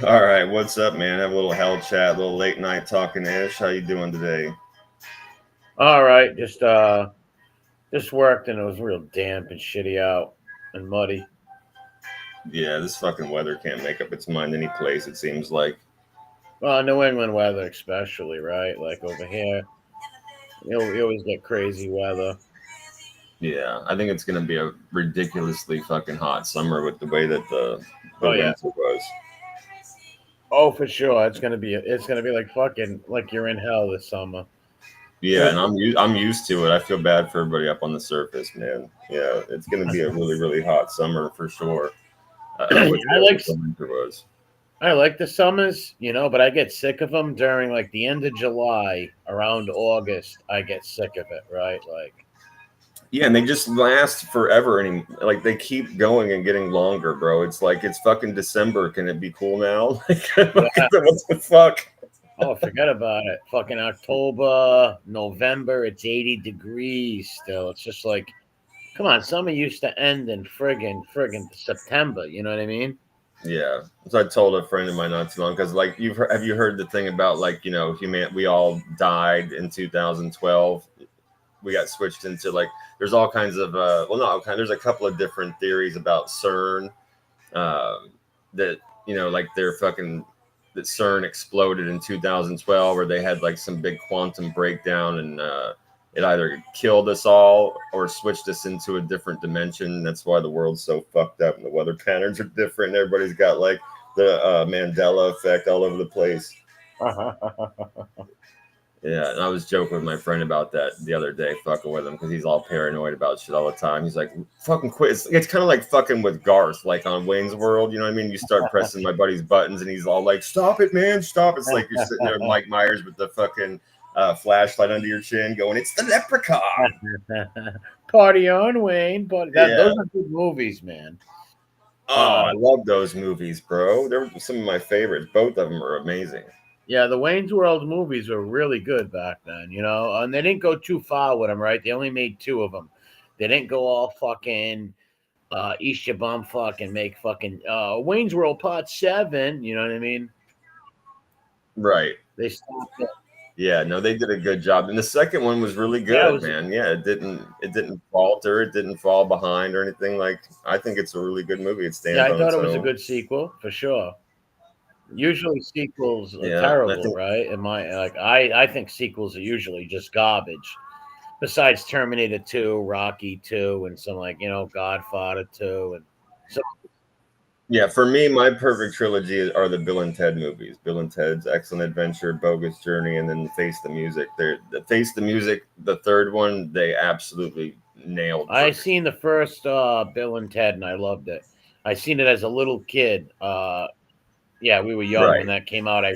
All right, what's up, man? Have a little hell chat, a little late night talking ish. How you doing today? All right, just worked and it was real damp and shitty out and muddy. Yeah, this fucking weather can't make up its mind any place, it seems like. Well, New England weather especially, right? Like over here, you always get crazy weather. Yeah, I think it's gonna be a ridiculously fucking hot summer with the way that the Oh yeah. winter was. Oh, for sure. It's gonna be like fucking like you're in hell this summer. Yeah, and I'm used to it. I feel bad for everybody up on the surface, man. Yeah, it's gonna be a really hot summer for sure. I With like what the winter was. I like the summers, but I get sick of them during like the end of July, around August. I get sick of it, right? Like, Yeah, and they just last forever. And like they keep going and getting longer, bro. It's like it's fucking December. Can it be cool now? yeah. What the fuck? Oh, forget about it. Fucking October, November, it's 80 degrees still. It's just like, come on, summer used to end in friggin' September. You know what I mean? Yeah. So I told a friend of mine not too long because like have you heard the thing about like human we all died in 2012. We got switched into like there's all kinds of well not all kinds, there's a couple of different theories about CERN, um, that like they're fucking that CERN exploded in 2012, or they had like some big quantum breakdown, and it either killed us all or switched us into a different dimension. That's why the world's so fucked up and the weather patterns are different. And everybody's got like the Mandela effect all over the place. Yeah, and I was joking with my friend about that the other day, fucking with him because he's all paranoid about shit all the time. He's like, "Fucking quit!" It's kind of like fucking with Garth, like on Wayne's World. You know what I mean? You start pressing my buddy's buttons, and he's all like, "Stop it, man! Stop!" It's like you're sitting there, Mike Myers, with the fucking flashlight under your chin, going, "It's the leprechaun." Party on, Wayne. But Yeah. those are good movies, man. Oh, Uh, I love those movies, bro. They're some of my favorites. Both of them are amazing. yeah, the Wayne's World movies were really good back then, and they didn't go too far with them, right? They only made two of them. They didn't go all fucking East your bum fuck and make fucking Wayne's World Part 7. You know what I mean? Right. They stopped it. Yeah, no, they did a good job, and the second one was really Yeah, it good, was. man. Yeah, it didn't falter, it didn't fall behind or anything. Like I think it's a really good movie. It Yeah, stands I on thought its it was a own. good sequel for sure. Usually sequels are Yeah, and I terrible, think right? I think sequels are usually just garbage. Besides Terminator 2, Rocky 2, and some like Godfather 2, and so yeah, for me, my perfect trilogy are the Bill and Ted movies: Bill and Ted's Excellent Adventure, Bogus Journey, and then Face the Music. The Face the Music, the third one, they absolutely nailed for I me. seen the first Bill and Ted, and I loved it. I seen it as a little kid. Yeah, we were young when Right. that came out. I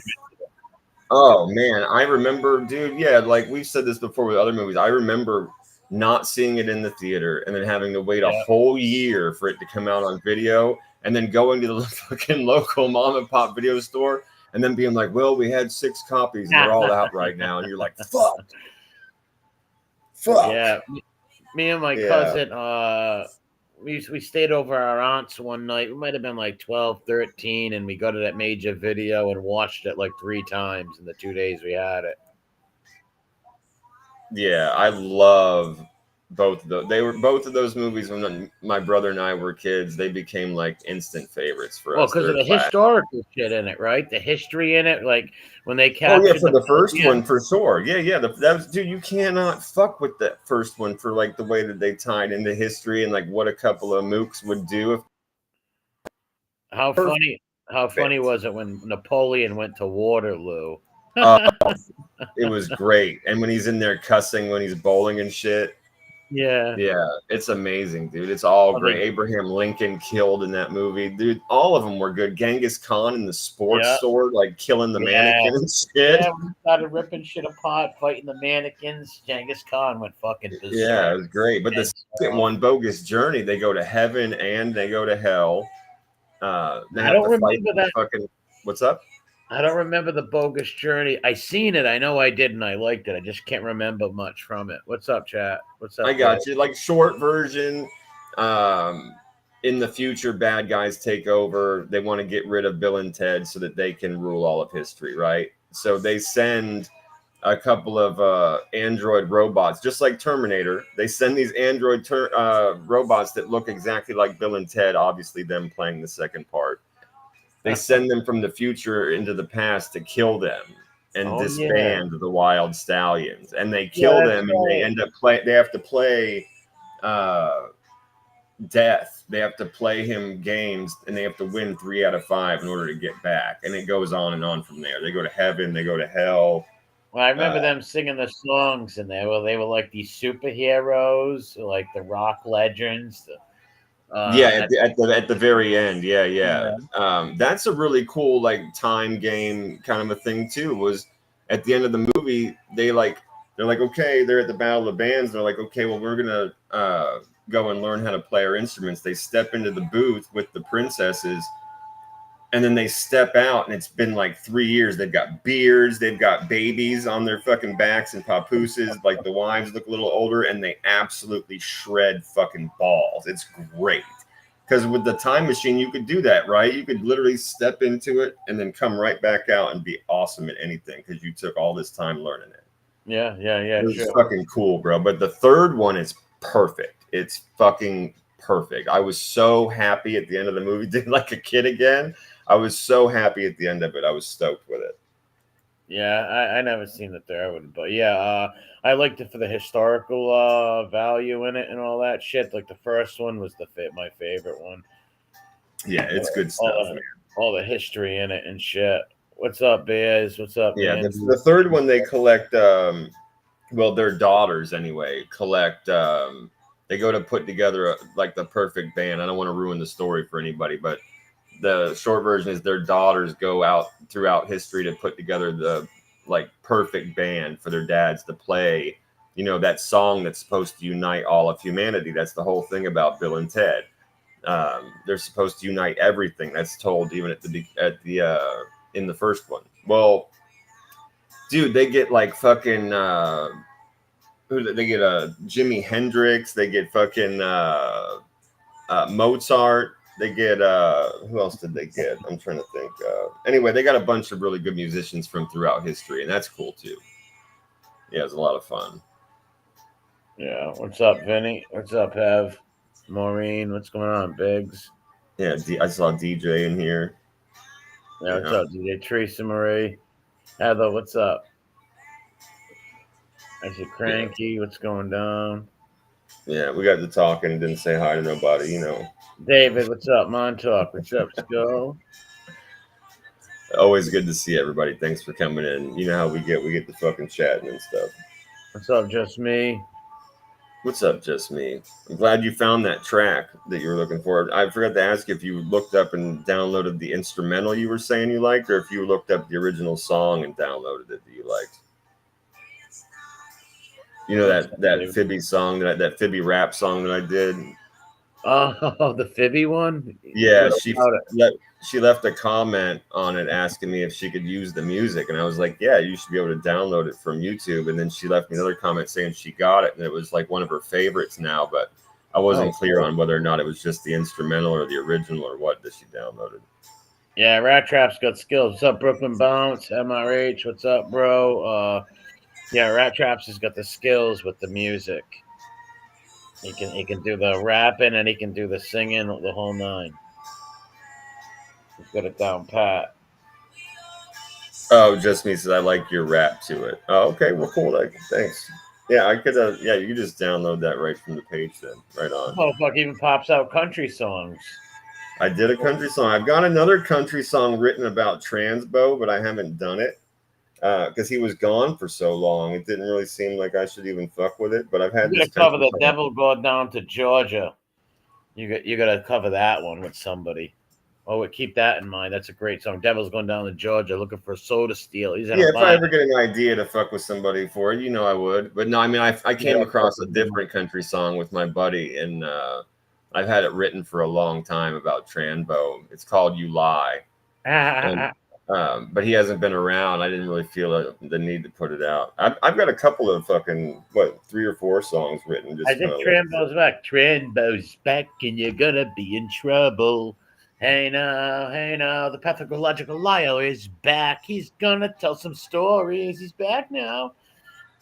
Oh man, I remember, dude. Yeah, like we've said this before with other movies. I remember not seeing it in the theater and then having to wait a Yeah. whole year for it to come out on video, and then going to the fucking local mom and pop video store and then being like, "Well, we had 6 copies and they're all out right now," and you're like, "Fuck, fuck." Yeah, me and my Yeah, cousin, we stayed over our aunt's one night. We might have been like 12, 13, and we go to that major video and watched it like 3 times in the 2 days we had it. yeah, I love both of those. They were both of those movies when my brother and I were kids. They became like instant favorites for Well, us. because of They're the class. historical shit in it, right? The history in it, like when they Oh yeah, captured for the first one Napoleon. for sure. Yeah, yeah. That was, dude. You cannot fuck with that first one for like the way that they tied into history and like what a couple of mooks would do. If How funny! How funny perfect. was it when Napoleon went to Waterloo? Uh, it was great. And when he's in there cussing when he's bowling and shit. Yeah. Yeah, it's amazing, dude. It's all Oh, great. Abraham Lincoln killed in that movie, dude. All of them were good. Genghis Khan in the sports yeah, store, like killing the yeah, mannequin and yeah. shit. When he started ripping shit apart, fighting the mannequins, Genghis Khan went fucking Yeah, it berserk. was great. But the And second one, Bogus Journey, they go to heaven and they go to hell. They I have don't to fight remember the that. fucking what's up? I don't remember the bogus journey. I seen it. I know I did, and I liked it. I just can't remember much from it. What's up, chat? What's I up, Dave? got you. Like short version. Um, in the future, bad guys take over. They want to get rid of Bill and Ted so that they can rule all of history, right? So they send a couple of android robots, just like Terminator. They send these android robots that look exactly like Bill and Ted, obviously them playing the second part. They send them from the future into the past to kill them and Oh yeah, disband the wild stallions. And they yeah, kill that's them and they right. end up they have to play death. They have to play him games and they have to win 3 out of 5 in order to get back. And it goes on and on from there. They go to heaven, they go to hell. Well, I remember them singing the songs, and they were like these superheroes, like the rock legends. Yeah, At, at the very end. Yeah, yeah. yeah. That's a really cool like time game kind of a thing too. Was at the end of the movie, they're like, okay, they're at the Battle of the Bands. They're like, okay, well, we're gonna go and learn how to play our instruments. They step into the booth with the princesses, and then they step out, and it's been like 3 years. They've got beards, they've got babies on their fucking backs and papooses. Like the wives look a little older, and they absolutely shred fucking balls. It's great because with the time machine, you could do that, right? You could literally step into it and then come right back out and be awesome at anything because you took all this time learning it. Yeah, It was sure. fucking cool, bro. But the third one is perfect. It's fucking perfect. I was so happy at the end of the movie. Did like a kid again. I was so happy at the end of it. I was stoked with it. Yeah, I never seen the third one, but yeah, I liked it for the historical value in it and all that shit. Like the first one was my favorite one. Yeah, it's good All stuff, the man. all the history in it and shit. What's up, Bears? What's up, Yeah, man? the third one they collect well, their daughters anyway, collect they go to put together like the perfect band. I don't want to ruin the story for anybody, but the short version is their daughters go out throughout history to put together the like perfect band for their dads to play, that song that's supposed to unite all of humanity. That's the whole thing about Bill and Ted. They're supposed to unite everything. That's told even at the in the first one. Well, dude, they get like fucking they get Jimi Hendrix, they get fucking Mozart. They get who else did they get? I'm trying to think. Anyway, they got a bunch of really good musicians from throughout history, and that's cool too. Yeah, it's a lot of fun. Yeah, what's up, Vinny? What's up, Hev? Maureen, what's going on, Biggs? Yeah, I saw DJ in here. Yeah, what's up, DJ Teresa Marie? Heather, what's up? I see Cranky, what's going down? Yeah, we got to talking and didn't say hi to nobody. David, what's up? Montauk, what's up, Skull? Always good to see everybody. Thanks for coming in. You know how we get the fucking chatting and stuff. What's up, just me? What's up, just me? I'm glad you found that track that you were looking for. I forgot to ask if you looked up and downloaded the instrumental you were saying you liked, or if you looked up the original song and downloaded it that you liked. You know that Fibby song that Fibby rap song that I did. Oh, the Fibby one. Yeah, What about it? she left a comment on it asking me if she could use the music, and I was like, yeah, you should be able to download it from YouTube. And then she left me another comment saying she got it and it was like one of her favorites now, but I wasn't clear on whether or not it was just the instrumental or the original or what that she downloaded. Yeah, Rat Trap's got skills. What's up, Brooklyn Bounce? MRH, what's up, bro? Yeah, Rat Traps has got the skills with the music. He can do the rapping and he can do the singing, the whole nine. He's got it down pat. Oh, just me says I like your rap to it. Oh, okay, well, cool. Thanks. Yeah, I could. Yeah, you can just download that right from the page then. Right on. Oh fuck! Even pops out country songs. I did a country song. I've got another country song written about Transbo, but I haven't done it because he was gone for so long. It didn't really seem like I should even fuck with it. But I've had You this gotta cover country the song. Devil Go Down to Georgia. You gotta cover that one with somebody. Oh, keep that in mind. That's a great song. Devil's going down to Georgia looking for a soda steal. He's in Yeah, a if I ever get an idea to fuck with somebody for it, I would. But no, I mean, I came across a different country song with my buddy, and I've had it written for a long time about Tranbo. It's called "You Lie," and But he hasn't been around. I didn't really feel the need to put it out. I've got a couple of fucking 3 or 4 songs written, I just kind think of like Trambo's back. Trambo's back, and you're gonna be in trouble. Hey now, the pathological liar is back. He's gonna tell some stories. He's back now.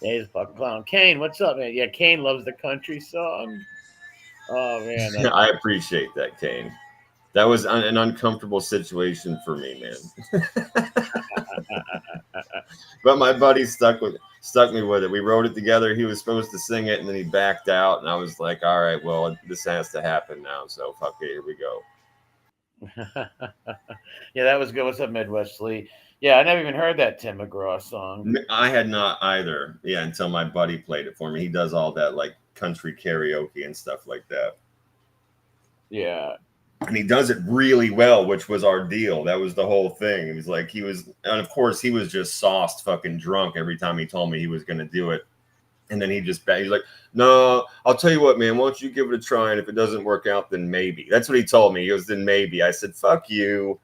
Yeah, he's a fucking clown. Kane, what's up, man? Yeah, Kane loves the country song. Oh man, that's I appreciate that, Kane. That was an uncomfortable situation for me, man. But my buddy stuck me with it. We wrote it together. He was supposed to sing it, and then he backed out, and I was like, "All right, well, this has to happen now. So fuck it, here we go." yeah, that was good. What's up, Midwest Lee? Yeah, I never even heard that Tim McGraw song. I had not either. Yeah, until my buddy played it for me. He does all that like country karaoke and stuff like that. Yeah. And he does it really well, which was our deal. That was the whole thing. It was like and of course he was just sauced fucking drunk every time he told me he was going to do it. And then he's like, "No, I'll tell you what, man, why don't you give it a try? And if it doesn't work out, then maybe." That's what he told me. He goes, "Then maybe." I said, "Fuck you.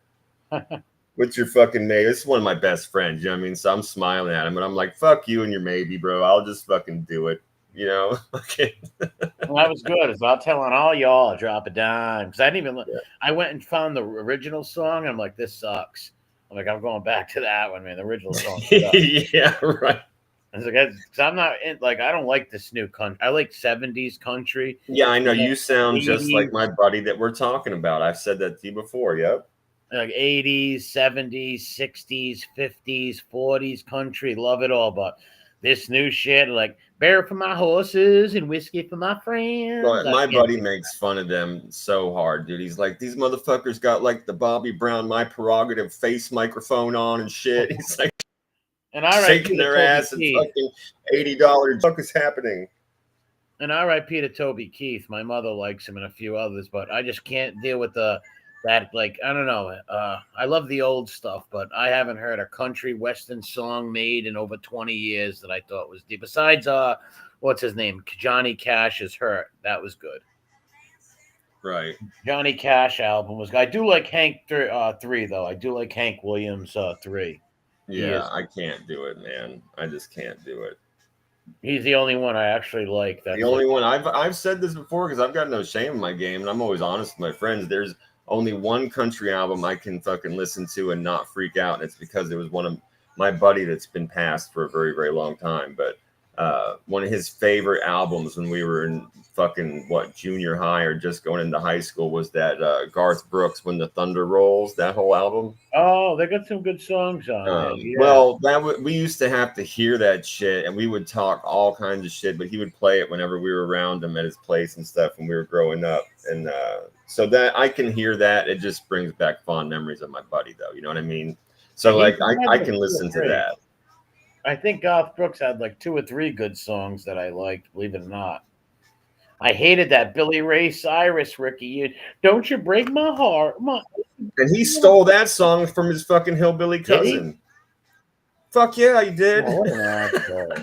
What's your fucking maybe?" This is one of my best friends. You know what I mean? So I'm smiling at him and I'm like, "Fuck you and your maybe, bro. I'll just fucking do it." You know? Okay. Well, that was good. It's about telling all y'all drop a dime because I didn't even. Yeah. I went and found the original song. And I'm like, this sucks. I'm like, I'm going back to that one, man. The original song. Yeah, right. I was like, because I'm not like I don't like this new country. I like '70s country. Yeah, I know. Like You sound just 80s, like my buddy that we're talking about. I've said that to you before. Yep. like '80s, '70s, '60s, '50s, '40s country. Love it all. But this new shit, like beer for my horses and whiskey for my friends. Well, I my can't buddy makes fun of them so hard, dude. He's like, "These motherfuckers got like the Bobby Brown My Prerogative face microphone on and shit." He's like And I write shaking Peter their Toby ass and Keith. fucking $80. What the fuck is happening? And I write Peter Toby Keith. My mother likes him and a few others, but I just can't deal with that. Like I don't know. I love the old stuff, but I haven't heard a country western song made in over 20 years that I thought was deep. Besides, what's his name? Johnny Cash is Hurt. That was good. Right. Johnny Cash album was. I do like Hank 3 though. I do like Hank Williams 3. He Yeah, is. I can't do it, man. I just can't do it. He's the only one I actually like. The That's only like. one I've said this before because I've got no shame in my game, and I'm always honest with my friends. There's only one country album I can fucking listen to and not freak out, and it's because it was one of my buddy that's been passed for a very, very long time. But one of his favorite albums when we were in fucking junior high or just going into high school was that Garth Brooks "When the Thunder Rolls." That whole album. Oh, they got some good songs on there. Yeah. Well, we used to have to hear that shit, and we would talk all kinds of shit. But he would play it whenever we were around him at his place and stuff when we were growing up, and so that I can hear that. It just brings back fond memories of my buddy, though. You know what I mean? So like I can listen to that. I think Garth Brooks had like 2 or 3 good songs that I liked. Believe it or not. I hated that Billy Ray Cyrus, Ricky. Don't you break my heart? And he stole that song from his fucking hillbilly cousin. Fuck yeah, he did. Oh, what an asshole.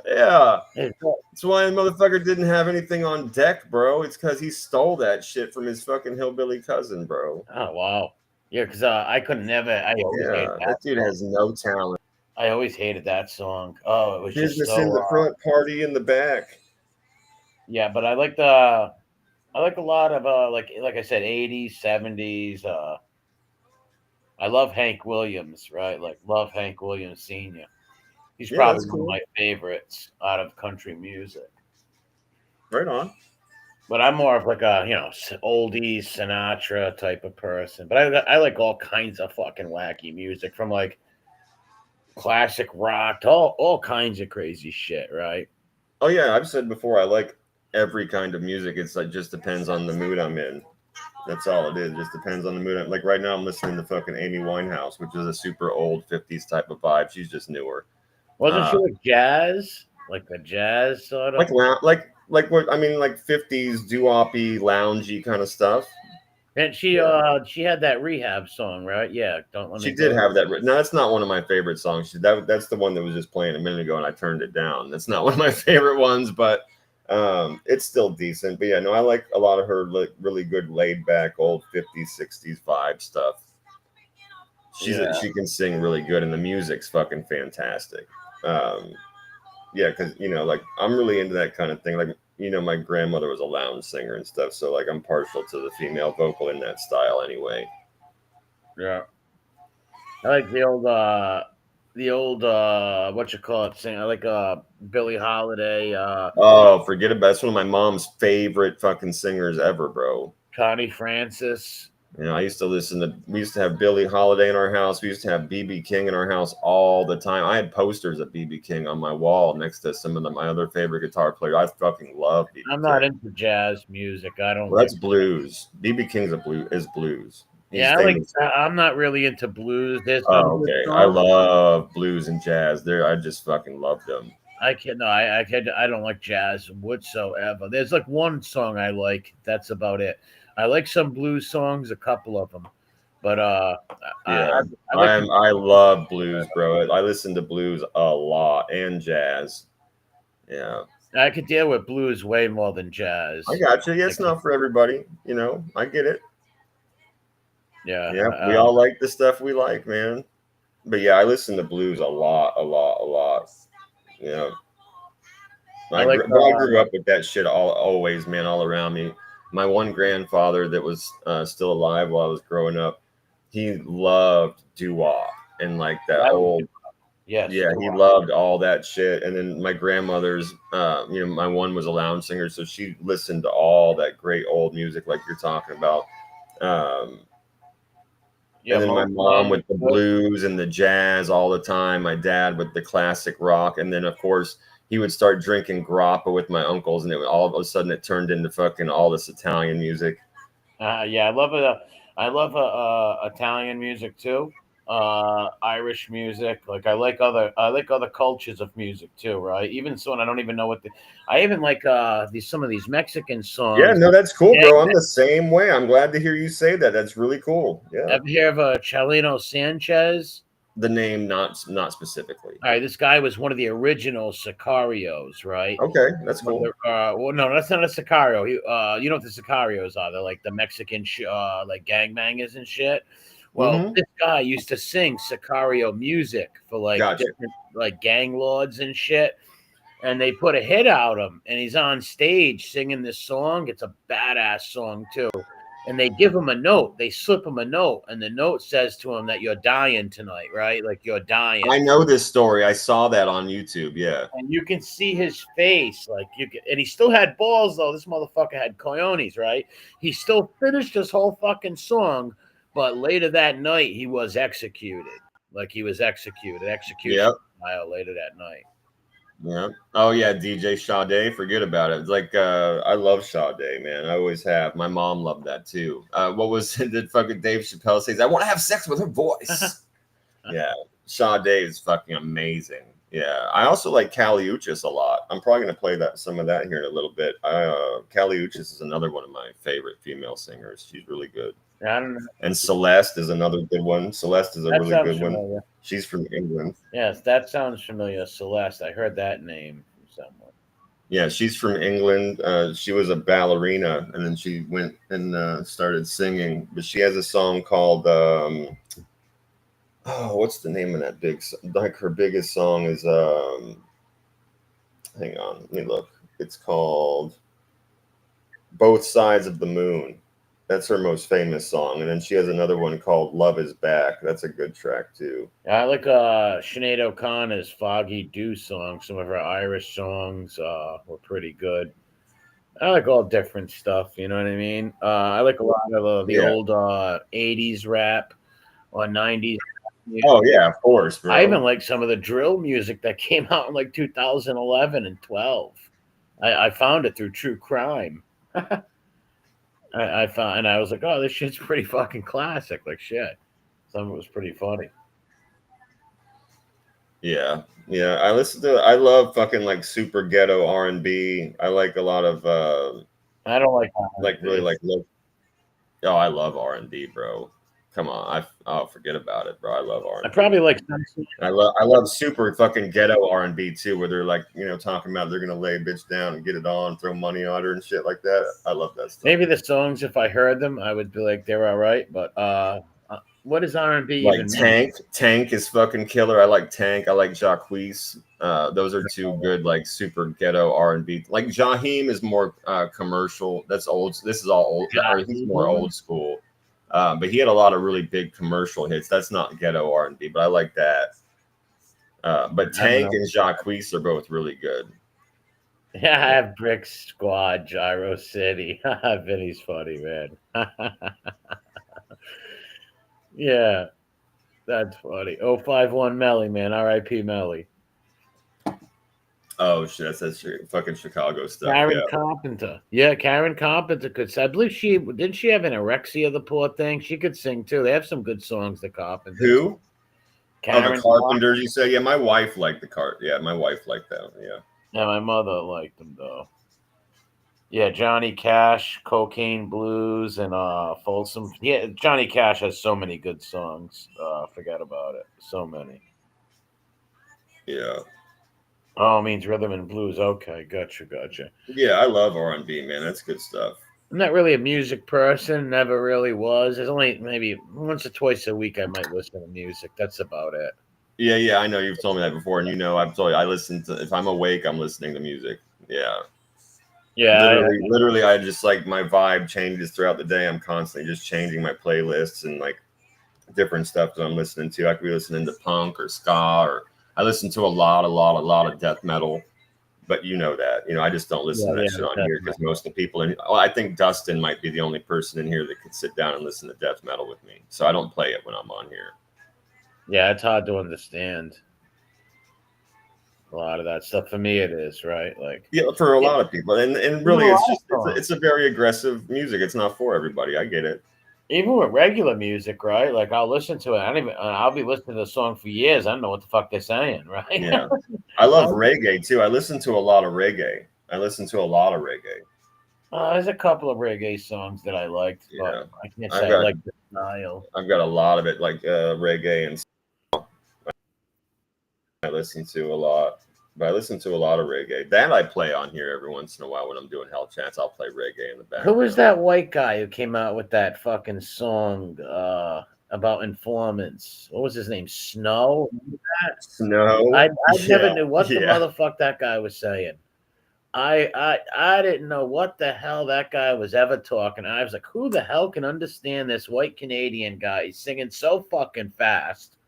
Yeah. That's why the motherfucker didn't have anything on deck, bro. It's because he stole that shit from his fucking hillbilly cousin, bro. Oh, wow. Yeah, because I could never. That dude has no talent. I always hated that song. Oh, it was Business just so, in the front, party in the back. Yeah, but I like a lot of like I said, 80s, 70s. I love Hank Williams, right? Like love Hank Williams Sr. He's probably one of my favorites out of country music. Right on. But I'm more of like a oldies Sinatra type of person. But I like all kinds of fucking wacky music, from like classic rock to all kinds of crazy shit, right? Oh yeah, I've said before I like every kind of music. It's like just depends on the mood I'm in. That's all it is. Just depends on the mood. Like right now I'm listening to fucking Amy Winehouse, which is a super old 50s type of vibe. She's just newer. Wasn't she like jazz? Like the jazz sort of? Like what I mean, like 50s doo-woppy, loungy kind of stuff. And she had that Rehab song, right? Yeah, don't let me. She did have that. No, that's not one of my favorite songs. That's the one that was just playing a minute ago, and I turned it down. That's not one of my favorite ones, but it's still decent. But yeah, no, I like a lot of her really good laid back old 50s, 60s vibe stuff. She can sing really good, and the music's fucking fantastic. Um, yeah, because like I'm really into that kind of thing. Like my grandmother was a lounge singer and stuff, so like I'm partial to the female vocal in that style anyway. Yeah. I like the old what you call it sing. I like Billie Holiday, Oh, forget about it. That's one of my mom's favorite fucking singers ever, bro. Connie Francis. I used to we used to have Billie Holiday in our house. We used to have BB King in our house all the time. I had posters of BB King on my wall next to some of my other favorite guitar players. I fucking love BB I'm not King. into jazz music. I don't Well, like. that's blues. BB King's is blues. He's Yeah, I like. famous. I'm not really into blues. There's some Oh, good okay. I songs. love blues and jazz. I just fucking love them. I can no, I don't like jazz whatsoever. There's like one song I like. That's about it. I like some blues songs, a couple of them, but Yeah, I like. I love blues, bro. I listen to blues a lot and jazz. Yeah, I could deal with blues way more than I jazz. got you. Yeah, it's Like, not for everybody. I get it. yeah, Yeah, we all like the stuff we like, man. But yeah, I listen to blues a lot, a lot, a lot. Yeah, I like. but I grew up with that shit always, man, all around me. My one grandfather that was still alive while I was growing up, he loved doo-wop and like that old. Yes, Yeah, he loved all that shit. And then my grandmother's, my one was a lounge singer, so she listened to all that great old music, like you're talking about. Um, yeah. and then my Most mom with the blues and the jazz all the time. My dad with the classic rock, and then of course he would start drinking grappa with my uncles, and all of a sudden it turned into fucking all this Italian music. Yeah, I love Italian music too. Irish music. Like I like other cultures of music too, right? Even so, and I don't even know I even like some of these Mexican Yeah, songs. no, that's cool, Yeah, bro. I'm the same way. I'm glad to hear you say that. That's really cool. Yeah, ever hear of Chalino Sanchez? the name not specifically. All right, this guy was one of the original Sicarios, right? Okay, that's cool. Well, no, that's not a Sicario. You know what the Sicarios are? They're like the Mexican, like gangbangers and shit. Well, Mm-hmm. this guy used to sing Sicario music for like Gotcha. different like gang lords and shit. And they put a hit out of him, and he's on stage singing this song. It's a badass song too. And they give him a note. They slip him a note, and the note says to him that you're dying tonight, right? Like you're dying. I know this story. I saw that on YouTube. Yeah. And you can see his face, like and he still had balls though. This motherfucker had cojones, right? He still finished this whole fucking song, but later that night he was executed. Like he was execution Yep. style later that night. Yeah. Oh yeah, DJ Sade. Forget about it. It's like I love Sade, man. I always have. My mom loved that too. What was it? Did fucking Dave Chappelle says? I want to have sex with her voice. Yeah, Sade is fucking amazing. Yeah, I also like Kali Uchis a lot. I'm probably gonna play some of that here in a little bit. Kali Uchis is another one of my favorite female singers. She's really good. I don't know. And Celeste is another good one. Celeste is a really good familiar. one. She's from England. Yes, that sounds familiar. Celeste. I heard that name from someone. Yeah, she's from England. She was a ballerina, and then she went and started singing. But she has a song called what's the name of that like her biggest song is hang on, let me look. It's called Both Sides of the Moon. That's her most famous song. And then she has another one called Love Is Back. That's a good track too. I like Sinead O'Connor's Foggy Dew song. Some of her Irish songs were pretty good. I like all different stuff, you know what I mean? I like a lot of the old 80s rap or 90s music. Oh yeah, of course, bro. I even like some of the drill music that came out in like 2011 and 12. I found it through True Crime. I found, and I was like, oh, this shit's pretty fucking classic. Like shit. Some of it was pretty funny. Yeah. I love fucking like super ghetto R&B. I like a lot of I don't like really like oh, I love R&B, bro. Come on, forget about it, bro. I love R&B. I probably like. I love super fucking ghetto R&B too, where they're like, talking about they're gonna lay a bitch down and get it on, throw money on her and shit like that. I love that stuff. Maybe the songs, if I heard them, I would be like, they're all right. But What does R&B Like even mean? Tank is fucking killer. I like Tank. I like Jacquees. Those are two good, like, super ghetto R&B. Like Jaheim is more commercial. That's old. This is all old. Or he's more Jaheim? old school. But he had a lot of really big commercial hits. That's not ghetto R&B, but I like that. But I don't Tank know. and Jacquees are both really good. Yeah, I have Brick Squad, Gyro City. Vinny's funny, man. Yeah, that's funny. 051 Melly, man. R.I.P. Melly. Oh shit, that's fucking Chicago stuff. Yeah. Karen Carpenter. Yeah, Karen Carpenter could sing. I believe didn't she have anorexia, the poor thing? She could sing too. They have some good songs, the Carpenters. Who? Oh, the Karen Carpenters. You say? Yeah, my wife liked the cart. Yeah, my wife liked that. Yeah. Yeah, my mother liked them though. Yeah, Johnny Cash, Cocaine Blues, and Folsom. Yeah, Johnny Cash has so many good songs. Forget about it. So many. Yeah. Oh, it means rhythm and blues. Okay, gotcha. Yeah, I love R&B, man. That's good stuff. I'm not really a music person. Never really was. There's only maybe once or twice a week I might listen to music. That's about it. Yeah. I know you've told me that before, and I've told you I listen to. If I'm awake, I'm listening to music. Yeah. Yeah, Literally, I just like my vibe changes throughout the day. I'm constantly just changing my playlists and like different stuff that I'm listening to. I could be listening to punk or ska, or I listen to a lot of death metal. But you know that, I just don't listen to that shit on here because most of the people I think Dustin might be the only person in here that could sit down and listen to death metal with me. So I don't play it when I'm on here. yeah, it's hard to understand a lot of that stuff. For me, it is right. Like, Yeah, for a lot of people, and really, it's a very aggressive music. It's not for everybody. I get it. even with regular music, right? Like I'll listen to it. I'll be listening to the song for years. I don't know what the fuck they're saying, right? Yeah, I love reggae too. I listen to a lot of reggae. There's a couple of reggae songs that I liked, but I can't say I like the style. I've got a lot of it, like reggae, and I listen to a lot. But I listen to a lot of reggae. That I play on here every once in a while when I'm doing Hell Chats. I'll play reggae in the background. Who was that white guy who came out with that fucking song about informants? What was his name? Snow? Snow? I never knew what the motherfuck that guy was saying. I didn't know what the hell that guy was ever talking. I was like, who the hell can understand this white Canadian guy? He's singing so fucking fast.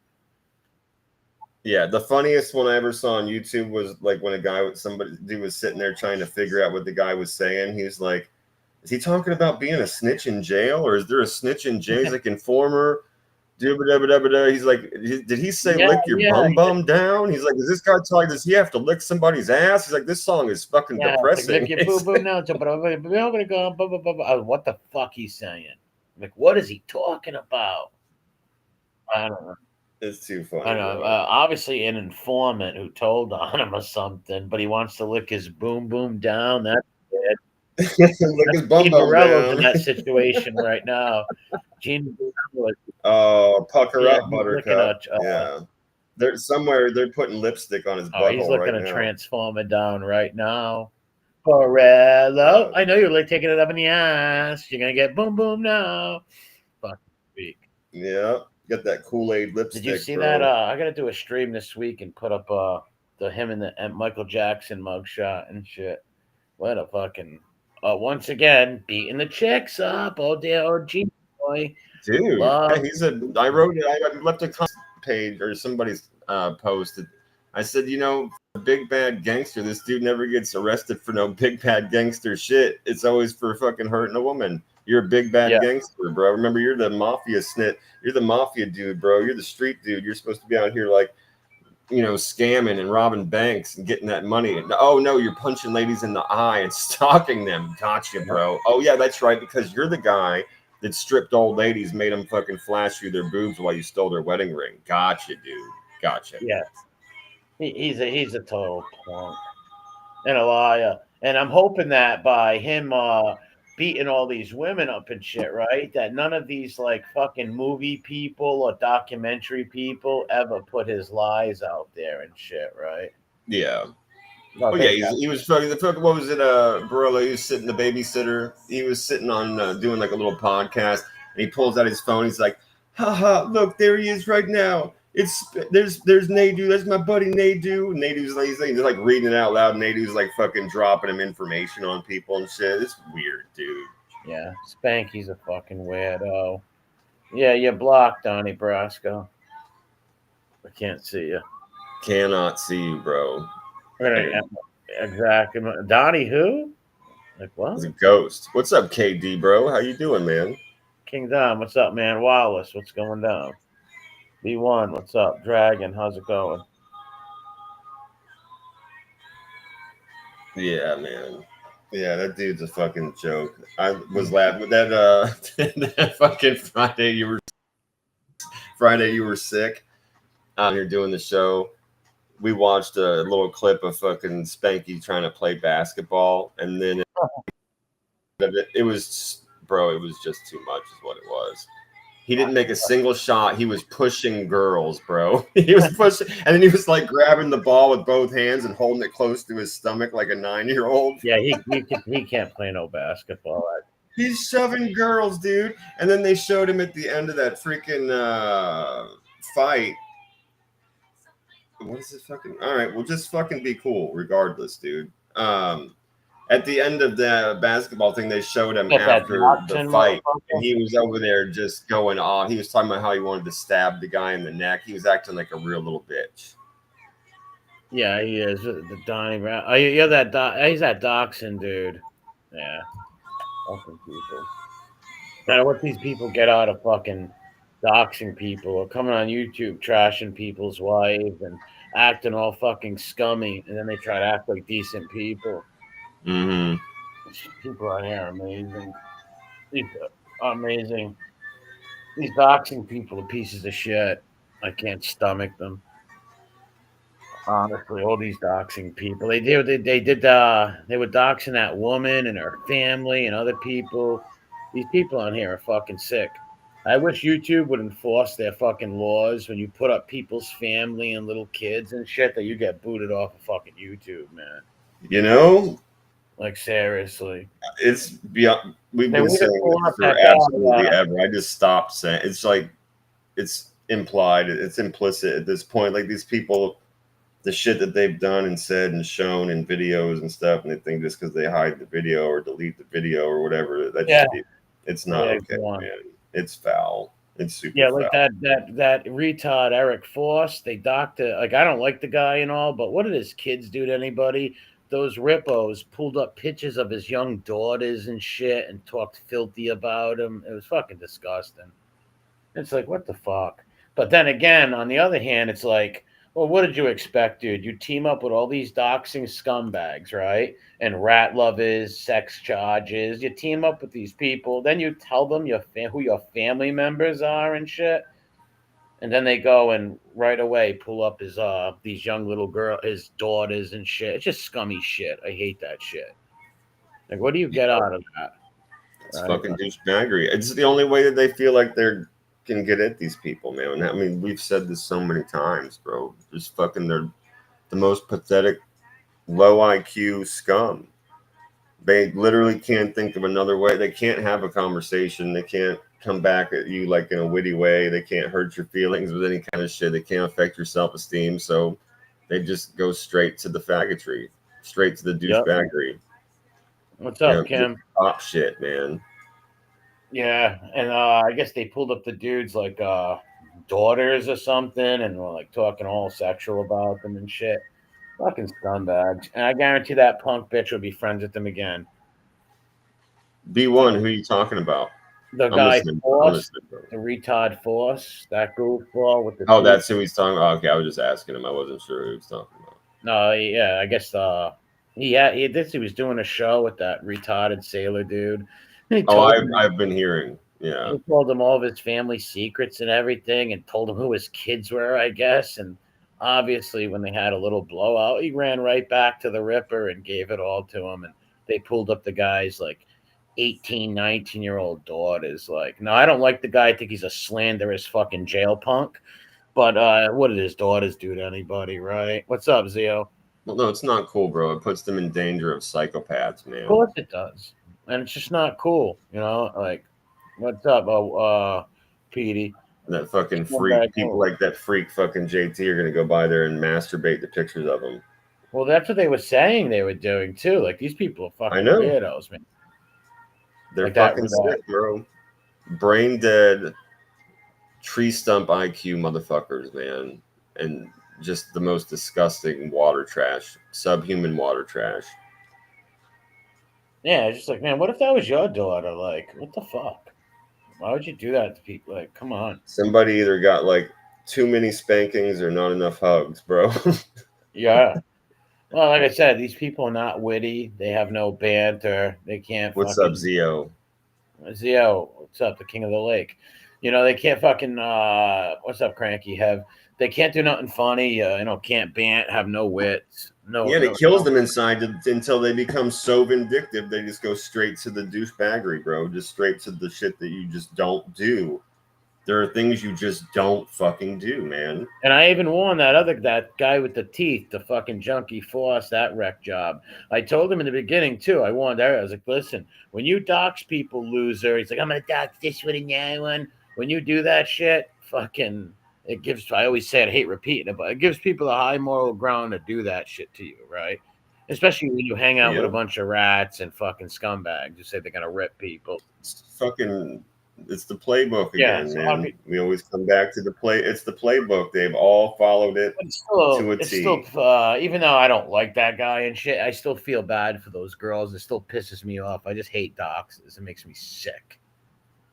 Yeah, the funniest one I ever saw on YouTube was like when somebody was sitting there trying to figure out what the guy was saying. He was like, is he talking about being a snitch in jail, or is there a snitch in jail? He's like, informer. He's like, did he say lick your bum down? He's like, is this guy talking? Does he have to lick somebody's ass? He's like, this song is fucking depressing. Like, lick your boo now. What the fuck he's saying? Like, what is he talking about? I don't know. It's too funny. I know. Obviously, an informant who told on him or something, but he wants to lick his boom down. That's it. Lick his bum down. In that situation right now. Gene. Oh, pucker up, Buttercup. Yeah. They're putting lipstick on his butthole. He's looking to transform it down right now. Corello. I know you're like taking it up in the ass. You're gonna get boom now. Fucking weak. Yeah. Get that Kool-Aid lipstick. Did you see that? I gotta do a stream this week and put up the him and Michael Jackson mugshot and shit. What a fucking once again beating the chicks up. Oh dear, OG boy. Dude, I wrote it. I left a comment page or somebody's posted. I said, big bad gangster. This dude never gets arrested for no big bad gangster shit. It's always for fucking hurting a woman. You're a big bad gangster, bro. Remember, you're the mafia snit. You're the mafia dude, bro. You're the street dude. You're supposed to be out here like, scamming and robbing banks and getting that money. Oh no, you're punching ladies in the eye and stalking them. Gotcha, bro. Oh yeah, that's right. Because you're the guy that stripped old ladies, made them fucking flash you their boobs while you stole their wedding ring. Gotcha, dude. Gotcha. Yeah, he's a total punk and a liar. And I'm hoping that by him beating all these women up and shit, right? That none of these like fucking movie people or documentary people ever put his lies out there and shit, right? Yeah. He was fucking. What was it? Barilla. He was sitting. The babysitter. He was sitting on doing like a little podcast, and he pulls out his phone. He's like, Haha, look, there he is right now. There's Nadu. That's my buddy Nadu. Nadu's like he's like reading it out loud. Nadu's like fucking dropping him information on people and shit. It's weird, dude. Yeah, Spanky's a fucking weirdo. Yeah, you're blocked, Donnie Brasco. I can't see you. Cannot see you, bro. Exactly. Donnie who? Like what? It's a ghost. What's up, KD, bro? How you doing, man? King Dom, what's up, man? Wallace, what's going down? B1, what's up? Dragon, how's it going? Yeah, man. Yeah, that dude's a fucking joke. I was laughing that that fucking Friday you were sick. You're doing the show. We watched a little clip of fucking Spanky trying to play basketball, and then it was, bro, it was just too much, is what it was. He didn't make a single shot. He was pushing girls, bro. He was pushing, and then he was like grabbing the ball with both hands and holding it close to his stomach like a 9-year-old. Yeah, he can't play no basketball. He's shoving girls, dude. And then they showed him at the end of that freaking fight. What is this fucking? All right, well, just fucking be cool, regardless, dude. At the end of the basketball thing, they showed him after the fight, and he was over there just going off. He was talking about how he wanted to stab the guy in the neck. He was acting like a real little bitch. Yeah, he is. The Donnie Brown. Oh, you're that. He's that Dachshund dude. Yeah. Fucking people. Now, what these people get out of fucking doxing people or coming on YouTube trashing people's wives and acting all fucking scummy, and then they try to act like decent people. Mm-hmm. People out here are amazing. These are amazing. These doxing people are pieces of shit. I can't stomach them. Honestly, all these doxing people. They were doxing that woman and her family and other people. These people on here are fucking sick. I wish YouTube would enforce their fucking laws when you put up people's family and little kids and shit that you get booted off of fucking YouTube, man. You know? Like, seriously. It's beyond. We've been saying it for absolutely ever. I just stopped saying it's like it's implied, it's implicit at this point. Like these people, the shit that they've done and said and shown in videos and stuff, and they think just because they hide the video or delete the video or whatever, it's not okay, man. It's foul. It's super foul. Like that retard Eric Force. They doctor like I don't like the guy and all, but what did his kids do to anybody? Those rippos pulled up pictures of his young daughters and shit and talked filthy about him. It was fucking disgusting. It's like, what the fuck? But then again, on the other hand, it's like, well, what did you expect, dude? You team up with all these doxing scumbags, right? And rat lovers, sex charges. You team up with these people. Then you tell them who your family members are and shit. And then they go and right away pull up his these young little his daughters and shit. It's just scummy shit. I hate that shit. Like, what do you get out of that? It's fucking douchebaggery. It's the only way that they feel like they can get at these people, man. I mean, we've said this so many times, bro. Just fucking, they're the most pathetic, low IQ scum. They literally can't think of another way. They can't have a conversation. They can't come back at you like in a witty way. They can't hurt your feelings with any kind of shit. They can't affect your self-esteem. So they just go straight to the faggotry, straight to the douchebaggery. What's up, Kim? Top shit, man. Yeah, and I guess they pulled up the dudes like daughters or something, and were like talking all sexual about them and shit. Fucking scumbags. And I guarantee that punk bitch will be friends with them again. B1, who are you talking about? The guy Force, the retard Force, that goofball with the. Oh, that's who he's talking about. Okay, I was just asking him. I wasn't sure who he was talking about. No, yeah, I guess he was doing a show with that retarded sailor dude. I've been hearing. Yeah. He told him all of his family secrets and everything and told him who his kids were, I guess. And obviously when they had a little blowout, he ran right back to the Ripper and gave it all to him. And they pulled up the guy's like 18, 19-year-old daughters. Like, no, I don't like the guy. I think he's a slanderous fucking jail punk. But what did his daughters do to anybody, right? What's up, Zio? Well, no, it's not cool, bro. It puts them in danger of psychopaths, man. Of course it does. And it's just not cool, you know? Like, what's up, Petey? That fucking Come back freak, people home. like that freak fucking JT are gonna go by there and masturbate the pictures of them. Well, that's what they were saying they were doing too. Like these people are I fucking know. weirdos, man. They're Like that. fucking That sick, bro. Brain dead, tree stump IQ motherfuckers, man. And just the most disgusting water trash, subhuman water trash. yeah, it's just like, man, what if that was your daughter? Like, what the fuck? Why would you do that to people? Like, come on. Somebody either got like too many spankings or not enough hugs, bro. Yeah. Well, like I said, these people are not witty. They have no banter. They can't What's up, fucking Zio? Zio. What's up, the king of the lake? You know, they can't fucking what's up, cranky have they can't do nothing funny, can't bant, have no wits. No Yeah, and it no kills no them inside until they become so vindictive they just go straight to the douchebaggery, bro. Just straight to the shit that you just don't do. There are things you just don't fucking do, man. And I even warned that guy with the teeth, the fucking junkie force, that wreck job. I told him in the beginning too. I warned her. I was like, listen, when you dox people, loser, he's like, I'm gonna dox this one and that one. When you do that shit, fucking it gives I always say it, I hate repeating it, but it gives people a high moral ground to do that shit to you, right? Especially when you hang out with a Yep. bunch of rats and fucking scumbags who say they're gonna rip people. It's the playbook Yeah, again, so how man. could We always come back to the play. It's the playbook. They've all followed it But to a it's still, T. even though I don't like that guy and shit, I still feel bad for those girls. It still pisses me off. I just hate doxes. It makes me sick.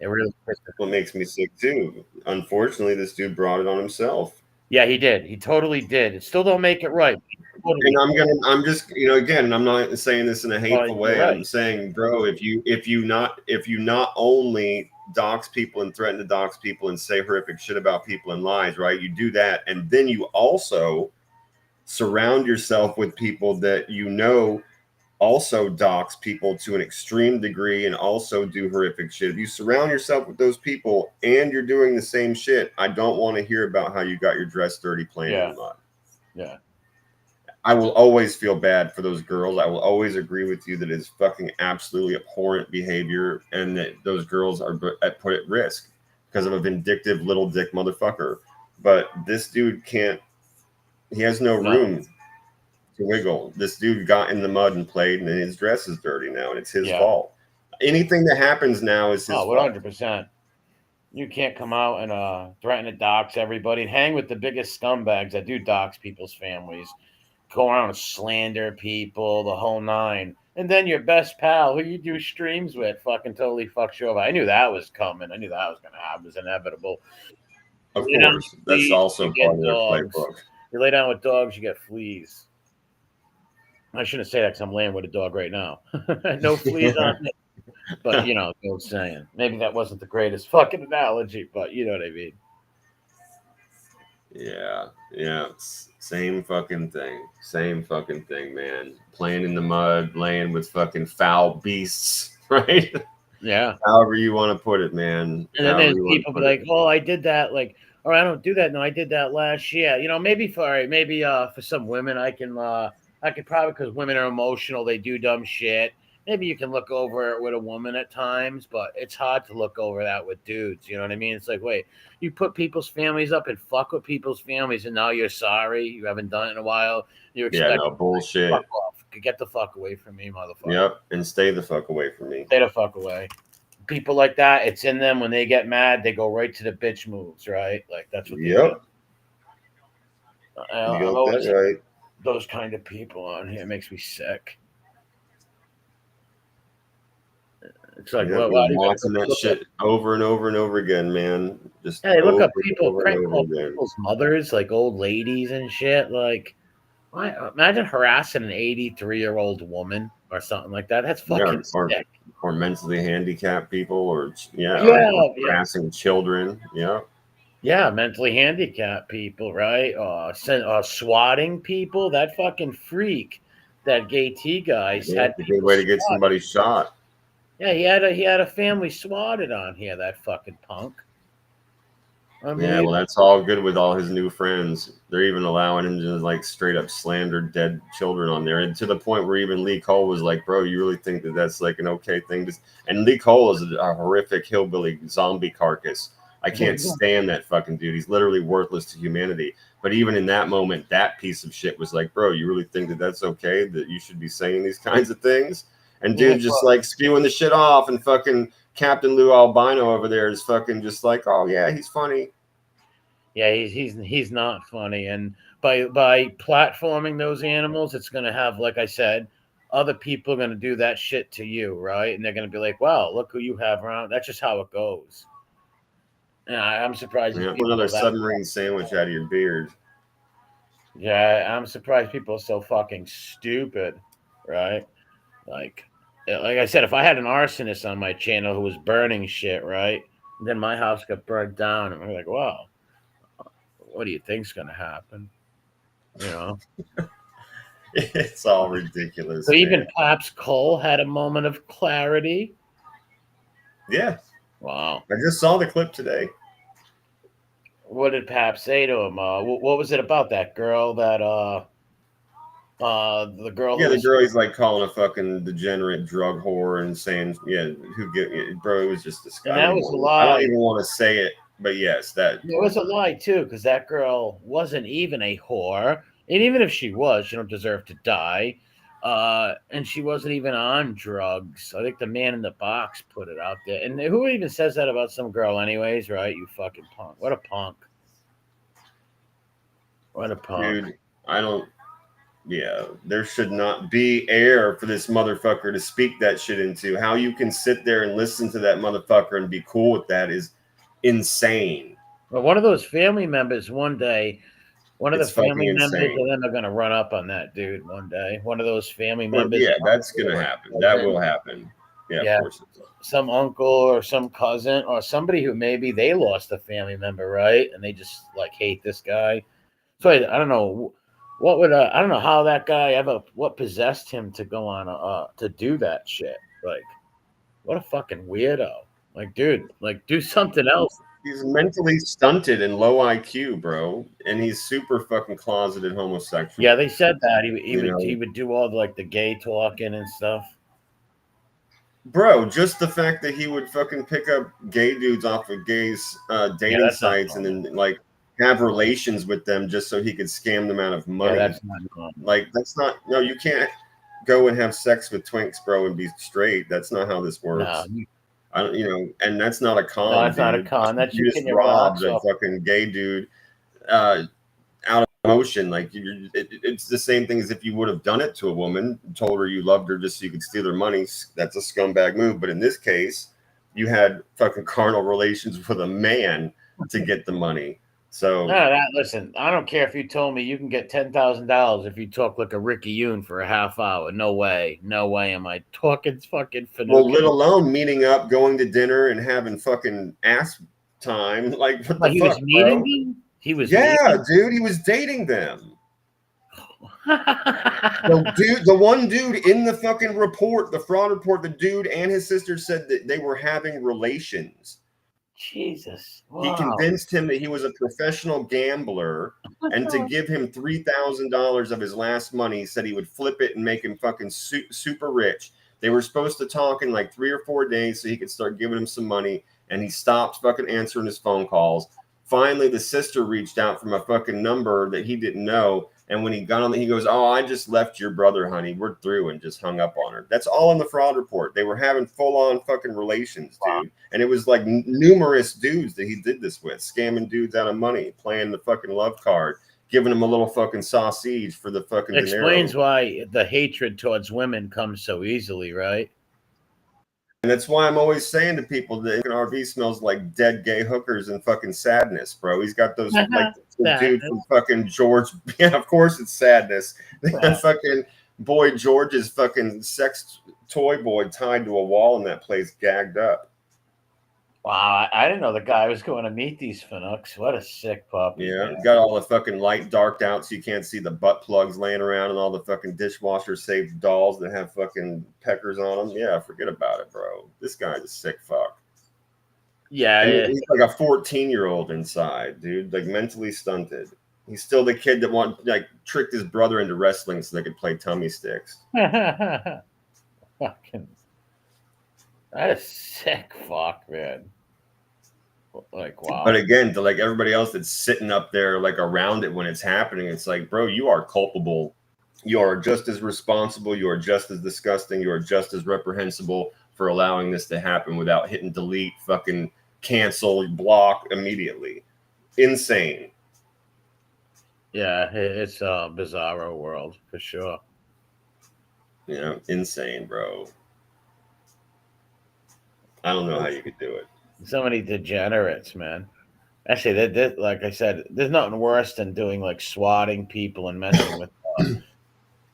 It really pisses. What makes me sick too. Unfortunately, this dude brought it on himself. Yeah, he did. He totally did. It still don't make it right. And Totally. I'm just, again, I'm not saying this in a hateful You're way. I'm right. saying, bro, if you not only dox people and threaten to dox people and say horrific shit about people and lies, right? You do that, and then you also surround yourself with people that also dox people to an extreme degree and also do horrific shit. If you surround yourself with those people and you're doing the same shit, I don't want to hear about how you got your dress dirty playing in Yeah. the mud. Yeah. I will always feel bad for those girls. I will always agree with you that it's fucking absolutely abhorrent behavior and that those girls are put at risk because of a vindictive little dick motherfucker. But this dude can't, he has no No. room to wiggle. This dude got in the mud and played, and his dress is dirty now, and it's his Yeah. fault. Anything that happens now is his Oh, fault. 100%. You can't come out and threaten to dox everybody and hang with the biggest scumbags that do dox people's families. Go around and slander people, the whole nine. And then your best pal, who you do streams with, fucking totally fucks you over. I knew that was coming. I knew that was going to happen. It was inevitable. Of You lay down with course, that's fleas, also you get part of their dogs. playbook. You lay down with dogs, you get fleas. I shouldn't say that because I'm laying with a dog right now. No fleas on me. But, the old saying. Maybe that wasn't the greatest fucking analogy, but you know what I mean. Yeah, same fucking thing, man. Playing in the mud, laying with fucking foul beasts, right? Yeah. However you want to put it, man. And then However there's you want to people be put it. like, "Oh, I did that." Like, or I don't do that. No, I did that last year. Maybe for all right, maybe for some women, I could probably because women are emotional, they do dumb shit. Maybe you can look over it with a woman at times, but it's hard to look over that with dudes. You know what I mean? It's like, wait, you put people's families up and fuck with people's families, and now you're sorry. You haven't done it in a while. You Yeah, expect no bullshit. fuck off. Get the fuck away from me, motherfucker. Yep, and stay the fuck away from me. Stay the fuck away. People like that, it's in them. When they get mad, they go right to the bitch moves, right? Like that's what they do. Yep, you I've got always that had right. those kind of people on here. It makes me sick. It's like, Yep, well, you're why do you gotta watching that look up? shit over and over and over again, man. Just Yeah, they look over up and people, over and prank over call again. people's mothers, like old ladies and shit. Like, why? Imagine harassing an 83-year-old woman or something like that. That's Yeah, fucking sick. or mentally handicapped people, or Yeah, yeah. harassing children. Yeah, Yeah, mentally handicapped people, right? Swatting people. That fucking freak, that gay T guy yeah, had it's a good people way to get swatted. somebody shot. Yeah, he had a family swatted on here. That fucking punk. Yeah, well, Unbelievable. that's all good with all his new friends. They're even allowing him to like straight up slander dead children on there, and to the point where even Lee Cole was like, "Bro, you really think that's like an okay thing?" And Lee Cole is a horrific hillbilly zombie carcass. I can't stand that fucking dude. He's literally worthless to humanity. But even in that moment, that piece of shit was like, bro, you really think that that's okay? That you should be saying these kinds of things? And dude just like spewing the shit off, and fucking Captain Lou Albino over there is fucking just like, oh yeah, he's funny. Yeah, he's not funny. And by platforming those animals, it's gonna have, like I said, other people are gonna do that shit to you, right? And they're gonna be like, wow, look who you have around. That's just how it goes. Yeah, I'm surprised. Yeah, another submarine sandwich out of your beard. Yeah, I'm surprised people are so fucking stupid, right? Like I said, if I had an arsonist on my channel who was burning shit, right, then my house got burned down, and we're like, wow, what do you think's gonna happen? You know, It's all ridiculous. so even Pops Cole had a moment of clarity. Yeah. Wow. I just saw the clip today. What did Pap say to him? What was it about that girl that the girl? Yeah, the girl he's like calling a fucking degenerate drug whore and saying, yeah, who get it, bro? It was just disgusting. And that was a lie. I don't even want to say it, but yes, that it was a lie too, because that girl wasn't even a whore, and even if she was, she don't deserve to die. And she wasn't even on drugs. I think the man in the box put it out there. And who even says that about some girl, anyways? Right? You fucking punk. What a punk. What a punk. Dude, I don't. Yeah, there should not be air for this motherfucker to speak that shit into. How you can sit there and listen to that motherfucker and be cool with that is insane. Well, one of those family members one day, one of It's the family fucking members insane. of them are going to run up on that dude one day. One of those family Well, members. yeah, that's gonna happen. That will happen. Yeah, of course. Some uncle or some cousin or somebody who maybe they lost a family member, right? And they just like hate this guy. So I don't know what would I don't know how that guy what possessed him to go on to do that shit. Like, what a fucking weirdo. Like, dude, like do something else. He's mentally stunted and low IQ, bro, and he's super fucking closeted homosexual. Yeah, they said that he would do all the gay talking and stuff. Bro, just the fact that he would fucking pick up gay dudes off of gays dating sites and then like have relations with them just so he could scam them out of money. Yeah, that's not normal. Like that's not you can't go and have sex with twinks, bro, and be straight. That's not how this works. No. I don't, and that's not a con. No, that's not a con. That's you just robbed a fucking gay dude out of emotion. Like it's the same thing as if you would have done it to a woman, told her you loved her just so you could steal her money. That's a scumbag move. But in this case, you had fucking carnal relations with a man to get the money. So listen, I don't care if you told me you can get $10,000 if you talk like a Ricky Yoon for a half hour. No way am I talking fucking finucane. Well, let alone meeting up, going to dinner, and having fucking ass time. Like what the fuck, was meeting them? He was dude. He was dating them. The one dude in the fucking report, the fraud report, the dude and his sister said that they were having relations. Jesus. Wow. He convinced him that he was a professional gambler and to give him $3,000 of his last money, he said he would flip it and make him fucking super rich. They were supposed to talk in like 3 or 4 days so he could start giving him some money, and he stopped fucking answering his phone calls. Finally, the sister reached out from a fucking number that he didn't know. And when he got on, he goes, "Oh, I just left your brother, honey. We're through," and just hung up on her. That's all in the fraud report. They were having full-on fucking relations, dude. And it was like numerous dudes that he did this with, scamming dudes out of money, playing the fucking love card, giving them a little fucking sausage for the fucking explains dinero. Why the hatred towards women comes so easily, right? And that's why I'm always saying to people that RV smells like dead gay hookers and fucking sadness, bro. He's got those like the dude from fucking George. Yeah, of course it's sadness. That fucking boy George's fucking sex toy boy tied to a wall in that place, gagged up. Wow, I didn't know the guy was going to meet these Finooks. What a sick puppy. Yeah, got all the fucking light darked out so you can't see the butt plugs laying around and all the fucking dishwasher safe dolls that have fucking peckers on them. Yeah, forget about it, bro. This guy's a sick fuck. Yeah, he's like a 14-year-old inside, dude, like mentally stunted. He's still the kid that tricked his brother into wrestling so they could play tummy sticks. Fucking, that is sick fuck, man. Like, wow. But again, to like everybody else that's sitting up there like around it when it's happening, it's like, bro, you are culpable. You are just as responsible. You are just as disgusting. You are just as reprehensible for allowing this to happen without hitting delete, fucking cancel, block immediately. Insane. Yeah, it's a bizarro world for sure. You know, insane, bro. I don't know how you could do it. So many degenerates, man. Actually, that like I said, there's nothing worse than doing like swatting people and messing with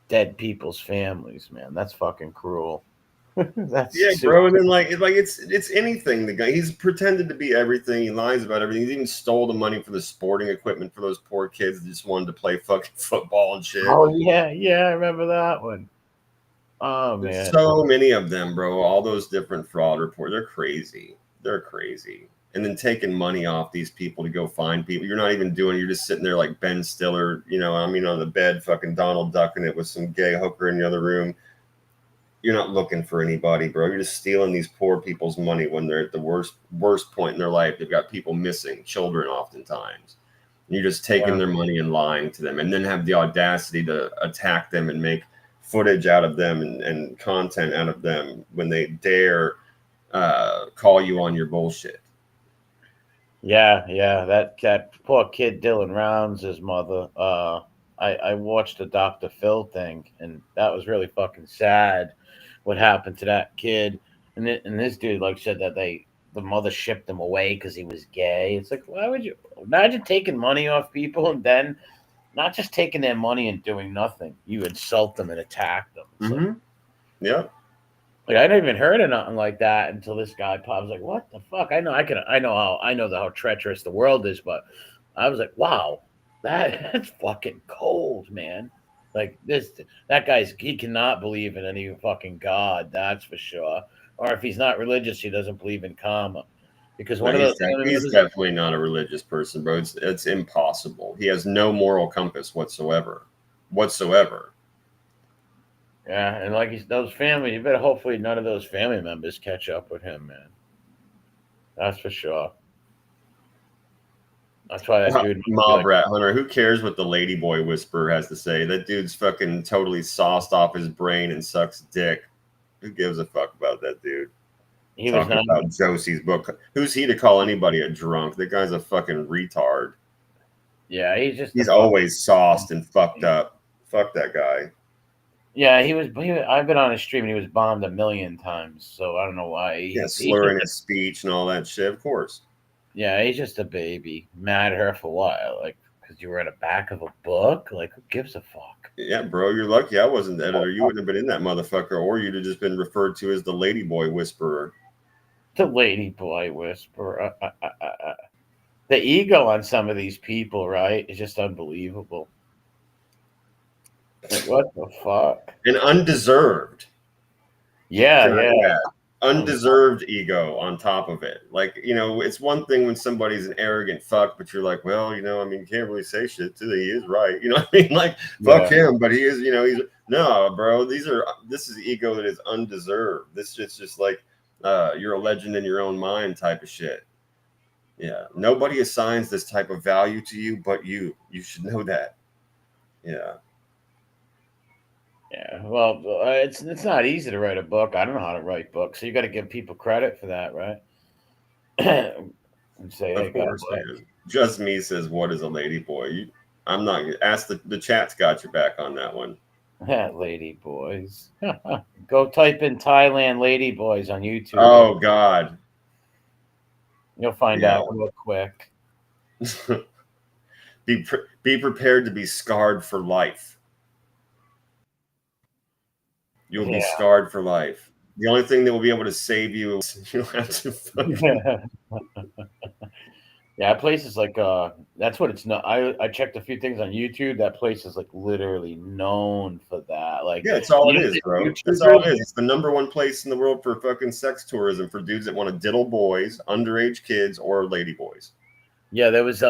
dead people's families, man. That's fucking cruel. That's Yeah, super. bro. And then it's anything. The guy, he's pretended to be everything. He lies about everything. He even stole the money for the sporting equipment for those poor kids that just wanted to play fucking football and shit. Oh yeah, I remember that one. Oh There's man. so many of them, bro. All those different fraud reports. They're crazy. They're crazy. And then taking money off these people to go find people. You're not even doing. You're just sitting there like Ben Stiller. You know, I mean, on the bed, fucking Donald ducking it with some gay hooker in the other room. You're not looking for anybody, bro. You're just stealing these poor people's money when they're at the worst point in their life. They've got people missing, children oftentimes. And you're just taking their money and lying to them, and then have the audacity to attack them and make footage out of them and content out of them when they dare call you on your bullshit. Yeah. That poor kid Dylan Rounds, his mother. I watched the Dr. Phil thing, and that was really fucking sad. What happened to that kid? And this dude like said that the mother shipped him away because he was gay. It's like, why would you imagine taking money off people and then not just taking their money and doing nothing? You insult them and attack them. Mm-hmm. Yeah. Like I never even heard of nothing like that until this guy popped. I was like, "What the fuck?" I know how treacherous the world is, but I was like, "Wow, that's fucking cold, man." Like he cannot believe in any fucking god, that's for sure. Or if he's not religious, he doesn't believe in karma. Because No, one of those family he's members, definitely not a religious person, bro. It's impossible. He has no moral compass whatsoever. Whatsoever. yeah, and like those family, you better hopefully none of those family members catch up with him, man. That's for sure. That's why that dude must be Mob like, rat hunter. Who cares what the ladyboy whisperer has to say? That dude's fucking totally sauced off his brain and sucks dick. Who gives a fuck about that dude? he was Talking not. about Josie's book. Who's he to call anybody a drunk? That guy's a fucking retard. Yeah, he's just He's a fucking. always sauced and fucked up. Fuck that guy. Yeah, I've been on his stream and he was bombed a million times. So I don't know why. Yeah, He's slurring his speech and all that shit. Of course. yeah, he's just a baby. Mad at her for what? Like, because you were in the back of a book? Like, who gives a fuck? Yeah, bro, you're lucky I wasn't the editor. You wouldn't have been in that motherfucker, or you'd have just been referred to as the ladyboy whisperer. The lady boy whisperer. The ego on some of these people, right, is just unbelievable. Like, what the fuck? And undeserved. Yeah. Undeserved ego on top of it. Like, you know, it's one thing when somebody's an arrogant fuck, but you're like, well, you know, I mean, you can't really say shit to he is right. You know what I mean? Like, fuck him, but he is, you know, he's no, bro. This is ego that is undeserved. This is just like you're a legend in your own mind type of shit. Yeah. Nobody assigns this type of value to you but you. You should know that. Yeah. Yeah, well, it's not easy to write a book. I don't know how to write books, so you got to give people credit for that, right? And say, hey, Of course, man. Just me says, "What is a ladyboy?" I'm not ask the chat's got your back on that one. Lady boys. Go type in Thailand lady boys on YouTube. Oh God, You'll find out real quick. be prepared to be scarred for life. You'll be scarred for life. The only thing that will be able to save you is you'll have to. Yeah, places like that's what it's not. I checked a few things on YouTube. That place is like literally known for that. Like, yeah, it's all it is, bro. That's all it is. It's the #1 place in the world for fucking sex tourism for dudes that want to diddle boys, underage kids, or lady boys. Yeah, there was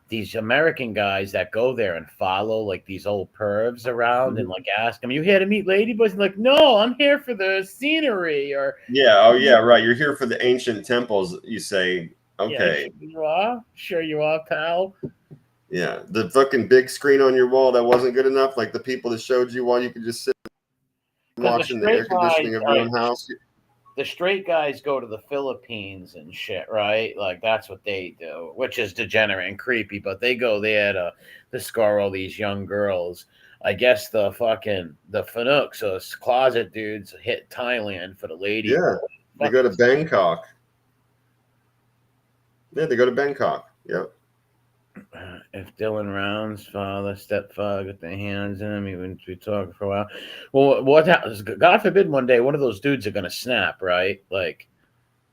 these American guys that go there and follow like these old pervs around and like ask them, "You here to meet ladyboys?" And like, "No, I'm here for the scenery." Or yeah, oh yeah, right. You're here for the ancient temples, you say. Okay. You are. Sure, you are, pal. Yeah. The fucking big screen on your wall that wasn't good enough, like the people that showed you while you could just sit watching the air conditioning of your own house. The straight guys go to the Philippines and shit, right? Like that's what they do, which is degenerate and creepy. But they go there to score all these young girls. I guess the Fanooks, those closet dudes, hit Thailand for the lady. Yeah, they go to Bangkok. Yeah, they go to Bangkok. Yep. If Dylan Round's father, stepfather, got their hands in him, even we talking for a while. Well, what happens? God forbid one day one of those dudes are gonna snap, right? Like,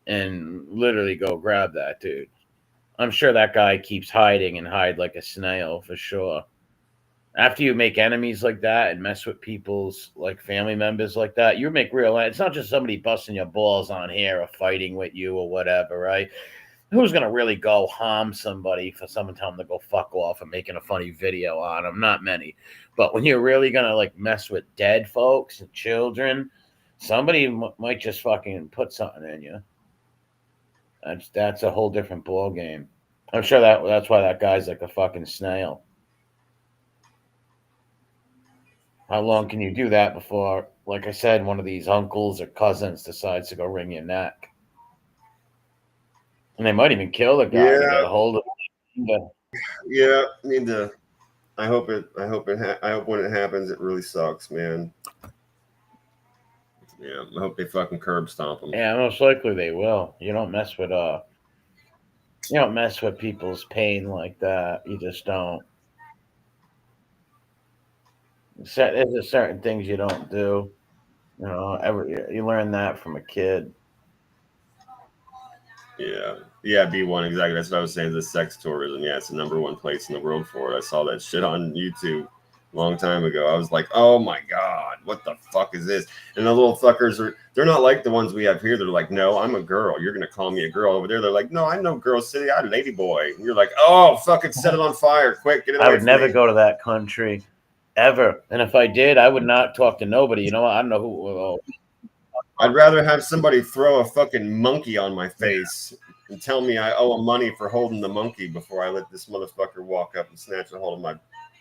and literally go grab that dude. I'm sure that guy keeps hiding and hide like a snail for sure. After you make enemies like that and mess with people's like family members like that, you make real. It's not just somebody busting your balls on here or fighting with you or whatever, right? Who's gonna really go harm somebody for someone telling them to go fuck off and making a funny video on them? Not many. But when you're really gonna like mess with dead folks and children, somebody might just fucking put something in you. That's a whole different ball game. I'm sure that's why that guy's like a fucking snail. How long can you do that before, like I said, one of these uncles or cousins decides to go wring your neck? And they might even kill the guy to get a hold of him. But yeah, need to. I hope when it happens, it really sucks, man. Yeah, I hope they fucking curb stomp them. Yeah, most likely they will. You don't mess with people's pain like that. You just don't. There's certain things you don't do. You know, you learn that from a kid. Yeah, B1, exactly. That's what I was saying. The sex tourism. Yeah, it's the #1 place in the world for it. I saw that shit on YouTube a long time ago. I was like, oh my God, what the fuck is this? And the little fuckers they're not like the ones we have here. They're like, no, I'm a girl. You're going to call me a girl. Over there, they're like, no, I know Girl City. I'm a lady boy. And you're like, oh, fucking set it on fire. Quick, get it away I would from never me. go to that country ever. And if I did, I would not talk to nobody. You know what? I don't know who. I'd rather have somebody throw a fucking monkey on my face and tell me I owe him money for holding the monkey before I let this motherfucker walk up and snatch a hold of my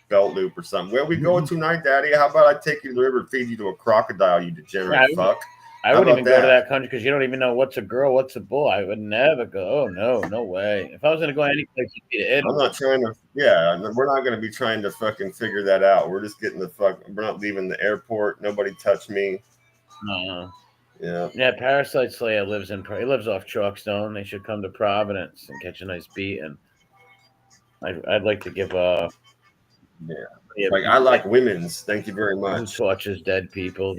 belt loop or something. Where we going tonight, Daddy? How about I take you to the river and feed you to a crocodile, you degenerate fuck? I wouldn't even go to that country because you don't even know what's a girl, what's a boy. I would never go. Oh, no way. If I was going to go any place, it'd be to Italy. I'm not trying to, we're not going to be trying to fucking figure that out. We're just getting we're not leaving the airport. Nobody touch me. Yeah, Parasite Slayer he lives off Chalkstone. They should come to Providence and catch a nice beating. I'd like to give like I like women's. Thank you very much. Who tortures dead people?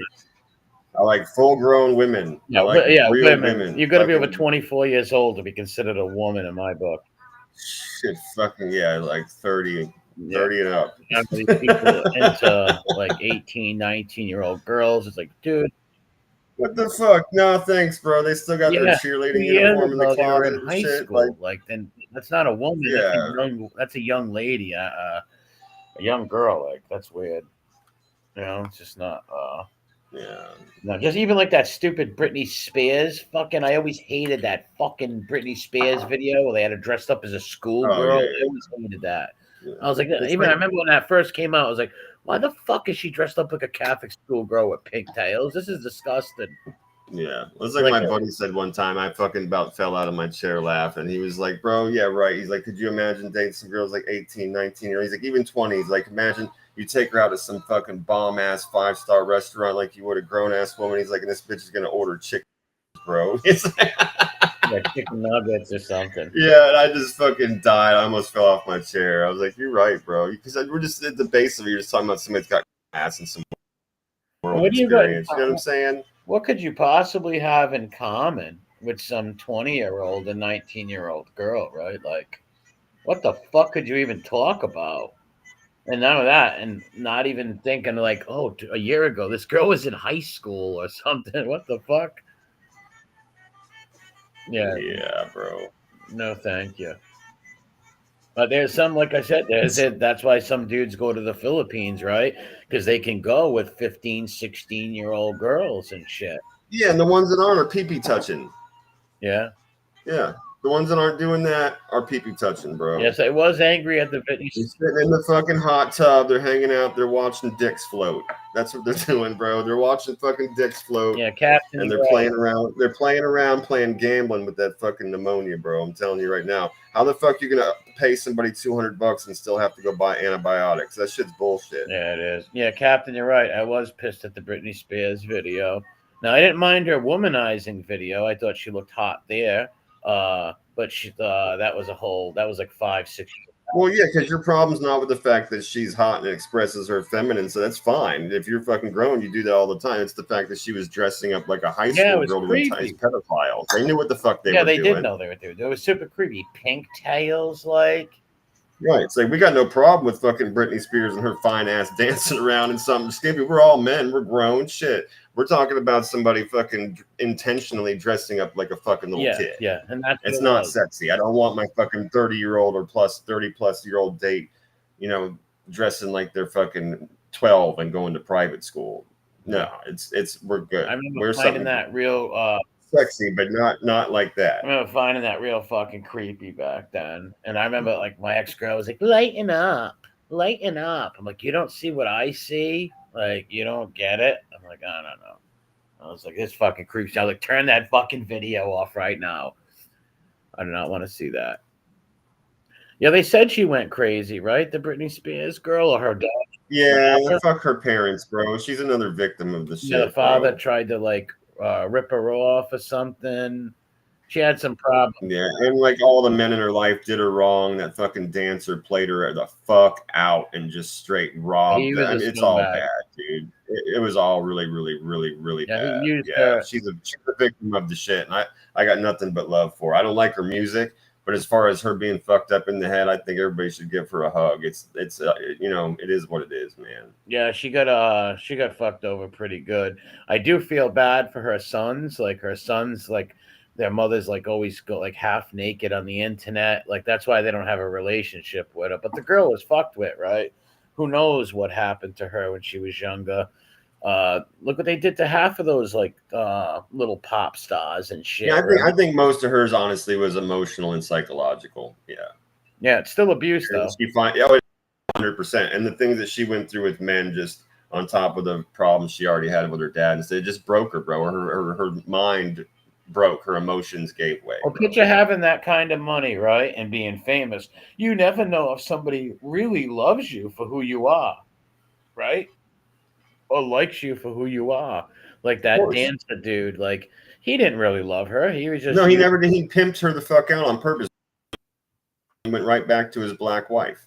I like full-grown women. Yeah, like real women. You got to be over 24 years old to be considered a woman in my book. Shit, fucking like 30 and up. These people into like 18, 19-year-old girls. It's like, dude. What the fuck? No, thanks, bro. They still got their cheerleading uniform in the closet in high school. Like, then that's not a woman. Yeah. That's a young lady. A young girl. Like, that's weird. You know, it's just not. No, just even like that stupid Britney Spears. I always hated that fucking Britney Spears video where they had her dressed up as a schoolgirl. I always hated that. Yeah. I was like, I remember when that first came out, I was like, why the fuck is she dressed up like a Catholic schoolgirl with pigtails? This is disgusting. Yeah. It was like my buddy said one time, I fucking about fell out of my chair laughing. He was like, bro, yeah, right. He's like, could you imagine dating some girls like 18, 19 years? He's like, even 20. He's like, imagine you take her out to some fucking bomb-ass 5-star restaurant like you would a grown-ass woman. He's like, and this bitch is going to order chicken, bro. It's like, chicken nuggets or something. Yeah, and I just fucking died. I almost fell off my chair. I was like, you're right, bro. Because we're just at the base of it. You're just talking about somebody's got ass and some world experience. You know what I'm saying? What could you possibly have in common with some 20-year-old and 19-year-old girl, right? Like, what the fuck could you even talk about? And none of that, and not even thinking like, oh, a year ago, this girl was in high school or something. What the fuck? Yeah, bro. No, thank you. But there's some, like I said, that's why some dudes go to the Philippines, right? Because they can go with 15, 16-year-old girls and shit. Yeah, and the ones that aren't are pee-pee touching. Yeah. Yeah. The ones that aren't doing that are pee-pee touching, bro. Yes, I was angry at the video. They're sitting in the fucking hot tub. They're hanging out. They're watching dicks float. That's what they're doing, bro. They're watching fucking dicks float, Yeah, Captain, and you're they're right. playing around. They're playing around, playing gambling with that fucking pneumonia, bro. I'm telling you right now. How the fuck you gonna pay somebody $200 and still have to go buy antibiotics? That shit's bullshit. Yeah, it is. Yeah, Captain, you're right. I was pissed at the Britney Spears video. Now, I didn't mind her womanizing video. I thought she looked hot there. But that was like 5, 6 years. Well, yeah, because your problem's not with the fact that she's hot and expresses her feminine, so that's fine. If you're fucking grown, you do that all the time. It's the fact that she was dressing up like a high Yeah, it school was girl to creepy. entice pedophiles. They knew what the fuck they Yeah, were they doing. did know they were doing. It was super creepy. Pink tails, like. Right. It's like we got no problem with fucking Britney Spears and her fine ass dancing around in something skimpy. We're all men. We're grown. Shit. We're talking about somebody fucking intentionally dressing up like a fucking little kid. Yeah, and that's It's not sexy. I don't want my fucking 30-year-old or 30-plus-year-old date, dressing like they're fucking 12 and going to private school. No, it's we're good. I remember we're finding that real sexy, but not like that. I remember finding that real fucking creepy back then. And I remember like my ex-girl was like, lighten up. I'm like, you don't see what I see? Like, you don't get it? I'm like, I don't know. I was like, this fucking creeps. I was like, turn that fucking video off right now. I do not want to see that. Yeah, they said she went crazy, right? The Britney Spears girl or her dad? Yeah, fuck her parents, bro. She's another victim of the shit. Yeah, the father bro. tried to like rip her off or something. She had some problems. Yeah, and like all the men in her life did her wrong. That fucking dancer played her the fuck out and just straight robbed. It's all bad, dude. It was all really, really, really, really bad. Yeah, she's a victim of the shit, and I got nothing but love for her. I don't like her music, but as far as her being fucked up in the head, I think everybody should give her a hug. It's it is what it is, man. Yeah, she got fucked over pretty good. I do feel bad for her sons. Like her sons, like their mothers like always go like half naked on the internet. Like that's why they don't have a relationship with her. But the girl was fucked with, right? Who knows what happened to her when she was younger? Look what they did to half of those like little pop stars and shit. Yeah, I think most of hers honestly was emotional and psychological. Yeah, it's still abuse though. She 100%. And the things that she went through with men, just on top of the problems she already had with her dad, and it just broke her, bro. Her mind broke. Her emotions gave way. Well, picture having that kind of money, right, and being famous. You never know if somebody really loves you for who you are, right? Or likes you for who you are. Like that dancer dude, like he didn't really love her. He was just he never did. He pimped her the fuck out on purpose. He went right back to his black wife.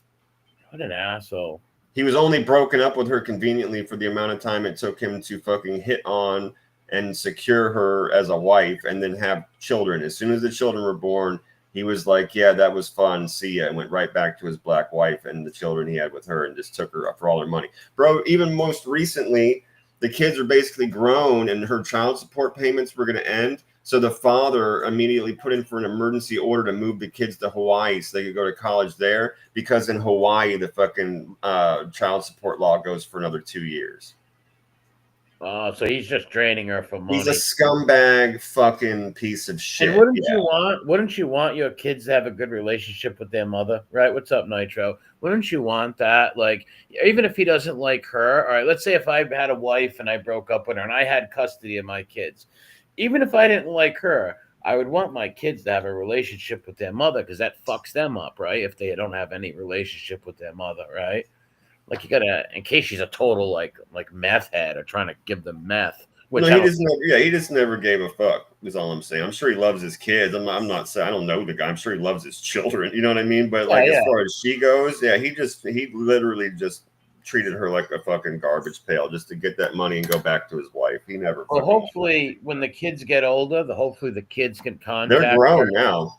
What an asshole. He was only broken up with her conveniently for the amount of time it took him to fucking hit on and secure her as a wife and then have children. As soon as the children were born, he was like, yeah, that was fun. See ya. And went right back to his black wife and the children he had with her and just took her up for all her money. Bro, even most recently, the kids are basically grown and her child support payments were going to end. So the father immediately put in for an emergency order to move the kids to Hawaii so they could go to college there, because in Hawaii, the fucking child support law goes for another 2 years. Oh, so he's just draining her for money. He's a scumbag fucking piece of shit. And wouldn't you want your kids to have a good relationship with their mother, right? What's up, Nitro? Wouldn't you want that? Like, even if he doesn't like her, all right, let's say if I had a wife and I broke up with her and I had custody of my kids, even if I didn't like her, I would want my kids to have a relationship with their mother because that fucks them up, right? If they don't have any relationship with their mother, right? Like you gotta, in case she's a total like meth head or trying to give them meth. Which he just never gave a fuck. Is all I'm saying. I'm sure he loves his kids. I'm not saying I don't know the guy. I'm sure he loves his children. You know what I mean? But like as far as she goes, he literally just treated her like a fucking garbage pail just to get that money and go back to his wife. He never. Well, hopefully, when the kids get older, hopefully the kids can contact. They're grown now.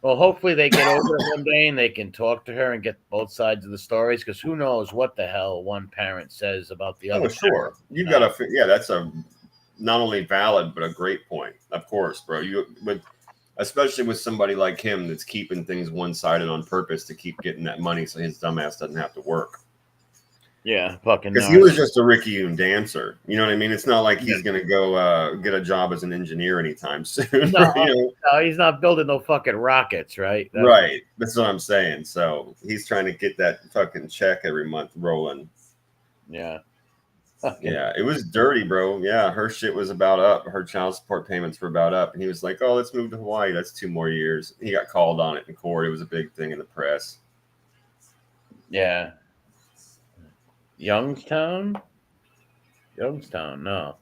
Well, hopefully they get older one day and they can talk to her and get both sides of the stories, because who knows what the hell one parent says about the other. Oh, sure. You got to, that's a not only valid, but a great point. Of course, bro. Especially with somebody like him that's keeping things one-sided on purpose to keep getting that money so his dumbass doesn't have to work. Yeah, fucking Because he was gnarly. just a Rickyune dancer. You know what I mean? It's not like Yeah. he's going to go get a job as an engineer anytime soon. No, You know? no, he's not building no fucking rockets, right? That's Right. That's what I'm saying. So he's trying to get that fucking check every month rolling. yeah. Fucking Yeah, it was dirty, bro. Yeah, her shit was about up. Her child support payments were about up. And he was like, oh, let's move to Hawaii. That's 2 more years. He got called on it in court. It was a big thing in the press. yeah. Youngstown? Youngstown, no.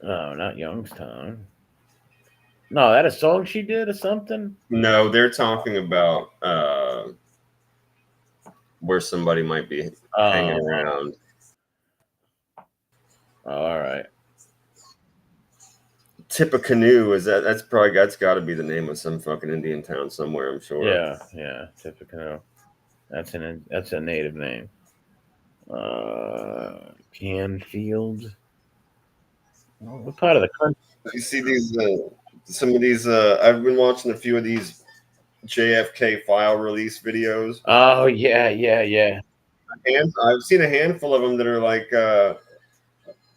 No, not Youngstown. No, that a song she did or something? No, they're talking about where somebody might be hanging Oh, around. all right. Tippecanoe is that's got to be the name of some fucking Indian town somewhere, I'm sure. Yeah. Typical. That's a native name. Canfield. What part of the country? You see these some of these I've been watching a few of these JFK file release videos. Oh yeah. And I've seen a handful of them that are like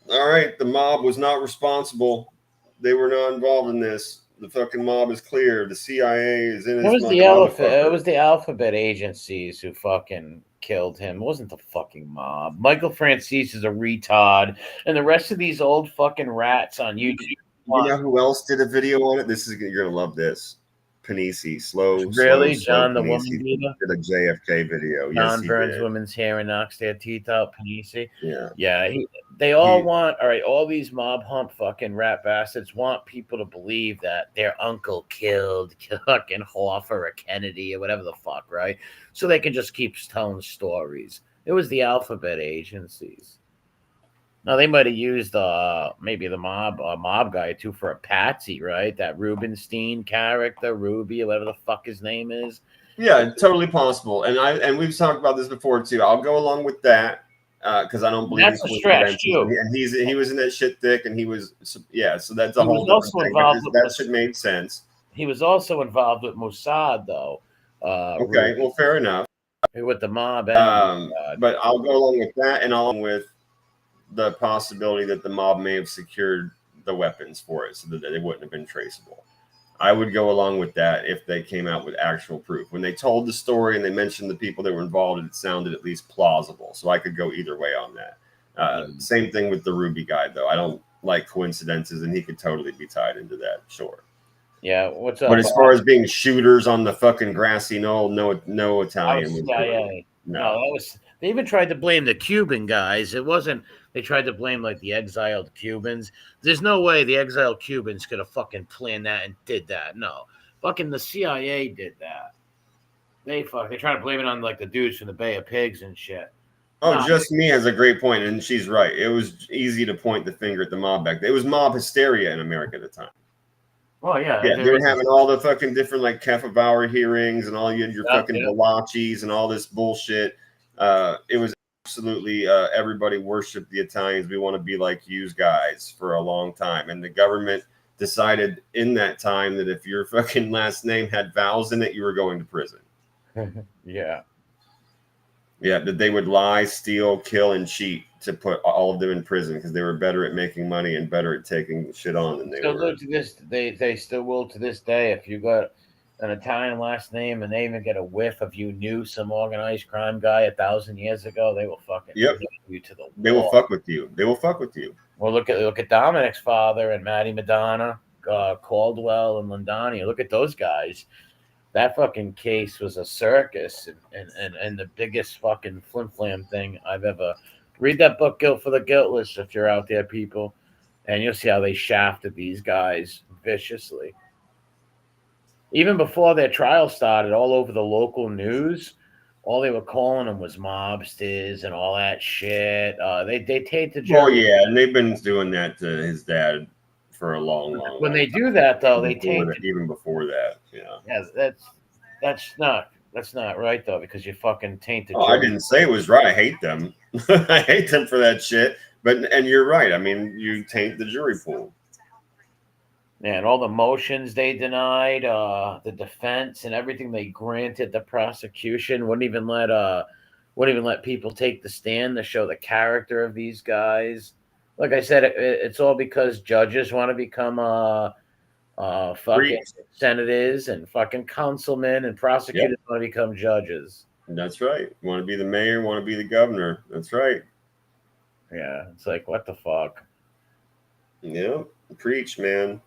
all right, the mob was not responsible. They were not involved in this. The fucking mob is clear. The CIA is in It this was the motherfucker. It was the alphabet agencies who fucking killed him. It wasn't the fucking mob. Michael Francis is a retard, and the rest of these old fucking rats on YouTube. You know who else did a video on it? You're gonna love this. Panisi, slow John the woman Panisi beater. did a JFK video. Yes, John he burns did. women's hair and knocks their teeth out. Panisi. Yeah. Yeah, they all want. All right, all these mob hump fucking rat bastards want people to believe that their uncle killed fucking Hoffer or Kennedy or whatever the fuck, right? So they can just keep telling stories. It was the alphabet agencies. Now they might have used maybe the mob guy too for a patsy, right? That Rubenstein character, Ruby, whatever the fuck his name is. Yeah, totally possible. And we've talked about this before too. I'll go along with that because I don't believe That's in a stretch coincidences. too. And he was in that shit thick, and he was So that's a He whole was different also thing. involved But with that shit made sense. He was also involved with Mossad, though. Okay, well, fair enough. With the mob and but I'll go along with that, and along with the possibility that the mob may have secured the weapons for it, so that they wouldn't have been traceable. I would go along with that if they came out with actual proof. When they told the story and they mentioned the people that were involved, it sounded at least plausible. So I could go either way on that. Same thing with the Ruby guy, though. I don't like coincidences, and he could totally be tied into that. Sure. Yeah, what's up? But as far as being shooters on the fucking grassy knoll, no Italian was CIA. No, that was. They even tried to blame the Cuban guys. It wasn't. They tried to blame like the exiled Cubans. There's no way the exiled Cubans could have fucking planned that and did that. No, fucking the CIA did that. They trying to blame it on like the dudes from the Bay of Pigs and shit. Oh, Just Me has a great point, and she's right. It was easy to point the finger at the mob back then. It was mob hysteria in America at the time. Oh yeah, Yeah, they were having all the fucking different like Kefauver hearings, and all your fucking Bellacci's and all this bullshit. It was absolutely everybody worshipped the Italians. We want to be like you guys for a long time, and the government decided in that time that if your fucking last name had vowels in it, you were going to prison. Yeah. Yeah, that they would lie, steal, kill, and cheat to put all of them in prison because they were better at making money and better at taking shit on than they were. They still will to this day. If you got an Italian last name and they even get a whiff of you knew some organized crime guy 1,000 years ago, they will fucking you to the wall. They will fuck with you. They will fuck with you. Well, look at Dominic's father and Matty Madonna, Caldwell and Londani. Look at those guys. That fucking case was a circus and the biggest fucking flim-flam thing I've ever. Read that book, Guilt for the Guiltless, if you're out there, people, and you'll see how they shafted these guys viciously. Even before their trial started, all over the local news, all they were calling them was mobsters and all that shit. They take the jury. Oh yeah, and they've been doing that to his dad for a long When they do that, though, they take even before that. Yeah, that's not right though, because you fucking tainted. Oh, I didn't say it was right. I hate them. I hate them for that shit. And you're right. I mean, you taint the jury pool. Yeah, and all the motions they denied, the defense and everything they granted the prosecution wouldn't even let wouldn't even let people take the stand to show the character of these guys. Like I said, it's all because judges want to become fucking Preach. senators and fucking councilmen, and prosecutors want to become judges. That's right. Want to be the mayor, want to be the governor. That's right. Yeah, it's like, what the fuck? Yeah, preach, man.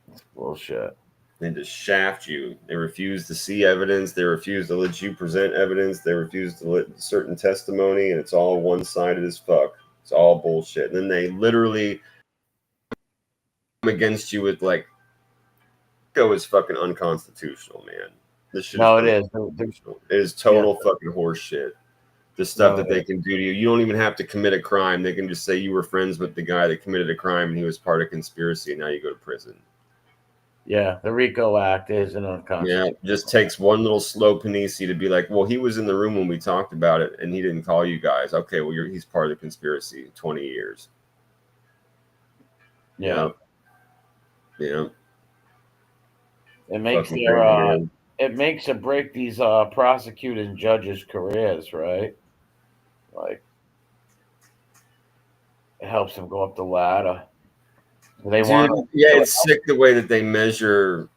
It's bullshit. They just shaft you. They refuse to see evidence. They refuse to let you present evidence. They refuse to let certain testimony, and it's all one-sided as fuck. It's all bullshit. And then they literally come against you with like, go is fucking unconstitutional, man. This shit is No, it is. unconstitutional. It is total fucking horse shit. The stuff that they can do to you. You don't even have to commit a crime. They can just say you were friends with the guy that committed a crime and he was part of conspiracy, and now you go to prison. Yeah, the RICO Act is an unconstitutional. Yeah, it just takes one little slow panisi to be like, well, he was in the room when we talked about it, and he didn't call you guys. Okay, well, he's part of the conspiracy. 20 years. Yeah. Yeah. It makes Fucking their crazy, it makes or break these prosecutors and judges' careers, right? Like, it helps them go up the ladder. They dude, want. yeah, it's sick the way that they measure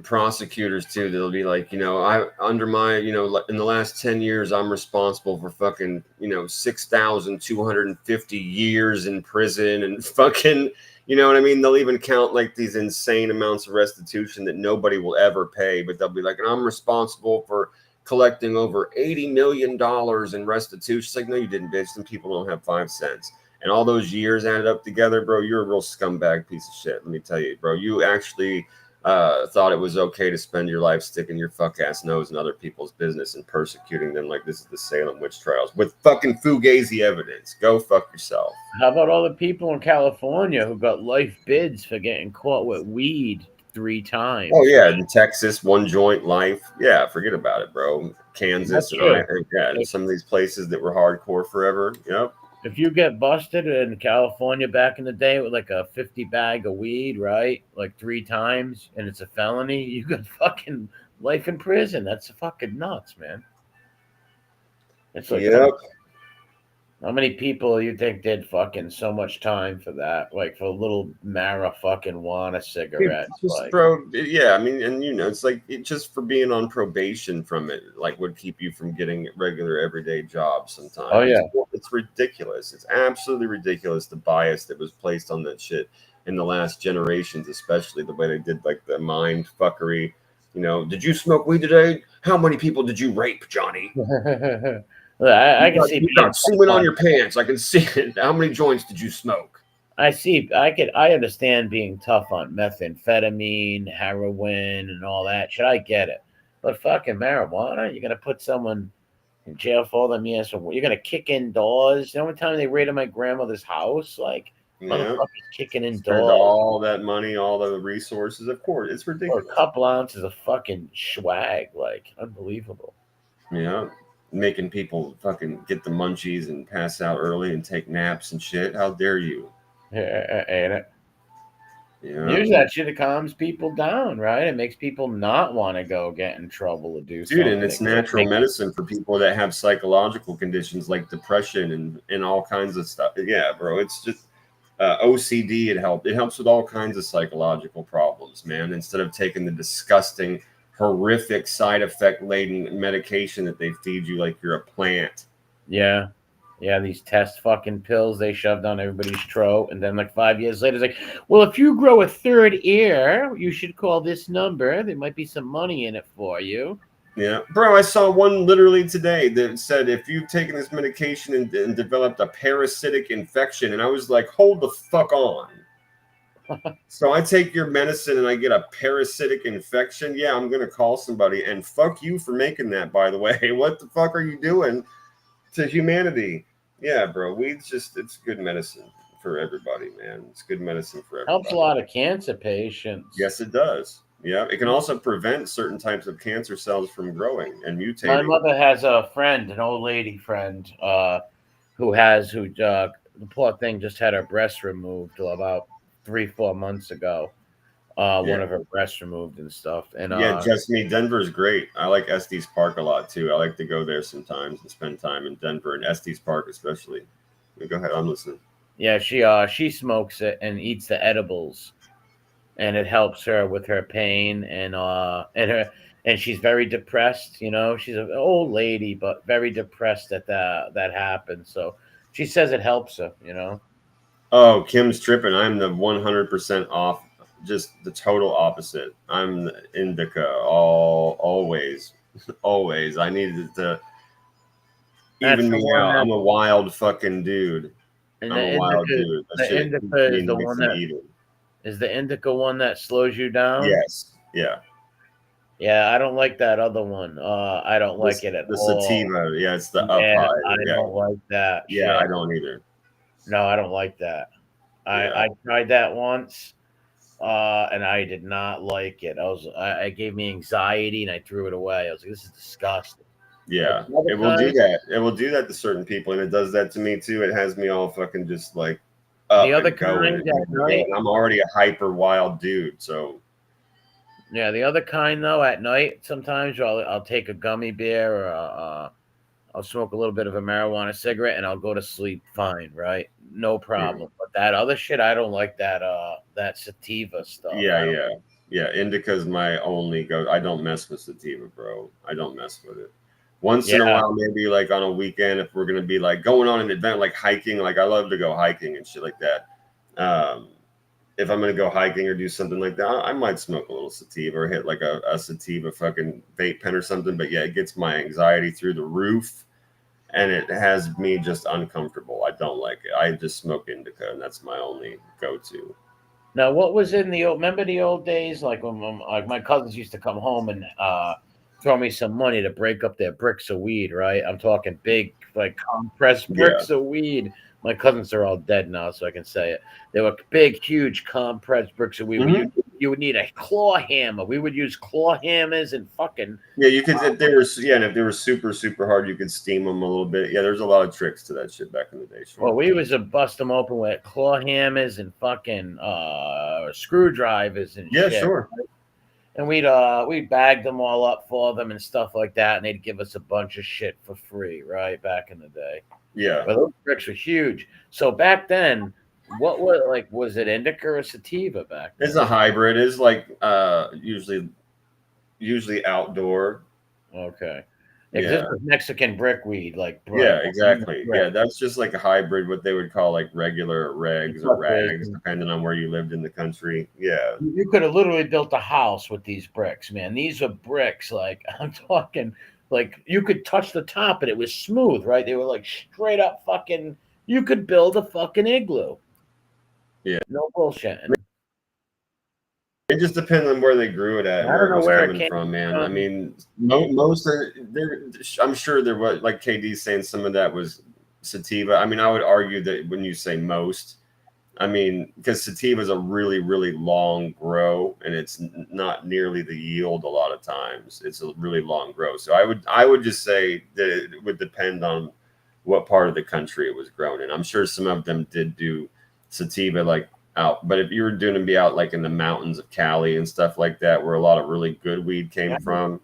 prosecutors too. They'll be like, I under my, in the last 10 years, I'm responsible for fucking, 6,250 years in prison and fucking, you know what I mean? They'll even count like these insane amounts of restitution that nobody will ever pay, but they'll be like, and I'm responsible for collecting over $80 million in restitution. It's like, no, you didn't, bitch. Some people don't have 5 cents. And all those years added up together, bro, you're a real scumbag piece of shit. Let me tell you, bro, you actually thought it was okay to spend your life sticking your fuck ass nose in other people's business and persecuting them like this is the Salem witch trials with fucking fugazi evidence. Go fuck yourself. How about all the people in California who got life bids for getting caught with weed 3 times? Oh yeah, in Texas, 1 joint life. Yeah, forget about it, bro. Kansas and and some of these places that were hardcore forever. Yep. If you get busted in California back in the day with like a 50 bag of weed, right? Like 3 times, and it's a felony, you got fucking life in prison. That's fucking nuts, man. It's like, how many people you think did fucking so much time for that? Like for a little Mara fucking Wana cigarettes. Like, bro, yeah, I mean, and it's like just for being on probation from it, like would keep you from getting regular everyday jobs sometimes. Oh yeah, it's ridiculous. It's absolutely ridiculous the bias that was placed on that shit in the last generations, especially the way they did like the mind fuckery. Did you smoke weed today? How many people did you rape, Johnny? I can see you got semen on your pants. I can see it. How many joints did you smoke? I understand being tough on methamphetamine, heroin, and all that shit. I get it. But fucking marijuana, you're gonna put someone in jail for all them years. You're gonna kick in doors. The only time they raided my grandmother's house, like motherfuckers kicking in doors. All that money, all the resources. Of course, it's ridiculous. For a couple ounces of fucking swag, like unbelievable. Yeah. Making people fucking get the munchies and pass out early and take naps and shit. How dare you? Yeah, ain't it? Yeah. Usually that shit calms people down, right? It makes people not want to go get in trouble to do something. And it's natural medicine for people that have psychological conditions like depression and all kinds of stuff. Yeah, bro. It's just OCD. It helps with all kinds of psychological problems, man. Instead of taking the disgusting, horrific side effect laden medication that they feed you like you're a plant. Yeah. These test fucking pills they shoved on everybody's throat, and then like 5 years later, it's like, well, if you grow a 3rd ear, you should call this number. There might be some money in it for you. Yeah, bro, I saw one literally today that said if you've taken this medication and developed a parasitic infection, and I was like, hold the fuck on. So I take your medicine and I get a parasitic infection. Yeah, I'm gonna call somebody, and fuck you for making that. By the way, what the fuck are you doing to humanity? Yeah, bro, it's good medicine for everybody, man. It's good medicine for everybody. Helps a lot of cancer patients. Yes, it does. Yeah, it can also prevent certain types of cancer cells from growing and mutating. My mother has a friend, an old lady friend, who the poor thing just had her breast removed about 3-4 months ago, one of her breasts removed and stuff. And Yeah, just me. Denver's great. I like Estes Park a lot too. I like to go there sometimes and spend time in Denver and Estes Park especially. Go ahead, I'm listening. yeah, she smokes it and eats the edibles, and it helps her with her pain and she's very depressed. You know, she's an old lady, but very depressed that that happened. So she says it helps her. You know. Oh, Kim's tripping. I'm the 100% off, just the total opposite. I'm the indica always, always. I needed to That's even the me one out. that, I'm a wild fucking dude. and I'm a wild dude. That the shit keeps indica me nice and even. is the indica one that slows you down. Yes. Yeah. Yeah, I don't like that other one. I don't like This it at the all. sativa. Yeah, it's the up Yeah, high. I Yeah. don't like that Yeah, I shit. don't either. No, I don't like that. Yeah. I tried that once, and I did not like it. I gave me anxiety, and I threw it away. I was like, this is disgusting. But Yeah. the other It will do kind, that. It will do that to certain people, and it does that to me too. It has me all fucking just like the up other and going kind and at ready to go. night. And I'm already a hyper wild dude. So Yeah, the other kind though at night. Sometimes I'll take a gummy bear or I'll smoke a little bit of a marijuana cigarette and I'll go to sleep fine, right? No mm, problem. But that other shit, I don't like that sativa stuff. yeah, I don't. yeah. Yeah. Indica's my only go. I don't mess with sativa, bro. I don't mess with it. Once in a Yeah, while, maybe like on a weekend, if we're gonna be like going on an event like hiking, like I love to go hiking and shit like that. If I'm gonna go hiking or do something like that, I might smoke a little sativa or hit like a sativa fucking vape pen or something. But yeah, it gets my anxiety through the roof and it has me just uncomfortable. I don't like it. I just smoke indica and that's my only go-to. now, what was in the old? Remember the old days, like like my cousins used to come home and throw me some money to break up their bricks of weed. Right, I'm talking big, like compressed Yeah. bricks of weed. My cousins are all dead now, so I can say it. They were big, huge compressed bricks of weed. Where Hmm. you would need a claw hammer. We would use claw hammers and fucking. Yeah, you could if they were yeah, and if they were super super hard, you could steam them a little bit. Yeah, there's a lot of tricks to that shit back in the day. Well, Sure. we was to bust them open with claw hammers and fucking screwdrivers and Yeah, shit. sure. And we'd bag them all up for them and stuff like that, and they'd give us a bunch of shit for free, right? Back in the day. Yeah. But those bricks were huge. So back then, what was like was it indica or sativa back It's then? a hybrid. It's like usually outdoor. Okay. Yeah, 'cause this Yeah. was Mexican brickweed, like Yeah, exactly. brick. Yeah, that's just like a hybrid, what they would call like regular regs or rags, depending on where you lived in the country. Yeah. You could have literally built a house with these bricks, man. These are bricks. Like I'm talking, like you could touch the top and it was smooth, right? They were like straight up fucking. You could build a fucking igloo. Yeah. No bullshitting. It just depends on where they grew it at and I where don't it know was where it coming came from, man. I from. mean, most of there, I'm sure there was, like KD saying, some of that was sativa. I mean, I would argue that when you say most, I mean, because sativa is a really, really long grow, and it's not nearly the yield a lot of times. It's a really long grow, so I would just say that it would depend on what part of the country it was grown in. I'm sure some of them did do sativa like out, but if you were doing to be out like in the mountains of Cali and stuff like that, where a lot of really good weed came Yeah. from,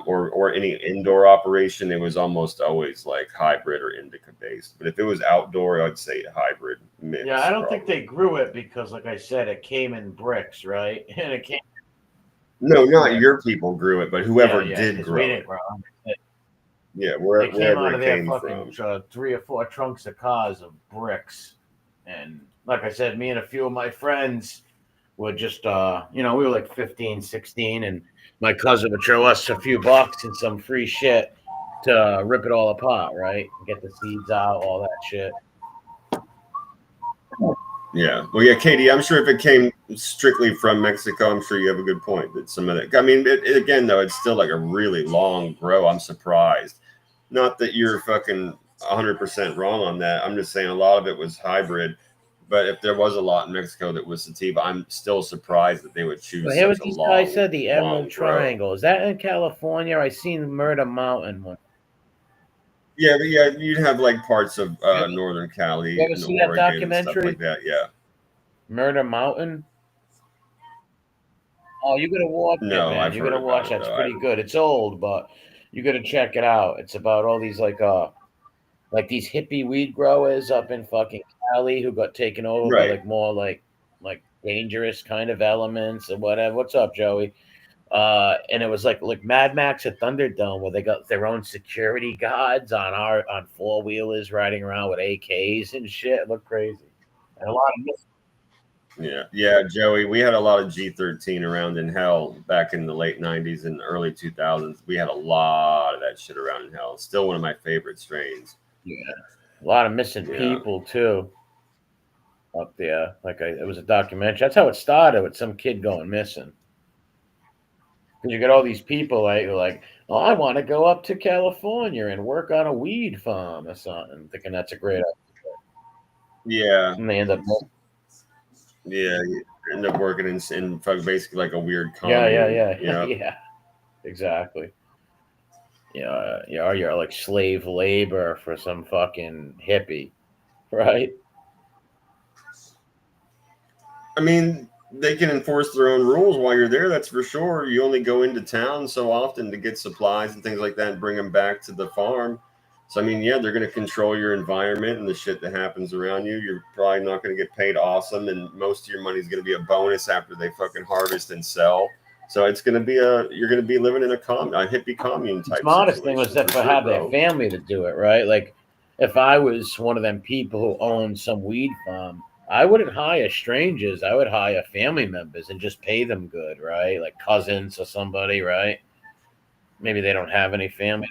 or any indoor operation, it was almost always like hybrid or indica based. But if it was outdoor, I'd say hybrid Yeah, I mix don't think probably. they grew it because, like I said, it came in bricks, right? And it came. No, not Yeah, your people grew it, but yeah, whoever yeah. did Because we grow it. didn't grow 'em. Yeah, They came wherever out it of their came fucking from. 3 or 4 trunks of cars of bricks, and like I said, me and a few of my friends were just we were like 15, 16, and my cousin would throw us a few bucks and some free shit to rip it all apart, right? Get the seeds out, all that shit. Yeah. Well, yeah, Katie, I'm sure if it came strictly from Mexico, I'm sure you have a good point that some of that. I mean, again, though, it's still like a really long grow. I'm surprised. Not that you're fucking 100% wrong on that. I'm just saying a lot of it was hybrid. But if there was a lot in Mexico that was sativa, I'm still surprised that they would Well, choose here what such a these guys long, said, the Emerald long grow. Triangle. Is that in California? I seen Murder Mountain one. Yeah, but yeah, you'd have like parts of You Northern Cali ever and see that Oregon and stuff documentary? like that. Yeah. Murder Mountain? Oh, you gotta watch it, No, man. I've You heard gotta about watch it that. It's though. I pretty haven't. good. It's old, but you gotta check it out. It's about all these like these hippie weed growers up in fucking Cali who got taken over by Right. like more like dangerous kind of elements or whatever. What's up, Joey? And it was like Mad Max at Thunderdome where they got their own security guards on four wheelers riding around with AKs and shit. It looked crazy. And a lot of Yeah, yeah, Joey. We had a lot of G13 around in hell back in the late '90s and early 2000s. We had a lot of that shit around in hell. It's still one of my favorite strains. yeah, a lot of missing Yeah, people too up there. It was a documentary. That's how it started with some kid going missing. Because you got all these people who are like, oh, I want to go up to California and work on a weed farm or something, thinking that's a great idea. yeah, And they end up, yeah. You end up working in basically like a weird yeah, yeah, commune. yeah, Yeah. yeah, exactly. Yeah, you're like slave labor for some fucking hippie, right? I mean, they can enforce their own rules while you're there. That's for sure. You only go into town so often to get supplies and things like that and bring them back to the farm. So I mean, yeah, they're going to control your environment and the shit that happens around you. You're probably not going to get paid awesome, and most of your money is going to be a bonus after they fucking harvest and sell. So it's going to be you're going to be living in a hippie commune The type smartest thing was situation if for I sure, had their bro. family to do it, right? Like, if I was one of them people who owned some weed farm, I wouldn't hire strangers. I would hire family members and just pay them good, right? Like cousins or somebody, right? Maybe they don't have any family.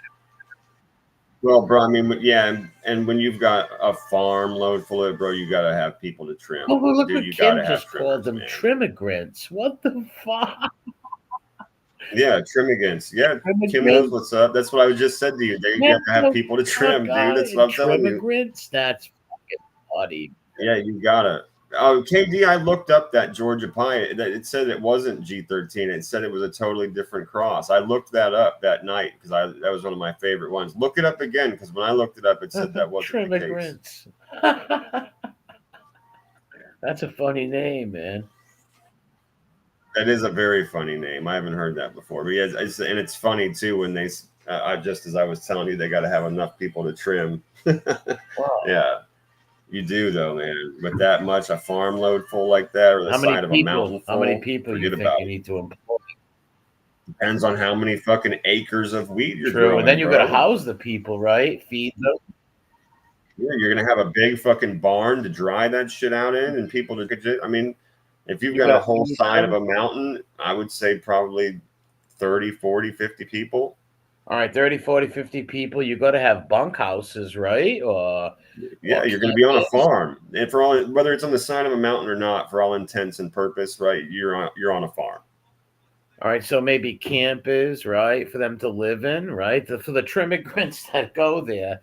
Well, bro, I mean, yeah, and when you've got a farm load full of it, bro, you got to have people to trim. Oh, look Dude, what you got Kim to have just called trimmers, them man. trimmigrants. What the fuck? Yeah, trim against. Yeah, Kim knows Trimmigrants? what's up. That's what I just said to you. They Get got to have the people to fuck trim, dude. out That's of what I'm telling you. trimmigrants? That's fucking funny. Yeah, you gotta. Oh, KD, I looked up that Georgia pie. That it said it wasn't G13. It said it was a totally different cross. I looked that up that night because that was one of my favorite ones. Look it up again because when I looked it up, it said that wasn't the case. Trimmigrants. That's a funny name, man. That is a very funny name. I haven't heard that before. But yeah, and it's funny too when they. I just as I was telling you, they got to have enough people to trim. Wow. Yeah. You do though, man. With that much, a farm load full like that, or the How many side of a people? mountain How many full, people you forget think about you it. need to employ? Depends on how many fucking acres of wheat you're True, and then growing, you got to bro. house the people, right? Feed them. Yeah, you're gonna have a big fucking barn to dry that shit out in, and people to get it. I mean, if you've You got got a to whole feed side of them. a mountain, I would say probably 30, 40, 50 people. All right, 30, 40, 50 people. You got to have bunkhouses, right? Or Yeah, you're going to be on a campers. farm, and for all whether it's on the side of a mountain or not, for all intents and purpose, right? You're on a farm. All right, so maybe campers, right, for them to live in, right? For the trimmigrants that go there,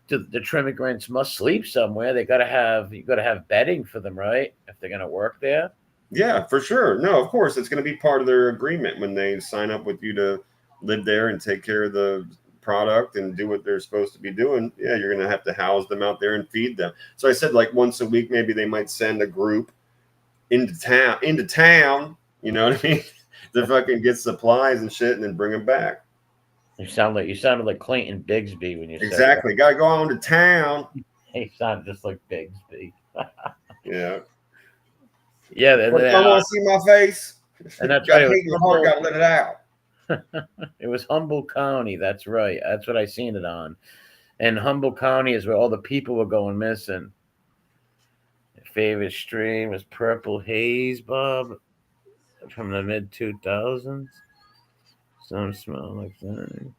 the trimmigrants must sleep somewhere. You got to have bedding for them, right? If they're gonna work there. Yeah, for sure. No, of course, it's going to be part of their agreement when they sign up with you to live there and take care of the product and do what they're supposed to be doing. Yeah, you're going to have to house them out there and feed them. So I said like once a week, maybe they might send a group into town. You know what I mean? To fucking get supplies and shit, and then bring them back. You sounded like Clayton Bigsby when you said that. Exactly. Got to go on to town. He sounded just like Bigsby. Yeah. Yeah, What if I want to see my face? and that's Got right. hate in your heart. Got to let it out. It was Humboldt County. That's right. That's what I seen it on. And Humboldt County is where all the people were going missing. My favorite stream was Purple Haze, Bob, from the mid 2000s. Some smell like that.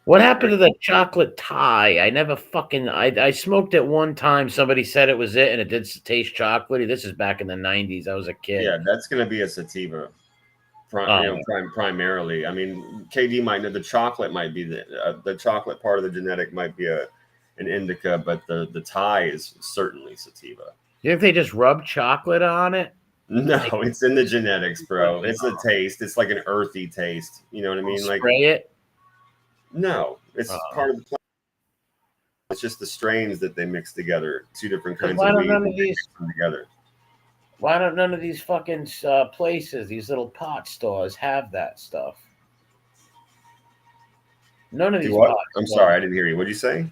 What happened to the chocolate tie? I never fucking I smoked it one time. Somebody said it was it, and it did taste chocolatey. This is back in the '90s. I was a kid. Yeah, that's going to be a sativa. Oh, Primarily. I mean, KD might know the chocolate might be the chocolate part of the genetic might be an indica, but the Thai is certainly sativa. you think they just rub chocolate on it? No, Like, it's in the genetics, bro. It's a taste. It's like an earthy taste. You know what I mean? Like spray it? no, it's Oh. part of the plant. It's just the strains that they mix together. Two different Because kinds why of don't weed none and of they these mix them together. Why don't none of these fucking places, these little pot stores, have that stuff? None of Do these what? pot I'm sorry, stores, I didn't hear you. What'd you say?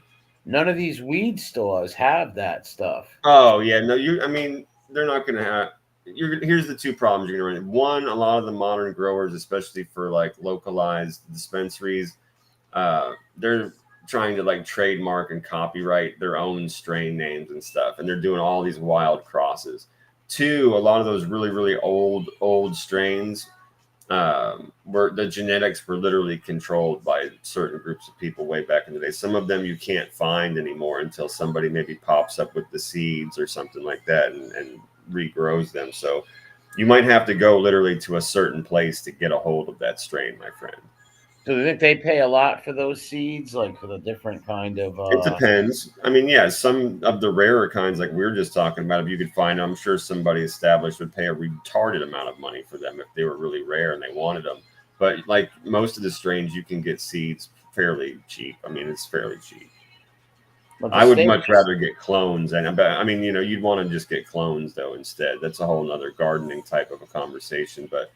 none of these weed stores have that stuff. Oh yeah, no, I mean, they're not gonna have. Here's the two problems you're gonna run into. One, a lot of the modern growers, especially for like localized dispensaries, they're trying to like trademark and copyright their own strain names and stuff, and they're doing all these wild crosses. Two, a lot of those really old strains were the genetics were literally controlled by certain groups of people way back in the day. Some of them you can't find anymore until somebody maybe pops up with the seeds or something like that and regrows them. So you might have to go literally to a certain place to get a hold of that strain, my friend. So do you think they pay a lot for those seeds, like for the different kind of It depends. I mean, yeah, some of the rarer kinds, like we were just talking about, if you could find, I'm sure somebody established would pay a retarded amount of money for them if they were really rare and they wanted them. But like most of the strains, you can get seeds fairly cheap. I mean, it's fairly cheap. but the I would state? much rather get clones, and I mean, you'd want to just get clones though instead. That's a whole nother gardening type of a conversation. But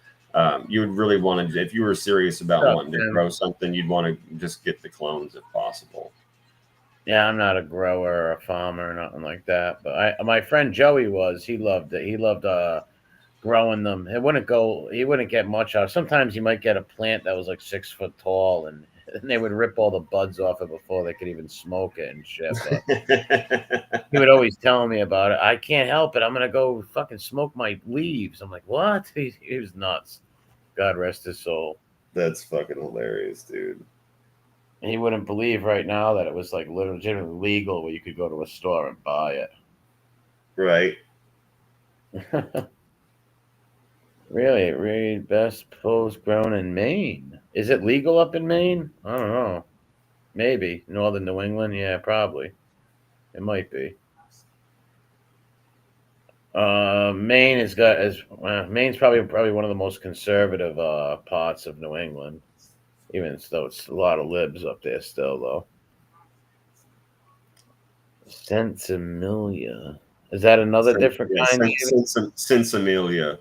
you would really want to, if you were serious about Stuff, wanting to man. grow something, you'd want to just get the clones if possible. Yeah, I'm not a grower or a farmer or nothing like that. But my friend Joey was. He loved it. He loved growing them. It wouldn't go. He wouldn't get much out. Sometimes you might get a plant that was like 6 foot tall, and they would rip all the buds off it before they could even smoke it and shit. But he would always tell me about it. I can't help it. I'm gonna go fucking smoke my leaves. I'm like, what? He was nuts. God rest his soul. That's fucking hilarious, dude. And he wouldn't believe right now that it was like legitimately legal where you could go to a store and buy Right. it. Really best post grown in Maine. Is it legal up in Maine? I don't know. Maybe northern New England. Yeah, probably. It might be. Maine has got as Maine's probably one of the most conservative parts of New England. Even though it's a lot of libs up there still, though. Sensimilia. Is that another different Yeah, kind? Sinsemilla.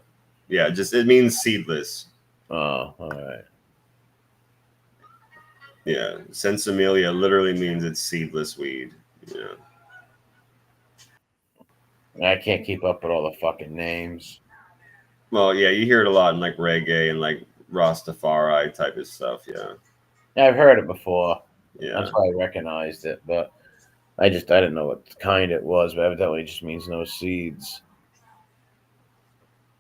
Yeah, just it means seedless. Oh, all right. Yeah, Sinsemilla literally means it's seedless weed. Yeah. I can't keep up with all the fucking names. Well, yeah, you hear it a lot in like reggae and like Rastafari type of stuff. Yeah. I've heard it before. That's Yeah. why I recognized it, but I didn't know what kind it was, but evidently it just means no seeds.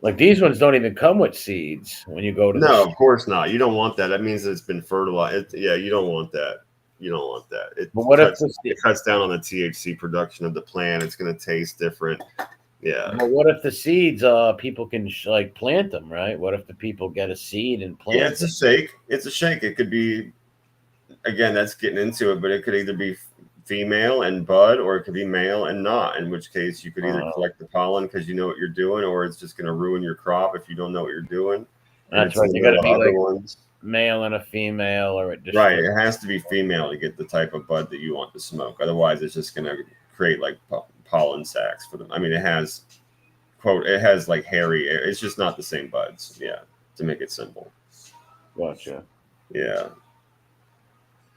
Like these ones don't even come with seeds when you go to the No, of course not. You don't want that. That means it's been fertilized. Yeah, you don't want that. You don't want that. But what if It cuts down on the THC production of the plant. It's going to taste different. Yeah. the seeds people can like plant them, right? What if the people get a seed and Yeah, plant it's a it? shake. It's a shake. It could be, again, that's getting into it, but it could either be female and bud, or it could be male and not. In which case, you could either Uh, collect the pollen because you know what you're doing, or it's just going to ruin your crop if you don't know what you're doing. And that's it's a right. They lot got to of be other like ones. male and a female, or it just Right. It has to be female to get the type of bud that you want to smoke. Otherwise, it's just going to create like pollen sacs for them. I mean, it has, quote, it has like hairy, it's just not the same buds. Yeah. To make it simple. gotcha. Yeah.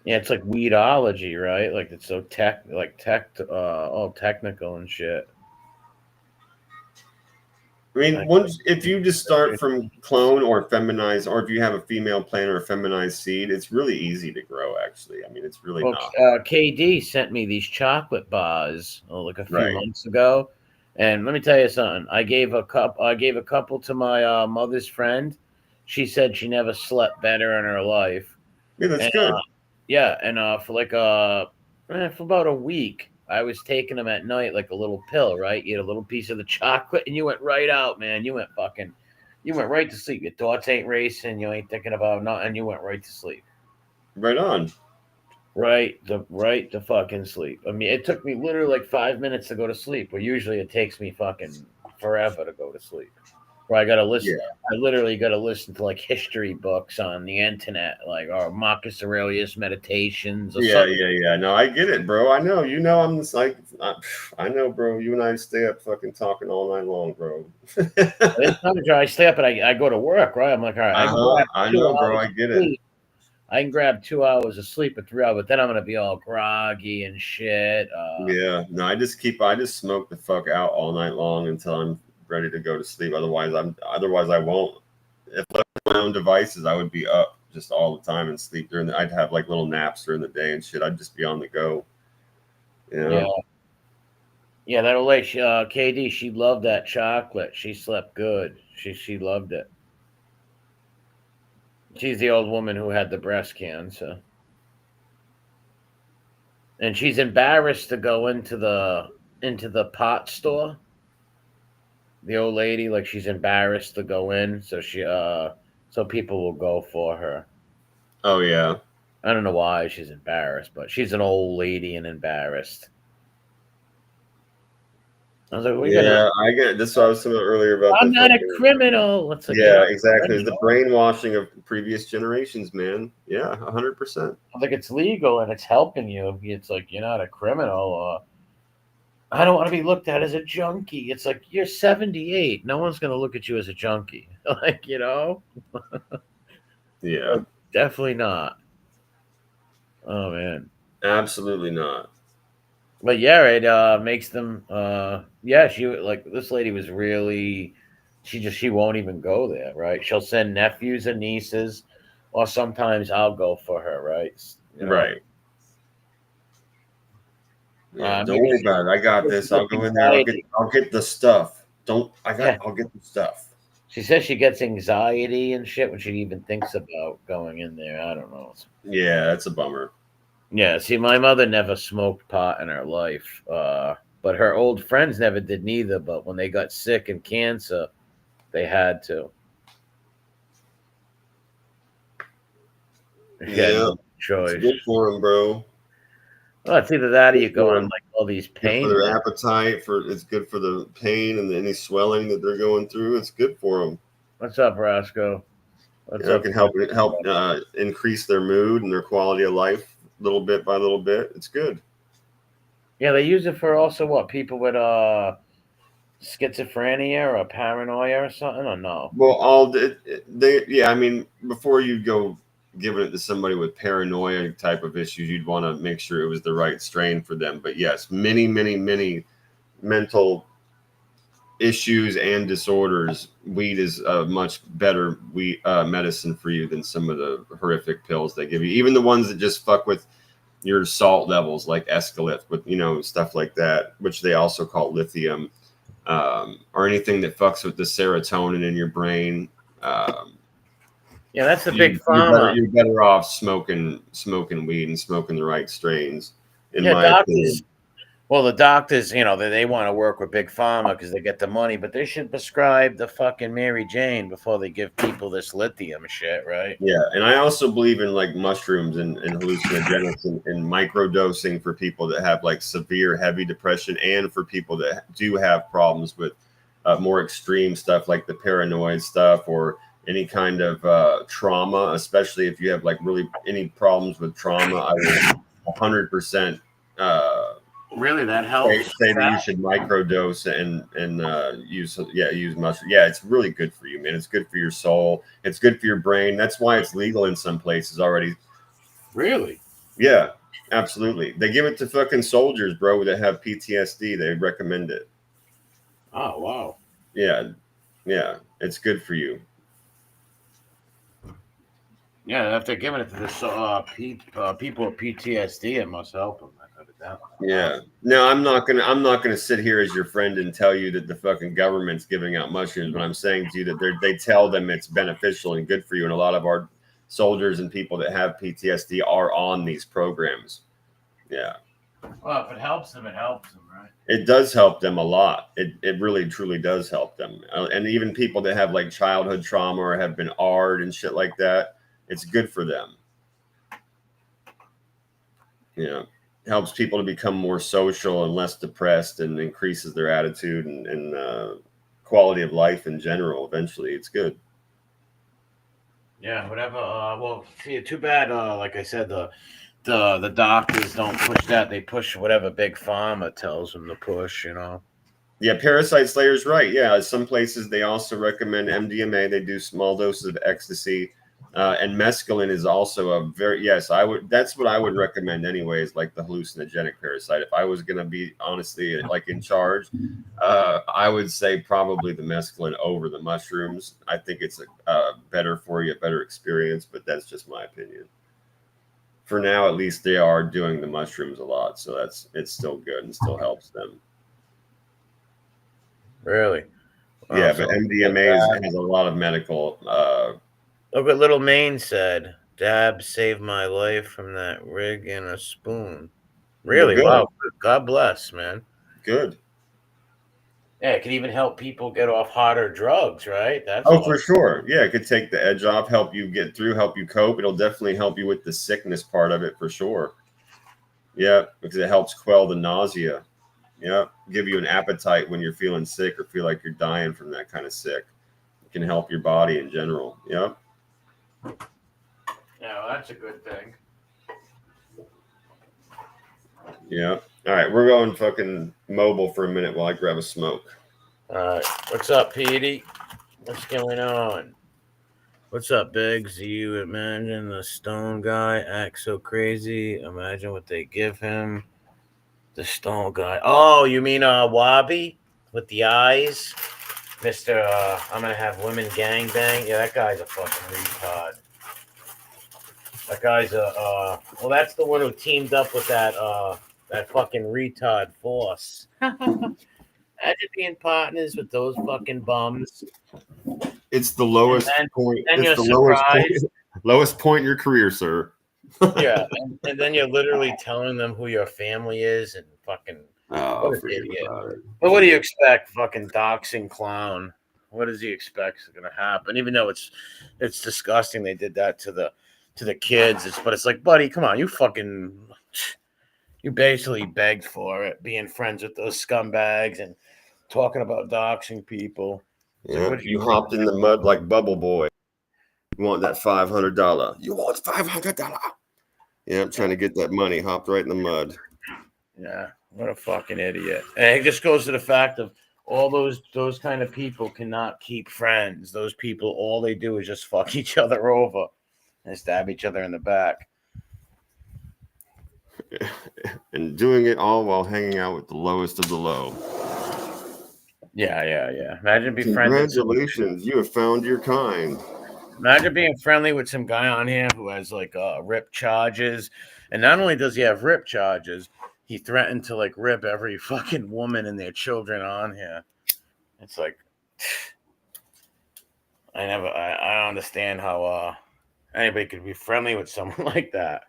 Yeah, it's like weedology, right? Like it's so all technical and shit. I mean, Like, once if you just start from clone or feminize, or if you have a female plant or a feminized seed, it's really easy to grow. Actually, I mean, it's really well, not KD sent me these chocolate bars like a few right. months ago, and let me tell you something. I gave a cup. I gave a couple to my mother's friend. She said she never slept better in her life, Yeah, that's and good. yeah, and for about a week, I was taking them at night like a little pill, right? You eat a little piece of the chocolate, and you went right out, man. You went right to sleep. Your thoughts ain't racing. You ain't thinking about nothing. You went right to sleep. Right on. Right to fucking sleep. I mean, it took me literally like 5 minutes to go to sleep. Where usually it takes me fucking forever to go to sleep. Where I got to listen. Yeah. I literally got to listen to like history books on the internet, like or Marcus Aurelius meditations or Yeah, something. yeah, yeah. No, I get it, bro. I know. You know, I'm just like, I know, bro. You and I stay up fucking talking all night long, bro. There's times where I stay up and I go to work, right? I'm like, all right, I can grab I two know, bro. hours I of get it. sleep. I can grab 2 hours of sleep at 3 hours, but then I'm gonna be all groggy and shit. Yeah. No, I just smoke the fuck out all night long until I'm ready to go to sleep. Otherwise I won't. If I had my own devices, I would be up just all the time and sleep I'd have like little naps during the day and shit. I'd just be on the go. You Yeah, know? yeah. That old lady, KD, she loved that chocolate. She slept good. She loved it. She's the old woman who had the breast cancer, and she's embarrassed to go into the pot store. The old lady, like she's embarrassed to go in, so people will go for her. Oh yeah. I don't know why she's embarrassed, but she's an old lady and embarrassed. I was like, we're gonna. Yeah, I get it. That's what I was saying earlier about I'm the not a fucking. criminal. It's like you're Yeah, not a exactly. It's the criminal. brainwashing of previous generations, man. Yeah, 100%. I was like, it's legal and it's helping you. It's like you're not a criminal. I don't want to be looked at as a junkie. It's like you're 78. No one's gonna look at you as a junkie. Like Yeah, definitely not. Oh man. absolutely not. But yeah, it makes them yeah, she like this lady was really she won't even go there, right? She'll send nephews and nieces, or sometimes I'll go for her, right? You know. Right. Yeah, don't Maybe worry about it. I got she this. gets I'll go in there. anxiety. I'll get the stuff. Yeah. I'll get the stuff. She says she gets anxiety and shit when she even thinks about going in there. I don't know. Yeah, that's a bummer. Yeah, see, my mother never smoked pot in her life, but her old friends never did neither. But when they got sick and cancer, they had to. She had Yeah, no it's choice. good for them, bro. Well, it's either that or Good you go for on 'em. like all these Good for pain their meds. appetite. It's good for the pain and any swelling that they're going through. It's good for them. What's up, Roscoe? What's It up? can help increase their mood and their quality of life little bit by little bit. It's good. Yeah, they use it for also what people with schizophrenia or paranoia or something, or no? Well, yeah. I mean, before you go giving it to somebody with paranoia type of issues, you'd want to make sure it was the right strain for them. But yes, many mental issues and disorders, weed is a much better medicine for you than some of the horrific pills they give you. Even the ones that just fuck with your salt levels, like Escalith, with stuff like that, which they also call lithium, or anything that fucks with the serotonin in your brain. Um, Yeah, that's the big pharma. you're better off smoking weed and smoking the right strains, in Yeah, my doctors. opinion. Well, the doctors, they want to work with big pharma because they get the money, but they should prescribe the fucking Mary Jane before they give people this lithium shit, right? Yeah, and I also believe in like mushrooms and hallucinogenics and microdosing for people that have like severe heavy depression, and for people that do have problems with more extreme stuff like the paranoid stuff, or any kind of trauma, especially if you have like really any problems with trauma. I will 100% Really, that helps. say that you should microdose and use mushroom. Yeah, it's really good for you, man. It's good for your soul. It's good for your brain. That's why it's legal in some places already. Really? Yeah, absolutely. They give it to fucking soldiers, bro, that have PTSD. They recommend it. Oh, wow. Yeah, yeah, it's good for you. Yeah, if they're giving it to the people with PTSD, it must help them. I got it down. Wow. Yeah. No, I'm not gonna sit here as your friend and tell you that the fucking government's giving out mushrooms, but I'm saying to you that they tell them it's beneficial and good for you. And a lot of our soldiers and people that have PTSD are on these programs. Yeah. Well, if it helps them, right? It does help them a lot. It really truly does help them. And even people that have like childhood trauma or have been AR'd and shit like that, it's good for them. Yeah, helps people to become more social and less depressed, and increases their attitude and quality of life in general. Eventually, it's good. Yeah, whatever. Well, see, too bad. Like I said, the doctors don't push that. They push whatever big pharma tells them to push. You know. Yeah, Parasite Slayer's right. Yeah, some places they also recommend MDMA. They do small doses of ecstasy, and mescaline is also a very yes. I would. That's what I would recommend anyways. Like the hallucinogenic parasite. If I was gonna be honestly like in charge, I would say probably the mescaline over the mushrooms. I think it's better for you, a better experience. But that's just my opinion. For now, at least they are doing the mushrooms a lot, so it's still good and still helps them. Really? Wow. Yeah, but So MDMA has a lot of medical. look what Little Maine said. Dab saved my life from that rig and a spoon. Well, Really? good, Wow. God bless, man. good. Yeah, it could even help people get off harder drugs, right? That's Oh, for awesome. sure. Yeah, it could take the edge off, help you get through, help you cope. It'll definitely help you with the sickness part of it for sure. Yeah, because it helps quell the nausea. Yeah, give you an appetite when you're feeling sick or feel like you're dying from that kind of sick. It can help your body in general. Yeah. Yeah, well, that's a good thing. Yeah. All right, we're going fucking mobile for a minute while I grab a smoke. All right. What's up, Petey? What's going on? What's up, Biggs? You imagine the stone guy act so crazy? Imagine what they give him. The stone guy. Oh, you mean Wabi with the eyes? Mr. I'm gonna have women gang bang. Yeah, that guy's a fucking retard. That guy's a well, that's the one who teamed up with that fucking retard force. Imagine being partners with those fucking bums. It's the lowest And point. then It's you're the lowest point. surprised. Lowest point in your career, sir. Yeah, and then you're literally telling them who your family is and fucking Oh, what an forget idiot. about it. But what do you expect? Fucking doxing clown. What does he expect is gonna happen? Even though it's disgusting they did that to the kids. But it's like, buddy, come on, you basically begged for it, being friends with those scumbags and talking about doxing people. It's like, Yeah, what do you you think? hopped in the mud like Bubble Boy. You want that $500? You want $500? Yeah, I'm trying to get that money. Hopped right in the mud. Yeah, what a fucking idiot. And it just goes to the fact of all those kind of people cannot keep friends. Those people, all they do is just fuck each other over and stab each other in the back. And doing it all while hanging out with the lowest of the low. Yeah. Imagine being friends with Congratulations, you have found your kind. imagine being friendly with some guy on here who has like rip charges, and not only does he have rip charges, he threatened to like rip every fucking woman and their children on here. It's like I don't understand how anybody could be friendly with someone like that.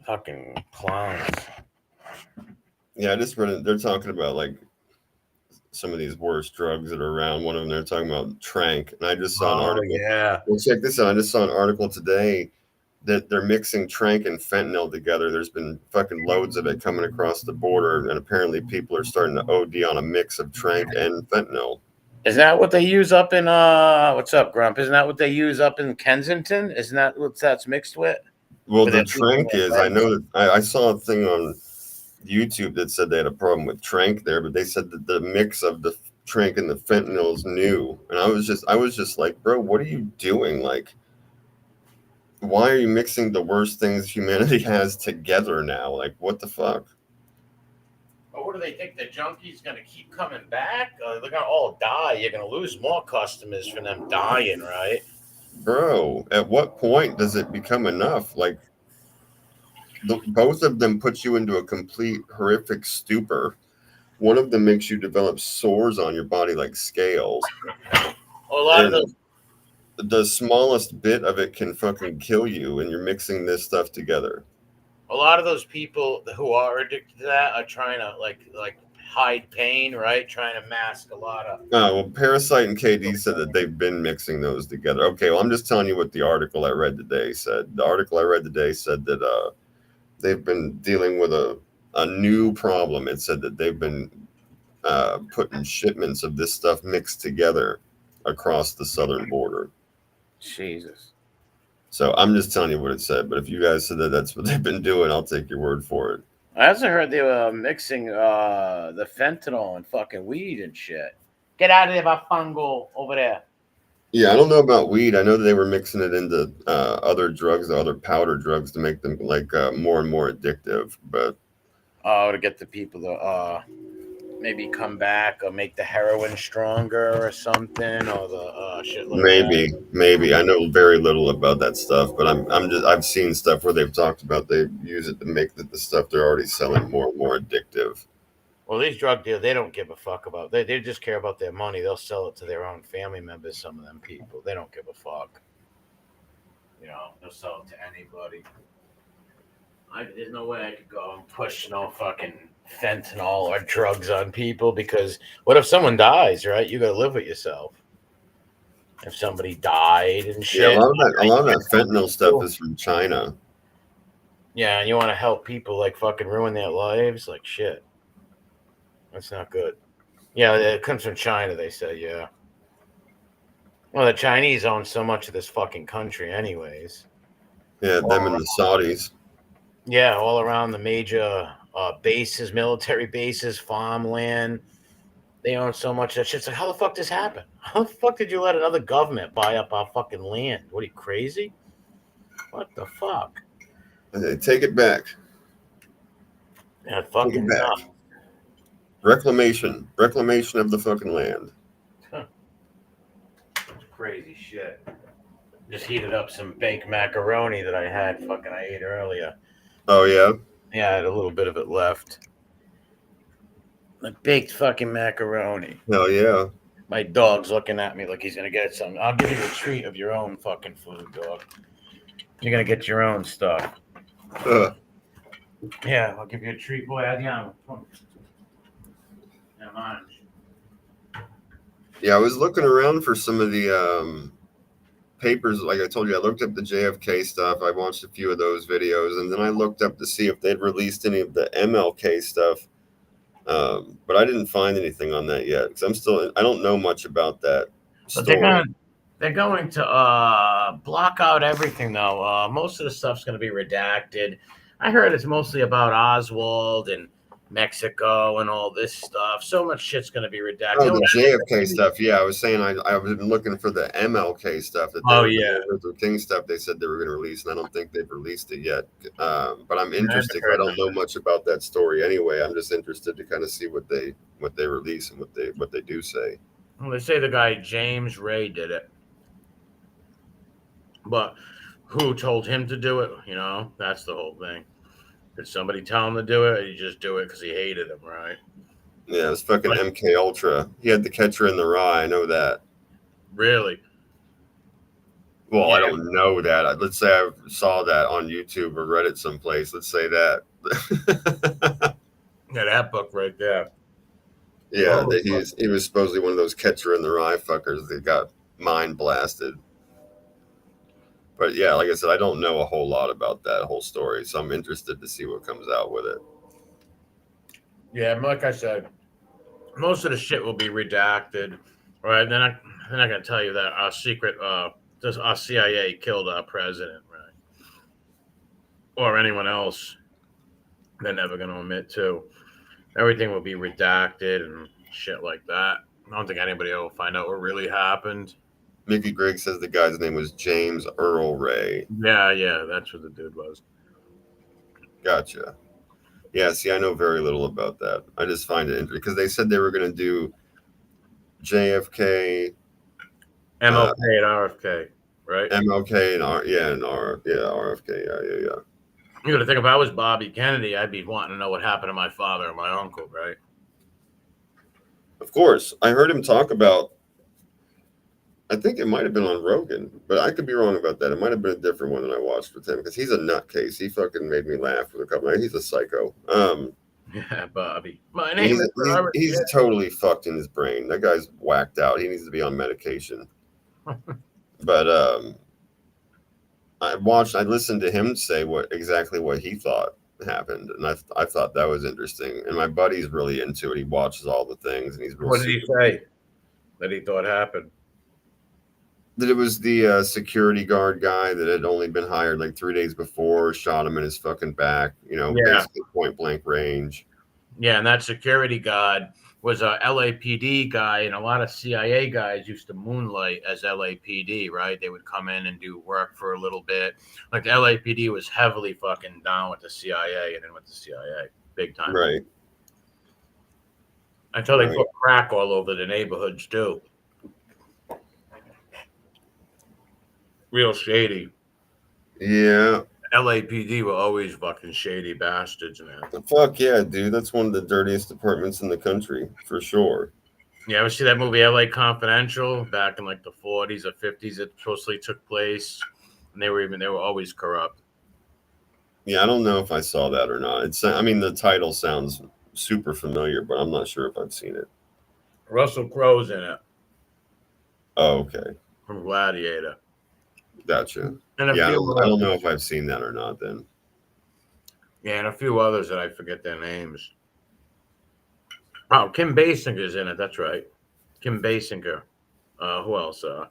Fucking clowns. Yeah, I just read it. They're talking about like some of these worst drugs that are around. One of them they're talking about trank, and I just saw an article. Yeah. Well, check this out. I just saw an article today that they're mixing trank and fentanyl together. There's been fucking loads of it coming across the border, and apparently people are starting to OD on a mix of trank and fentanyl. Isn't that what they use up in what's up, Grump? Isn't that what they use up in Kensington? Isn't that what that's mixed with? Well, With the it being trank is, I know that I saw a thing on YouTube that said they had a problem with trank there, but they said that the mix of the trank and the fentanyl is new. And I was just like, bro, what are you doing? Like, why are you mixing the worst things humanity has together now? Like, what the fuck? But what do they think? The junkie's gonna keep coming back? They're gonna all die. You're gonna lose more customers from them dying, right? Bro, at what point does it become enough? Like, both of them put you into a complete horrific stupor. One of them makes you develop sores on your body like scales. Well, a lot of those The smallest bit of it can fucking kill you, and you're mixing this stuff together. people who are addicted to that are trying to like hide pain, right? Trying to mask a lot of. Oh, well, Parasite and KD said that they've been mixing those together. Okay, well, I'm just telling you what the article I read today said. The article I read today said that they've been dealing with a new problem. It said that they've been putting shipments of this stuff mixed together across the southern border. Jesus. So I'm just telling you what it said. But if you guys said that that's what they've been doing, I'll take your word for it. I also heard they were mixing the fentanyl and fucking weed and shit. Get out of there, Bafango, over there. Yeah, I don't know about weed. I know that they were mixing it into other drugs, other powder drugs, to make them like more and more addictive. But to get the people to maybe come back or make the heroin stronger or something, or the shit like that. maybe I know very little about that stuff. But I've seen stuff where they've talked about they use it to make the stuff they're already selling more and more addictive. Well, these drug dealers, they don't give a fuck about. They just care about their money. They'll sell it to their own family members. Some of them people, they don't give a fuck. You know, they'll sell it to anybody. There's no way I could go and push no fucking fentanyl or drugs on people, because what if someone dies, right? You got to live with yourself. If somebody died and shit. Yeah, a lot of that fentanyl stuff is from China. Yeah, and you want to help people like fucking ruin their lives? Like shit. That's not good. Yeah, it comes from China, they say, yeah. Well, the Chinese own so much of this fucking country anyways. Yeah, them and the Saudis. Yeah, all around the major bases, military bases, farmland. They own so much of that shit. It's like, how the fuck this happen? How the fuck did you let another government buy up our fucking land? What, are you crazy? What the fuck? Take it back. Yeah, fucking enough. Reclamation of the fucking land. Crazy shit. Just heated up some baked macaroni that I ate earlier. Oh yeah? Yeah, I had a little bit of it left. Like baked fucking macaroni. Hell yeah. My dog's looking at me like he's gonna get something. I'll give you a treat of your own fucking food, dog. You're gonna get your own stuff. Yeah, I'll give you a treat. Boy, andiamo. Yeah, I was looking around for some of the papers. Like I told you, I looked up the JFK stuff. I watched a few of those videos, and then I looked up to see if they'd released any of the MLK stuff. But I didn't find anything on that yet, because I don't know much about that story. They're going to block out everything, though. Most of the stuff's going to be redacted. I heard it's mostly about Oswald and Mexico and all this stuff. So much shit's going to be redacted. Oh, the JFK stuff. Yeah, I was saying I've been looking for the MLK stuff. The Luther King stuff they said they were going to release, and I don't think they've released it yet. But I'm interested. I don't know much about that story anyway. I'm just interested to kind of see what they release and what they do say. Well, they say the guy James Ray did it. But who told him to do it? You know, that's the whole thing. Did somebody tell him to do it, or you just do it because he hated him, right? Yeah, it's fucking MK Ultra. He had the catcher in the rye. I know that. Really? Well, yeah. I don't know that. Let's say I saw that on YouTube or read it someplace. Let's say that. Yeah, that book right there. Yeah, he was supposedly one of those catcher in the rye fuckers that got mind blasted. But yeah, like I said, I don't know a whole lot about that whole story, so I'm interested to see what comes out with it. Yeah, like I said, most of the shit will be redacted, right? They're not going to tell you that our secret, our CIA killed our president, right? Or anyone else. They're never going to admit to. Everything will be redacted and shit like that. I don't think anybody will find out what really happened. Mickey Griggs says the guy's name was James Earl Ray. Yeah, that's what the dude was. Gotcha. Yeah, see, I know very little about that. I just find it interesting because they said they were going to do JFK, MLK and RFK, right? MLK and RFK, yeah. You got to think, if I was Bobby Kennedy, I'd be wanting to know what happened to my father and my uncle, right? Of course. I heard him talk about, I think it might have been on Rogan, but I could be wrong about that. It might have been a different one that I watched with him because he's a nutcase. He fucking made me laugh with a couple of, he's a psycho. Yeah, Bobby. My name is Robert. He's totally fucked in his brain. That guy's whacked out. He needs to be on medication. But I listened to him say exactly what he thought. happened, and I thought that was interesting. And my buddy's really into it. He watches all the things, and he's real What did he super. say that he thought happened? That it was the security guard guy that had only been hired like 3 days before, shot him in his fucking back. Yeah. Basically point blank range. Yeah, and that security guard was a LAPD guy, and a lot of CIA guys used to moonlight as LAPD, right? They would come in and do work for a little bit. Like the LAPD was heavily fucking down with the CIA and then with the CIA, big time. Right. Until they Right. put crack all over the neighborhoods too. Real shady. Yeah. LAPD were always fucking shady bastards, man. Fuck yeah, dude. That's one of the dirtiest departments in the country, for sure. You ever see that movie LA Confidential back in like the 40s or 50s? It supposedly took place, and they were always corrupt. Yeah, I don't know if I saw that or not. I mean, the title sounds super familiar, but I'm not sure if I've seen it. Russell Crowe's in it Oh, okay. from Gladiator. Gotcha. And Yeah, I don't know if I've seen that or not then. Yeah, and a few others that I forget their names. Oh, Kim Basinger's in it. That's right. Kim Basinger. Who else? A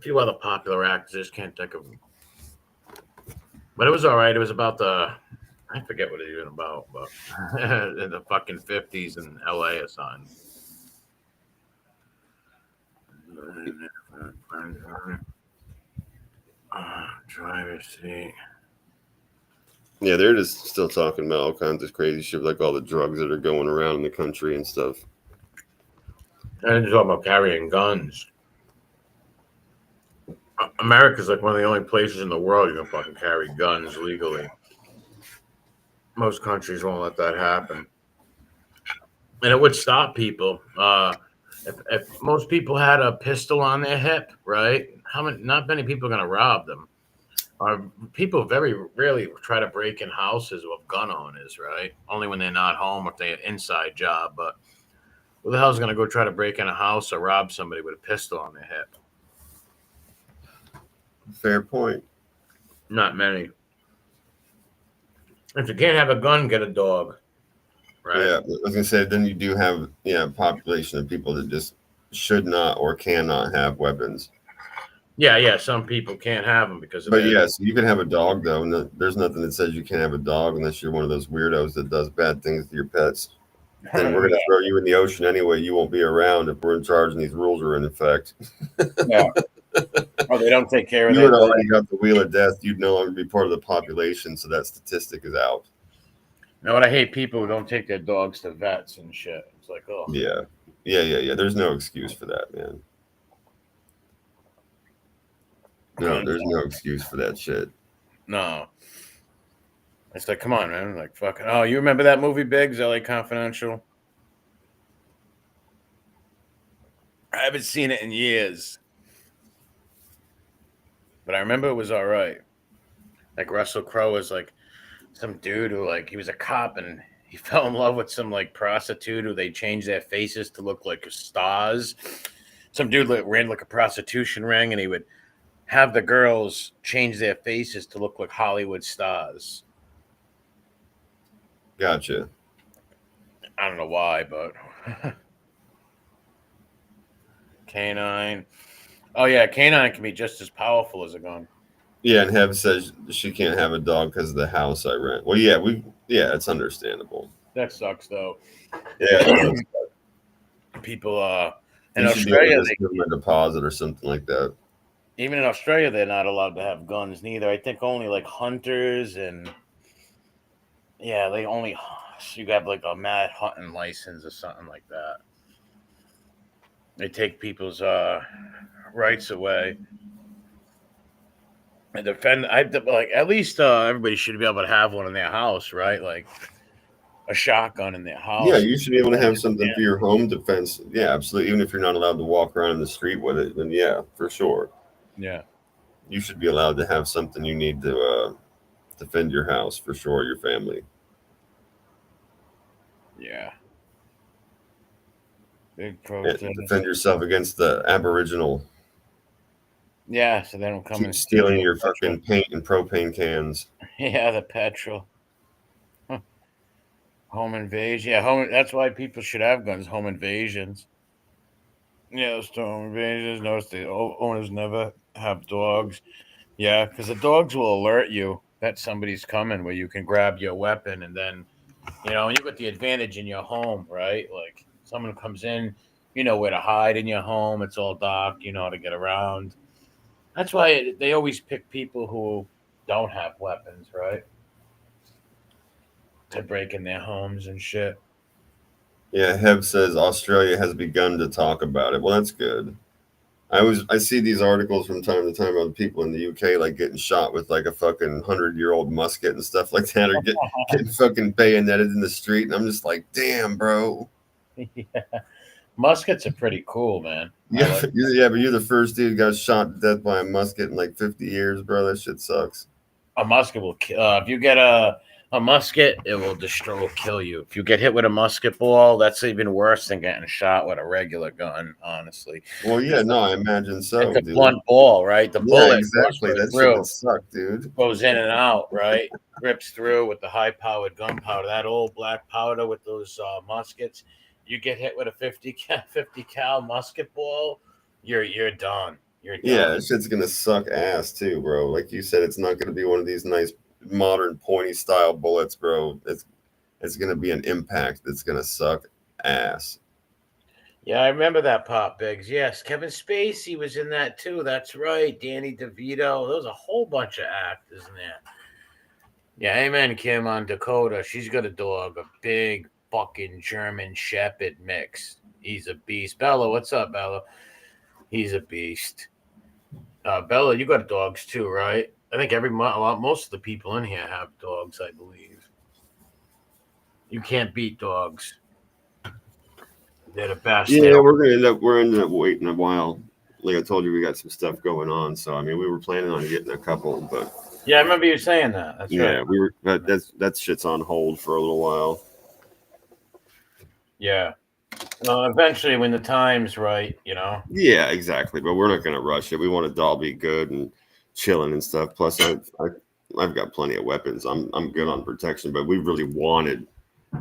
few other popular actors. Can't think of them. But it was all right. It was about I forget what it's even about, but in the fucking 50s in LA or something. Driver's seat. Yeah, they're just still talking about all kinds of crazy shit, like all the drugs that are going around in the country and stuff. And talking about carrying guns. America's like one of the only places in the world you can fucking carry guns legally. Most countries won't let that happen. And it would stop people. If most people had a pistol on their hip, right? Not many people are going to rob them. People very rarely try to break in houses with gun owners, right? Only when they're not home or if they have an inside job. But who the hell's going to go try to break in a house or rob somebody with a pistol on their hip? Fair point. Not many. If you can't have a gun, get a dog. Right? Yeah, I was gonna say then you do have a population of people that just should not or cannot have weapons. Yeah. Some people can't have them because of But that. yeah, so you can have a dog though. And there's nothing that says you can't have a dog unless you're one of those weirdos that does bad things to your pets. Then we're gonna throw you in the ocean anyway. You won't be around if we're in charge and these rules are in effect. Yeah. Oh, they don't take care of You that. would already got the wheel of death. You'd no longer be part of the population, so that statistic is out. Now, what I hate people who don't take their dogs to vets and shit. It's like, oh. Yeah. There's no excuse for that, man. No, there's no excuse for that shit. No. It's like, come on, man. Like, fucking. Oh, you remember that movie, Biggs, LA Confidential? I haven't seen it in years. But I remember it was all right. Like, Russell Crowe was like some dude who, like, he was a cop and he fell in love with some, like, prostitute who they changed their faces to look like stars. Some dude ran like a prostitution ring and he would have the girls change their faces to look like Hollywood stars. Gotcha. I don't know why, but Canine. Oh yeah, Canine can be just as powerful as a gun. Yeah, and Heb says she can't have a dog because of the house I rent. Well, yeah, it's understandable. That sucks though. Yeah, People in Australia they give them a deposit or something like that. Even in Australia, they're not allowed to have guns neither. I think only like hunters and they only you have like a mad hunting license or something like that. They take people's rights away and defend. Like at least everybody should be able to have one in their house, right? Like a shotgun in their house. Yeah, you should be able to have something for your home defense. Yeah, absolutely. Even if you're not allowed to walk around in the street with it, then yeah, for sure. Yeah, you should be allowed to have something you need to defend your house for sure, your family. Yeah. Big protest. Defend yourself against the Aboriginal. Yeah, so they don't come and stealing your fucking paint and propane cans. Yeah, the petrol. Home invasion. Yeah, home. That's why people should have guns. Home invasions. Yeah, home invasions. Notice the owners never have dogs. Yeah, because the dogs will alert you that somebody's coming, where you can grab your weapon, and then you got the advantage in your home, right? Like someone comes in, you know where to hide in your home. It's all dark. You know how to get around. That's why they always pick people who don't have weapons, right? To break in their homes and shit. Yeah, Heb says Australia has begun to talk about it. Well, that's good. I see these articles from time to time about people in the UK like getting shot with like a fucking 100-year-old musket and stuff like that, or getting fucking bayoneted in the street, and I'm just like, damn, bro. Yeah. Muskets are pretty cool, man. I Yeah, like yeah, but you're the first dude who got shot to death by a musket in like 50 years, bro. That shit sucks. a musket will kill. If you get a musket, it will kill you. If you get hit with a musket ball, that's even worse than getting shot with a regular gun. Honestly, Well, yeah, no, I imagine it's so, a dude. blunt ball, right? The Yeah, bullet goes exactly. right That shit would through, suck, dude. goes in and out, right? Rips through with the high-powered gunpowder. That old black powder with those muskets. You get hit with a 50 cal musket ball, you're done. You're Yeah, done. that shit's gonna suck ass too, bro. Like you said, it's not gonna be one of these nice modern pointy style bullets, bro. It's gonna be an impact that's gonna suck ass. Yeah, I remember that Pop Bigs. Yes, Kevin Spacey was in that too. That's right. Danny DeVito. There was a whole bunch of actors in there. Yeah, amen, Kim on Dakota. She's got a dog, a big fucking German Shepherd mix. He's a beast. Bella, what's up, Bella? He's a beast. Bella, you got dogs too, right? I think most of the people in here have dogs, I believe. You can't beat dogs. They're the best. They Yeah, don't. we're ending up waiting a while. Like I told you, we got some stuff going on. So I mean, we were planning on getting a couple, but Yeah, I remember you saying that. That's right. yeah, we were. But that shit's on hold for a little while. Yeah. Eventually, when the time's right. Yeah, exactly. But we're not gonna rush it. We want it to all be good and chilling and stuff. Plus, I've got plenty of weapons. I'm good on protection, but we really wanted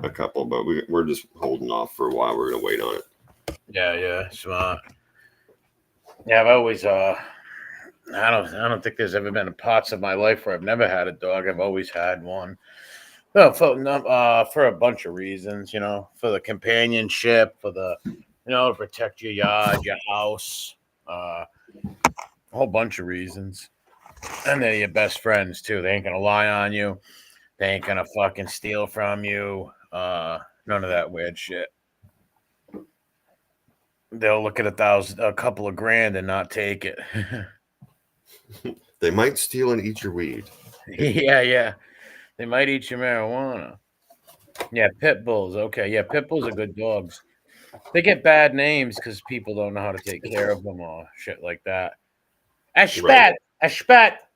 a couple, but we're just holding off for a while. We're gonna wait on it. Yeah, smart. Yeah, I've always I don't think there's ever been parts of my life where I've never had a dog. I've always had one. Well, for a bunch of reasons, for the companionship, to protect your yard, your house, a whole bunch of reasons. And they're your best friends too. They ain't gonna lie on you. They ain't gonna fucking steal from you. None of that weird shit. They'll look at a couple of grand and not take it. They might steal and eat your weed. Yeah. They might eat your marijuana. Yeah, pit bulls. Okay, yeah, pit bulls are good dogs. They get bad names because people don't know how to take care of them or shit like that. A Right. spat, a spat.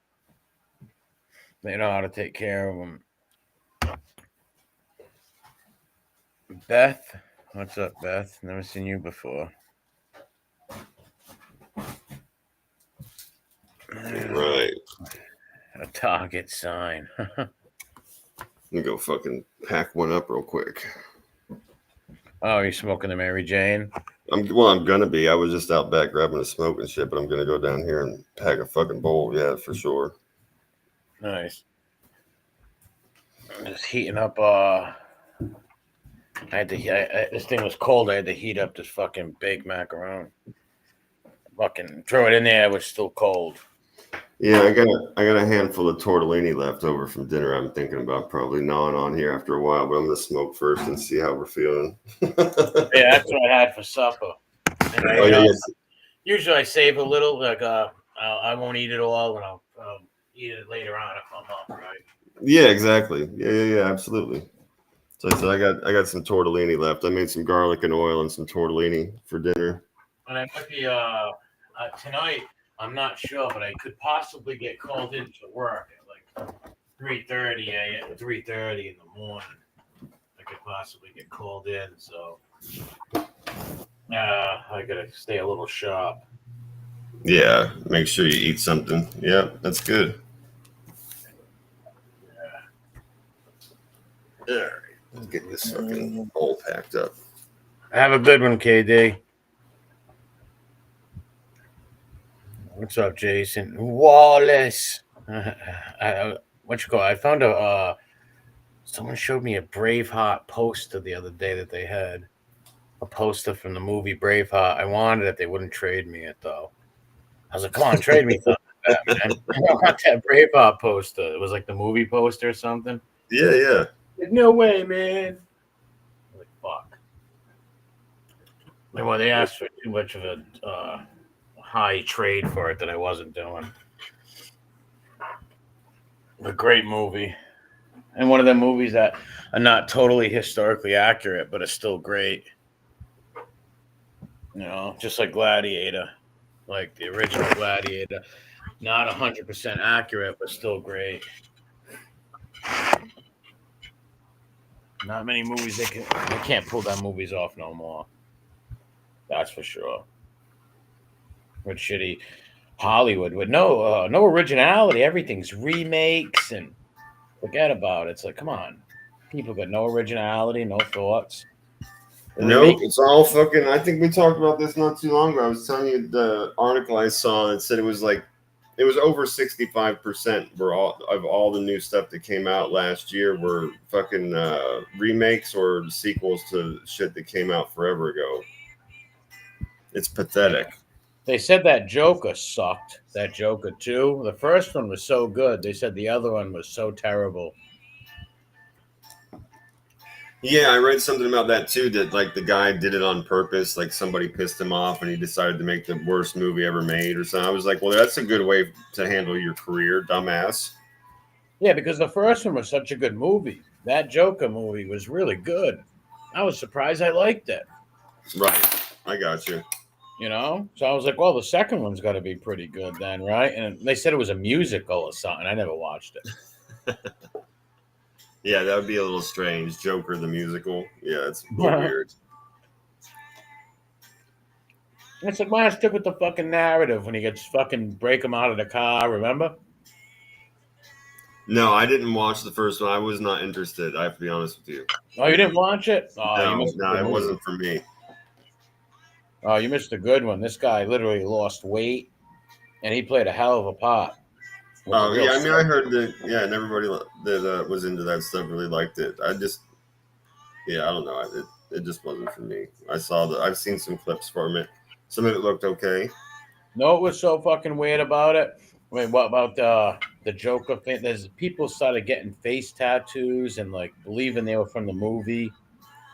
They know how to take care of them. Beth, what's up, Beth? Never seen you before. Right. A target sign. Let me go fucking pack one up real quick. Oh, you're smoking the Mary Jane? I'm gonna be. I was just out back grabbing a smoke and shit, but I'm gonna go down here and pack a fucking bowl. Yeah, for sure. Nice. I'm just heating up. This thing was cold. I had to heat up this fucking baked macaroni. Fucking throw it in there. It was still cold. Yeah, I got a handful of tortellini left over from dinner. I'm thinking about probably gnawing on here after a while, but I'm gonna smoke first and see how we're feeling. Yeah, that's what I had for supper. And Oh yeah, yes. usually I save a little. Like I won't eat it all, and I'll eat it later on if I'm up, right? Yeah, exactly. Yeah, absolutely. So I said I got some tortellini left. I made some garlic and oil and some tortellini for dinner. And I might be tonight. I'm not sure, but I could possibly get called into work at like 3:30 a.m. 3:30 in the morning. I could possibly get called in, so I gotta stay a little sharp. Yeah, make sure you eat something. Yeah, that's good. Yeah. Let's get this fucking hole packed up. Have a good one, KD. What's up, Jason Wallace? What you call? I found a. Someone showed me a Braveheart poster the other day that they had. A poster from the movie Braveheart. I wanted it. They wouldn't trade me it though. I was like, "Come on, trade me something like that, man." I want that Braveheart poster. It was like the movie poster or something. Yeah. Like, no way, man. I'm like, fuck. Well, they asked for too much of a high trade for it that I wasn't doing. A great movie. And one of the movies that are not totally historically accurate, but are still great. You know, just like Gladiator, like the original Gladiator. Not 100% accurate, but still great. Not many movies they can't pull that movies off no more. That's for sure. With shitty Hollywood with no originality. Everything's remakes and forget about it. It's like, come on, people got no originality, no thoughts. Nope, it's all fucking. I think we talked about this not too long ago. I was telling you the article I saw that said it was over 65% were all the new stuff that came out last year were fucking remakes or sequels to shit that came out forever ago. It's pathetic. They said that Joker sucked. That Joker 2. The first one was so good. They said the other one was so terrible. Yeah, I read something about that too. That like the guy did it on purpose. Like somebody pissed him off, and he decided to make the worst movie ever made, or something. I was like, well, that's a good way to handle your career, dumbass. Yeah, because the first one was such a good movie. That Joker movie was really good. I was surprised I liked it. Right, I got you. You know, so I was like, well, the second one's got to be pretty good then, right? And they said it was a musical or something. I never watched it. Yeah, that would be a little strange. Joker the musical. Yeah, it's a little weird. I said, why not stick with the fucking narrative when he gets fucking break him out of the car, remember? No, I didn't watch the first one. I was not interested. I have to be honest with you. Oh, you didn't watch it? Oh, No, you missed it wasn't for me. Oh, you missed a good one. This guy literally lost weight, and he played a hell of a part. Oh yeah, I mean, I heard that. Yeah, and everybody that was into that stuff really liked it. I don't know. It just wasn't for me. I've seen some clips from it. Some of it looked okay. No, it was so fucking weird about it. I mean, what about the Joker thing? There's people started getting face tattoos and like believing they were from the movie.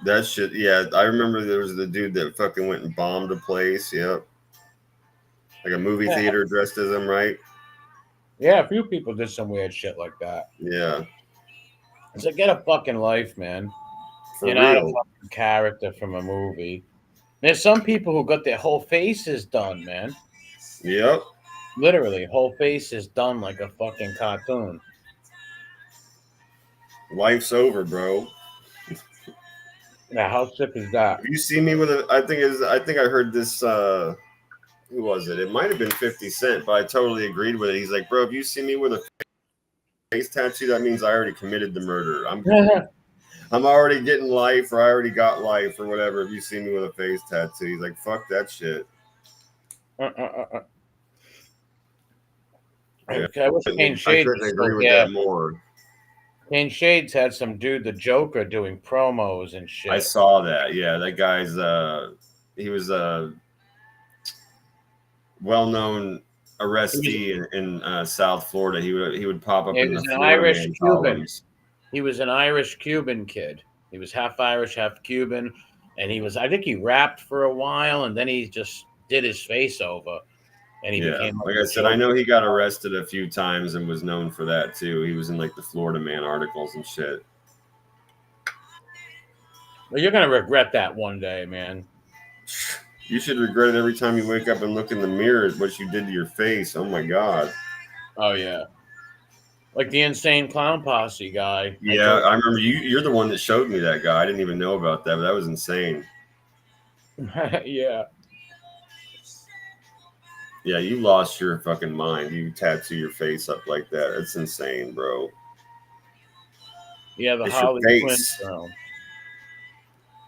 That shit. Yeah, I remember there was the dude that fucking went and bombed a place. Yep, like a movie theater dressed as him, right? Yeah, a few people did some weird shit like that. Yeah. It's like, get a fucking life, man. You're not a fucking character from a movie. There's some people who got their whole faces done, man. Yep. Literally, whole face is done like a fucking cartoon. Life's over, bro. Yeah, how sick is that? If you see me with I think I heard this. Who was it? It might have been 50 Cent, but I totally agreed with it. He's like, bro, if you see me with a face tattoo, that means I already committed the murder. I'm already getting life, or I already got life, or whatever. If you see me with a face tattoo, he's like, fuck that shit. I wish Kane Shades couldn't agree with that more. Kane Shades had some dude, the Joker, doing promos and shit. I saw that. Yeah, that guy's he was a well-known arrestee in South Florida. He would pop up in the Florida Man columns. He was an Irish Cuban kid. He was half Irish, half Cuban, and I think he rapped for a while, and then he just did his face over. And he became like I said, I know he got arrested a few times and was known for that too. He was in like the Florida Man articles and shit. Well, you're gonna regret that one day, man. You should regret it every time you wake up and look in the mirror at what you did to your face. Oh my god. Oh yeah. Like the Insane Clown Posse guy. Yeah, I remember you're the one that showed me that guy. I didn't even know about that, but that was insane. Yeah. Yeah, you lost your fucking mind. You tattoo your face up like that. It's insane, bro. Yeah, the it's Harley your Quinn face. film.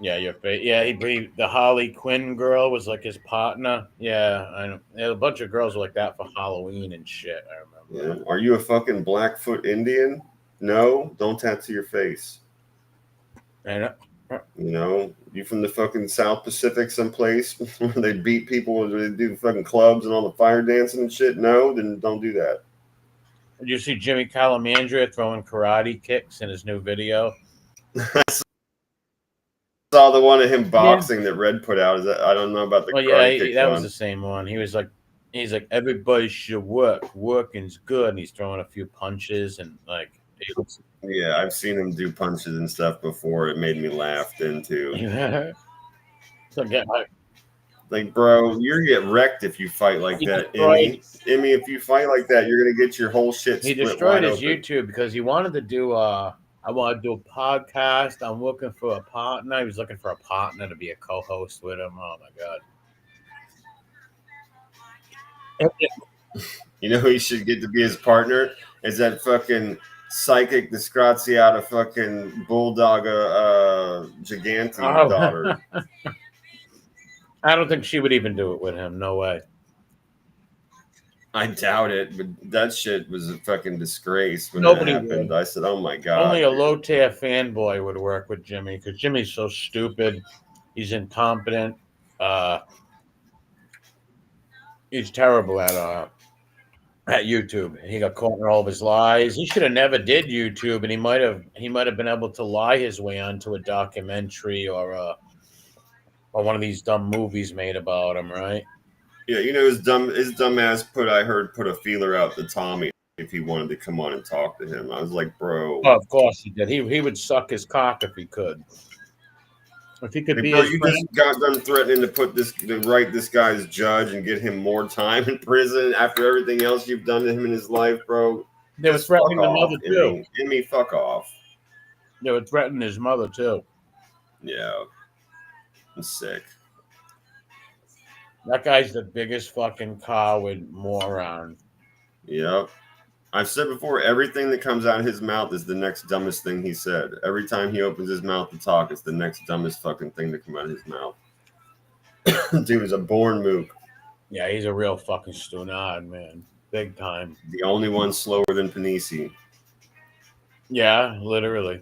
Yeah, your face. Yeah, the Harley Quinn girl was like his partner. Yeah, I know. Yeah, a bunch of girls were like that for Halloween and shit. I remember. Yeah. Are you a fucking Blackfoot Indian? No, don't tattoo your face. And You know, you from the fucking South Pacific someplace where they beat people, where they do fucking clubs and all the fire dancing and shit? No, then don't do that. did you see Jimmy Calamandra throwing karate kicks in his new video? I saw the one of him Yeah. boxing that Red put out. Is that I don't know about the Well, yeah, karate kick that was one. the same one. He's like, everybody should work. Working's good. And he's throwing a few punches and like, it looks. Yeah, I've seen him do punches and stuff before. It made me laugh then too. So get Like, bro, you're get wrecked if you fight like he that, destroyed. Emmy, if you fight like that, you're gonna get your whole shit He split destroyed wide his open. YouTube because he wanted to do. I want to do a podcast. I'm looking for a partner. He was looking for a partner to be a co-host with him. Oh my god. You know who he should get to be his partner? Is that fucking psychic Disgraziata fucking Bulldoga Gigante daughter. I don't think she would even do it with him. No way. I doubt it, but that shit was a fucking disgrace when Nobody that happened. would. I said, "Oh my god!" Only a dude. low tier fanboy would work with Jimmy because Jimmy's so stupid. He's incompetent. He's terrible at YouTube. He got caught in all of his lies. He should have never did YouTube, and he might have been able to lie his way onto a documentary or one of these dumb movies made about him, right? Yeah, you know his dumb ass put a feeler out to Tommy if he wanted to come on and talk to him. I was like, bro, Oh, of course he did. He would suck his cock if he could. If he could hey, be bro, his you friend. just got done threatening to write this guy's judge and get him more time in prison after everything else you've done to him in his life, bro. They were Just fuck threatening the off, mother too. Emmy, fuck off. They would threaten his mother too. Yeah, I'm sick. That guy's the biggest fucking coward moron. Yep. I've said before, everything that comes out of his mouth is the next dumbest thing he said. Every time he opens his mouth to talk, it's the next dumbest fucking thing to come out of his mouth. Dude is a born mook. Yeah, he's a real fucking stunad, man. Big time. The only one slower than Panisi. Yeah, literally.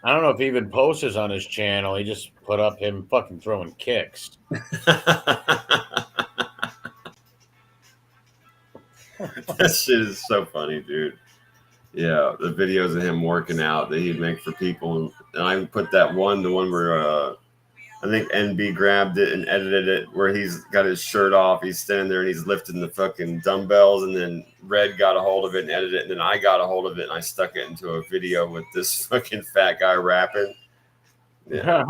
I don't know if he even posts on his channel. He just put up him fucking throwing kicks. That shit is so funny, dude. Yeah, the videos of him working out that he'd make for people, and I put the one where I think NB grabbed it and edited it, where he's got his shirt off, he's standing there and he's lifting the fucking dumbbells, and then Red got a hold of it and edited it, and then I got a hold of it and I stuck it into a video with this fucking fat guy rapping. Yeah,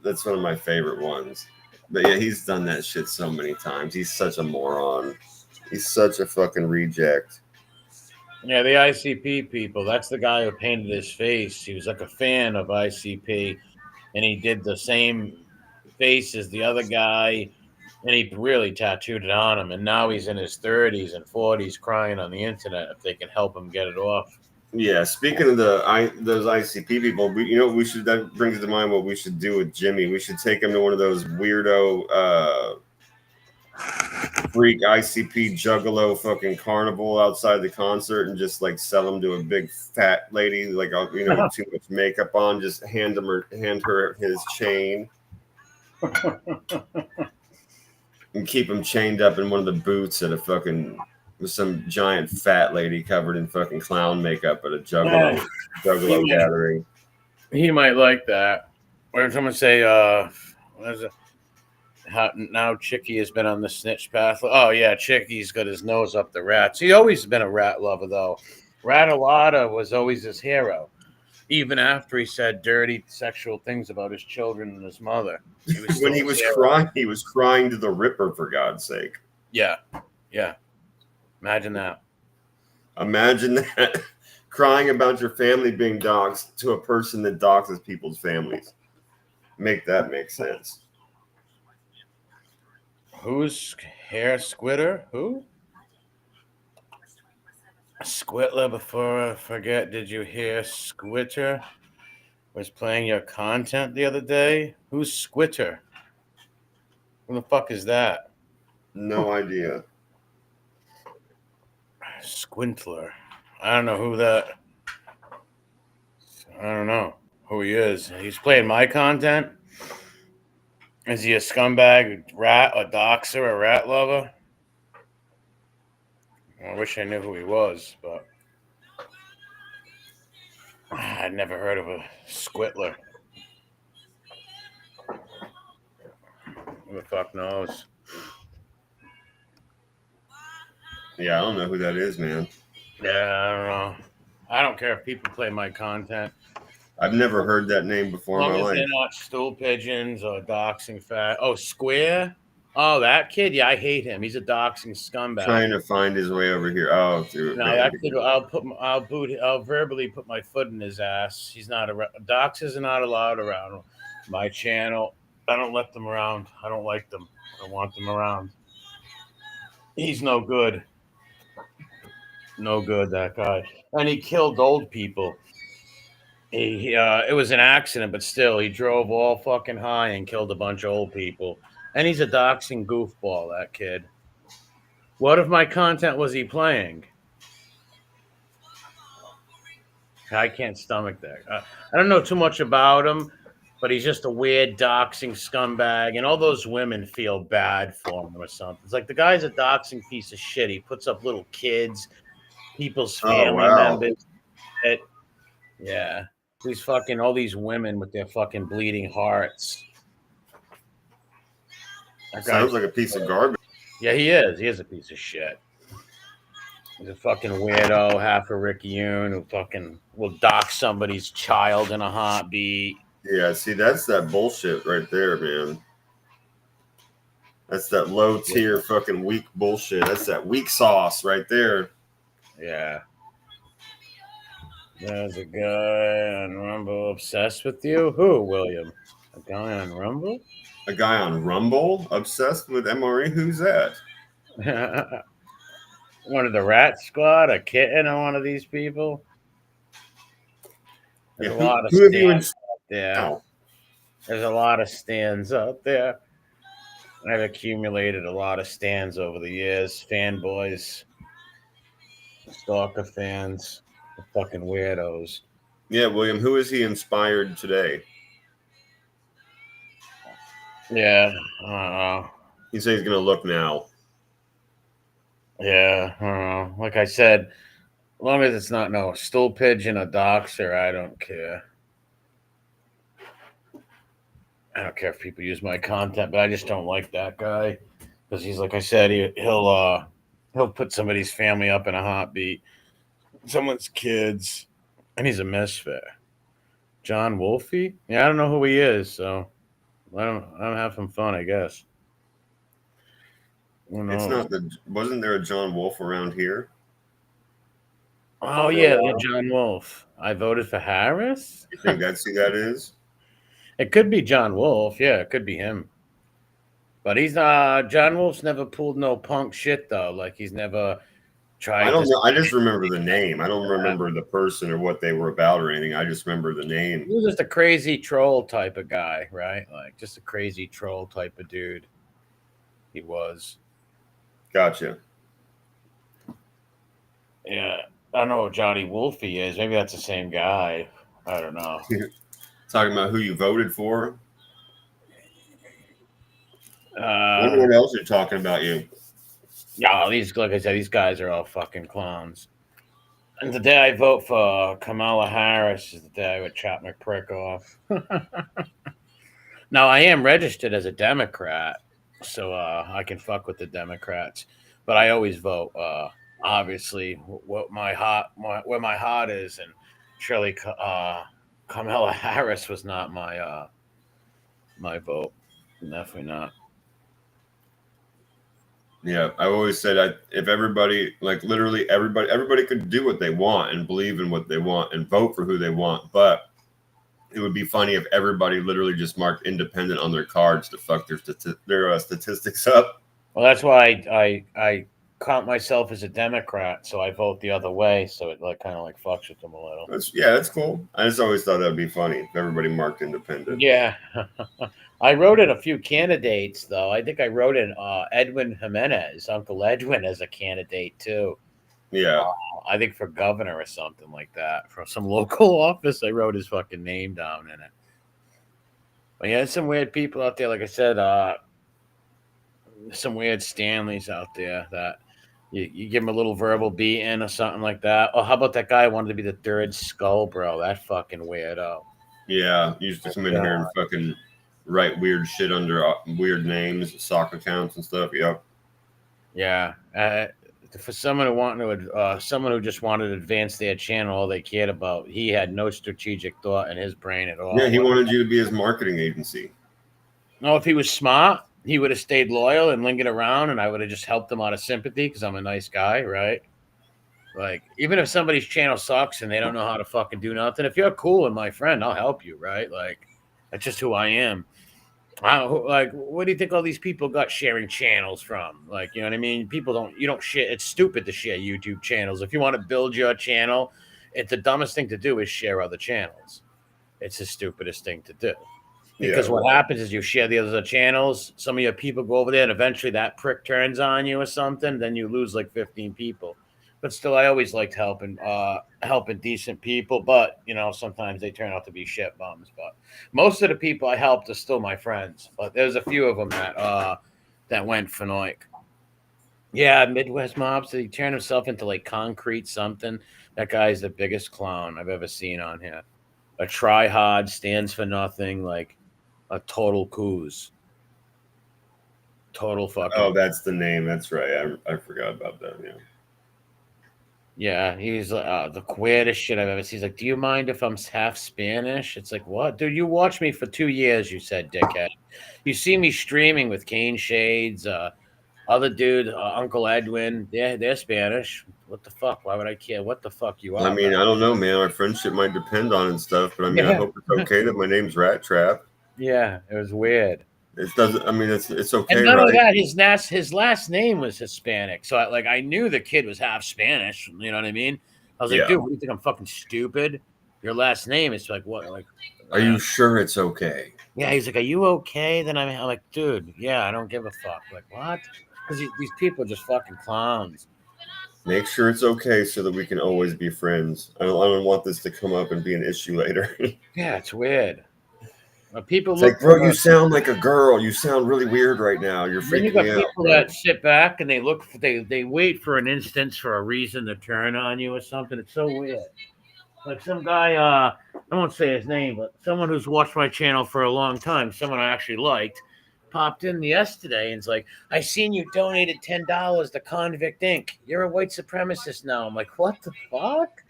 that's one of my favorite ones. But yeah, he's done that shit so many times. He's such a moron. He's such a fucking reject. Yeah, the ICP people. That's the guy who painted his face. He was like a fan of ICP, and he did the same face as the other guy, and he really tattooed it on him. And now he's in his 30s and 40s crying on the internet if they can help him get it off. Yeah, speaking of those ICP people, that brings to mind what we should do with Jimmy. We should take him to one of those weirdo freak ICP juggalo fucking carnival outside the concert and just like sell him to a big fat lady like with too much makeup on. Just hand her his chain and keep him chained up in one of the booths at a fucking with some giant fat lady covered in fucking clown makeup at a juggalo gathering. He might like that. Or someone say, what is it? Now Chicky has been on the snitch path. Oh yeah, Chicky's got his nose up the rats. He always been a rat lover though. Ratalata was always his hero, even after he said dirty sexual things about his children and his mother. When he was crying, he was crying to the Ripper, for God's sake. Yeah. Imagine that. Imagine that. Crying about your family being doxxed to a person that doxes people's families. Make that make sense. Who's hair squitter? Who? Squitler, before I forget, did you hear Squitter? Was playing your content the other day. Who's Squitter? Who the fuck is that? No idea. Squintler. I don't know who that. I don't know who he is. He's playing my content. Is he a scumbag, rat, a doxer, a rat lover? I wish I knew who he was, but I'd never heard of a Squitler. Who the fuck knows? Yeah, I don't know who that is, man. Yeah, I don't know. I don't care if people play my content. I've never heard that name before As in long my as life. they're not stool pigeons or doxing fat. Oh, Square? Oh, that kid? Yeah, I hate him. He's a doxing scumbag. Trying to find his way over here. Oh, through No, that kid, I'll verbally put my foot in his ass. He's not around. Doxers are not allowed around my channel. I don't let them around. I don't like them. I don't want them around. He's no good. No good, that guy. And he killed old people. It was an accident, but still, he drove all fucking high and killed a bunch of old people. And he's a doxing goofball, that kid. What if my content was he playing? I can't stomach that. I don't know too much about him, but he's just a weird doxing scumbag, and all those women feel bad for him or something. It's like the guy's a doxing piece of shit. He puts up little kids, people's family members. Yeah. These fucking all these women with their fucking bleeding hearts. Sounds like a piece of garbage. Yeah, he is. He is a piece of shit. He's a fucking weirdo, half a Rickyune who fucking will dox somebody's child in a heartbeat. Yeah, see, that's that bullshit right there, man. That's that low tier fucking weak bullshit. That's that weak sauce right there. Yeah. There's a guy on Rumble obsessed with you. Who, William? A guy on Rumble? A guy on Rumble obsessed with MRE? Who's that? One of the Rat Squad? A kitten on one of these people? There's a lot of stands out there. Oh. There's a lot of stands out there. I've accumulated a lot of stands over the years. Fanboys, stalker fans, the fucking weirdos. Yeah, William, who is he inspired today? Yeah, I don't know. He said he's going to look now. Yeah, I don't know. Like I said, as long as it's not no stool pigeon or doxer, I don't care. I don't care if people use my content, but I just don't like that guy because he's like I said, he'll put somebody's family up in a heartbeat, someone's kids, and he's a misfit. John Wolfie? Yeah, I don't know who he is, so I don't have some fun, I guess. It's not wasn't there a John Wolf around here? Oh yeah, John Wolf. I voted for Harris. You think that's who that is? It could be John Wolf. Yeah, it could be him. But he's John Wolf's never pulled no punk shit though. Like he's never tried. I don't know. I just remember the name. I don't remember the person or what they were about or anything. I just remember the name. He was just a crazy troll type of guy, right? Like just a crazy troll type of dude. He was. Gotcha. Yeah. I don't know who Johnny Wolfie is. Maybe that's the same guy. I don't know. Talking about who you voted for? What else are talking about you? Yeah, like I said, these guys are all fucking clowns. And the day I vote for Kamala Harris is the day I would chop my prick off. Now, I am registered as a Democrat, so I can fuck with the Democrats. But I always vote, obviously, where my heart is. And surely Kamala Harris was not my my vote. Definitely not. Yeah, I always said if everybody, like literally everybody could do what they want and believe in what they want and vote for who they want, but it would be funny if everybody literally just marked independent on their cards to fuck their statistics up. Well, that's why I count myself as a Democrat, so I vote the other way. So it like kind of like fucks with them a little. That's cool. I just always thought that'd be funny if everybody marked independent. Yeah. I wrote in a few candidates, though. I think I wrote in Edwin Jimenez, Uncle Edwin, as a candidate, too. Yeah. I think for governor or something like that. For some local office, I wrote his fucking name down in it. But yeah, there's some weird people out there. Like I said, some weird Stanleys out there that you give him a little verbal beating or something like that. Oh, how about that guy who wanted to be the third skull, bro? That fucking weirdo. Yeah. You used to come in here and fucking write weird shit under weird names, sock accounts and stuff. Yep. Yeah. For someone who just wanted to advance their channel, all they cared about, he had no strategic thought in his brain at all. Yeah, he wanted you to be his marketing agency. No, if he was smart, he would have stayed loyal and lingered around, and I would have just helped him out of sympathy because I'm a nice guy, right? Like, even if somebody's channel sucks and they don't know how to fucking do nothing, if you're cool and my friend, I'll help you, right? Like, that's just who I am. Like, what do you think all these people got sharing channels from? Like, you know what I mean? You don't share. It's stupid to share YouTube channels. If you want to build your channel, the dumbest thing to do is share other channels. It's the stupidest thing to do. Because what happens is you share the other channels, some of your people go over there, and eventually that prick turns on you or something, then you lose like 15 people. But still, I always liked helping decent people. But, you know, sometimes they turn out to be shit bums. But most of the people I helped are still my friends. But there's a few of them that went for Noik. Yeah, Midwest Mobster, he turned himself into like concrete something. That guy's the biggest clown I've ever seen on here. A try-hard, stands for nothing, like a total coos. Total fucking. Oh, that's the name. That's right. I forgot about that. Yeah. Yeah, he's the weirdest shit I've ever seen. He's like, "Do you mind if I'm half Spanish?" It's like, what, dude? You watched me for 2 years. You said, dickhead. You see me streaming with Cane Shades, other dude, Uncle Edwin. They're Spanish. What the fuck? Why would I care? What the fuck you are? I mean, I don't know, man. Our friendship might depend on it and stuff, but I mean, I hope it's okay that my name's Rat Trap. Yeah, it was weird. It doesn't. I mean, it's okay. And none of that. His last name was Hispanic, so I knew the kid was half Spanish. You know what I mean? I was like, dude, what do you think? I'm fucking stupid. Your last name is like what? Like, are you sure it's okay? Yeah, he's like, are you okay? Then I'm like, dude, yeah, I don't give a fuck. Like, what? Because these people are just fucking clowns. Make sure it's okay so that we can always be friends. I don't want this to come up and be an issue later. Yeah, it's weird. People it's like, bro, you sound like a girl. You sound really weird right now. You're freaking me out. Then you got people that sit back and they wait for an instance for a reason to turn on you or something. It's so weird. Like some guy, I won't say his name, but someone who's watched my channel for a long time, someone I actually liked, popped in yesterday and it's like, I seen you donated $10 to Convict Inc. You're a white supremacist now. I'm like, what the fuck?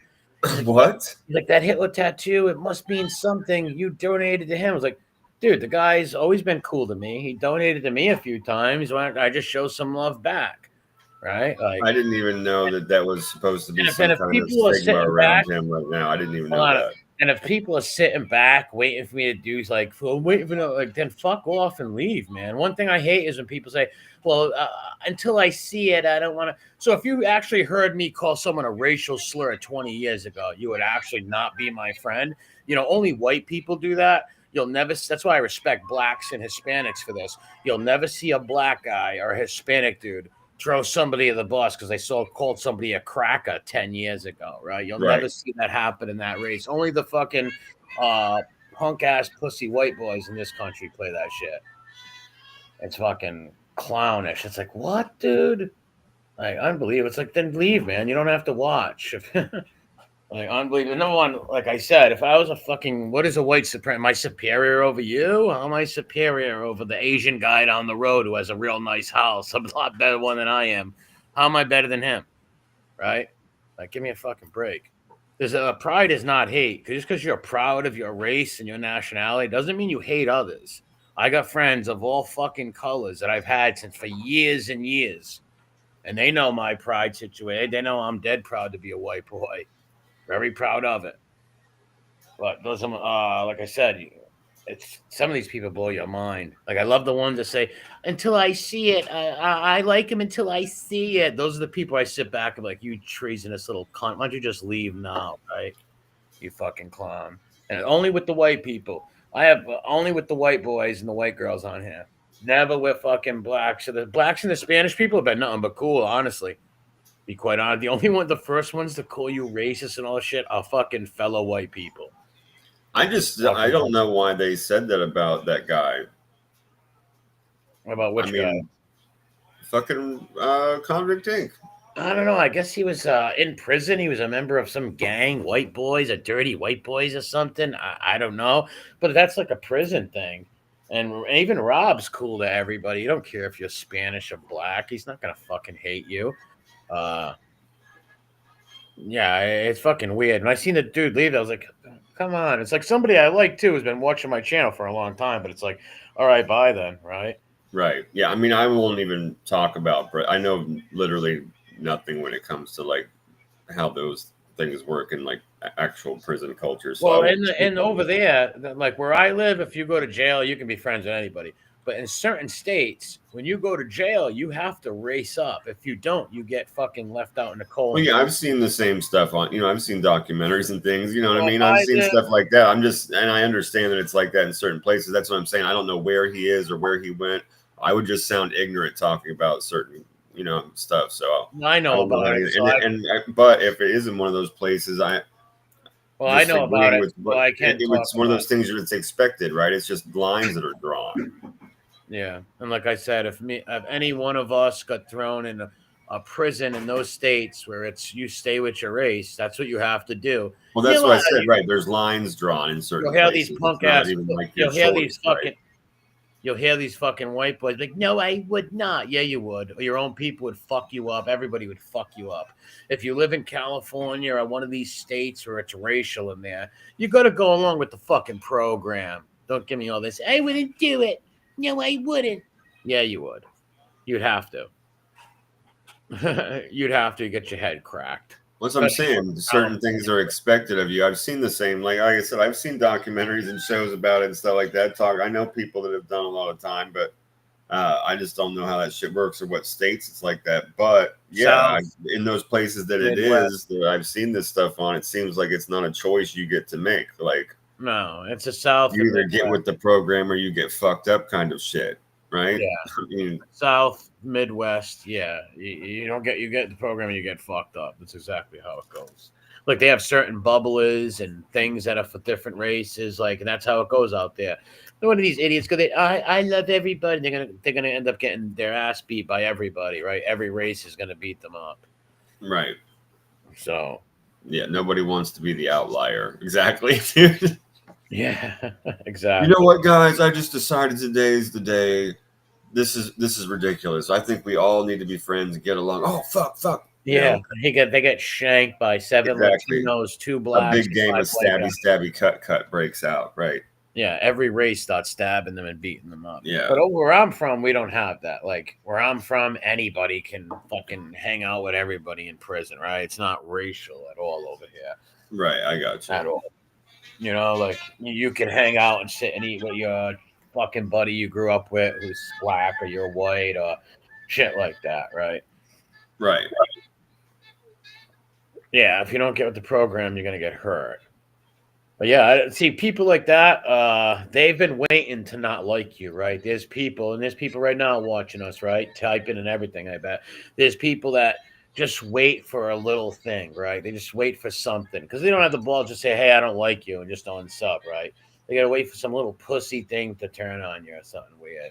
What? Like that Hitler tattoo, it must mean something. You donated to him. I was like, dude, the guy's always been cool to me. He donated to me a few times. Why don't I just show some love back? Right? Like, I didn't even know that was supposed to be some kind of stigma around him right now. I didn't even know that. And if people are sitting back waiting for me to do like, well, waiting for like, then fuck off and leave, man. One thing I hate is when people say, well, until I see it, I don't want to. So if you actually heard me call someone a racial slur 20 years ago, you would actually not be my friend. You know, only white people do that. You'll never. That's why I respect blacks and Hispanics for this. You'll never see a black guy or a Hispanic dude throw somebody at the bus because they called somebody a cracker 10 years ago, right? You'll never see that happen in that race. Only the fucking punk ass pussy white boys in this country play that shit. It's fucking clownish. It's like, what, dude? Like, unbelievable. It's like, then leave, man. You don't have to watch. Like, unbelievable. Number one, like I said, if I was a fucking, what is a white supremacist? Am I superior over you? How am I superior over the Asian guy down the road who has a real nice house? I'm a lot better one than I am. How am I better than him? Right? Like, give me a fucking break. Pride is not hate. Just because you're proud of your race and your nationality doesn't mean you hate others. I got friends of all fucking colors that I've had since for years and years. And they know my pride situation. They know I'm dead proud to be a white boy. Very proud of it. But doesn't like I said, it's some of these people blow your mind. Like I love the ones that say, "Until I see it, I like him until I see it." Those are the people I sit back and like, you treasonous little cunt. Why don't you just leave now, right? You fucking clown. And only with the white people. I have only with the white boys and the white girls on here. Never with fucking blacks. So the blacks and the Spanish people have been nothing but cool, honestly. Be quite honest. The only one, the first ones to call you racist and all shit are fucking fellow white people. I don't know why they said that about that guy. About I which guy? mean, fucking Convict Inc. I don't know. I guess he was in prison. He was a member of some gang, white boys, a dirty white boys or something. I don't know. But that's like a prison thing. And even Rob's cool to everybody. You don't care if you're Spanish or black. He's not going to fucking hate you. Yeah, it's fucking weird. And I seen the dude leave. I was like, come on. It's like somebody I like too has been watching my channel for a long time. But it's like, all right, bye then, right? Right. Yeah. I mean, I won't even talk about. I know literally nothing when it comes to like how those things work in like actual prison culture. So I Well, won't speak and on over it. there, like where I live, if you go to jail, you can be friends with anybody. But in certain states, when you go to jail, you have to race up. If you don't, you get fucking left out in the cold. Well, yeah, I've seen the same stuff on. I've seen documentaries and things. You know what I Well, mean? I've seen stuff like that. And I understand that it's like that in certain places. That's what I'm saying. I don't know where he is or where he went. I would just sound ignorant talking about certain, stuff. So I I know don't know about how it. but if it is in one of those places, I just know about agreeing it. with Well, what I can it talk was one of about those things that's expected, right? It's just lines that are drawn. it. Yeah, and like I said, if any one of us got thrown in a prison in those states where it's you stay with your race, that's what you have to do. Well, You that's know what I what? said, right? There's lines drawn in You'll certain hear these places. It's punk not ass. even like your You'll hear these choice, right? fucking. You'll hear these fucking white boys like, no, I would not. Yeah, you would. Or your own people would fuck you up. Everybody would fuck you up. If you live in California or one of these states where it's racial in there, you got to go along with the fucking program. Don't give me all this. I wouldn't do it. No, I wouldn't. Yeah, you would. You'd have to. You'd have to get your head cracked. What's I'm Especially saying, certain things California. are expected of you. I've seen the same, like I said, I've seen documentaries and shows about it and stuff like that. I know people that have done a lot of time, but I just don't know how that shit works or what states it's like that. But yeah, South, in those places that it Midwest. is that I've seen this stuff on, it seems like it's not a choice you get to make. Like No, it's a South you and either get Midwest. with the program or you get fucked up, kind of shit, right? Yeah. I mean, South, Midwest, yeah. You don't get the program and you get fucked up. That's exactly how it goes. Like they have certain bubblers and things that are for different races, like, and that's how it goes out there. One of these idiots go, I love everybody. They're gonna end up getting their ass beat by everybody, right? Every race is gonna beat them up. right. So Yeah, nobody wants to be the outlier. Exactly, dude. yeah, You know exactly. what, guys? I just decided today's the day. This is ridiculous. I think we all need to be friends and get along. Oh, fuck. Yeah, they get shanked by 7 Exactly. Latinos, 2 A blacks, big and game 5 of white stabby, guys. stabby, cut breaks out. Right. Yeah, every race starts stabbing them and beating them up. Yeah. But over where I'm from, we don't have that. Like where I'm from, anybody can fucking hang out with everybody in prison, right? It's not racial at all over here Right. I got at you. all. You know, like you can hang out and sit and eat with your fucking buddy you grew up with who's black or you're white or shit like that, right? Right. Yeah, if you don't get with the program, you're gonna get hurt. But yeah, I see people like that. They've been waiting to not like you, right? There's people right now watching us, right? Typing and everything. I bet there's people that just wait for a little thing, right? They just wait for something because they don't have the balls to say, "Hey, I don't like you," and just unsub, right? They gotta wait for some little pussy thing to turn on you or something weird.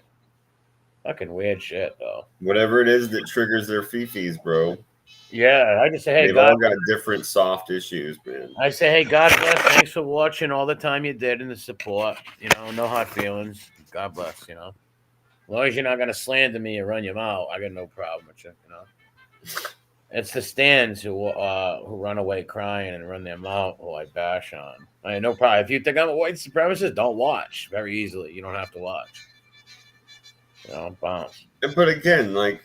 Fucking weird shit, though. Whatever it is that triggers their fifis, bro. Yeah, I just say, "Hey, They've God." all got different soft issues, man. I say, "Hey, God bless. Thanks for watching all the time you did and the support. You know, no hard feelings. God bless. You know." As long as you're not gonna slander me or run your mouth, I got no problem with you. You know, it's the stands who run away crying and run their mouth who I bash on. I no problem. If you think I'm a white supremacist, don't watch very easily. You don't have to watch. You know, bounce. But again, like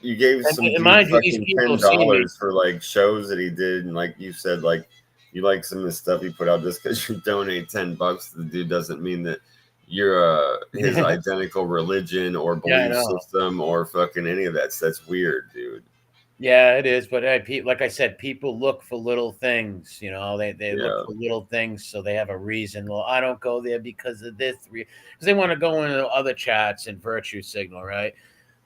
you gave some And dude mind you, these fucking people ten see me. dollars for like shows that he did, and like you said, like You like some of the stuff he put out just because you donate $10 to the dude doesn't mean that you're his identical religion or Yeah, I belief know. system or fucking any of that. That's weird, dude. Yeah, it is. But like I said, people look for little things. You know, they look Yeah, for little things, so they have a reason. Well, I don't go there because of this. Because they want to go into other chats and virtue signal, right?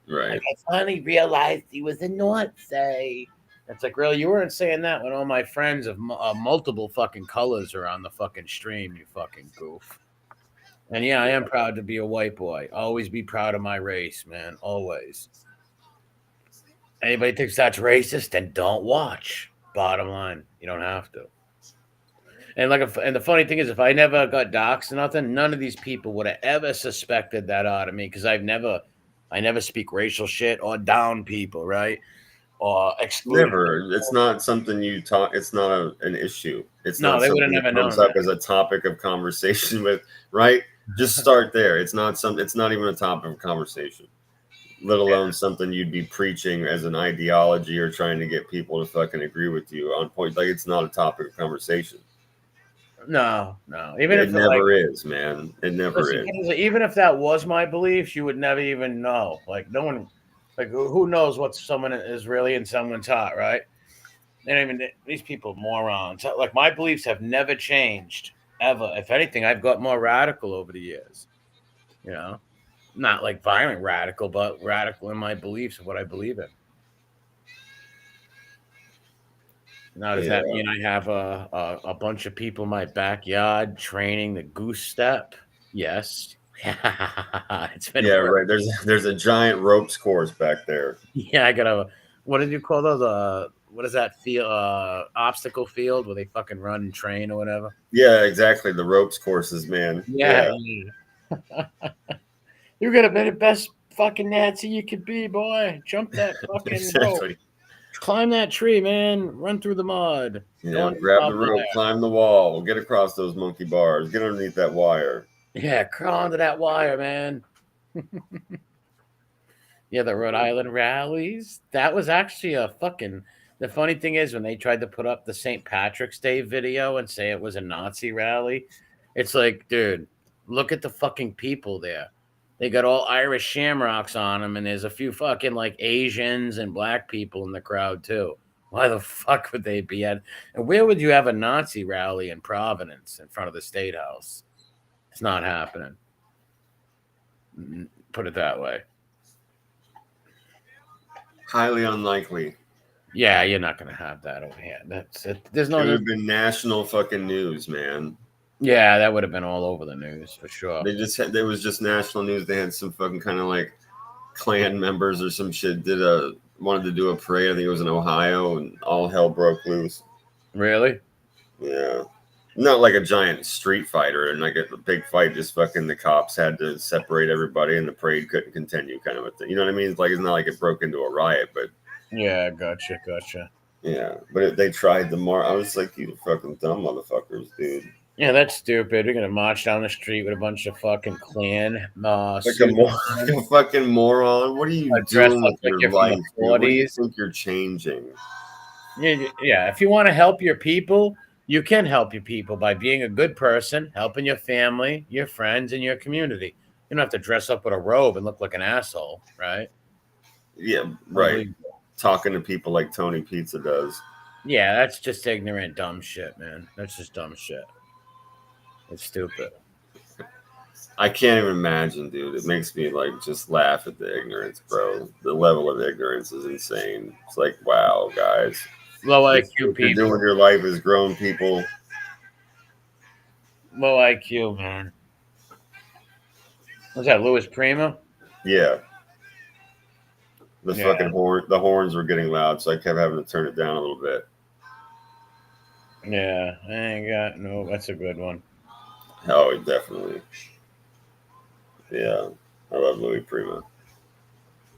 Like, right. I finally realized he was a Nazi. It's like, really, you weren't saying that when all my friends of multiple fucking colors are on the fucking stream. You fucking goof. And yeah, I am proud to be a white boy. Always be proud of my race, man. Always. Anybody thinks that's racist, then don't watch. Bottom line, you don't have to. And and the funny thing is, if I never got doxxed or nothing, none of these people would have ever suspected that out of me because I never speak racial shit or down people, right? Or exclude. Never. It's not something you talk. It's not an issue. It's No, not they would have something never that comes known up that. as a topic of conversation with. Right. Just start there. It's not something. It's not even a topic of conversation. Let alone something you'd be preaching as an ideology or trying to get people to fucking agree with you on point. Like it's not a topic of conversation. No, no. Even It if like, never is, man. It never listen, is. even if that was my beliefs, you would never even know. Like no one, like who knows what someone is really in someone's heart, right? They don't even these people morons. Like my beliefs have never changed ever. If anything, I've got more radical over the years. You know, not like violent radical, but radical in my beliefs of what I believe in. Now, does that Yeah. mean I have a bunch of people in my backyard training the goose step? Yes. It's been Yeah, work. right. There's a giant ropes course back there. Yeah, I got a. What did you call those? What is that field? Obstacle field where they fucking run and train or whatever. Yeah, exactly. The ropes courses, man. Yeah, Yeah. yeah. You're gonna be the best fucking Nazi you could be, boy. Jump that fucking rope. Exactly. Climb that tree, man. Run through the mud. Go Yeah. on Grab top the of rope, there. climb the wall, get across those monkey bars, get underneath that wire. Yeah, crawl onto that wire, man. Yeah, the Rhode Island rallies. That was actually a fucking. The funny thing is, when they tried to put up the St. Patrick's Day video and say it was a Nazi rally, it's like, dude, look at the fucking people there. They got all Irish shamrocks on them, and there's a few fucking like Asians and black people in the crowd too. Why the fuck would they be at? And where would you have a Nazi rally in Providence in front of the State House? It's not happening. Put it that way. Highly unlikely. Yeah, you're not gonna have that over here. That's it. There's It would no. have been national fucking news, man. Yeah, that would have been all over the news for sure. They just had, there was just national news. They had some fucking kind of like Klan members or some shit wanted to do a parade. I think it was in Ohio, and all hell broke loose. Really? Yeah, not like a giant street fighter and like a big fight. Just fucking the cops had to separate everybody, and the parade couldn't continue, kind of a thing. You know what I mean? It's not like it broke into a riot, but Yeah, gotcha. yeah. But they tried to march. I was like, you fucking dumb motherfuckers, dude. Yeah, that's stupid. You're gonna march down the street with a bunch of fucking Klan Like a, suits like a fucking moron. What are you dressed doing up with like your you're from life, the dude? What do you 40s. think you're changing? Yeah, if you want to help your people, you can help your people by being a good person, helping your family, your friends, and your community. You don't have to dress up with a robe and look like an asshole, right? Yeah, right. Talking to people like Tony Pizza does. Yeah, that's just ignorant, dumb shit, man. That's just dumb shit. It's stupid. I can't even imagine, dude. It makes me like just laugh at the ignorance, bro. The level of ignorance is insane. It's like, wow, guys. Low What IQ you're people. doing with your life as grown people. Low IQ, man. Was that Louis Prima? Yeah. Yeah. The horns were getting loud, so I kept having to turn it down a little bit. Yeah, I ain't got no. That's a good one. Oh, definitely. Yeah, I love Louis Prima.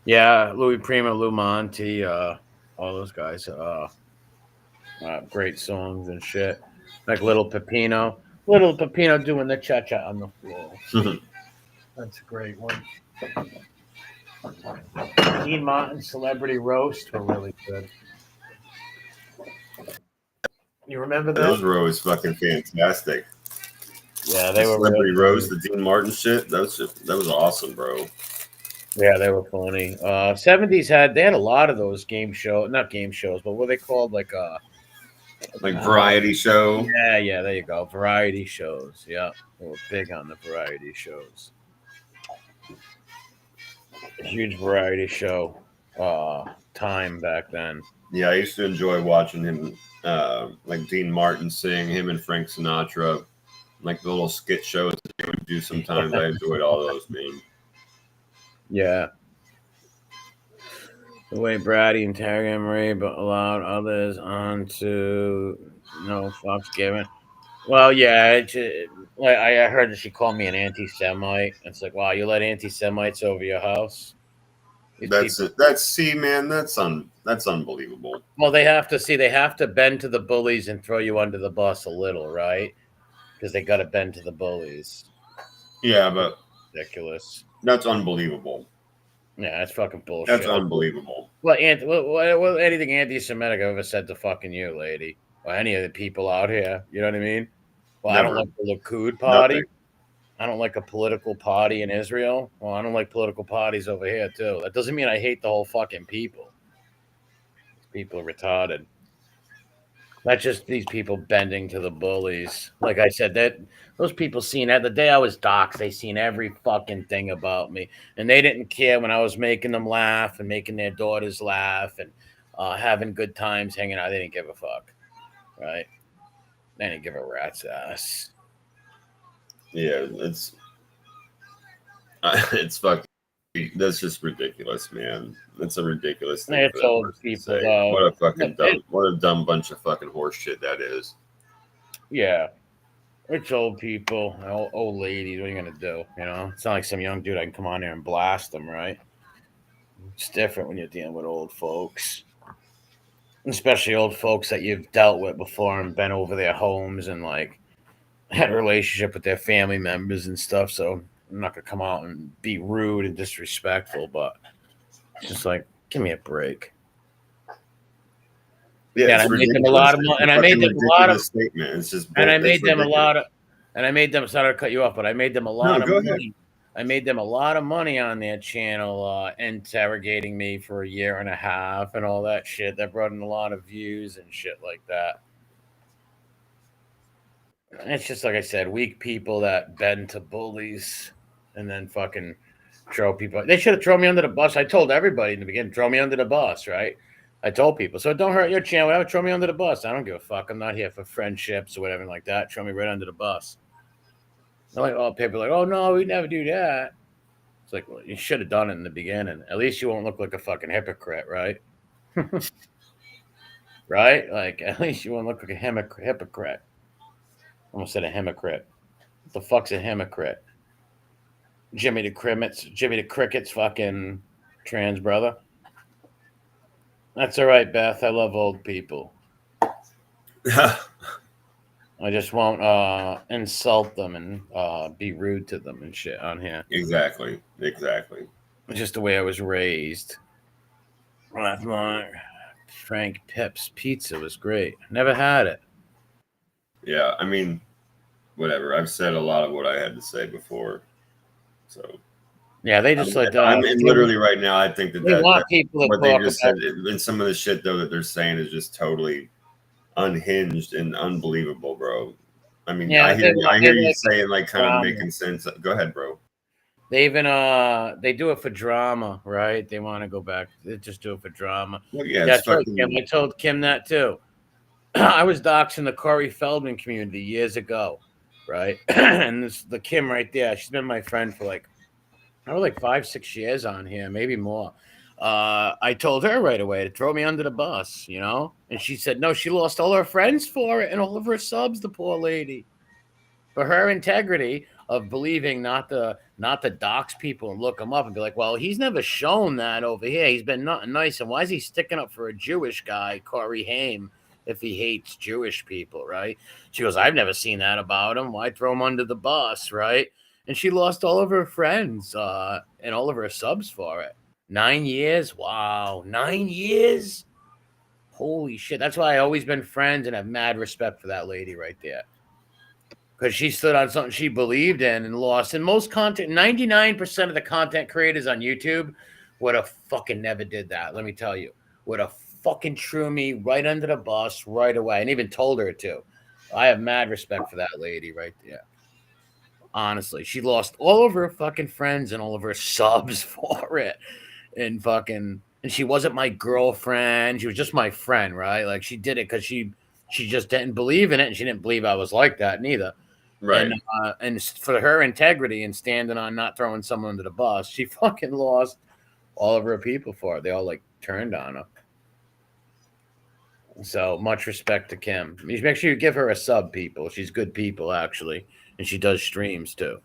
Yeah, Louis Prima, Lou Monte, all those guys. Great songs and shit. Like Little Pepino. Little Pepino doing the cha cha on the floor. That's a great one. Dean Martin Celebrity Roast were really good. You remember Those them? were always fucking fantastic. Yeah, The they were real Celebrity Rose, funny. the Dean Martin shit. That was awesome, bro. Yeah, they were funny. 70s they had a lot of those game show, not game shows, but what they called Like uh, variety show. yeah, there you go. Variety shows. Yeah. They were big on the variety shows. A huge variety show time back then. Yeah, I used to enjoy watching him, like Dean Martin sing, him and Frank Sinatra, like the little skit shows that they would do sometimes. I enjoyed all those, man. Yeah. The way Brady and Terry MRE but allowed others onto no Fox given. Well, yeah, like I heard that she called me an anti-Semite. It's like, wow, you let anti-Semites over your house? These That's people. it. See, man, that's unbelievable. Well, they have to bend to the bullies and throw you under the bus a little, right? Because they got to bend to the bullies. Yeah, but Ridiculous. that's unbelievable. Yeah, that's fucking That's bullshit. unbelievable. What anything anti-Semitic I've ever said to fucking you, lady, or any of the people out here? You know what I mean? Well, I don't Never. like the Likud Nothing. party. I don't like a political party in Israel. Well, I don't like political parties over here too. That doesn't mean I hate the whole fucking people. These people are retarded. Not just these people bending to the bullies. Like I said, that those people seen that the day I was doxxed, they seen every fucking thing about me, and they didn't care when I was making them laugh and making their daughters laugh and having good times hanging out. They didn't give a fuck, right? They didn't give a rat's ass. Yeah, it's fucking. That's just ridiculous, man. That's a ridiculous thing for It's that old person to people say. though. What a fucking what a dumb bunch of fucking horse shit that is. Yeah, it's old people, old ladies. What are you gonna do? You know, it's not like some young dude I can come on there and blast them, right? It's different when you're dealing with old folks, especially old folks that you've dealt with before and been over their homes and like had a relationship with their family members and stuff. So I'm not gonna come out and be rude and disrespectful, but it's just like, give me a break. Yeah, Yeah, and it's I made them a ridiculous. lot of It's money, a and I made fucking them a lot of, ridiculous statement. It's just and I it's made them a ridiculous. lot of, and I made them. Sorry to cut you off, but I made them a No, lot of go ahead. money. I made them a lot of money on their channel, interrogating me for a year and a half and all that shit. That brought in a lot of views and shit like that. It's just like I said, weak people that bend to bullies and then fucking throw people. They should have thrown me under the bus. I told everybody in the beginning, throw me under the bus, right? I told people, so don't hurt your channel. Whatever, throw me under the bus. I don't give a fuck. I'm not here for friendships or whatever like that. Throw me right under the bus. They're like, oh, people are like, oh no, we never do that. It's like, well, you should have done it in the beginning. At least you won't look like a fucking hypocrite, right? Right? Like, at least you won't look like a hypocrite. Almost said a hypocrite. What the fuck's a hypocrite? Jimmy the Cricket's fucking trans brother. That's all right, Beth. I love old people. I just won't insult them and be rude to them and shit on here. Exactly. It's just the way I was raised. Frank Pip's pizza was great. Never had it. Yeah, I mean, whatever. I've said a lot of what I had to say before. So Yeah, they just I'm in literally right now. I think they want that people to what they talk just about. said and some of the shit though that they're saying is just totally unhinged and unbelievable, bro. I mean, Yeah, I they hear you like saying like kind of drama. making sense. Go ahead, bro. They even they do it for drama, right? They want to go back. They just do it for drama. Well, yeah, Yeah, it's fucking I told Kim that too. I was doxing the Corey Feldman community years ago, right? And the Kim right there, she's been my friend for like, I was like 5, 6 years on here, maybe more. I told her right away to throw me under the bus, you know? And she said, no, she lost all her friends for it and all of her subs, the poor lady. For her integrity of believing not to dox people and look them up and be like, well, he's never shown that over here. He's been nothing nice. And why is he sticking up for a Jewish guy, Corey Haim, if he hates Jewish people, right? She goes, I've never seen that about him. Why throw him under the bus, right? And she lost all of her friends and all of her subs for it. 9 years? Wow, 9 years? Holy shit. That's why I always been friends and have mad respect for that lady right there. Because she stood on something she believed in and lost. And most content, 99% of the content creators on YouTube would have fucking never did that. Let me tell you. Would have fucking threw me right under the bus right away and even told her to. I have mad respect for that lady right there. Honestly, she lost all of her fucking friends and all of her subs for it. And she wasn't my girlfriend. She was just my friend, right? Like she did it because she just didn't believe in it, and she didn't believe I was like that neither. Right. And for her integrity and standing on not throwing someone under the bus, she fucking lost all of her people for it. They all like turned on her. So much respect to Kim. Make sure you give her a sub, people. She's good people, actually, and she does streams too.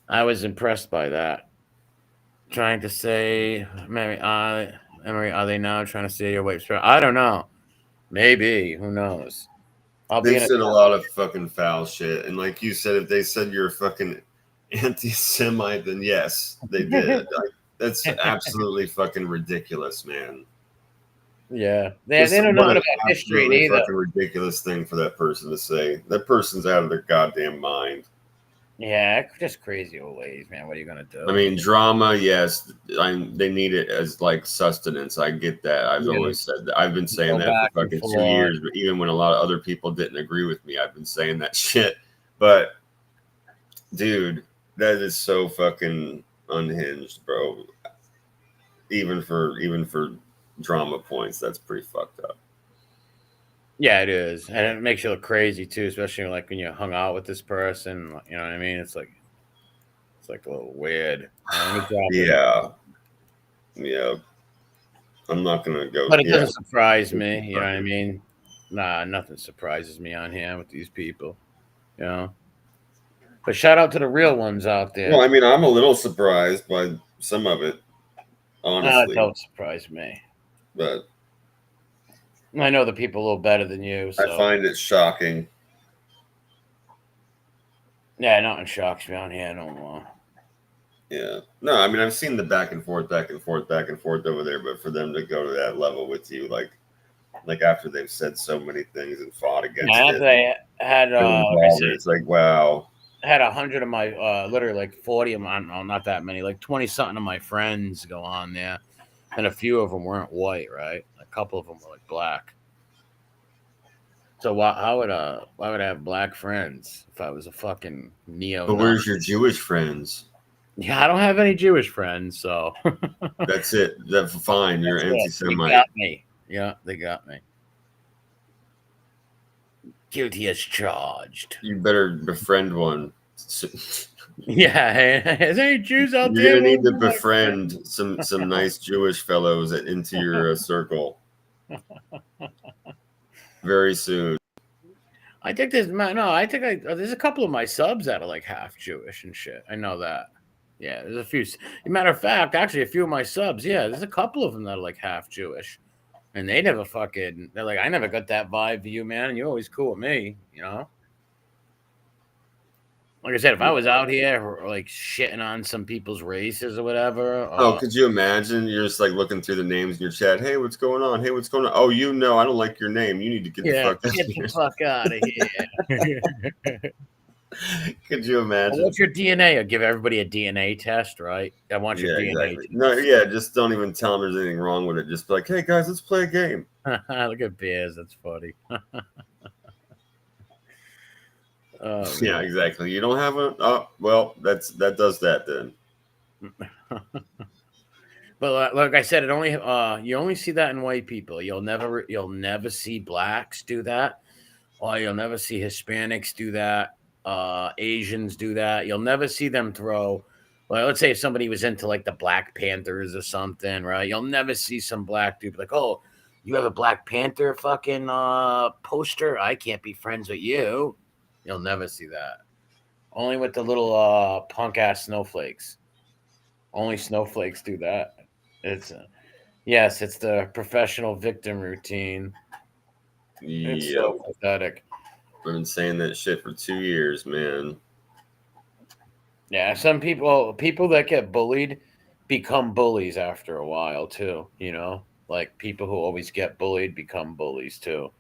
I was impressed by that. Trying to say, Mary, Emery, are they now trying to say your wife's? I don't know. Maybe. Who knows? I'll be They've in a said a lot of fucking foul shit, and like you said, if they said you're a fucking anti-Semite, then yes, they did. Like, that's absolutely fucking ridiculous, man. Yeah, they don't know about history absolutely neither. fucking ridiculous thing for that person to say. That person's out of their goddamn mind. Yeah, just crazy old ladies, man. What are you gonna do? I mean, drama, yes, they need it as like sustenance. I get that. I've always said that. I've been saying that for fucking 2 years, but even when a lot of other people didn't agree with me, I've been saying that shit. But dude, that is so fucking unhinged, bro. Even for drama points, that's pretty fucked up. Yeah, it is, and it makes you look crazy too, especially like when you hung out with this person. You know what I mean? It's like a little weird. Yeah. I'm not gonna go. But it doesn't surprise me. You know what I mean? Nah, nothing surprises me on here with these people. You know. But shout out to the real ones out there. Well, I mean, I'm a little surprised by some of it, honestly. Don't surprise me. But I know the people a little better than you. So. I find it shocking. Yeah, nothing shocks me on here no more. Yeah. No, I mean, I've seen the back and forth over there, but for them to go to that level with you, like after they've said so many things and fought against it. They had, it's like, wow. I had 100 of my, literally like 40 of my, no, not that many, like 20 something of my friends go on there. And a few of them weren't white, right? A couple of them were like black. So why would I have black friends if I was a fucking neo? But where's your Jewish friends? Yeah, I don't have any Jewish friends, so that's it. That's fine. You're anti-Semite. They got me. Yeah, they got me. Guilty as charged. You better befriend one. Yeah, is there any Jews out there? You're gonna need to befriend some nice Jewish fellows into your circle very soon. I think there's there's a couple of my subs that are like half Jewish and shit. I know that. Yeah, there's a few. As a matter of fact, actually, a few of my subs. Yeah, there's a couple of them that are like half Jewish, and they never fucking. They're like, I never got that vibe for you, man. And you're always cool with me, you know. Like I said, if I was out here like shitting on some people's races or whatever. Could you imagine? You're just like looking through the names in your chat. Hey, what's going on? Hey, what's going on? Oh, I don't like your name. You need to get the fuck out of here. Could you imagine? What's your DNA? I'll give everybody a DNA test, right? I want your DNA. Exactly. No, yeah, just don't even tell them there's anything wrong with it. Just be like, hey guys, let's play a game. Look at Bears. That's funny. Yeah, exactly. You don't have a. Oh, well, that does that then. But like I said, it only you only see that in white people. You'll never see blacks do that, or you'll never see Hispanics do that. Asians do that. You'll never see them throw. Well, let's say if somebody was into like the Black Panthers or something, right? You'll never see some black dude like, oh, you have a Black Panther fucking poster. I can't be friends with you. You'll never see that. Only with the little punk ass snowflakes. Only snowflakes do that. It's it's the professional victim routine. It's so pathetic. I've been saying that shit for 2 years, man. Yeah, some people that get bullied become bullies after a while too. You know, like people who always get bullied become bullies too.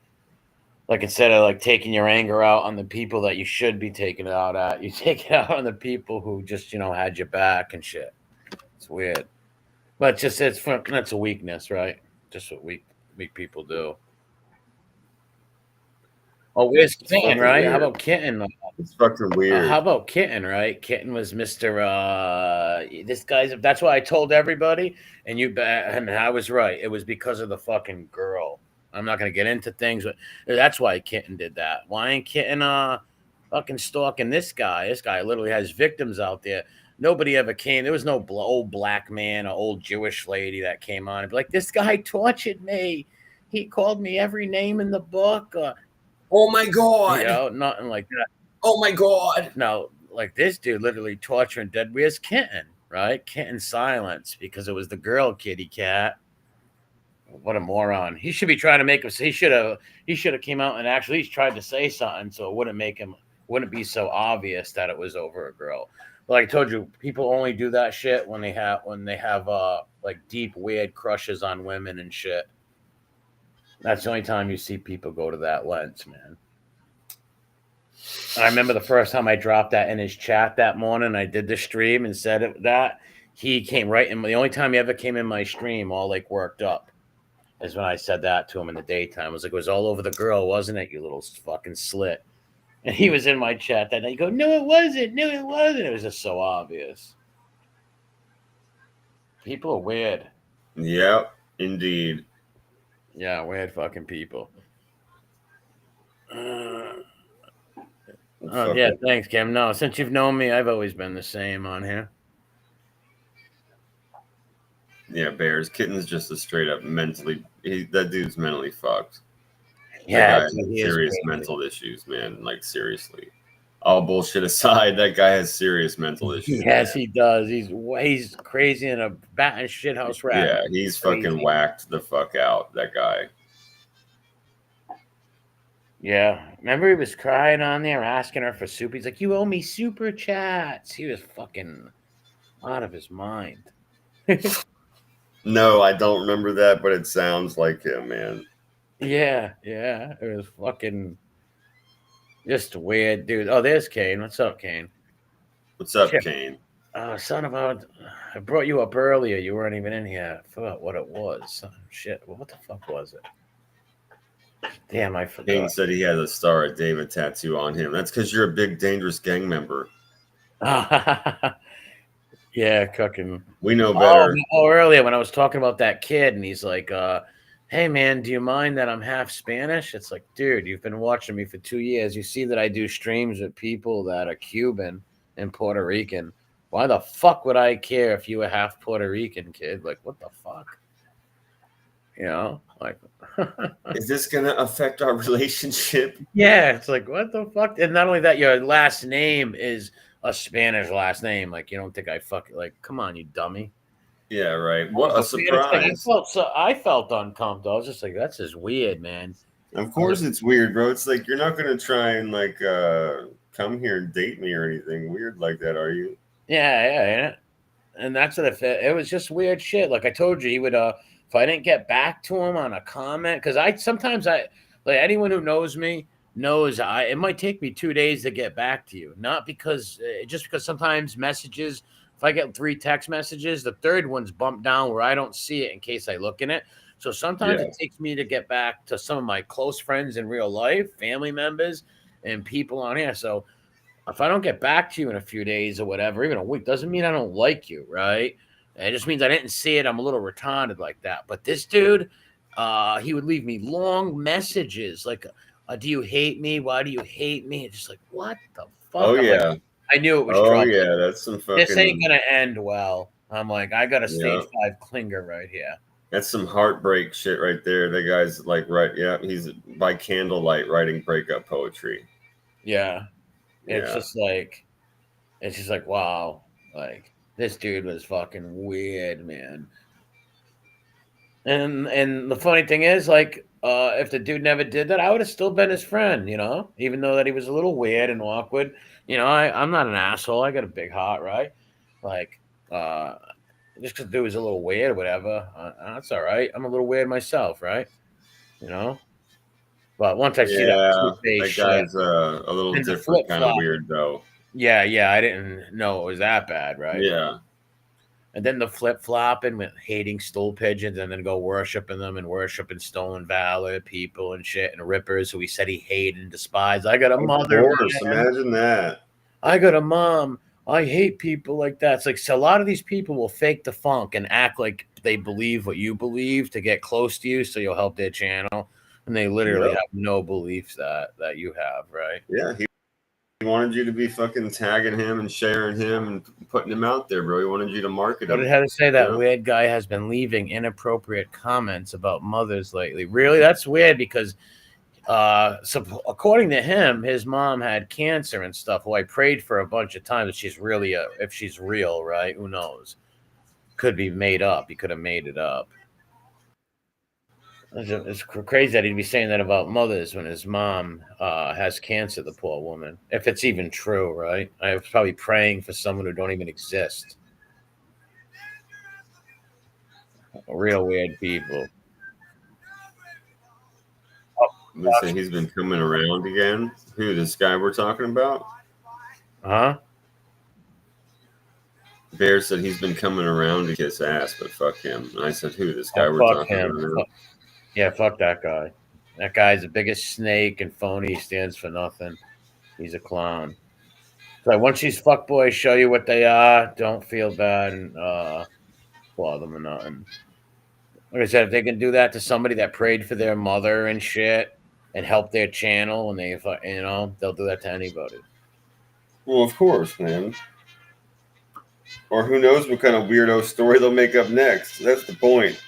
Like instead of like taking your anger out on the people that you should be taking it out at, you take it out on the people who just had your back and shit. It's weird, but that's a weakness, right? Just what weak people do. Oh, where's It's Kitten, fucking right? How weird. about Kitten? It's fucking How weird. about Kitten, right? Kitten was Mister. This guy's. That's why I told everybody, and I was right. It was because of the fucking girl. I'm not gonna get into things, but that's why Kitten did that. Why ain't Kitten fucking stalking this guy? This guy literally has victims out there. Nobody ever came. There was no old black man or old Jewish lady that came on and be like, "This guy tortured me. He called me every name in the book." Oh my god. Nothing like that. Oh my god. No, like this dude literally torturing dead. Where's Kitten? Right? Kitten silence because it was the girl kitty cat. What a moron! He should be trying to make us. He should have came out and actually tried to say something so it wouldn't be so obvious that it was over a girl. But like I told you, people only do that shit when they have like deep weird crushes on women and shit. That's the only time you see people go to that lens, man. I remember the first time I dropped that in his chat that morning. I did the stream and said that he came right in. The only time he ever came in my stream, all like worked up, is when I said that to him in the daytime. I was like, it was all over the girl, wasn't it? You little fucking slit. And he was in my chat that night. You go, no, it wasn't. No, it wasn't. It was just so obvious. People are weird. Yep, indeed. Yeah, weird fucking people. Yeah, thanks, Kim. No, since you've known me, I've always been the same on here. Yeah, Bears. Kitten's just a straight up that dude's mentally fucked. Yeah, that guy has serious mental issues, man. Like seriously. All bullshit aside, that guy has serious mental issues. Yes, man. He does. He's crazy in a bat and shit house rat. Yeah, he's fucking whacked the fuck out, that guy. Yeah. Remember he was crying on there, asking her for soup. He's like, you owe me super chats. He was fucking out of his mind. No, I don't remember that, but it sounds like him, man. Yeah. It was fucking just weird, dude. Oh, there's Kane. What's up, Kane? What's up, Kane? Son of a... I brought you up earlier. You weren't even in here. I forgot what it was. Shit. What the fuck was it? Damn, I forgot. Kane said he had a Star of David tattoo on him. That's because you're a big, dangerous gang member. Yeah, cooking. We know better. Earlier when I was talking about that kid, and he's like, hey, man, do you mind that I'm half Spanish? It's like, dude, you've been watching me for 2 years. You see that I do streams with people that are Cuban and Puerto Rican. Why the fuck would I care if you were half Puerto Rican, kid? Like, what the fuck? Like, is this going to affect our relationship? Yeah, it's like, what the fuck? And not only that, your last name is a Spanish last name. Like, you don't think I like, come on, you dummy. Yeah, right. What a surprise. I felt uncomfortable. I was just like, that's just weird, man. Of course it's weird, bro. It's like, you're not going to try and, like, come here and date me or anything weird like that, are you? Yeah. And that's what it was just weird shit. Like I told you, he would, if I didn't get back to him on a comment, because sometimes like anyone who knows me knows it might take me 2 days to get back to you. Not because, just because sometimes messages, if I get 3 text messages, the third one's bumped down where I don't see it in case I look in it. So sometimes it takes me to get back to some of my close friends in real life, family members, and people on here. So if I don't get back to you in a few days or whatever, even a week, doesn't mean I don't like you, right? It just means I didn't see it. I'm a little retarded like that. But this dude, he would leave me long messages like, do you hate me? Why do you hate me? It's just like, what the fuck? Oh, yeah. Like, I knew it was trouble. Yeah, that's some fucking... This ain't going to end well. I'm like, I got a stage 5 clinger right here. That's some heartbreak shit right there. The guy's like, he's by candlelight writing breakup poetry. Yeah. It's just like, wow. Like, this dude was fucking weird, man. And the funny thing is, like, if the dude never did that, I would have still been his friend, even though that he was a little weird and awkward. I'm not an asshole. I got a big heart, right? Like, just because dude was a little weird or whatever. That's all right. I'm a little weird myself, right? You know. But once I see that Yeah, two-face that shit, guy's a little and the different, flip kind of flop, weird though. yeah, I didn't know it was that bad, right? Yeah, And then the flip flopping with hating stool pigeons and then go worshiping them and worshiping stolen valor people and shit and rippers who he said he hated and despised. I got a of mother, course. man. Imagine that. I got a mom. I hate people like that. It's like so a lot of these people will fake the funk and act like they believe what you believe to get close to you so you'll help their channel. And they literally Yep. have no beliefs that you have, right? Yeah, he wanted you to be fucking tagging him and sharing him and putting him out there, bro. He wanted you to market What him. it had to say You that know? weird guy has been leaving inappropriate comments about mothers lately. Really? That's weird because so according to him, his mom had cancer and stuff. Who I prayed for a bunch of times. If she's really if she's real, right? Who knows? Could be made up. He could have made it up. It's crazy that he'd be saying that about mothers when his mom has cancer. The poor woman, if it's even true, right? I was probably praying for someone who don't even exist. Real weird people. They say he's been coming around again. Who, this guy we're talking about? Huh? Bear said he's been coming around to kiss ass, but fuck him. And I said, who, this guy Oh, we're fuck talking him. about now? Yeah, fuck that guy. That guy's the biggest snake and phony. He stands for nothing. He's a clown. So once these fuckboys show you what they are, don't feel bad and for them or nothing. Like I said, if they can do that to somebody that prayed for their mother and shit and help their channel, and they, they'll do that to anybody. Well, of course, man. Or who knows what kind of weirdo story they'll make up next. That's the point.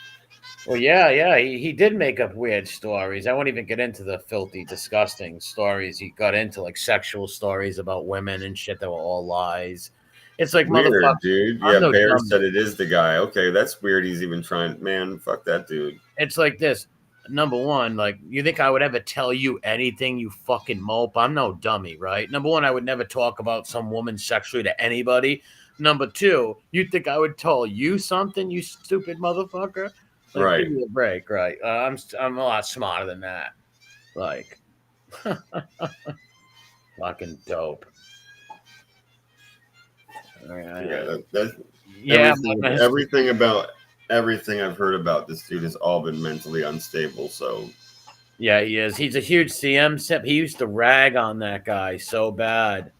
Well, yeah, he did make up weird stories. I won't even get into the filthy, disgusting stories he got into, like sexual stories about women and shit that were all lies. It's like, motherfucker, Weird, dude. I'm Yeah, no Bear dummy. said it is the guy. Okay, that's weird. He's even trying. Man, fuck that dude. It's like this. Number one, like, you think I would ever tell you anything, you fucking mope? I'm no dummy, right? Number one, I would never talk about some woman sexually to anybody. Number two, you think I would tell you something, you stupid motherfucker? Like, Right. give me a break, right? I'm a lot smarter than that. Like, fucking dope. Yeah, that's Yeah, everything about everything I've heard about this dude has all been mentally unstable. So yeah, he is. He's a huge CM simp. He used to rag on that guy so bad.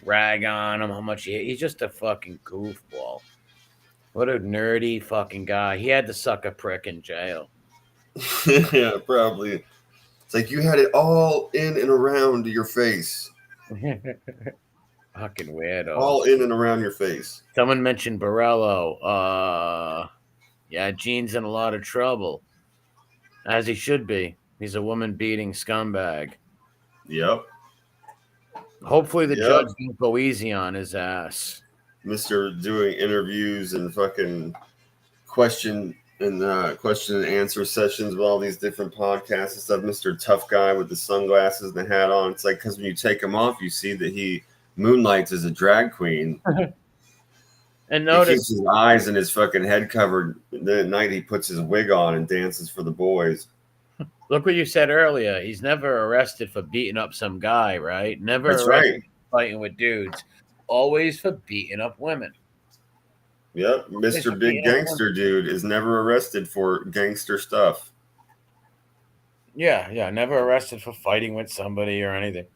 Rag on him, how much he's just a fucking goofball. What a nerdy fucking guy. He had to suck a prick in jail. yeah, probably. It's like you had it all in and around your face. Fucking weirdo. All in and around your face. Someone mentioned Borello. Yeah, Gene's in a lot of trouble. As he should be. He's a woman beating scumbag. Yep. Hopefully the judge won't go easy on his ass. Mr. doing interviews and fucking question and answer sessions with all these different podcasts and stuff. Mr. Tough Guy with the sunglasses and the hat on. It's like, because when you take him off, you see that he moonlights as a drag queen. And He keeps notice, his eyes and his fucking head covered. Then at night he puts his wig on and dances for the boys. look what you said earlier. He's never arrested for beating up some guy, right? Never That's arrested right. for fighting with dudes. Always for beating up women. Yep. Mr. Big Gangster Dude is never arrested for gangster stuff. Yeah, never arrested for fighting with somebody or anything.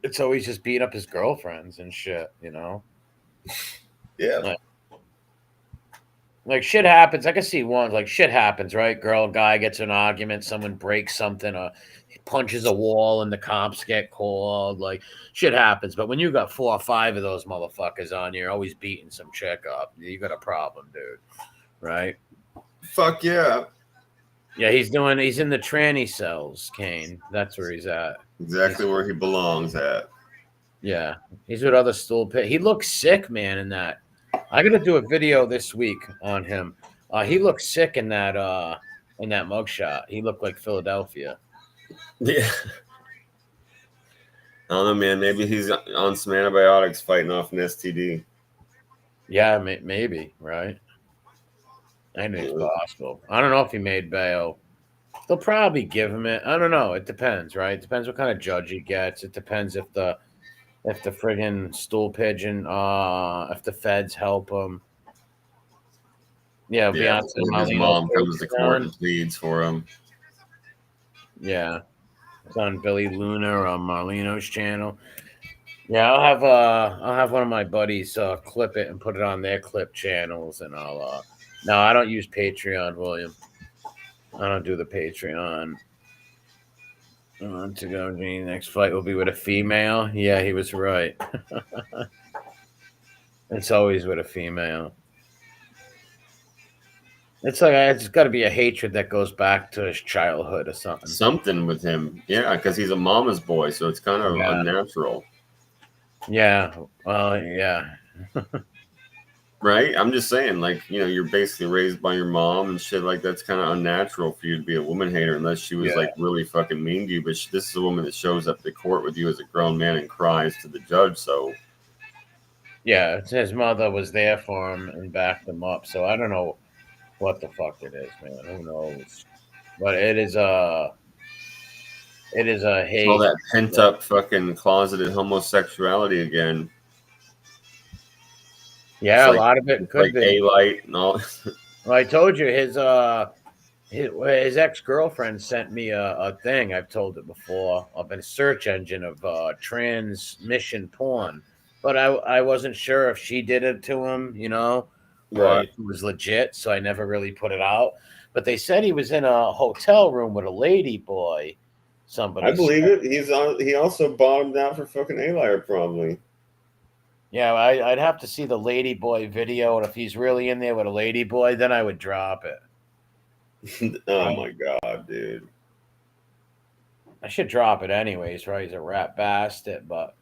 It's always just beating up his girlfriends and shit, Yeah. Like shit happens. I can see one, like shit happens, right? Girl, guy gets in an argument, someone breaks something, or punches a wall, and the cops get called. Like shit happens. But when you got 4 or 5 of those motherfuckers on, you're always beating some chick up. You got a problem, dude. Right? Fuck yeah. Yeah, he's in the tranny cells, Kane. That's where he's at. Exactly where he belongs at. Yeah. He's with other stool pit. He looks sick, man, in that. I gotta do a video this week on him. He looked sick in that mugshot. He looked like Philadelphia. Yeah. I don't know, man. Maybe he's on some antibiotics fighting off an STD. Yeah, maybe, right? I think it's possible. I don't know if he made bail. They'll probably give him it. I don't know. It depends, right? It depends what kind of judge he gets. It depends if the friggin' stool pigeon, if the feds help him. Yeah, Yeah, Beyonce when his Marlino mom comes to court Patreon. and pleads for him. Yeah, it's on Billy Luna on Marlino's channel. Yeah, I'll have one of my buddies clip it and put it on their clip channels, and I'll no, I don't use Patreon, William. I don't do the Patreon. On to go, Gene. Next fight will be with a female. Yeah, he was right. It's always with a female. It's like it's got to be a hatred that goes back to his childhood or something. Something with him. Yeah, because he's a mama's boy, so it's kind of Yeah. unnatural. Yeah. Well, yeah. Right? I'm just saying, like, you're basically raised by your mom and shit. Like, that's kind of unnatural for you to be a woman hater unless she was, Yeah. like, really fucking mean to you. But this is a woman that shows up to court with you as a grown man and cries to the judge. So, Yeah. His mother was there for him and backed him up. So I don't know what the fuck it is, man. Who knows? But it is a all hate. that pent up fucking closeted homosexuality again. Yeah, a lot of it It's could like be. A-Light and all. Well, I told you his ex-girlfriend sent me a thing. I've told it before of a search engine of transmission porn, but I wasn't sure if she did it to him, or Right. if it was legit. So I never really put it out. But they said he was in a hotel room with a lady boy. I Somebody believe said. it. He also bottomed out for fucking A-Light, probably. Yeah, I'd have to see the lady boy video, and if he's really in there with a lady boy, then I would drop it. Oh my god, dude. I should drop it anyways, right? He's a rat bastard, but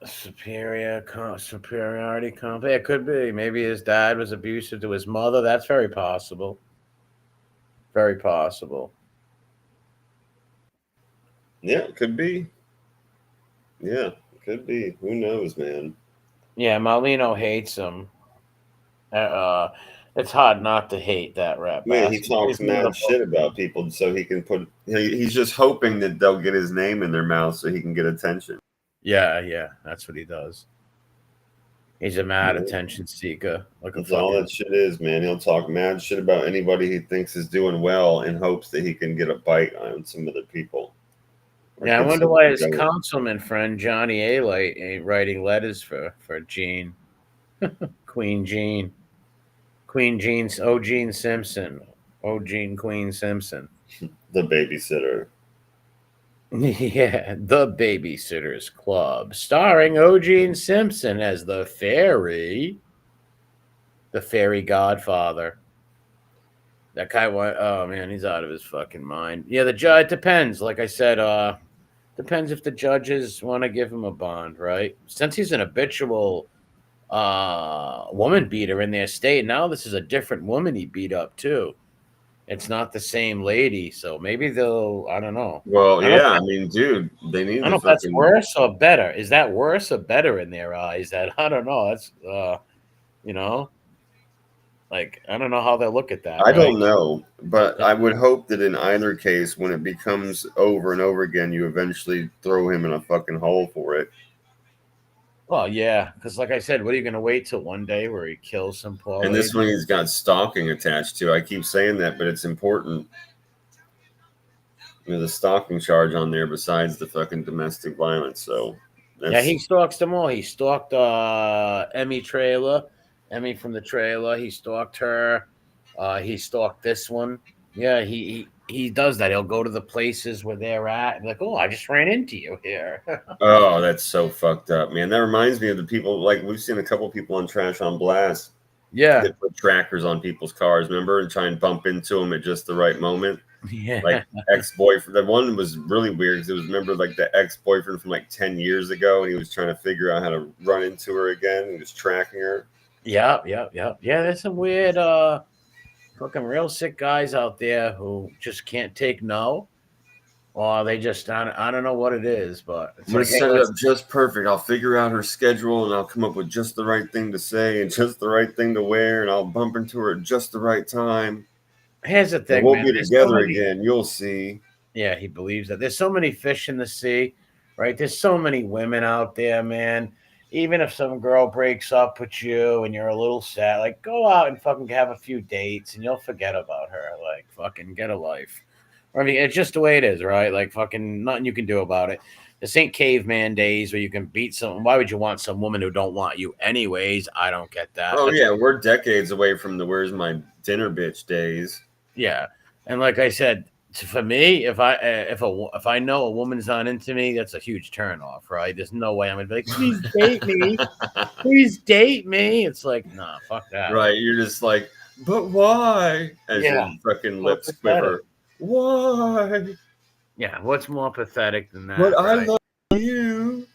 superiority complex. It could be. Maybe his dad was abusive to his mother. That's very possible. Very possible. Yeah, it could be. Yeah, it could be. Who knows, man? Yeah, Marlino hates him. It's hard not to hate that rat Man, he bastard. talks He's one of mad the shit about people so he can put. He's just hoping that they'll get his name in their mouth so he can get attention. Yeah, that's what he does. He's a mad Yeah. attention seeker. Like a That's all fucking. that shit is, man. He'll talk mad shit about anybody he thinks is doing well in hopes that he can get a bite on some other people. Yeah, I wonder why his councilman friend Johnny A-Light ain't writing letters for Jean. Queen Jean. Queen Jean's Jean Simpson. Jean Queen Simpson. The babysitter. Yeah, The Babysitters Club, starring Jean Simpson as the fairy godfather. That guy went, oh man, he's out of his fucking mind. Yeah, the judge, it depends. Like I said, depends if the judges want to give him a bond, right? Since he's an habitual woman beater in their state, now this is a different woman he beat up too. It's not the same lady, so maybe they'll. I don't know. Well, yeah, I mean, dude, they need I don't know to if that's fucking. worse or better. Is that worse or better in their eyes? That I don't know. That's you know, like I don't know how they look at that. I Right? don't know, but I would hope that in either case, when it becomes over and over again, you eventually throw him in a fucking hole for it. Well, yeah, because like I said, what are you going to wait till one day where he kills some poor And lady? this one he's got stalking attached to. I keep saying that, but it's important. There's a stalking charge on there besides the fucking domestic violence. So Yeah, he stalks them all. He stalked Emmy from the trailer. He stalked her. He stalked this one. Yeah, he does that. He'll go to the places where they're at and be like, oh, I just ran into you here. Oh, that's so fucked up, man. That reminds me of the people, like we've seen a couple people on Trash on Blast. Yeah. That put trackers on people's cars, remember, and try and bump into them at just the right moment. Yeah. Like ex-boyfriend. That one was really weird because it was, remember, like the ex-boyfriend from like 10 years ago, and he was trying to figure out how to run into her again. He was tracking her. Yeah. Yeah, there's some weird fucking real sick guys out there who just can't take no. Well, they just I don't know what it is, but it's I'm gonna like, hey, set it let's. up just perfect. I'll figure out her schedule and I'll come up with just the right thing to say and just the right thing to wear, and I'll bump into her at just the right time. Here's the And thing, we'll man. be There's so together many. again. You'll see. Yeah, he believes that. There's so many fish in the sea, right? There's so many women out there, man. Even if some girl breaks up with you and you're a little sad, like go out and fucking have a few dates and you'll forget about her. Like fucking get a life. I mean, it's just the way it is, right? Like fucking nothing you can do about it. This ain't caveman days where you can beat someone. Why would you want some woman who don't want you anyways? I don't get that. Oh That's yeah, we're decades away from the "Where's my dinner, bitch" days. Yeah, and like I said, for me, if I know a woman's not into me, that's a huge turn off, right? There's no way I'm gonna be like, please date me, please date me. It's like, nah, fuck that. Right, you're just like, but why? As Yeah, your fucking more lips pathetic. quiver. Why? Yeah, what's more pathetic than But that, I right? love you.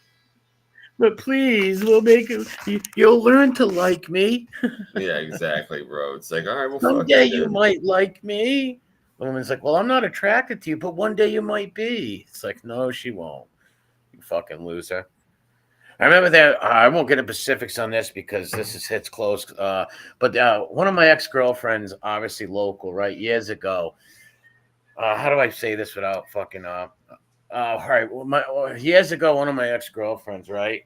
But please, we'll make it. You'll learn to like me. Yeah, exactly, bro. It's like, all right, well, fuck Someday it you then. might like me. The woman's like, well, I'm not attracted to you, but one day you might be. It's like, no, she won't. You fucking loser. I remember that. I won't get into specifics on this because this is hits close. But one of my ex girlfriends, obviously local, right, years ago. How do I say this without fucking? All right. Well, years ago, one of my ex girlfriends, right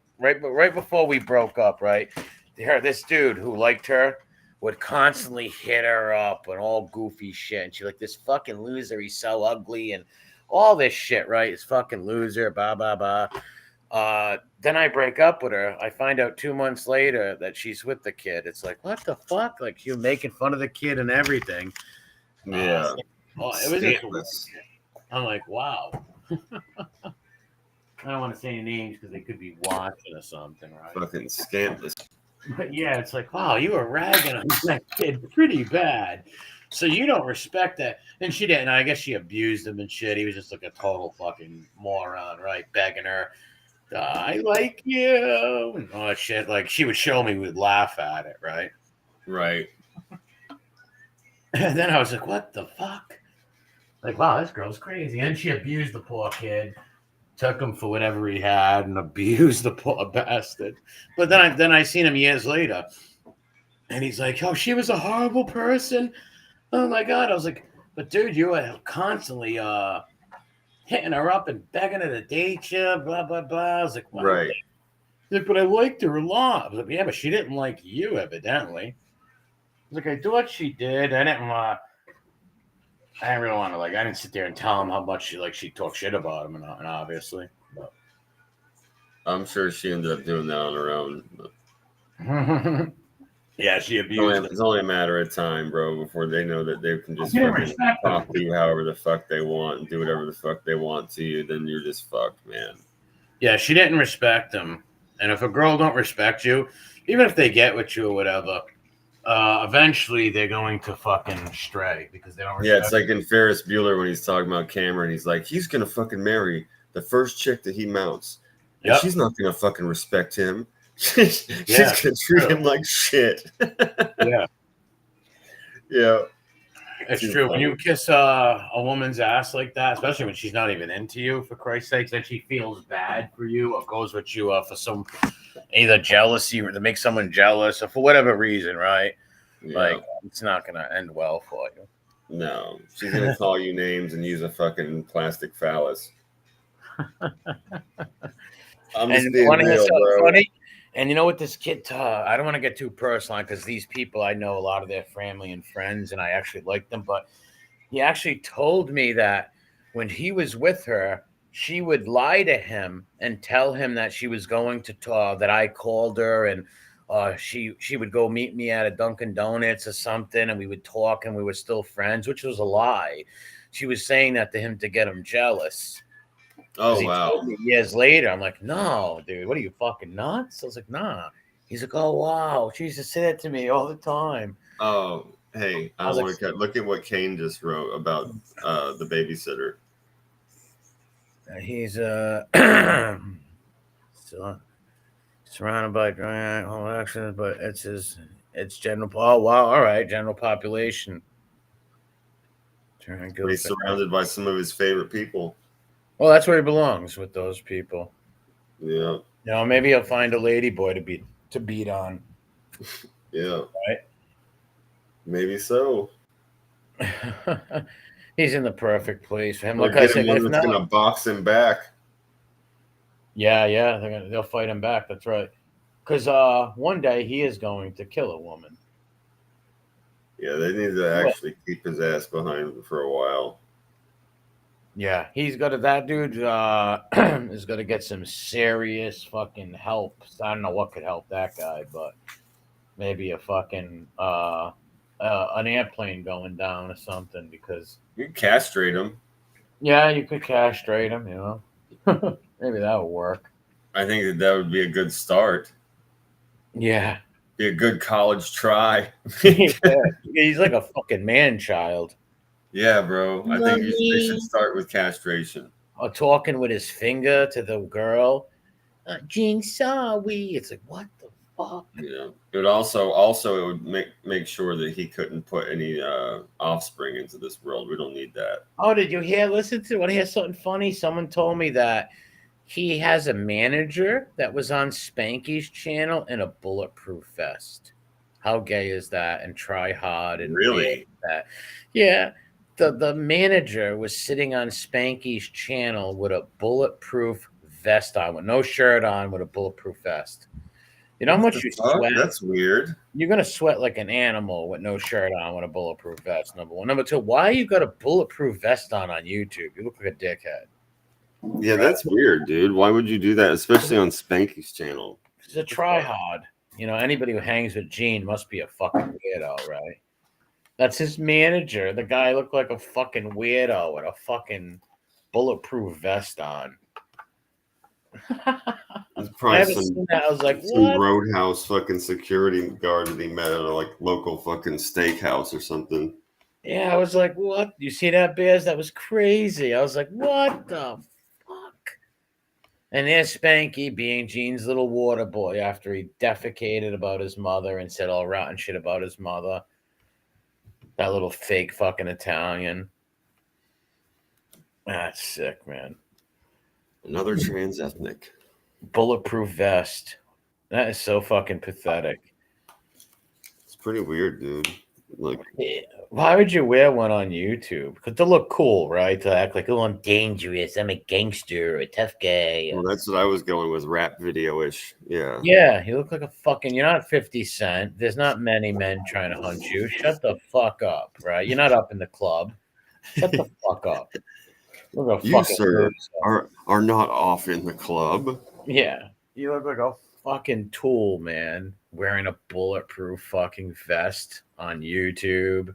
before we broke up, right, this dude who liked her would constantly hit her up and all goofy shit, and she like this fucking loser. He's so ugly and all this shit, right? This fucking loser, blah blah blah. Then I break up with her. I find out 2 months later that she's with the kid. It's like, what the fuck? Like, you're making fun of the kid and everything. Yeah. It was just, Scandalous. I'm like, wow. I don't want to say any names because they could be watching or something, right? Fucking scandalous. But yeah, it's like, wow, you were ragging on that kid pretty bad. So you don't respect that. And she didn't. I guess she abused him and shit. He was just like a total fucking moron, right? Begging her, I like you, and all that shit. Like she would show me, we would laugh at it, right? Right. And then I was like, what the fuck? Like, wow, this girl's crazy. And she abused the poor kid, took him for whatever he had, and abused the poor bastard. But then I seen him years later, and he's like, oh, she was a horrible person. Oh my god. I was like, but dude, you were constantly hitting her up and begging her to date you, blah blah blah. I was like, wow. Right. He's like, but I liked her a lot. I was like, yeah, but she didn't like you, evidently. I was like, I thought she did. I didn't really want to I didn't sit there and tell him how much she talked shit about him, and obviously. But. I'm sure she ended up doing that on her own. But Yeah, she abused him. it's only a matter of time, bro, before they know that they can just She didn't fucking respect him. talk to you however the fuck they want and do whatever the fuck they want to you. Then you're just fucked, man. Yeah, she didn't respect him. And if a girl don't respect you, even if they get with you or whatever, eventually they're going to fucking stray because they don't respect. Yeah, it's like in Ferris Bueller when he's talking about Cameron. He's like, he's gonna fucking marry the first chick that he mounts, and Yep. she's not gonna fucking respect him. She's Yeah, gonna treat true. him like shit. Yeah, Yeah, it's too true. When funny. you kiss a woman's ass like that, especially when she's not even into you, for Christ's sakes, then she feels bad for you or goes with you for some either jealousy or to make someone jealous or for whatever reason, right? Yeah. Like, it's not going to end well for you. No, she's gonna call you names and use a fucking plastic phallus. I'm just And being want to hear real, something bro. funny? And you know what this kid, I don't want to get too personal because these people, I know a lot of their family and friends, and I actually like them. But he actually told me that when he was with her, she would lie to him and tell him that she was going to that I called her and she would go meet me at a Dunkin' Donuts or something, and we would talk and we were still friends, which was a lie. She was saying that to him to get him jealous. Oh He wow. told me years later. I'm like, no, dude, what are you fucking nuts? I was like, nah. He's like, oh wow, she used to say that to me all the time. Oh hey, I I was don't like, want to cut. Look at what Kane just wrote about the babysitter. he's so surrounded by home actions, but it's general. Oh wow, all right, general population. He's surrounded by some of his favorite people. Well, that's where he belongs with those people. Yeah, You know, maybe he'll find a lady boy to beat on, yeah, right? maybe so. He's in the perfect place for him. Or Like I get him said, one if that's not, gonna box him back. yeah, they'll fight him back. That's right. Because one day he is going to kill a woman. Yeah, they need to What? actually keep his ass behind for a while. Yeah, he's got to. That dude is going to get some serious fucking help. I don't know what could help that guy, but maybe a fucking an airplane going down or something. Because You can castrate him. yeah, you could castrate him. You know, maybe that would work. I think that would be a good start. Yeah. Be a good college try. Yeah, he's like a fucking man child. Yeah, bro. I think they should Mommy. start with castration. Or talking with his finger to the girl. Gene, sorry. It's like, what the fuck? Yeah. It would also it would make sure that he couldn't put any offspring into this world. We don't need that. Oh, did you hear? Listen to, want to hear something funny? Someone told me that he has a manager that was on Spanky's channel in a bulletproof vest. How gay is that? And try hard and wear Really? that. Yeah. The manager was sitting on Spanky's channel with a bulletproof vest on, with no shirt on, with a bulletproof vest. You know how What the much you fuck? sweat? That's weird. You're gonna sweat like an animal with no shirt on with a bulletproof vest. Number one. Number two, why you got a bulletproof vest on YouTube? You look like a dickhead. Yeah, that's weird, dude. Why would you do that, especially on Spanky's channel? He's a try hard. You know, anybody who hangs with Gene must be a fucking weirdo, right? That's his manager. The guy looked like a fucking weirdo with a fucking bulletproof vest on. There's I probably haven't seen that. I was like, some what? roadhouse fucking security guard that he met at a like local fucking steakhouse or something. Yeah, I was like, what? You see that, Bears? That was crazy. I was like, what the fuck? And there's Spanky being Gene's little water boy after he defecated about his mother and said all rotten shit about his mother. That little fake fucking Italian. That's sick, man. Another trans ethnic. Bulletproof vest. That is so fucking pathetic. It's pretty weird, dude. Like, Why would you wear one on YouTube? Because to look cool, right? To act like, oh, I'm dangerous. I'm a gangster, a tough guy. well, that's what I was going with, rap video ish. Yeah. Yeah, you look like a fucking. You're not 50 Cent. There's not many men trying to hunt you. Shut the fuck up, right? You're not up in the club. Shut the fuck up. Look like a You, fucking sir, loser. are not off in the club. Yeah, you look like a fucking tool, man. Wearing a bulletproof fucking vest on YouTube.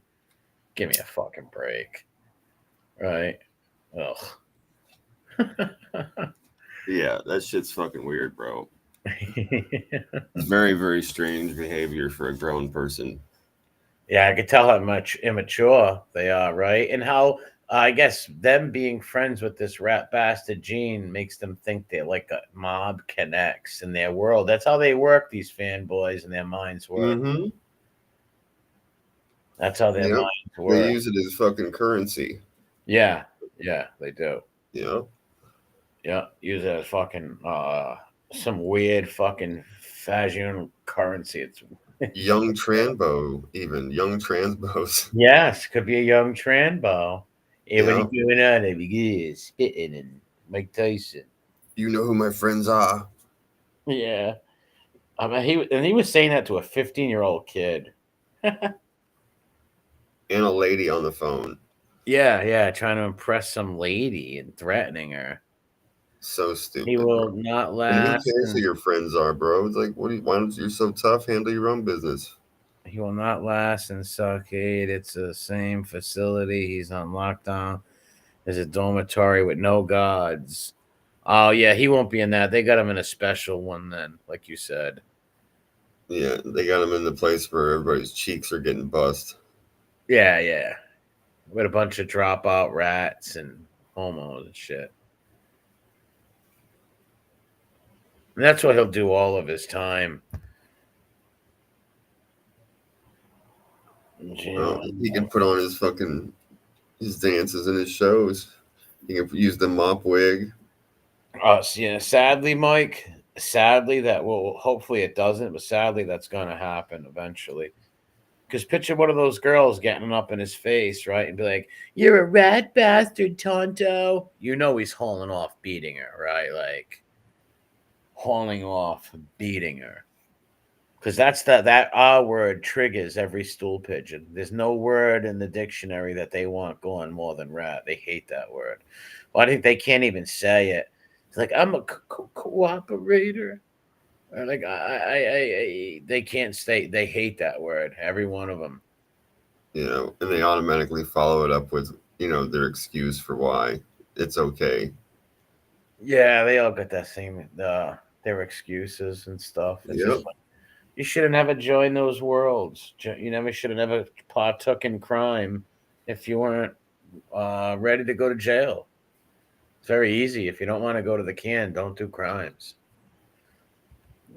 Give me a fucking break, right? Ugh. Yeah, that shit's fucking weird, bro. It's very, very strange behavior for a grown person. Yeah, I could tell how much immature they are, right? And how I guess them being friends with this rat bastard Gene makes them think they're like a mob connects in their world. That's how they work, these fanboys, and their minds work. Mm-hmm. That's how their Yep. minds They work. use it as fucking currency. Yeah, they do. Yeah. Yeah, use it as fucking some weird fucking fashion currency. It's Young Tranbo, even. Young Transbos. yes, could be a young Tranbo. Hey, what are Yeah. you doing on there? We spitting and Mike Tyson. You know who my friends are. Yeah. I mean, he was saying that to a 15-year-old kid. And a lady on the phone. Yeah, trying to impress some lady and threatening her. So stupid. He will Bro. not And who last. cares who your friends are, bro? It's like, why don't you so tough? Handle your own business. He will not last in Suckade. It's the same facility. He's on lockdown. There's a dormitory with no gods. Oh yeah, he won't be in that. They got him in a special one then, like you said. Yeah, they got him in the place where everybody's cheeks are getting bust. Yeah. With a bunch of dropout rats and homos and shit. And that's what he'll do all of his time. Well, he can put on his dances and his shows. You can use the mop wig. Yeah, sadly, Mike, sadly, that will hopefully it doesn't, but sadly, that's going to happen eventually. Because picture one of those girls getting up in his face, right? And be like, "You're a rat bastard, Tonto." You know he's hauling off beating her, right? Like, hauling off beating her. Because that R word triggers every stool pigeon. There's no word in the dictionary that they want going more than rat. They hate that word. Well, I think they can't even say it. It's like I'm a cooperator. Or like they can't say they hate that word. Every one of them. And they automatically follow it up with, their excuse for why it's okay. Yeah, they all got that same their excuses and stuff. It's just Yep. like you should have never joined those worlds. You never should have never partook in crime if you weren't ready to go to jail. It's very easy. If you don't want to go to the can, don't do crimes.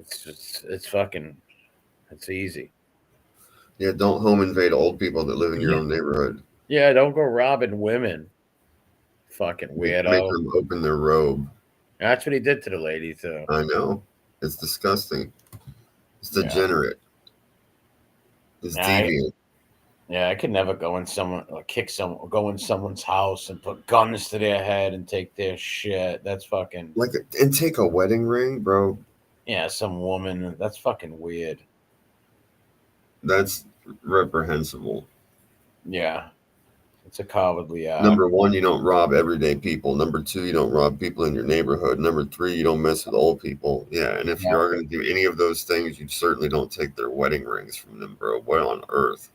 It's fucking it's easy. Yeah, don't home invade old people that live in your Yeah. own neighborhood. Yeah, don't go robbing women. Fucking Make weirdo. them open their robe. That's what he did to the lady too. I know. It's disgusting. It's Yeah. degenerate. It's I deviant. yeah, I could never go in someone or kick some go in someone's house and put guns to their head and take their shit. That's fucking Like, and take a wedding ring, bro. yeah, some woman. That's fucking weird. That's reprehensible. Yeah. It's a cowardly act. Number one, you don't rob everyday people. Number two, you don't rob people in your neighborhood. Number three, you don't mess with old people. Yeah, and if you Yeah. are going to do any of those things, you certainly don't take their wedding rings from them, bro. What on earth?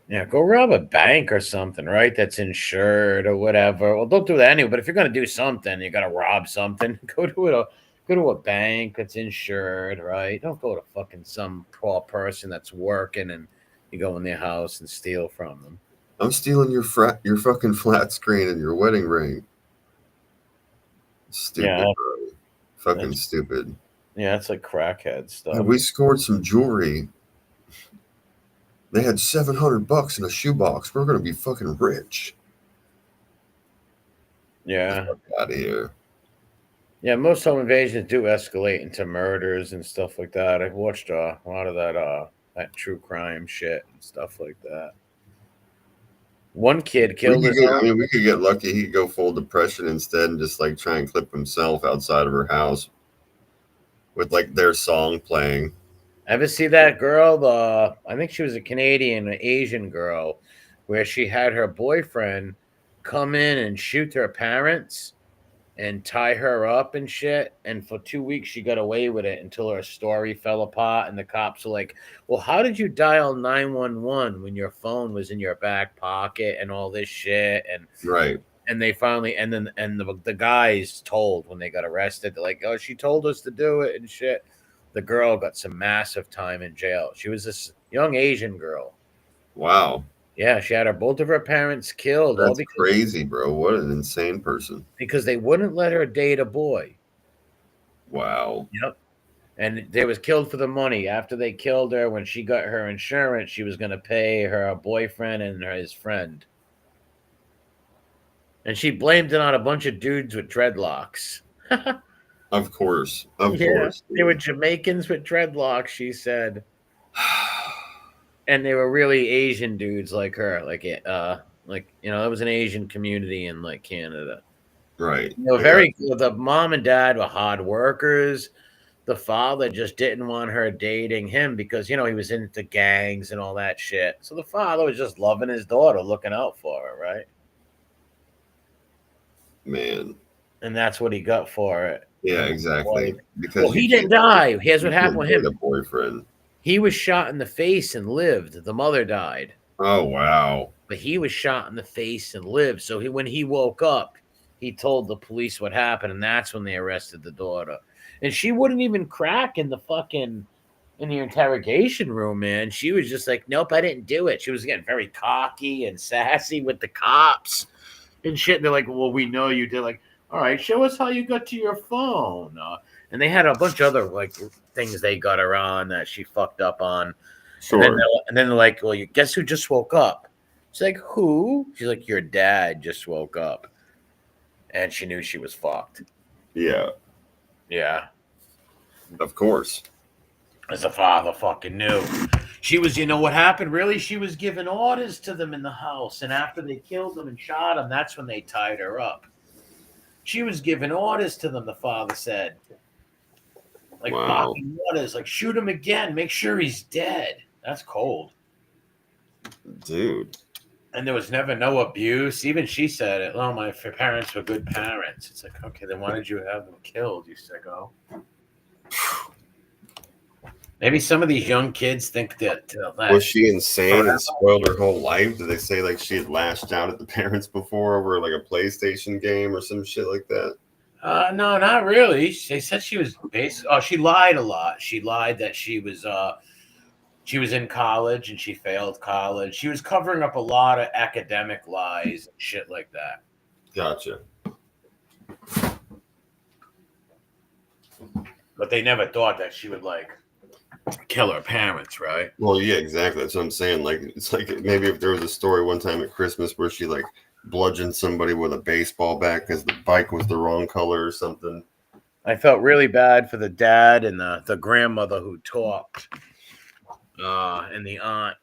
Yeah, go rob a bank or something, right? That's insured or whatever. Well, don't do that anyway. But if you're gonna do something, you gotta rob something. Go to a bank that's insured, right? Don't go to fucking some poor person that's working and you go in their house and steal from them. I'm stealing your fucking flat screen and your wedding ring. Yeah, Stupid, bro. Fucking that's stupid. yeah, that's like crackhead Yeah, stuff. we scored some jewelry. They had $700 in a shoebox. We're gonna be fucking rich. Get the Yeah, fuck out of here. yeah. Most home invasions do escalate into murders and stuff like that. I've watched a lot of that true crime shit and stuff like that. One kid killed his own. I mean, we could get lucky. He could go full depression instead and just like try and clip himself outside of her house with like their song playing. Ever see that girl? The I think she was a Canadian, an Asian girl, where she had her boyfriend come in and shoot her parents and tie her up and shit. And for 2 weeks, she got away with it until her story fell apart. And the cops were like, "Well, how did you dial 911 when your phone was in your back pocket and all this shit?" Right. And they finally and the guys told when they got arrested, they're like, "Oh, she told us to do it and shit." The girl got some massive time in jail. She was this young Asian girl. Wow. Yeah, she had both of her parents killed, all That's crazy, bro. What an insane person. because they wouldn't let her date a boy. Wow. Yep. And they was killed for the money. After they killed her, when she got her insurance, she was going to pay her boyfriend and his friend. And she blamed it on a bunch of dudes with dreadlocks. Of course. Of Yeah, course. they were Dude. Jamaicans with dreadlocks, she said. And they were really Asian dudes like her. It was an Asian community in like Canada. Right. You know, I got very the mom and dad were hard workers. The father just didn't want her dating him because he was into gangs and all that shit. So the father was just loving his daughter, looking out for her, right? man. And that's what he got for it. Yeah, And exactly. well, Because he didn't die. Here's what you happened can't with date him. a boyfriend. He was shot in the face and lived. The mother died, Oh wow. but he was shot in the face and lived. So when he woke up, he told the police what happened, and that's when they arrested the daughter. And she wouldn't even crack in the interrogation room, man. She was just like, "Nope, I didn't do it." She was getting very cocky and sassy with the cops and shit. And they're like, "Well, we know you did." Like, all right, show us how you got to your phone. And they had a bunch of other like things they got her on that she fucked up on. Sure. And then they're like, "Well, you guess who just woke up?" She's like, "Who?" She's like, "Your dad just woke up." and she knew she was fucked. Yeah, Yeah. of course. As the father fucking knew. She was, you know what happened? Really, she was giving orders to them in the house. And after they killed him and shot him, that's when they tied her up. She was giving orders to them, the father said. Like Wow. fucking orders, like shoot him again, make sure he's dead. That's cold. Dude. And there was never no abuse. Even she said it. Oh, my parents were good parents. It's like, okay, then why did you have them killed, you sicko? Maybe some of these young kids think that. Was she insane and spoiled her whole life? Did they say like she had lashed out at the parents before over like a PlayStation game or some shit like that? No, not really. They said she was she lied a lot. She lied that she was in college and she failed college. She was covering up a lot of academic lies and shit like that. Gotcha. But they never thought that she would like kill her parents, right? Well, yeah, exactly. That's what I'm saying. Like, it's like maybe if there was a story one time at Christmas where she like bludgeoned somebody with a baseball bat because the bike was the wrong color or something. I felt really bad for the dad and the grandmother who talked, and the aunt.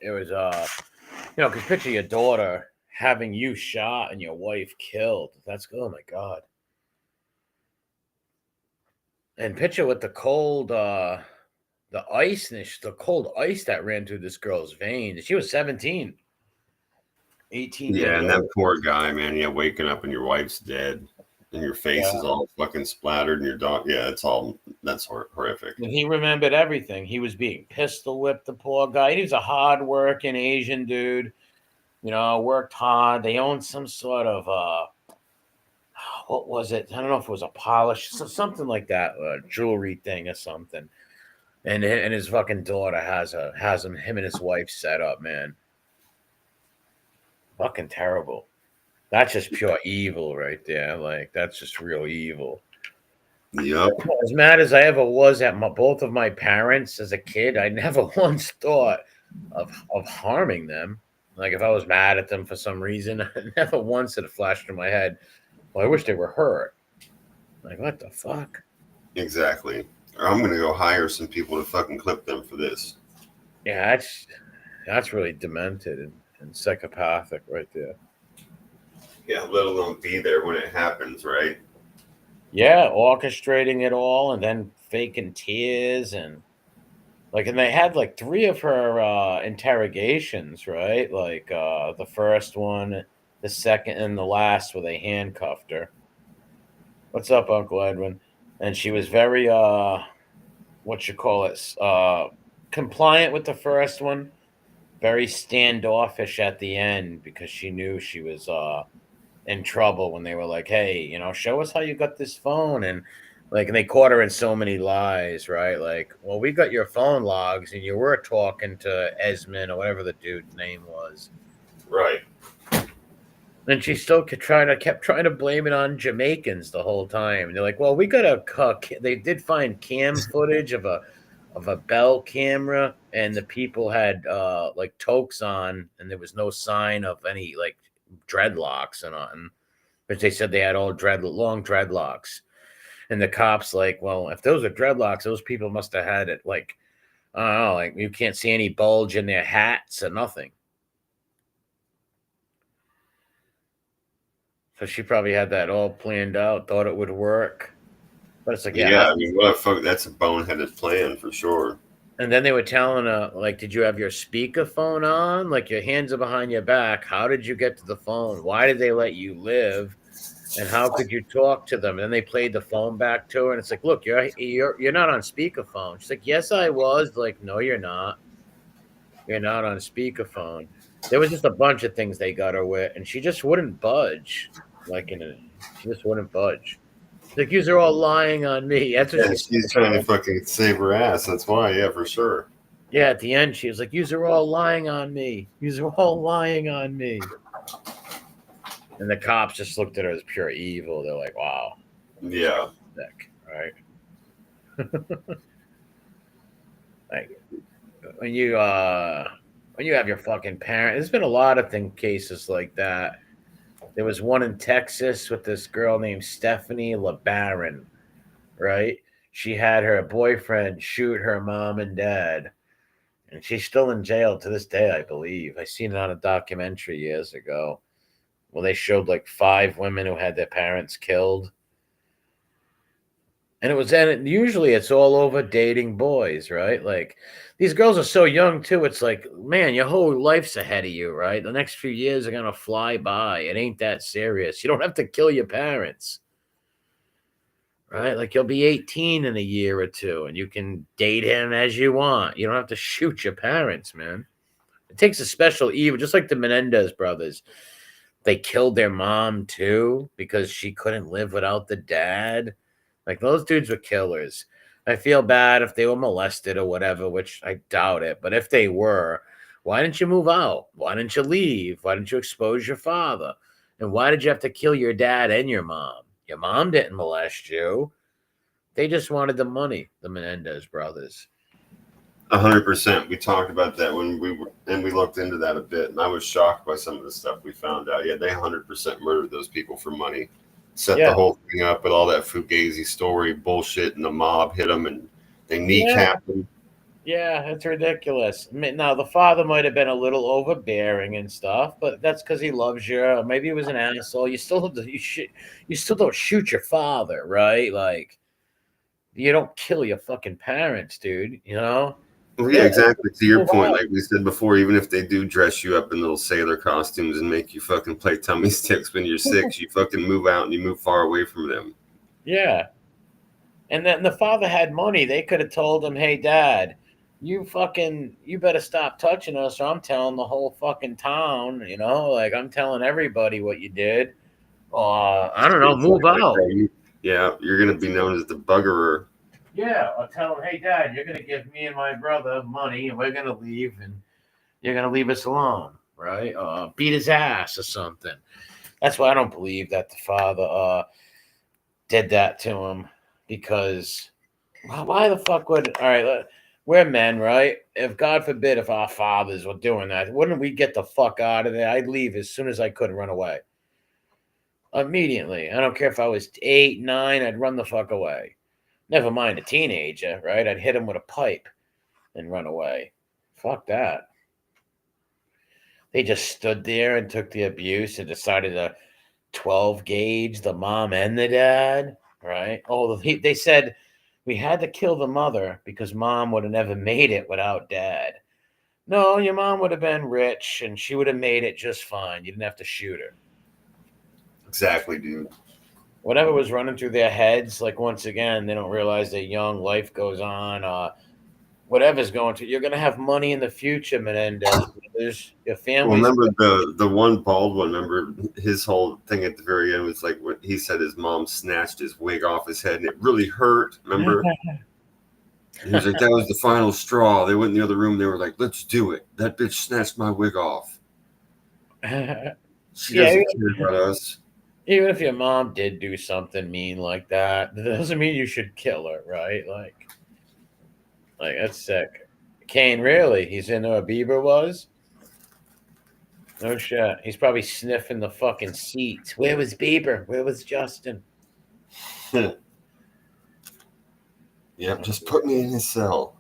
It was because picture your daughter having you shot and your wife killed. That's oh my god. And picture with the cold, the ice, the cold ice that ran through this girl's veins. She was 17, 18 Yeah, years and old. that poor guy, man. Yeah, waking up and your wife's dead, and your face is all fucking splattered, and your dog. Yeah, that's horrific. And he remembered everything. He was being pistol whipped. The poor guy. He was a hard-working Asian dude. Worked hard. They owned some sort of what was it? I don't know if it was a polish, something like that, jewelry thing or something. And his fucking daughter has him and his wife set up, man. Fucking terrible. That's just pure evil right there. Like that's just real evil. Yep. As mad as I ever was at both of my parents as a kid, I never once thought of harming them. Like if I was mad at them for some reason, I never once had it flashed in my head. Well, I wish they were hurt. Like, what the fuck? Exactly. Or I'm gonna go hire some people to fucking clip them for this. Yeah, that's really demented and psychopathic right there. Yeah, let alone be there when it happens, right? Yeah, orchestrating it all and then faking tears and they had like 3 of her interrogations, right? Like the first one, the second, and the last where they handcuffed her. What's up, Uncle Edwin? And she was very compliant with the first one, very standoffish at the end because she knew she was in trouble when they were like, hey, show us how you got this phone. And they caught her in so many lies, right? Like, well, we got your phone logs and you were talking to Esmond or whatever the dude's name was. Right. And she still kept trying to blame it on Jamaicans the whole time. And they're like, well, we got they did find cam footage of a Bell camera, and the people had toques on, and there was no sign of any dreadlocks and on. But they said they had all long dreadlocks. And the cops well, if those are dreadlocks, those people must have had it I don't know, you can't see any bulge in their hats or nothing. So she probably had that all planned out, thought it would work. But it's Yeah, I mean, that's a boneheaded plan for sure. And then they were telling her, did you have your speakerphone on? Like, your hands are behind your back. How did you get to the phone? Why did they let you live? And how could you talk to them? And then they played the phone back to her, and it's like, look, you're not on speakerphone. She's like, yes, I was. Like, no, you're not. You're not on speakerphone. There was just a bunch of things they got her with, and she just wouldn't budge. She just wouldn't budge. Like, you're all lying on me. That's what she's trying to fucking save her ass. That's why, yeah, for sure. Yeah, at the end, she was like, you're all lying on me. You're all lying on me. And the cops just looked at her as pure evil. They're like, wow. Yeah. Sick, right? When you have your fucking parent, there's been a lot of cases like that There was one in Texas with this girl named Stephanie LeBaron, right? She had her boyfriend shoot her mom and dad, and she's still in jail to this day, I believe. I seen it on a documentary years ago. Well, they showed like 5 women who had their parents killed. And usually it's all over dating boys, right? Like these girls are so young too. It's like, man, your whole life's ahead of you, right? The next few years are gonna fly by. It ain't that serious. You don't have to kill your parents, right? Like you'll be 18 in a year or two, and you can date him as you want. You don't have to shoot your parents, man. It takes a special evil, just like the Menendez brothers. They killed their mom too because she couldn't live without the dad. Like those dudes were killers. I feel bad if they were molested or whatever, which I doubt it. But if they were, why didn't you move out? Why didn't you leave? Why didn't you expose your father? And why did you have to kill your dad and your mom? Your mom didn't molest you. They just wanted the money, the Menendez brothers. 100%. We talked about that when we looked into that a bit, and I was shocked by some of the stuff we found out. Yeah, they 100% murdered those people for money. Set the whole thing up with all that Fugazi story bullshit, and the mob hit them, and they kneecapped them. Yeah, it's ridiculous. Now, the father might have been a little overbearing and stuff, but that's because he loves you. Or maybe he was an asshole. You still don't shoot your father, right? Like, you don't kill your fucking parents, dude. You know? Well, yeah, exactly. To your point, like we said before, even if they do dress you up in little sailor costumes and make you fucking play tummy sticks when you're 6, you fucking move out and you move far away from them. Yeah. And then the father had money. They could have told him, hey, Dad, you better stop touching us, or I'm telling the whole fucking town, you know? Like, I'm telling everybody what you did. I don't know, move out. Yeah, you're going to be known as the buggerer. Yeah, I'll tell him, hey, Dad, you're going to give me and my brother money, and we're going to leave, and you're going to leave us alone, right? Beat his ass or something. That's why I don't believe that the father did that to him, because why the fuck would... All right, we're men, right? If, God forbid, if our fathers were doing that, wouldn't we get the fuck out of there? I'd leave as soon as I could and run away. Immediately. I don't care if I was 8, 9, I'd run the fuck away. Never mind a teenager, right? I'd hit him with a pipe and run away. Fuck that. They just stood there and took the abuse and decided to 12 gauge the mom and the dad, right? Oh, they said we had to kill the mother because mom would have never made it without dad. No, your mom would have been rich and she would have made it just fine. You didn't have to shoot her. Exactly, dude. Whatever was running through their heads, like once again, they don't realize they're young, life goes on. Whatever's going to, you're going to have money in the future, Menendez. Your family. Well, remember the one bald one? Remember his whole thing at the very end was like when he said his mom snatched his wig off his head and it really hurt. Remember? He was like, that was the final straw. They went in the other room. They were like, let's do it. That bitch snatched my wig off. She doesn't care about us. Even if your mom did do something mean like that, that doesn't mean you should kill her, right? Like that's sick. Kane, really? He's in where Bieber was? No shit. He's probably sniffing the fucking seats. Where was Bieber? Where was Justin? Yep, just put me in his cell.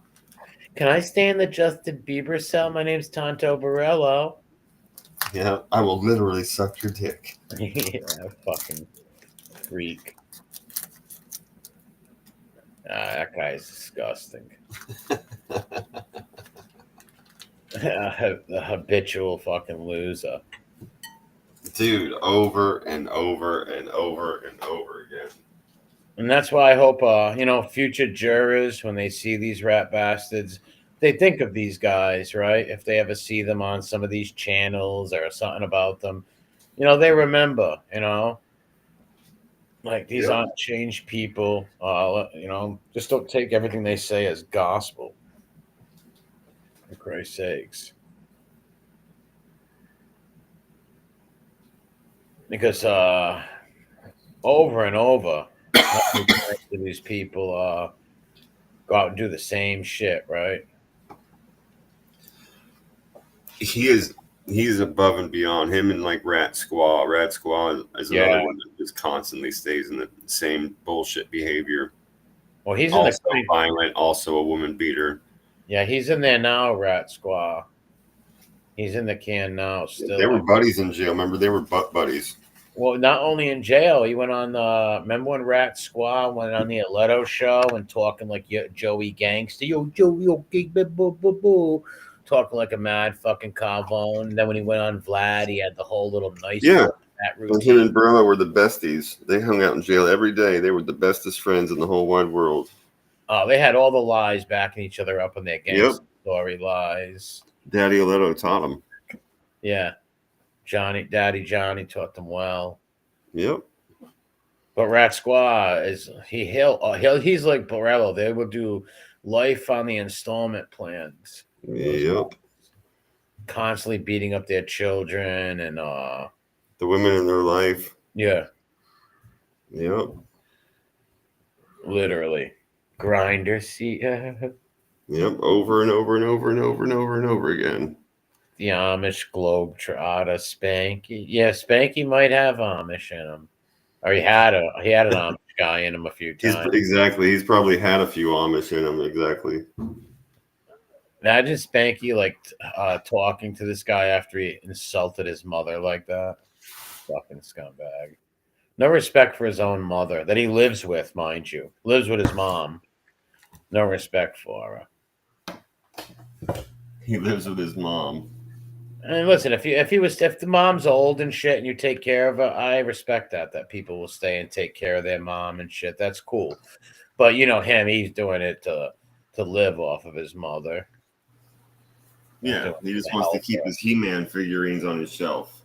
Can I stay in the Justin Bieber cell? My name's Tonto Borello. Yeah, I will literally suck your dick. Yeah, fucking freak. That guy's disgusting. The habitual fucking loser. Dude, over and over and over and over again. And that's why I hope, future jurors, when they see these rat bastards, they think of these guys, right? If they ever see them on some of these channels or something about them, they remember, like these aren't changed people. Just don't take everything they say as gospel. For Christ's sakes. Because over and over, these people go out and do the same shit, right? He is he's above and beyond. Him and like Rat Squaw. Rat Squaw is another one that just constantly stays in the same bullshit behavior. Well, he's Also in the violent, also a woman beater. Yeah, he's in there now, Rat Squaw. He's in the can now still. They were buddies in jail. Remember, they were butt buddies. Well, not only in jail, he went on the. Remember when Rat Squaw went on the Leto show and talking like Joey Gangster, yo Joey, okay, boo boo boo, talking like a mad fucking cavone. And then when he went on Vlad, he had the whole little nice Yeah. that Him routine. and Burla were the besties. They hung out in jail every day. They were the bestest friends in the whole wide world. Oh, they had all the lies backing each other up in their gangster story lies. Daddy Leto taught them. Yeah. Daddy Johnny taught them well. Yep. But Rat Squaw is he's like Borello. They will do life on the installment plans. Yep. Constantly beating up their children and the women in their life. Yeah. Yep. Literally. Grinder seat. Yep. Over and over and over and over and over and over again. The Amish Globetrotter Spanky. Yeah, Spanky might have Amish in him. Or he had an Amish guy in him a few times. Exactly. He's probably had a few Amish in him. Exactly. Imagine Spanky like talking to this guy after he insulted his mother like that. Fucking scumbag. No respect for his own mother that he lives with, mind you. Lives with his mom. No respect for her. He lives with his mom. And listen, if the mom's old and shit and you take care of her, I respect that people will stay and take care of their mom and shit. That's cool. But you know him, he's doing it to live off of his mother. Yeah, he just wants to keep his He-Man figurines on his shelf.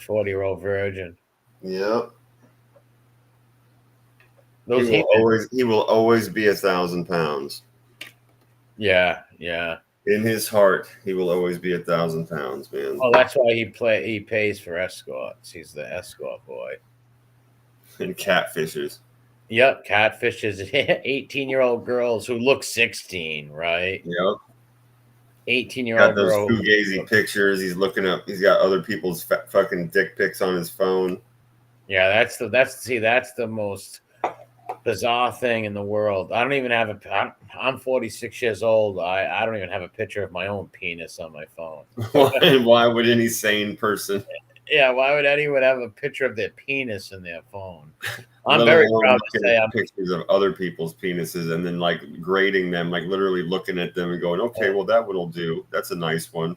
40-year-old virgin. Yep. He will always be 1,000 pounds. Yeah, yeah. In his heart, he will always be 1,000 pounds, man. Oh, that's why he pays for escorts. He's the escort boy. And catfishers. Yep, catfishes 18-year-old girls who look 16, right? Yep. 18-year-old girl. Those fugazi pictures. He's looking up. He's got other people's fucking dick pics on his phone. Yeah, that's the most bizarre thing in the world. I don't even have I'm 46 years old. I don't even have a picture of my own penis on my phone. Why would any sane person? Yeah, why would anyone have a picture of their penis in their phone? I'm very proud to say I'm pictures of other people's penises and then like grading them, like literally looking at them and going, okay, well that one'll do. That's a nice one.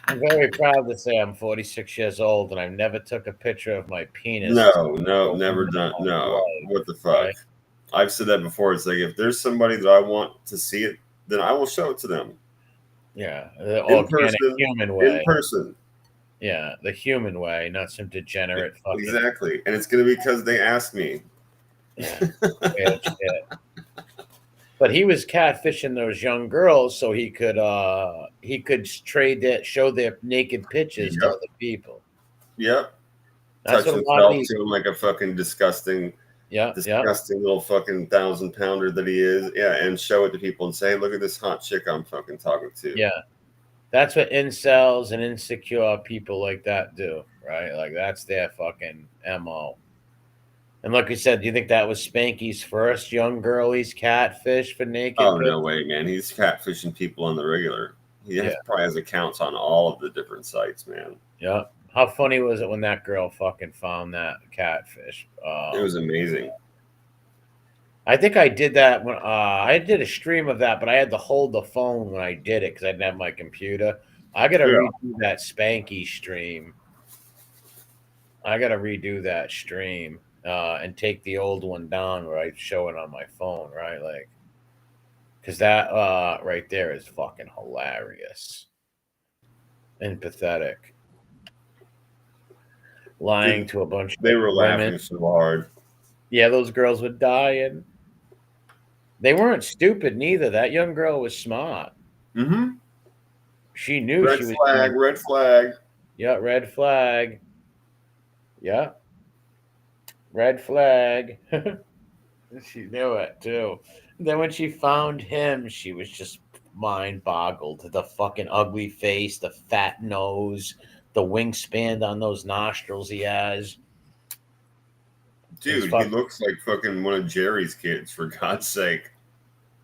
I'm very proud to say I'm 46 years old and I've never took a picture of my penis. No, never done. No, what the fuck? Right? I've said that before. It's like if there's somebody that I want to see it, then I will show it to them. Yeah, the organic human way. In person. Yeah, the human way, not some degenerate fucking. Exactly, and it's gonna be because they asked me. Yeah, shit. But he was catfishing those young girls so he could show their naked pictures to other people. Yep. That's touch himself to him like a fucking disgusting little fucking 1,000-pounder that he is. Yeah, and show it to people and say, hey, look at this hot chick I'm fucking talking to. Yeah. That's what incels and insecure people like that do, right? Like that's their fucking MO. And like we said, do you think that was Spanky's first young girl he's catfish for naked? Oh, no way, man. He's catfishing people on the regular. He probably has accounts on all of the different sites, man. Yeah. How funny was it when that girl fucking found that catfish? It was amazing. I think I did that when I did a stream of that, but I had to hold the phone when I did it because I didn't have my computer. I got to redo that Spanky stream. I got to redo that stream and take the old one down where I show it on my phone, right? Like, because that right there is fucking hilarious and pathetic. Lying to a bunch of They were women. laughing so hard. Yeah, those girls were dying. They weren't stupid neither. That young girl was smart. Mm-hmm. She knew red she was flag, red flag. Yeah, red flag. Yeah. Red flag. She knew it too. Then when she found him, she was just mind boggled. The fucking ugly face, the fat nose, the wingspan on those nostrils he has. Dude, he looks like fucking one of Jerry's kids, for God's sake.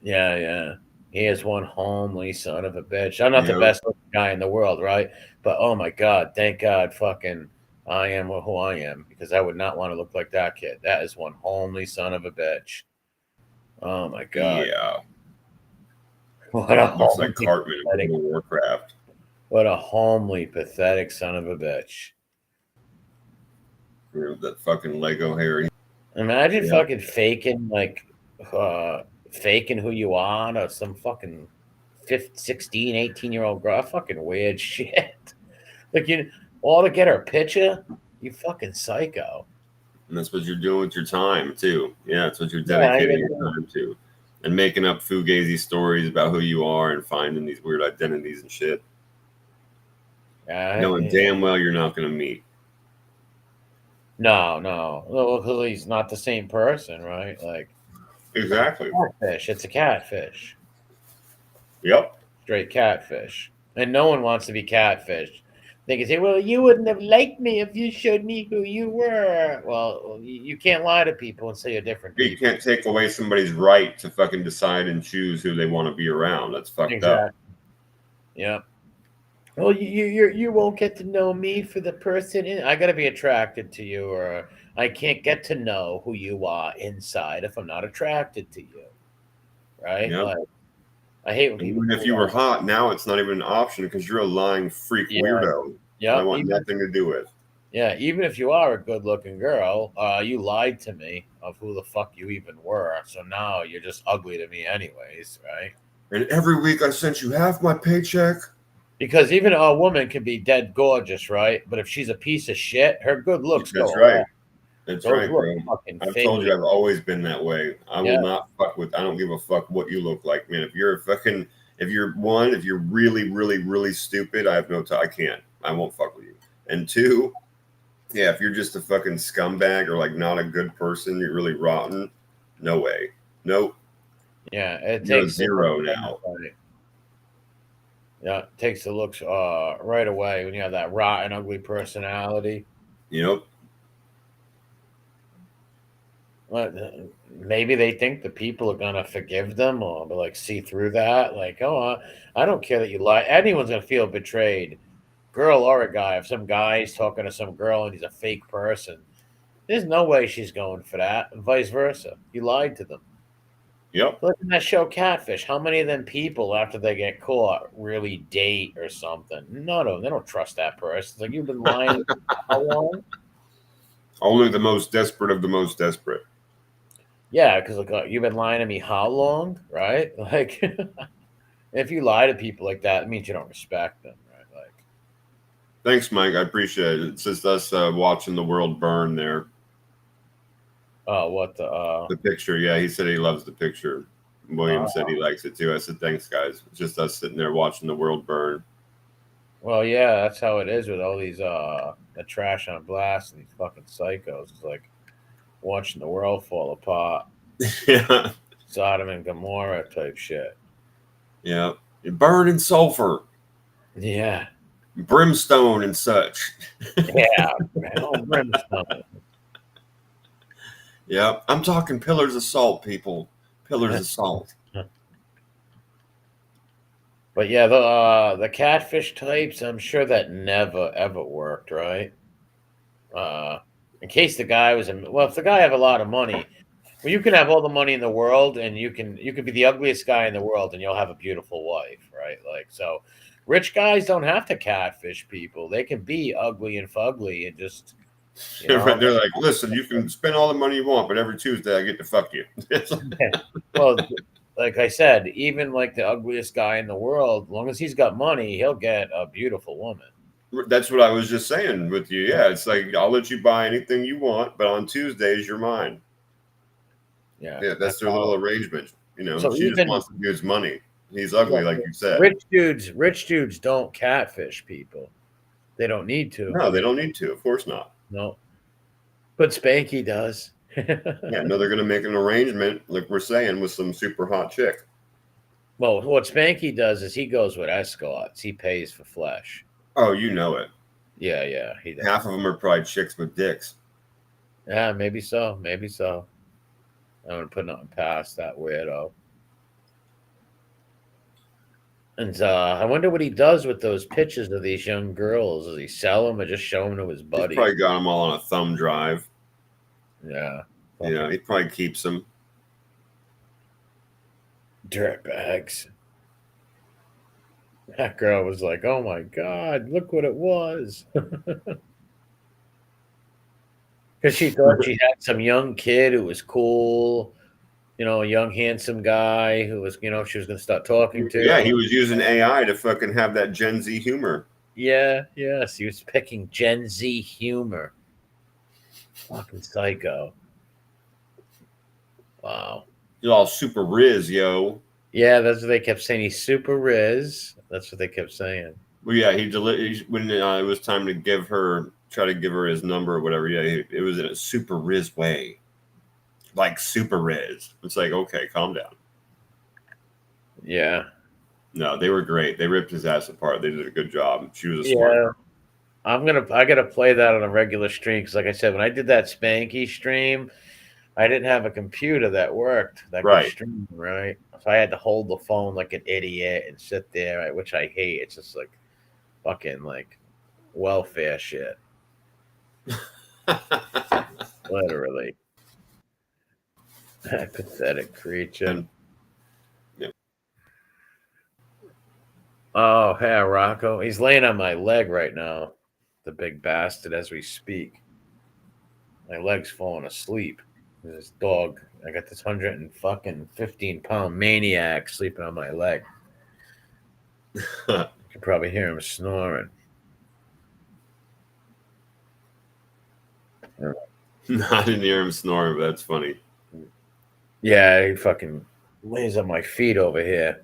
Yeah, yeah. He is one homely son of a bitch. I'm not the best looking guy in the world, right? But oh my God, thank God fucking I am who I am, because I would not want to look like that kid. That is one homely son of a bitch. Oh my God. Yeah. What a Looks like homely, Cartman in pathetic, World of Warcraft. what a homely, pathetic son of a bitch. That fucking Lego hair. Imagine fucking faking faking who you are to some fucking 15, 16, 18-year-old girl. Fucking weird shit. Like, you all to get her picture? You fucking psycho. And that's what you're doing with your time too. Yeah, that's what you're dedicating your time to. And making up fugazi stories about who you are and finding these weird identities and shit. Knowing damn well you're not going to meet. No. Well, he's not the same person, right? Like, exactly. Catfish. It's a catfish. Yep. Straight catfish. And no one wants to be catfished. They can say, well, you wouldn't have liked me if you showed me who you were. Well, you can't lie to people and say you're different people. You can't take away somebody's right to fucking decide and choose who they want to be around. That's fucked up. Yep. Well, you won't get to know me for the person. I got to be attracted to you, or I can't get to know who you are inside if I'm not attracted to you. Right? Yep. Like, I hate when people. Even if you were hot, now it's not even an option because you're a lying freak weirdo. Yeah, I want nothing to do with. Yeah, even if you are a good-looking girl, you lied to me of who the fuck you even were. So now you're just ugly to me, anyways, right? And every week I sent you half my paycheck. Because even a woman can be dead gorgeous, right? But if she's a piece of shit, her good looks go That's right. away. That's right, bro. I've told you I've always been that way. I will not fuck with. I don't give a fuck what you look like, man. If you're if you're really, really, really stupid, I have no time. I can't. I won't fuck with you. And two, yeah, if you're just a fucking scumbag or like not a good person, you're really rotten. No way. Nope. Yeah, it you're takes a zero now. Yeah, it takes the looks right away when you have that rotten, ugly personality. Yep. Maybe they think the people are gonna forgive them or like see through that. Like, oh, I don't care that you lie. Anyone's gonna feel betrayed, girl or a guy. If some guy's talking to some girl and he's a fake person, there's no way she's going for that, and vice versa. You lied to them. Yep. Look at that show, Catfish. How many of them people, after they get caught, really date or something? None of them. They don't trust that person. It's like, you've been lying how long? Only the most desperate of the most desperate. Yeah, because like, you've been lying to me how long, right? Like, if you lie to people like that, it means you don't respect them, right? Like, thanks, Mike. I appreciate it. It's just us watching the world burn there. What the picture? Yeah, he said he loves the picture. William said he likes it too. I said thanks, guys. It's just us sitting there watching the world burn. Well, yeah, that's how it is with all these the trash on blast and these fucking psychos. It's like watching the world fall apart. Yeah. Sodom and Gomorrah type shit. Yeah. You burn in sulfur. Yeah. Brimstone and such. Yeah. Brimstone. Yeah. I'm talking pillars of salt, people. Pillars of salt. But yeah, the catfish types, I'm sure that never ever worked, right? In case the guy was if the guy have a lot of money, well, you can have all the money in the world, and you could be the ugliest guy in the world, and you'll have a beautiful wife, right? Like, so, rich guys don't have to catfish people; they can be ugly and fugly and just. They're like, listen, you can spend all the money you want, but every Tuesday I get to fuck you. Well, like I said, even like the ugliest guy in the world, as long as he's got money, he'll get a beautiful woman. That's what I was just saying with you. Yeah, it's like, I'll let you buy anything you want, but on Tuesdays you're mine. Yeah, that's their little arrangement. You know, so she just wants to use money. He's ugly, like you said. Rich dudes don't catfish people. They don't need to. No, they don't need to. Of course not. No. But Spanky does. Yeah, no, they're going to make an arrangement, like we're saying, with some super hot chick. Well, what Spanky does is he goes with escorts. He pays for flesh. Oh, you know it. Yeah, he does. Half of them are probably chicks with dicks. Yeah, maybe so. Maybe so. I'm gonna put nothing past that weirdo. And I wonder what he does with those pictures of these young girls. Does he sell them or just show them to his He's buddy? probably got them all on a thumb drive. Yeah. You know, he probably keeps them. Dirtbags. That girl was like, "Oh my god, look what it was," because she thought she had some young kid who was cool, a young handsome guy who was, she was gonna start talking to. Yeah, he was using AI to fucking have that Gen Z humor. Yeah, yes, he was picking Gen Z humor. Fucking psycho. Wow. He's all super riz, yo. Yeah, that's what they kept saying. He's super Riz. That's what they kept saying. Well, yeah, when it was time to try to give her his number or whatever. Yeah, it was in a super riz way, like super riz. It's like, okay, calm down. Yeah. No, they were great. They ripped his ass apart. They did a good job. She was a smart girl. I gotta play that on a regular stream because, like I said, when I did that Spanky stream, I didn't have a computer that worked that could stream, right? So I had to hold the phone like an idiot and sit there, right, which I hate. It's just like fucking like welfare shit. Literally. That pathetic creature. Oh, hey, Rocco. He's laying on my leg right now, the big bastard, as we speak. My leg's falling asleep. This dog, I got this 115-pound maniac sleeping on my leg. You can probably hear him snoring. No, I didn't hear him snoring, but that's funny. Yeah, he fucking lays on my feet over here.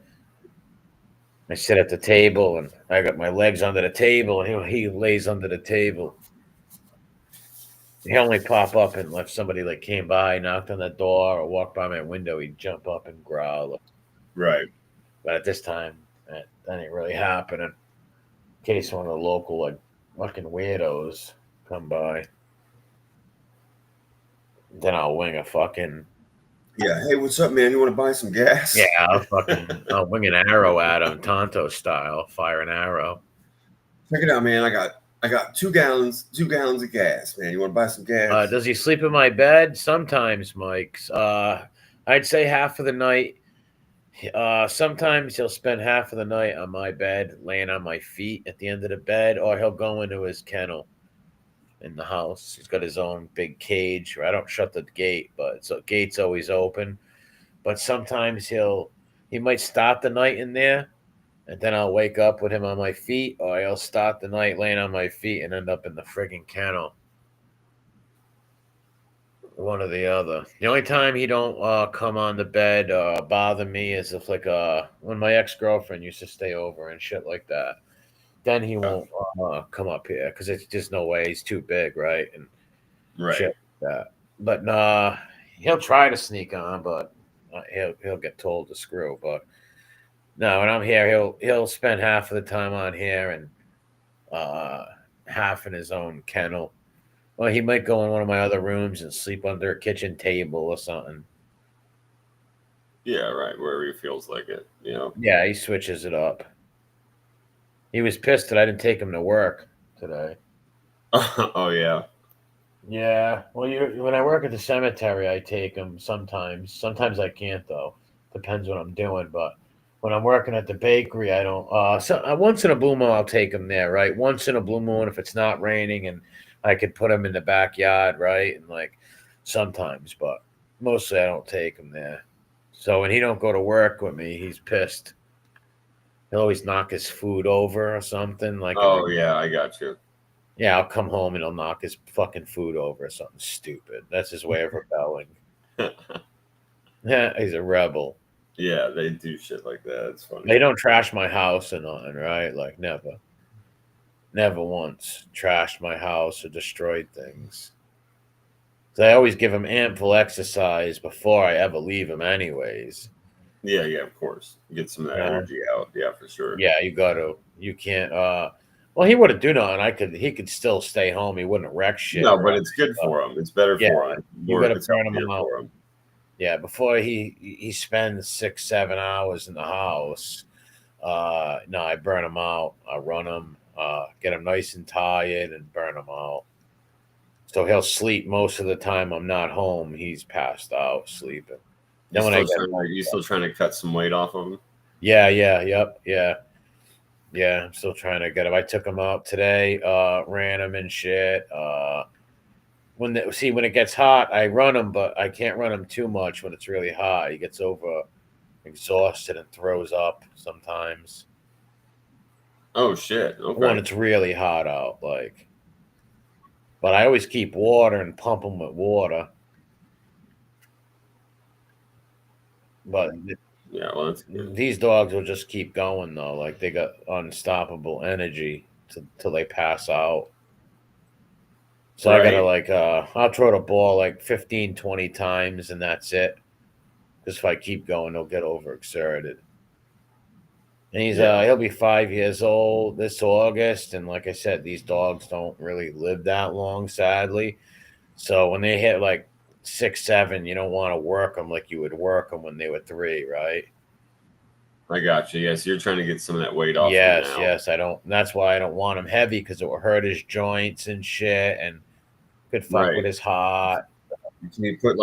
I sit at the table and I got my legs under the table and he lays under the table. He only pop up and if somebody like came by, knocked on the door, or walked by my window, he'd jump up and growl. Right. But at this time, that ain't really happening. In case one of the local like fucking weirdos come by, then I'll wing a fucking. Yeah. Hey, what's up, man? You want to buy some gas? Yeah, I'll wing an arrow at him, Tonto style, fire an arrow. Check it out, man. I got 2 gallons of gas, man. You want to buy some gas? Does he sleep in my bed? Sometimes, Mike. I'd say half of the night. Sometimes he'll spend half of the night on my bed, laying on my feet at the end of the bed, or he'll go into his kennel in the house. He's got his own big cage. I don't shut the gate, but the gate's always open. But sometimes he might start the night in there. And then I'll wake up with him on my feet, or I'll start the night laying on my feet and end up in the friggin' kennel. One or the other. The only time he don't come on the bed bother me is if when my ex-girlfriend used to stay over and shit like that. Then he won't come up here because it's just no way. He's too big, right? And shit like that. But he'll try to sneak on, but he'll get told to screw. But no, when I'm here, he'll spend half of the time on here and half in his own kennel. Well, he might go in one of my other rooms and sleep under a kitchen table or something. Yeah, right. Wherever he feels like it, Yeah, he switches it up. He was pissed that I didn't take him to work today. Oh yeah. Yeah. Well, when I work at the cemetery, I take him sometimes. Sometimes I can't though. Depends what I'm doing, but. When I'm working at the bakery, I don't. Once in a blue moon, I'll take him there, right? Once in a blue moon, if it's not raining, and I could put him in the backyard, right? And sometimes, but mostly I don't take him there. So when he don't go to work with me, he's pissed. He'll always knock his food over or something. Oh yeah, I got you. Yeah, I'll come home and he'll knock his fucking food over or something stupid. That's his way of rebelling. Yeah, he's a rebel. Yeah, they do shit like that. It's funny. They don't trash my house or nothing, right? Never. Never once trashed my house or destroyed things. So I always give them ample exercise before I ever leave them anyways. Yeah, yeah, of course. Get some of that You know? energy out. Yeah, for sure. Yeah, you got to. You can't. Well, he wouldn't do nothing. He could still stay home. He wouldn't wreck shit. No, Or but it's good for him. It's better yeah, for him. you got to It's burn him healthier out. for him. Yeah, before he spends 6-7 hours in the house. No, I burn him out. I run him, get him nice and tired, and burn him out. So he'll sleep most of the time I'm not home. He's passed out sleeping. Then when I get You still trying to cut some weight off of him? yeah, yep, yeah. I'm still trying to get him. I took him out today, ran him and shit. When it gets hot, I run him, but I can't run him too much when it's really hot. He gets over exhausted and throws up sometimes. Oh shit! Okay. When it's really hot out, like. But I always keep water and pump them with water. But Yeah, well, that's good. these dogs will just keep going though. Like they got unstoppable energy till they pass out. So I gotta I'll throw the ball like 15, 20 times and that's it. Because if I keep going, they'll get overexerted. And he'll be 5 years old this August, and like I said, these dogs don't really live that long, sadly. So when they hit like 6, 7, you don't want to work them like you would work them when they were 3, right? I got you. Yes, you're trying to get some of that weight off. Yes. I don't. That's why I don't want him heavy because it will hurt his joints and shit, and could fuck with his heart. Can you put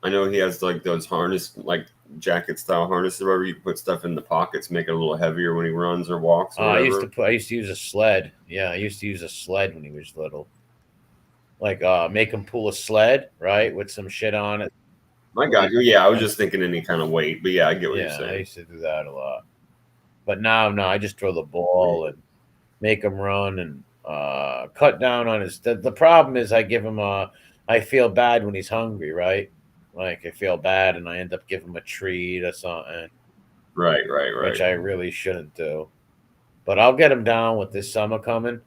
I know he has like those harness, like jacket style harnesses, wherever you put stuff in the pockets, make it a little heavier when he runs or walks. Or I used to use a sled. Yeah, I used to use a sled when he was little. Like make him pull a sled, right, with some shit on it. I got you. Yeah, I was just thinking any kind of weight, but yeah, I get what you're saying. I used to do that a lot. But now, no, I just throw the ball and make him run and cut down on his. The problem is, I give him I feel bad when he's hungry, right? Like I feel bad, and I end up giving him a treat or something. Right. Which I really shouldn't do. But I'll get him down with this summer coming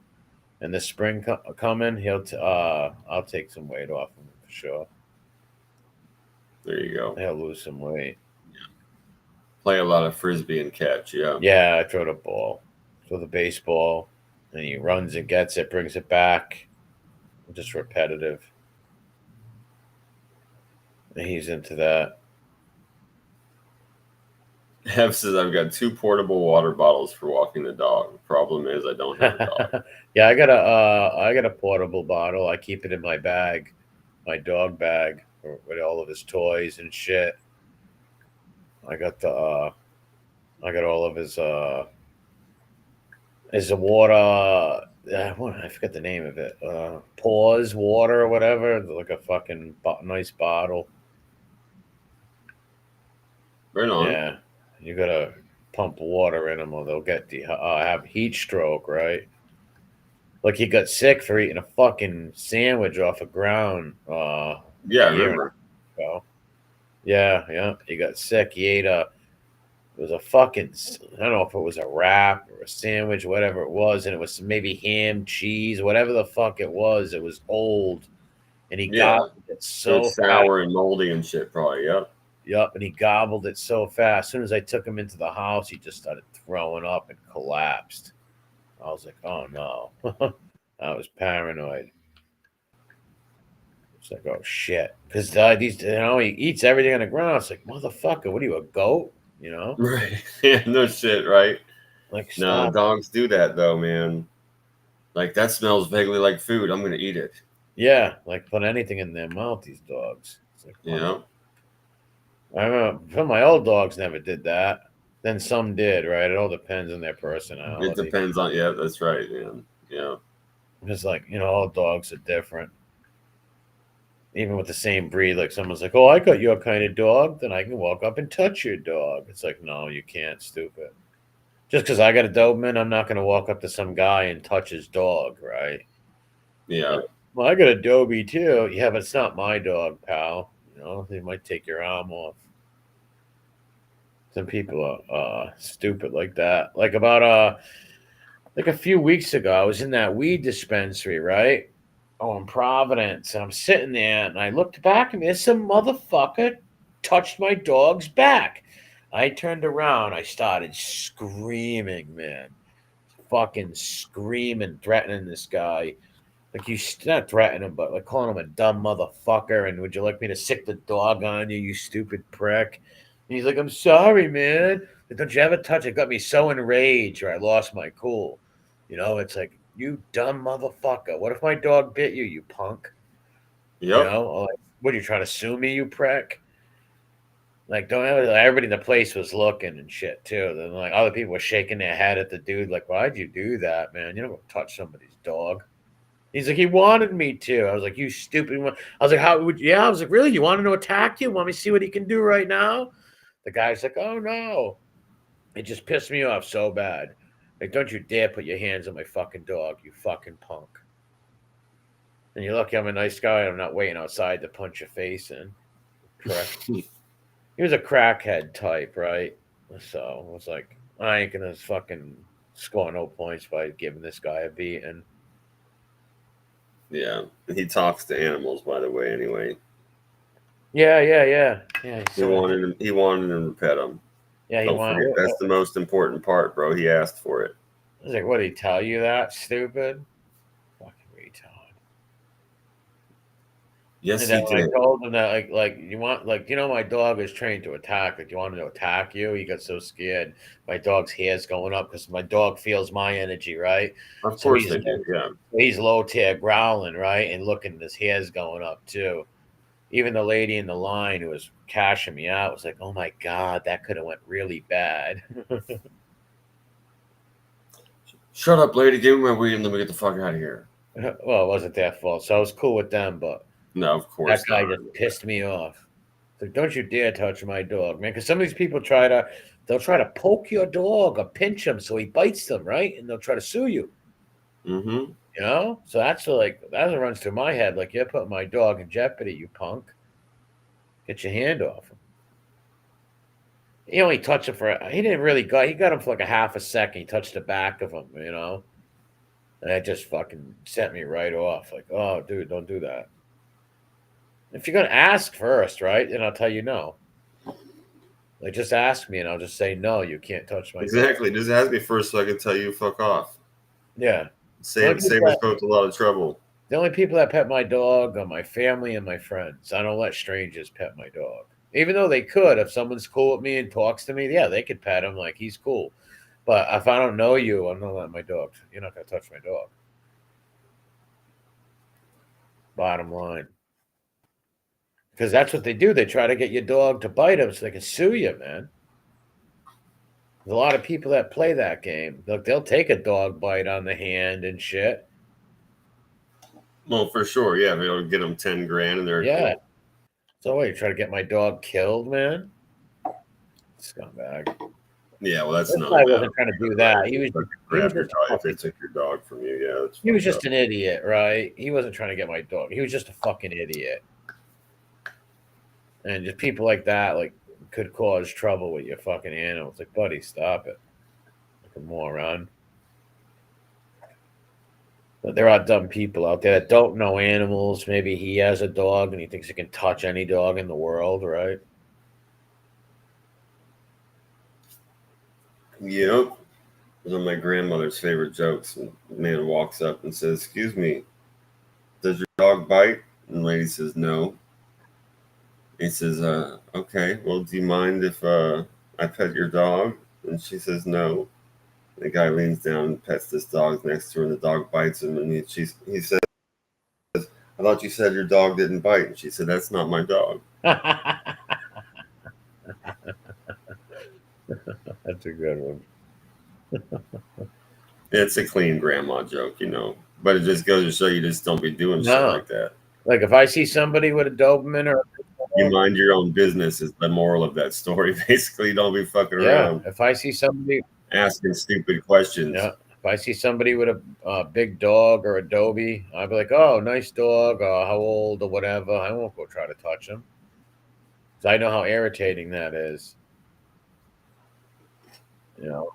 and this spring coming. I'll take some weight off him for sure. There you go. He'll lose some weight. Yeah. Play a lot of frisbee and catch. Yeah. Yeah, I throw the ball, throw the baseball, and he runs and gets it, brings it back. Just repetitive. And he's into that. Hev says I've got 2 portable water bottles for walking the dog. The problem is I don't have a dog. Yeah, I got a portable bottle. I keep it in my bag, my dog bag, with all of his toys and shit. I got all of his water. I forget the name of it. Pause water or whatever, like a fucking nice bottle. Right on. Yeah, you gotta pump water in them, or they'll get have heat stroke, right? Like he got sick for eating a fucking sandwich off the ground. Yeah, I remember. Yeah, he got sick. He ate it was a fucking, I don't know if it was a wrap or a sandwich, whatever it was, and it was maybe ham, cheese, whatever the fuck it was. It was old, and he gobbled it so sour and moldy and shit, probably. Yep, and he gobbled it so fast. As soon as I took him into the house, he just started throwing up and collapsed. I was like, oh no. I was paranoid. It's like, oh shit. Because he eats everything on the ground. It's like, motherfucker, what are you, a goat? You know? Right. Yeah, no shit, right? Like, no, dogs do that though, man. Like, that smells vaguely like food. I'm gonna eat it. Yeah, like put anything in their mouth, these dogs. It's like, yeah. I remember some of my old dogs never did that. Then some did, right? It all depends on their personality. It depends on, yeah, that's right, man. Yeah. It's like, all dogs are different. Even with the same breed, like someone's like, oh, I got your kind of dog, then I can walk up and touch your dog. It's like, no, you can't, stupid. Just because I got a Doberman, I'm not going to walk up to some guy and touch his dog, right? Yeah. Like, well, I got a Dobie too. Yeah, but it's not my dog, pal. They might take your arm off. Some people are stupid like that. Like about like a few weeks ago, I was in that weed dispensary, right? Oh, in Providence. And I'm sitting there and I looked back and there's some motherfucker touched my dog's back. I turned around. I started screaming, man. Fucking screaming, threatening this guy. Like, you not threatening him, but like calling him a dumb motherfucker. And would you like me to sick the dog on you, you stupid prick? And he's like, I'm sorry, man. But don't you ever touch it? Got me so enraged, or I lost my cool. You know, it's like, you dumb motherfucker. What if my dog bit you, you punk? Yep. You know, or like, what are you trying to sue me, you prick? Like, don't ever, like, everybody in the place was looking and shit too. Then like other people were shaking their head at the dude, like, why'd you do that, man? You don't touch somebody's dog. He's like, he wanted me to. I was like, you stupid one. I was like, how would you? Yeah, I was like, really? You want him to attack you? Want me to see what he can do right now? The guy's like, oh no. It just pissed me off so bad. Like, don't you dare put your hands on my fucking dog, you fucking punk. And you're lucky I'm a nice guy. I'm not waiting outside to punch your face in. Correct. He was a crackhead type, right? So I was like, I ain't gonna fucking score no points by giving this guy a beating. Yeah, he talks to animals, by the way. Anyway, Yeah. he wanted him to pet him. Yeah, he Don't wanted. forget, that's the most important part, bro. He asked for it. I was like, what did he tell you that, stupid? Fucking retard. Yes, And then he when did. I told him that, like, you want, like, you know, my dog is trained to attack. Like, you want him to attack you? He got so scared. My dog's hair's going up because my dog feels my energy, right? Of So course he's they do. Yeah. he's low tier growling, right? And looking, his hair's going up too. Even the lady in the line who was cashing me out was like, "Oh my god, that could have went really bad." Shut up, lady. Give me my weed and let me get the fuck out of here. Well, it wasn't their fault, so I was cool with them, but No, of that course guy not. just pissed me off. Like, don't you dare touch my dog, man! Because some of these people they'll try to poke your dog or pinch him so he bites them, right? And they'll try to sue you. Mm-hmm. You know, so that's what runs through my head. Like, you're putting my dog in jeopardy, you punk. Get your hand off him. He only touched him he didn't really he got him for like a half a second. He touched the back of him, you know? And that just fucking set me right off. Like, oh, dude, don't do that. If you're going to ask first, right, then I'll tell you no. Like, just ask me and I'll just say, no, you can't touch my dog. Exactly. Just ask me first so I can tell you fuck off. Yeah. Save us both a lot of trouble. The only people that pet my dog are my family and my friends. I don't let strangers pet my dog. Even though they could, if someone's cool with me and talks to me, yeah, they could pet him like he's cool. But if I don't know you, I'm not letting my dog. You're not going to touch my dog. Bottom line. Because that's what they do. They try to get your dog to bite them so they can sue you, man. There's a lot of people that play that game. Look, they'll take a dog bite on the hand and shit. Well, for sure, yeah. They'll get them 10 grand and they're cool. So what, you try to get my dog killed, man? Scumbag. Yeah, well, that's not. I wasn't trying to do that. He was if they took your dog from you, yeah. He was just an idiot, right? He wasn't trying to get my dog. He was just a fucking idiot. And just people like that, like, could cause trouble with your fucking animals. Like, buddy, stop it. Like a moron. But there are dumb people out there that don't know animals. Maybe he has a dog and he thinks he can touch any dog in the world, right? Yep. One of my grandmother's favorite jokes. And the man walks up and says, "Excuse me, does your dog bite?" And the lady says, "No." He says, "Okay, well, do you mind if I pet your dog?" And she says, "No." The guy leans down and pets this dog next to her, and the dog bites him. And he says, "I thought you said your dog didn't bite." And she said, "That's not my dog." That's a good one. It's a clean grandma joke, you know. But it just goes to show you just don't be doing shit like that. Like, if I see somebody with a Doberman or you mind your own business is the moral of that story. Basically, don't be fucking around. If I see somebody asking stupid questions. Yeah. If I see somebody with a big dog or a Dobie, I'll be like, "Oh, nice dog. How old or whatever." I won't go try to touch him. Because I know how irritating that is. You know,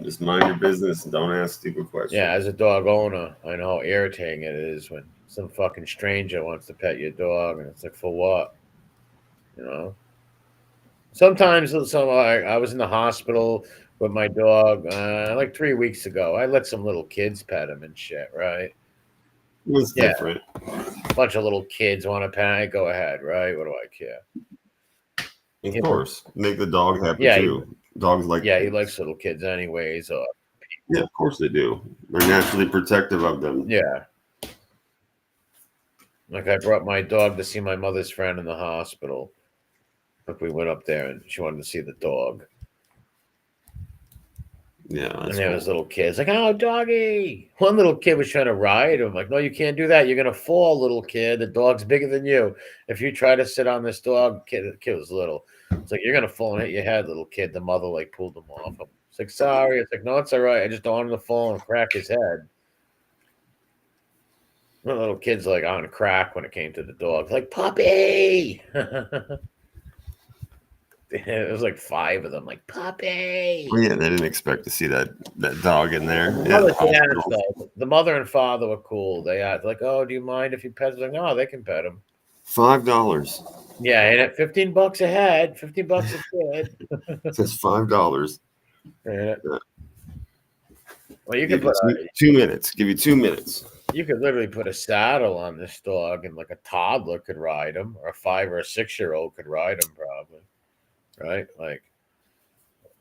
just mind your business and don't ask stupid questions. Yeah, as a dog owner, I know how irritating it is when some fucking stranger wants to pet your dog, and it's like, for what? You know? Sometimes, so I was in the hospital with my dog like 3 weeks ago. I let some little kids pet him and shit, right? It was Yeah, different. bunch of little kids want to pet. Go ahead, right? What do I care? Of course, make the dog happy Yeah, too. Dogs like yeah, he likes kids. little kids anyways. Or Yeah, of course they do. They're naturally protective of them. yeah, like I brought my dog to see my mother's friend in the hospital. Like we went up there and she wanted to see the dog. Yeah, And that's there cool. was little kids like, "Oh, doggy!" One little kid was trying to ride him. Like, no, you can't do that. You're gonna fall, little kid. The dog's bigger than you. If you try to sit on this dog, the kid was little. It's like you're gonna fall and hit your head, little kid. The mother like pulled him off him. It's like, sorry. It's like, no, it's all right. I just don't want him to fall and crack his head. The little kid's like on crack when it came to the dog. Like, puppy. It was like 5 of them, like, puppy. Well, yeah, they didn't expect to see that dog in there. The Yeah, mother, the hospital. the mother and father were cool. They asked, like, oh, do you mind if you pet him? Like, no, they can pet him. $5. Yeah, and at $15 a head, $15 a kid. It says $5. Yeah. Yeah. Well, you could put 2 minutes. Give you 2 minutes. you could literally put a saddle on this dog, and like a toddler could ride him, or a 5 or a 6-year-old could ride him, probably. Right? Like,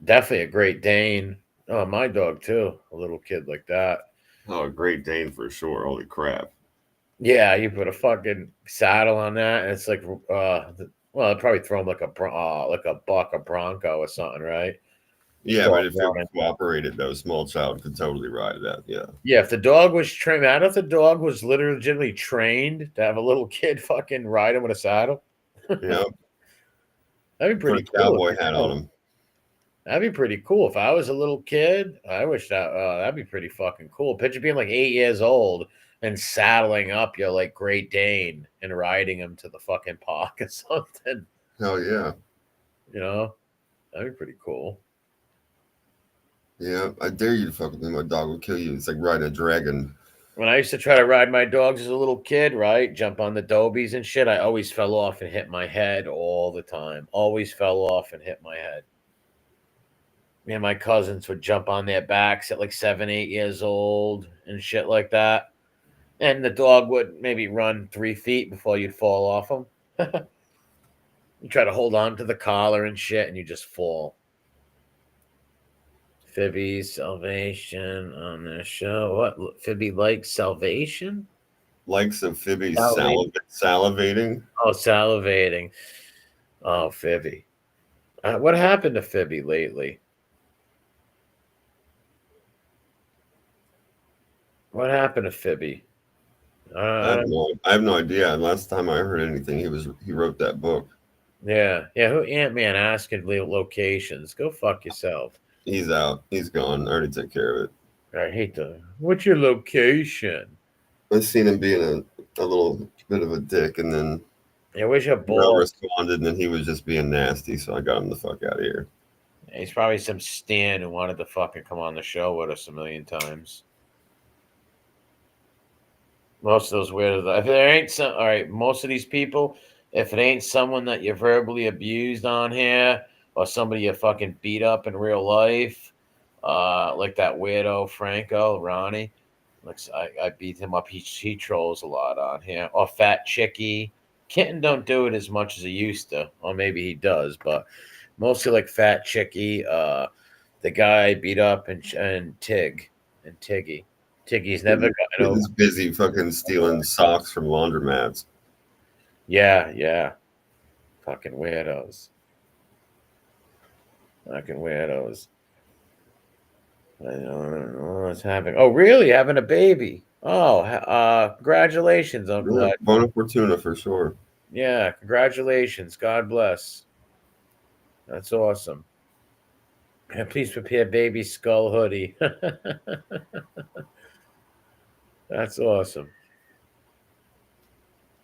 definitely a Great Dane. Oh, my dog too. A little kid like that. Oh, a Great Dane for sure. Holy crap. Yeah, you put a fucking saddle on that, and it's like, well, I'd probably throw him like a buck, a bronco, or something, right? Yeah, but if Yeah. it cooperated, though, a small child could totally ride that. Yeah. Yeah, if the dog was trained, I don't know if the dog was literally legitimately trained to have a little kid fucking ride him with a saddle. Yeah. That'd be Put pretty a cool. cowboy hat on him. That'd be pretty cool. If I was a little kid, I wish that'd be pretty fucking cool. Picture being like 8 years old and saddling up your like Great Dane and riding him to the fucking park or something. Hell yeah. You know, that'd be pretty cool. Yeah. I dare you to fuck with me. My dog will kill you. It's like riding a dragon. When I used to try to ride my dogs as a little kid, right? Jump on the dobies and shit, I always fell off and hit my head all the time. Always fell off and hit my head. Me and my cousins would jump on their backs at like 7, 8 years old and shit like that. And the dog would maybe run 3 feet before you'd fall off him. You try to hold on to the collar and shit, and you just fall. Phoebe's salvation on this show. What? Phoebe likes salvation? Likes of Phoebe Salivate. salivating. Oh, salivating. Oh, Phoebe. What happened to Phoebe lately? What happened to Phoebe? I have no idea. Last time I heard anything, he wrote that book. Yeah. Who Ant-Man asking locations? Go fuck yourself. He's out. He's gone. I already took care of it. I hate the. What's your location? I seen him being a little bit of a dick, and then Yeah, where's your Mel ball? responded, and then he was just being nasty, so I got him the fuck out of here. He's probably some Stan who wanted to fucking come on the show with us a million times. Most of those weirdos. If there ain't some, all right, most of these people, if it ain't someone that you verbally abused on here or somebody you fucking beat up in real life, like that weirdo Franco, Ronnie, I beat him up. He trolls a lot on here. Or Fat Chicky. Kitten don't do it as much as he used to, or maybe he does, but mostly like Fat Chicky, the guy beat up and Tig and Tiggy. Tiggy's never gotten over. He's busy fucking stealing socks from laundromats. Yeah. Fucking weirdos. Fucking weirdos. I don't know what's happening. Oh, really? Having a baby? Oh, congratulations, Uncle. Yeah, Bona Fortuna for sure. Yeah, congratulations. God bless. That's awesome. And please prepare baby skull hoodie. That's awesome.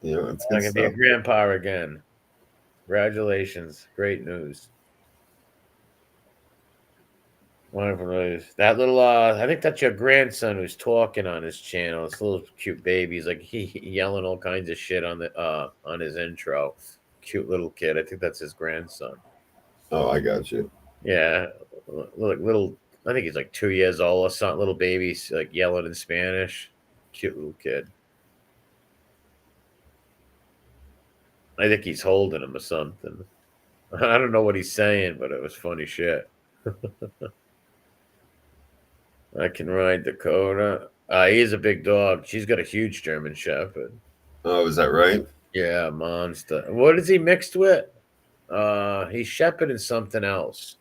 Yeah, it's I'm good gonna be a stuff. grandpa again. Congratulations. Great news. Wonderful news. That little I think that's your grandson who's talking on his channel. This little cute baby. He's like he yelling all kinds of shit on his intro. Cute little kid. I think that's his grandson. Oh, I got you. Yeah, little. I think he's like 2 years old or something. Little baby's like yelling in Spanish. Cute little kid. I think he's holding him or something. I don't know what he's saying, but it was funny shit. I can ride Dakota. He's a big dog. She's got a huge German Shepherd. Oh, is that right? Yeah, monster. What is he mixed with? He's Shepherd and something else,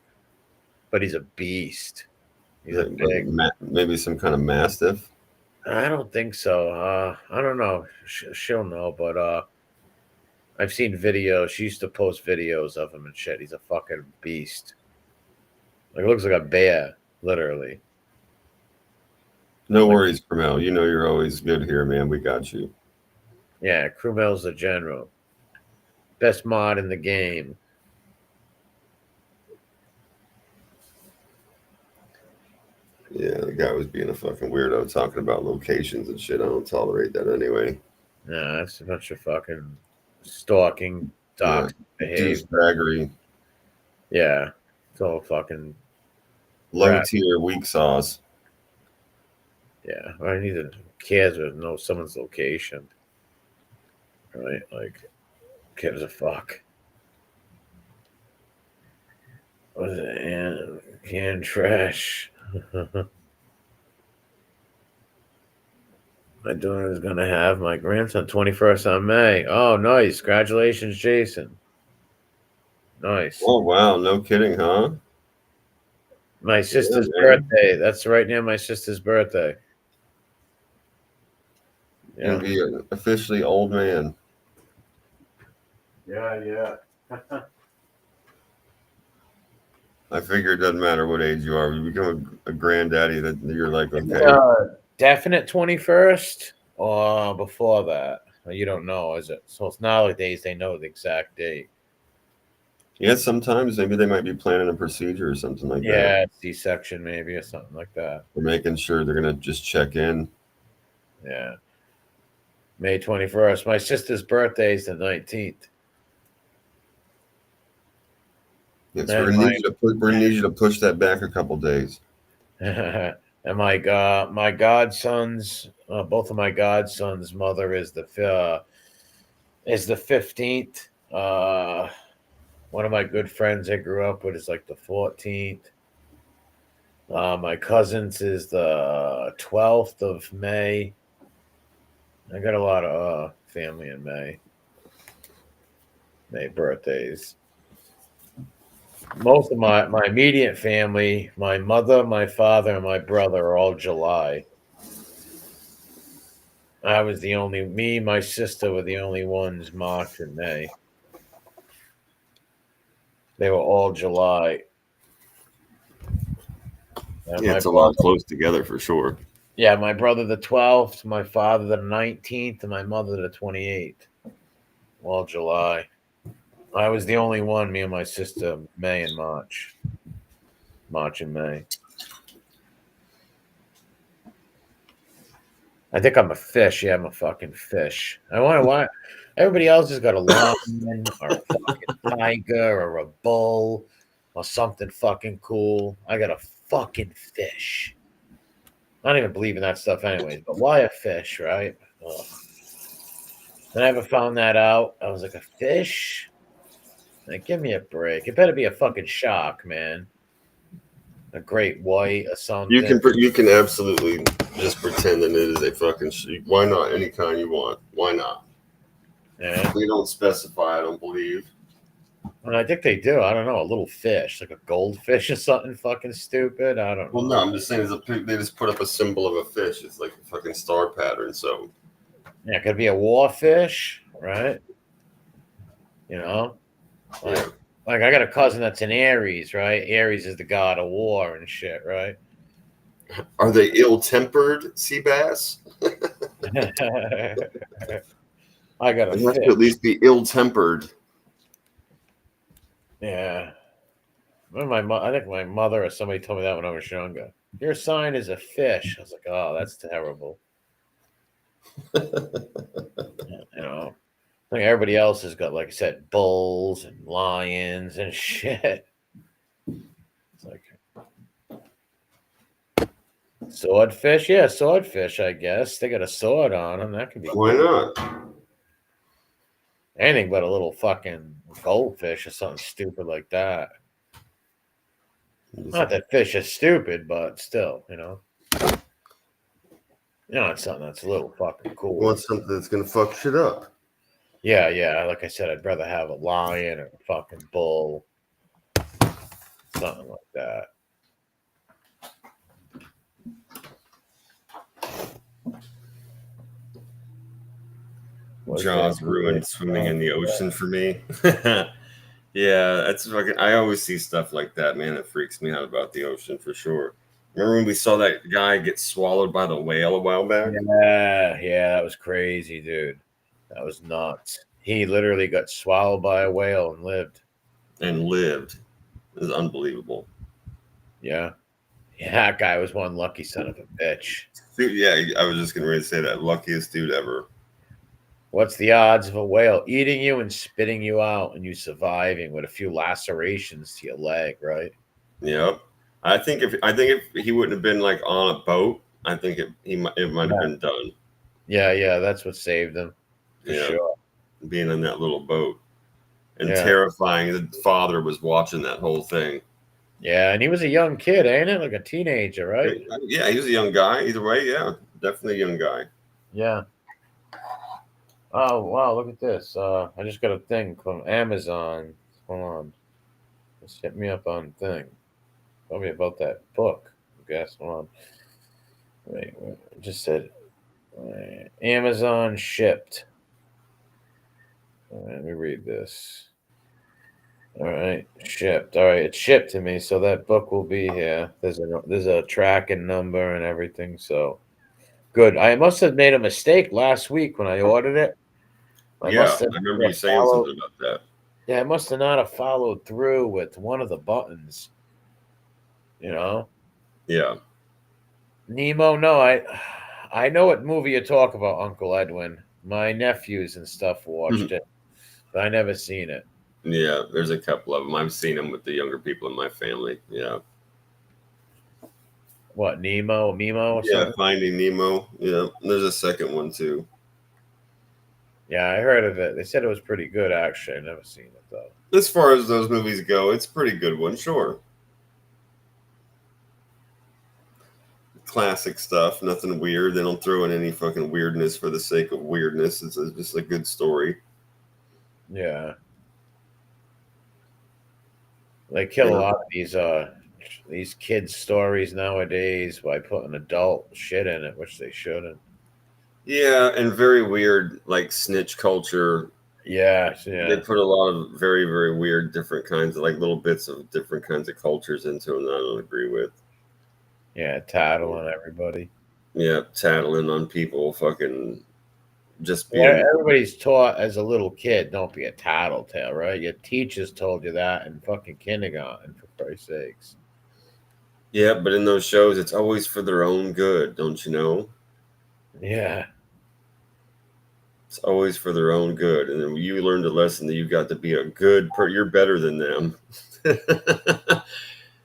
but he's a beast. He's a big. Maybe some kind of mastiff. I don't think so. I don't know. She'll know, but I've seen videos. She used to post videos of him and shit. He's a fucking beast. Like, looks like a bear, literally. No worries, Carmel. You know you're always good here, man. We got you. Yeah, Krumel's the general. Best mod in the game. Yeah, the guy was being a fucking weirdo talking about locations and shit. I don't tolerate that anyway. Nah, that's a bunch of fucking stalking, toxic behavior. Douchebaggery. Yeah, it's all fucking low tier, weak sauce. Yeah, I need to cares to know someone's location. Right? Like, gives a fuck. What is it? And can trash. My daughter is gonna have my grandson 21st on May. Oh, nice! Congratulations, Jason. Nice. Oh wow, no kidding, huh? My sister's birthday. That's right near my sister's birthday. Yeah. You'll be an officially old man. Yeah. I figure it doesn't matter what age you are. You become a granddaddy that you're like, okay. Definite 21st or before that? You don't know, is it? So it's nowadays they know the exact date. Yeah, sometimes maybe they might be planning a procedure or something like that. Yeah, C-section maybe or something like that. They're making sure they're gonna just check in. Yeah. May 21st. My sister's birthday is the 19th. Yes, we're gonna need you to push that back a couple days. And my godsons, both of my godsons' mother is the 15th. One of my good friends I grew up with is like the 14th. My cousin's is the 12th of May. I got a lot of family in May. May birthdays. Most of my immediate family, my mother, my father, and my brother are all July. My sister were the only ones March and May. They were all July. Yeah, it's a lot close together for sure. Yeah, my brother the 12th, my father the 19th, and my mother the 28th. All July. I was the only one, me and my sister, May and March. March and May. I think I'm a fish. Yeah, I'm a fucking fish. Why everybody else has got a lion or a fucking tiger or a bull or something fucking cool. I got a fucking fish. I don't even believe in that stuff anyways, but why a fish, right? Ugh. I never found that out. I was like, a fish? Like, give me a break. It better be a fucking shark, man. A great white or something. You can absolutely just pretend that it is a fucking why not? Any kind you want. Why not? Yeah. They don't specify, I don't believe. And I think they do. I don't know. A little fish, like a goldfish or something fucking stupid. I don't know. Well, no, I'm just saying they just put up a symbol of a fish. It's like a fucking star pattern, so. Yeah, it could be a warfish, right? You know? Like I got a cousin that's an Aries, right? Aries is the god of war and shit, right? Are they ill-tempered sea bass? I got a They have to at least be ill-tempered. Yeah. I think my mother or somebody told me that when I was younger. Your sign is a fish. I was like, oh, that's terrible. You know, like everybody else has got, like I said, bulls and lions and shit. Swordfish? Yeah, swordfish, I guess. They got a sword on them. That could be Why cool. not? Anything but a little fucking goldfish or something stupid like that. Not that fish is stupid, but still, it's something that's a little fucking You cool. want something that's gonna fuck shit up. Yeah, yeah. Like I said, I'd rather have a lion or a fucking bull. Something like that. Jaws ruined swimming in the ocean for me. Yeah, that's fucking. I always see stuff like that, man. It freaks me out about the ocean for sure. Remember when we saw that guy get swallowed by the whale a while back? Yeah, that was crazy, dude. That was nuts. He literally got swallowed by a whale and lived. And lived. It was unbelievable. Yeah. Yeah, that guy was one lucky son of a bitch. Dude, yeah, I was just gonna say that. Luckiest dude ever. What's the odds of a whale eating you and spitting you out and you surviving with a few lacerations to your leg, right? Yep. I think if he wouldn't have been like on a boat, I think it might have been done. Yeah, that's what saved him. For sure. Being in that little boat. And terrifying. The father was watching that whole thing. Yeah, and he was a young kid, ain't it? Like a teenager, right? Yeah, he was a young guy. Either way, yeah. Definitely a young guy. Yeah. Oh, wow, look at this. I just got a thing from Amazon. Hold on. Just hit me up on thing. Tell me about that book. I guess. Hold on. Wait, it just said Amazon shipped. All right, let me read this. All right, shipped. All right, it's shipped to me, so that book will be here. There's a tracking number and everything. So good. I must have made a mistake last week when I ordered it. I remember you saying something about that. Yeah, I must have not have followed through with one of the buttons. Yeah. Nemo, no, I know what movie you talk about, Uncle Edwin. My nephews and stuff watched it, but I never seen it. Yeah, there's a couple of them. I've seen them with the younger people in my family. Yeah. What, Nemo? Or something? Finding Nemo. Yeah, there's a second one too. Yeah, I heard of it. They said it was pretty good, actually. I've never seen it, though. As far as those movies go, it's a pretty good one, sure. Classic stuff, nothing weird. They don't throw in any fucking weirdness for the sake of weirdness. It's just a good story. Yeah. They kill a lot of these kids' stories nowadays by putting adult shit in it, which they shouldn't. Yeah, and very weird, like snitch culture. Yeah. They put a lot of very, very weird, different kinds of like little bits of different kinds of cultures into them that I don't agree with. Yeah, tattling everybody. Yeah, tattling on people, fucking just being. Yeah, everybody's taught as a little kid, don't be a tattletale, right? Your teachers told you that in fucking kindergarten, for Christ's sakes. Yeah, but in those shows, it's always for their own good, don't you know? Yeah. It's always for their own good. And then you learned a lesson that you got to be a good you're better than them.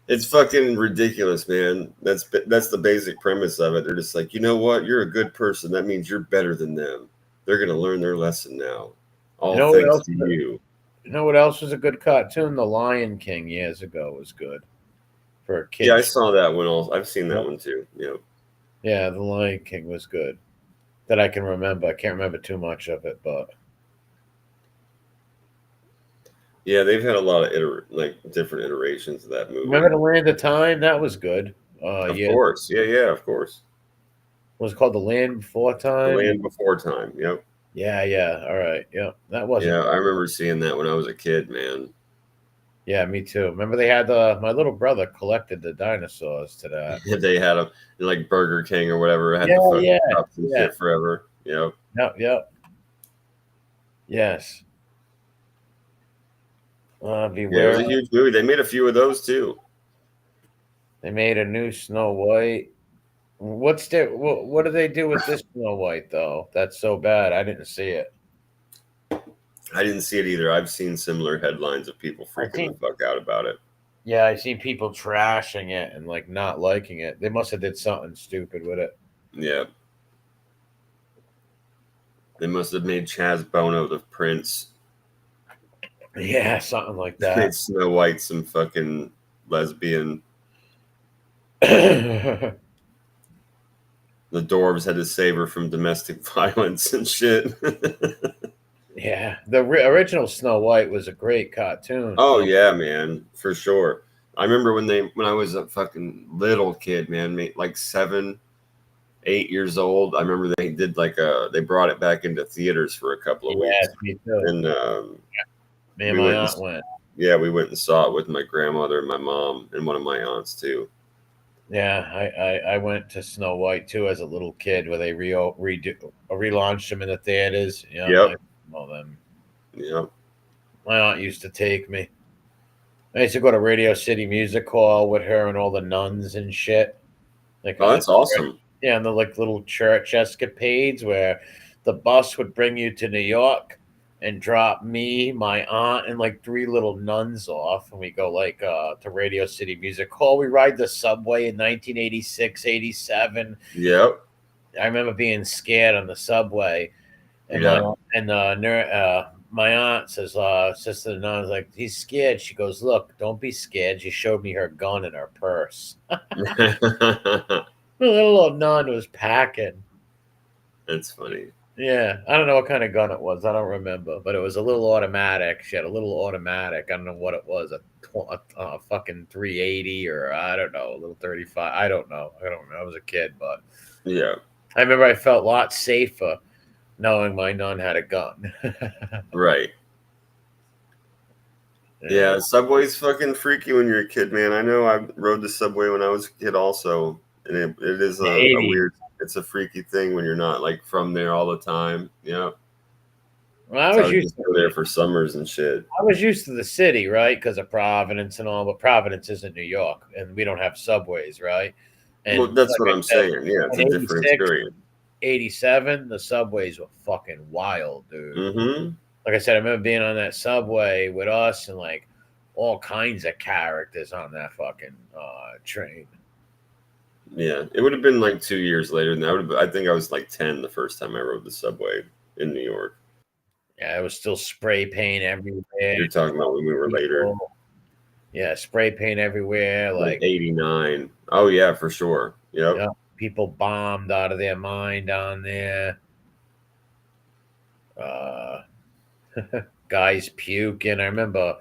It's fucking ridiculous, man. That's the basic premise of it. They're just like, you know what? You're a good person. That means you're better than them. They're going to learn their lesson now. All thanks to you. You know what else was a good cartoon? The Lion King years ago was good for a kid. Yeah, I saw that one also. I've seen that one too. Yeah. Yeah, The Lion King was good. That I can remember. I can't remember too much of it, but yeah, they've had a lot of different iterations of that movie. Remember The Land of Time? That was good. Of course. Yeah, of course. Was it called The Land Before Time? The Land Before Time. Yep. Yeah. All right. Yeah, that wasn't. Yeah, I remember seeing that when I was a kid, man. Yeah, me too. Remember they had my little brother collected the dinosaurs to that. They had them like Burger King or whatever. Had the cups and shit forever. Yep. Yep. Yes. Beware. It was a huge movie. They made a few of those too. They made a new Snow White. What do they do with this Snow White though? That's so bad. I didn't see it. I didn't see it either. I've seen similar headlines of people freaking the fuck out about it. Yeah, I seen people trashing it and like not liking it. They must have did something stupid with it. Yeah. They must have made Chaz Bono the prince. Yeah, something like Made that. Snow White some fucking lesbian. Yeah, The dwarves had to save her from domestic violence and shit. the original Snow White was a great cartoon. Oh yeah, man, for sure. I remember when I was a fucking little kid, man, like 7, 8 years old. I remember they did they brought it back into theaters for a couple of weeks, Yes, me too. and Me and we my went. aunt went. Yeah, we went and saw it with my grandmother and my mom and one of my aunts too. Yeah, I went to Snow White too as a little kid where they relaunched them in the theaters. Yeah, Yep. all them. Yep. My aunt used to take me. I used to go to Radio City Music Hall with her and all the nuns and shit. Like Oh, that's awesome. yeah, and the like little church escapades where the bus would bring you to New York and drop me, my aunt, and like 3 little nuns off, and we go like to Radio City Music Hall. We ride the subway in 1986, 87. Yep. I remember being scared on the subway, and Yeah. my aunt says, sister the nun was like, he's scared. She goes, look, don't be scared. She showed me her gun in her purse. The little nun was packing. That's funny. Yeah, I don't know what kind of gun it was. I don't remember, but it was a little automatic. She had a little automatic. I don't know what it was, a fucking 380 or I don't know, a little 35. I don't know. I was a kid, but Yeah. I remember I felt a lot safer knowing my nun had a gun. Right. Yeah, subway's fucking freaky when you're a kid, man. I know I rode the subway when I was a kid also, and it is a weird. It's a freaky thing when you're not like from there all the time. Yeah. Well, I was used to go there for summers and shit. I was used to the city, right, because of Providence and all, but Providence isn't New York, and we don't have subways, right? And Well, that's what I'm saying. Yeah, it's a different experience. 87, the subways were fucking wild, dude. Mm-hmm. Like I said, I remember being on that subway with us and like all kinds of characters on that fucking train. Yeah, it would have been like 2 years later than that. I think I was like 10 the first time I rode the subway in New York. Yeah, it was still spray paint everywhere. You're talking about when we were later. Yeah, spray paint everywhere. Like 89. Oh, yeah, for sure. Yep. Yeah, people bombed out of their mind on there. Guys puking. I remember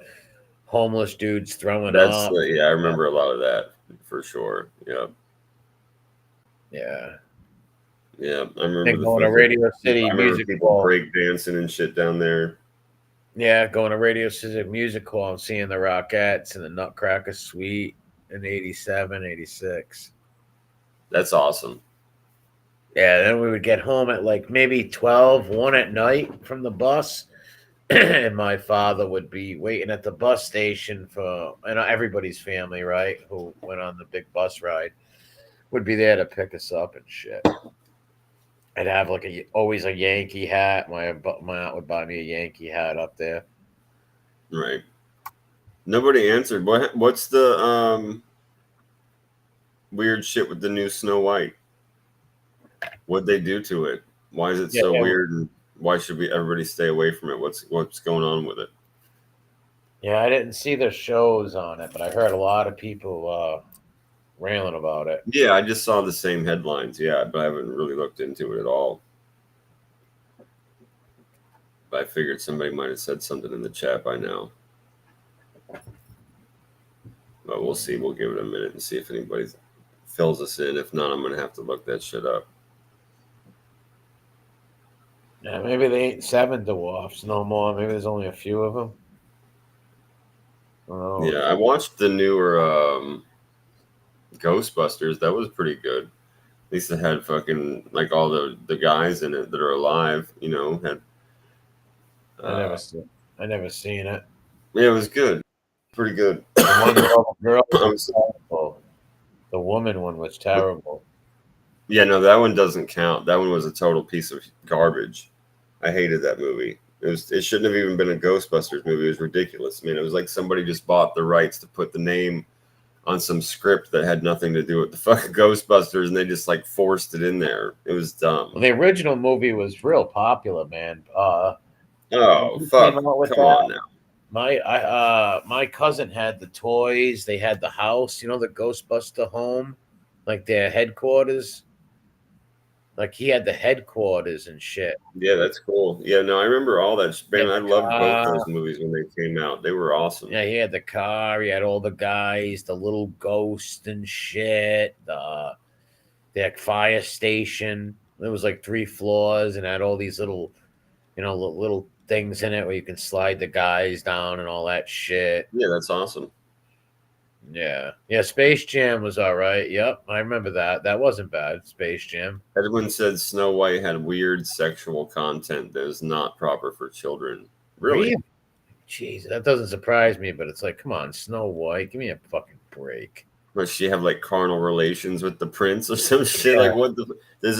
homeless dudes throwing up. Yeah, I remember a lot of that for sure. Yep. Yeah. Yeah, I remember going to Radio City Music Hall. Break dancing and shit down there. Yeah, going to Radio City Music Hall and seeing the Rockettes and the Nutcracker Suite in 87, 86. That's awesome. Yeah, then we would get home at like maybe 12, 1 at night from the bus. And my father would be waiting at the bus station for everybody's family, right, who went on the big bus ride, would be there to pick us up and shit. I'd have like always a Yankee hat. My aunt would buy me a Yankee hat up there. Right. Nobody answered. What's the weird shit with the new Snow White? What'd they do to it? Why is it so weird? And why should everybody stay away from it? What's going on with it? Yeah, I didn't see the shows on it, but I heard a lot of people railing about it. Yeah, I just saw the same headlines. Yeah, but I haven't really looked into it at all. But I figured somebody might have said something in the chat by now. But we'll see. We'll give it a minute and see if anybody fills us in. If not, I'm going to have to look that shit up. Yeah, maybe they ain't 7 dwarfs no more. Maybe there's only a few of them. Oh. Yeah, I watched the newer Ghostbusters. That was pretty good. At least it had fucking like all the guys in it that are alive. You know, had. I never seen it. Yeah, it was good. Pretty good. The girl was terrible. The woman one was terrible. Yeah, no, that one doesn't count. That one was a total piece of garbage. I hated that movie. It shouldn't have even been a Ghostbusters movie. It was ridiculous. I mean, it was like somebody just bought the rights to put the name on some script that had nothing to do with the fucking Ghostbusters, and they just like forced it in there. It was dumb. Well, the original movie was real popular, man. Oh Who fuck! came out with Come that? on now. My cousin had the toys. They had the house. You know, the Ghostbuster home, like their headquarters. Like he had the headquarters and shit. Yeah, that's cool. Yeah, no, I remember all that. Man, I loved both car. those movies when they came out. They were awesome. Yeah, he had the car. He had all the guys, the little ghost and shit. The fire station. There was like 3 floors and had all these little, little things in it where you can slide the guys down and all that shit. Yeah, that's awesome. Yeah. Space Jam was all right. Yep, I remember that. That wasn't bad. Space Jam. Edwin said Snow White had weird sexual content that is not proper for children. Really? Jeez, that doesn't surprise me, but it's like, come on, Snow White, give me a fucking break. Must she have like carnal relations with the prince or some shit? Like, what the? Is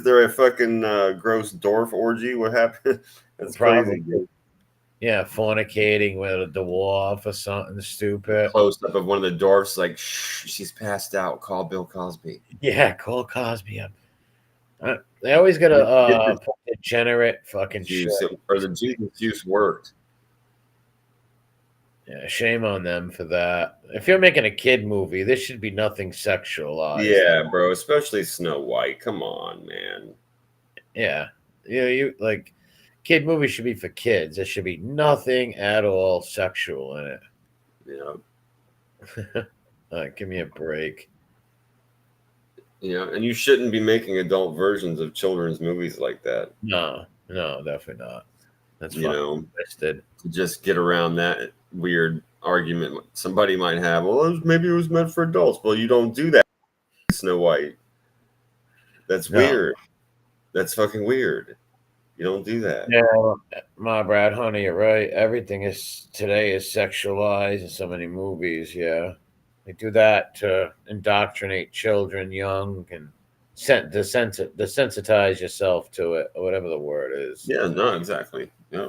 there a fucking gross dwarf orgy? What happened? That's Probably. crazy. Dude. Yeah, fornicating with a dwarf or something stupid. Close up of one of the dwarfs, like, shh, she's passed out. Call Bill Cosby. Yeah, call Cosby up. They always got a degenerate fucking juice, shit. or the juice worked. Yeah, shame on them for that. If you're making a kid movie, this should be nothing sexualized. Yeah, bro, especially Snow White. Come on, man. Yeah, you like kid movies should be for kids. There should be nothing at all sexual in it. Yeah. Give me a break. Yeah, and you shouldn't be making adult versions of children's movies like that. No, definitely not. That's twisted. To just get around that weird argument somebody might have. Well, maybe it was meant for adults. Well, you don't do that, Snow White. That's weird. That's fucking weird. You don't do that. Yeah, my Brad, honey, you're right. Everything today is sexualized in so many movies. Yeah, they do that to indoctrinate children young and desensitize yourself to it, or whatever the word is. Yeah, no, exactly. Yeah.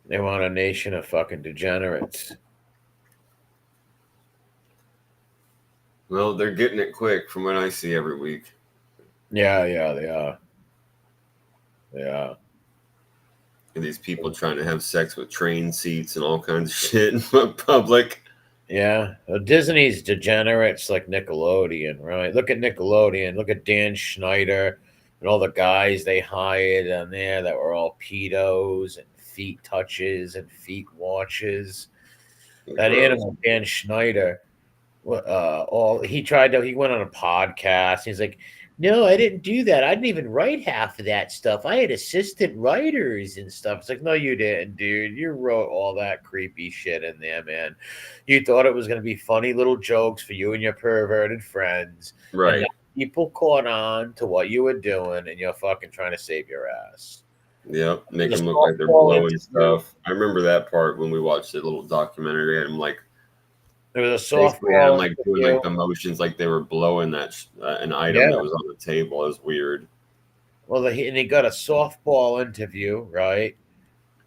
They want a nation of fucking degenerates. Well, they're getting it quick from what I see every week. Yeah, they are. They are. And these people trying to have sex with train seats and all kinds of shit in public. Yeah. Well, Disney's degenerates like Nickelodeon, right? Look at Nickelodeon. Look at Dan Schneider and all the guys they hired on there that were all pedos and feet touches and feet watches. That animal, Dan Schneider, he went on a podcast. He's like, no, I didn't do that. I didn't even write half of that stuff. I had assistant writers and stuff. It's like, no, you didn't, dude. You wrote all that creepy shit in there, man. You thought it was going to be funny little jokes for you and your perverted friends. Right. And people caught on to what you were doing, and you're fucking trying to save your ass. Yep, make them look like they're blowing stuff. I remember that part when we watched the little documentary. And I'm like, there was a softball, like doing like the motions, like they were blowing that an item that was on the table. It was weird. Well, and he got a softball interview, right?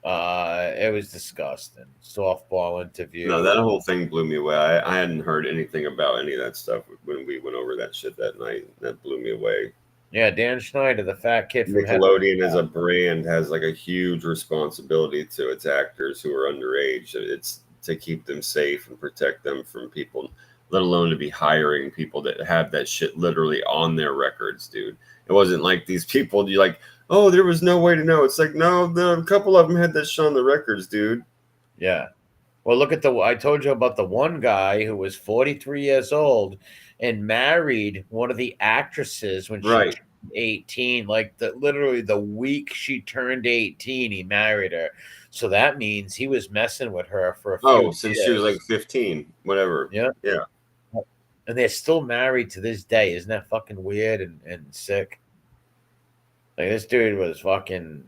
It was disgusting. Softball interview. No, that whole thing blew me away. I hadn't heard anything about any of that stuff when we went over that shit that night. That blew me away. Yeah, Dan Schneider, the fat kid from Nickelodeon as a brand has like a huge responsibility to its actors who are underage. It's to keep them safe and protect them from people, let alone to be hiring people that have that shit literally on their records, dude. It wasn't like these people, you like, oh, there was no way to know. It's like, no, a couple of them had that shit on the records, dude. Yeah. Well, look at I told you about the one guy who was 43 years old and married one of the actresses when she turned 18. Like literally the week she turned 18, he married her. So that means he was messing with her for a few years. Since she was like 15, whatever. Yeah. Yeah. And they're still married to this day. Isn't that fucking weird and sick? Like this dude was fucking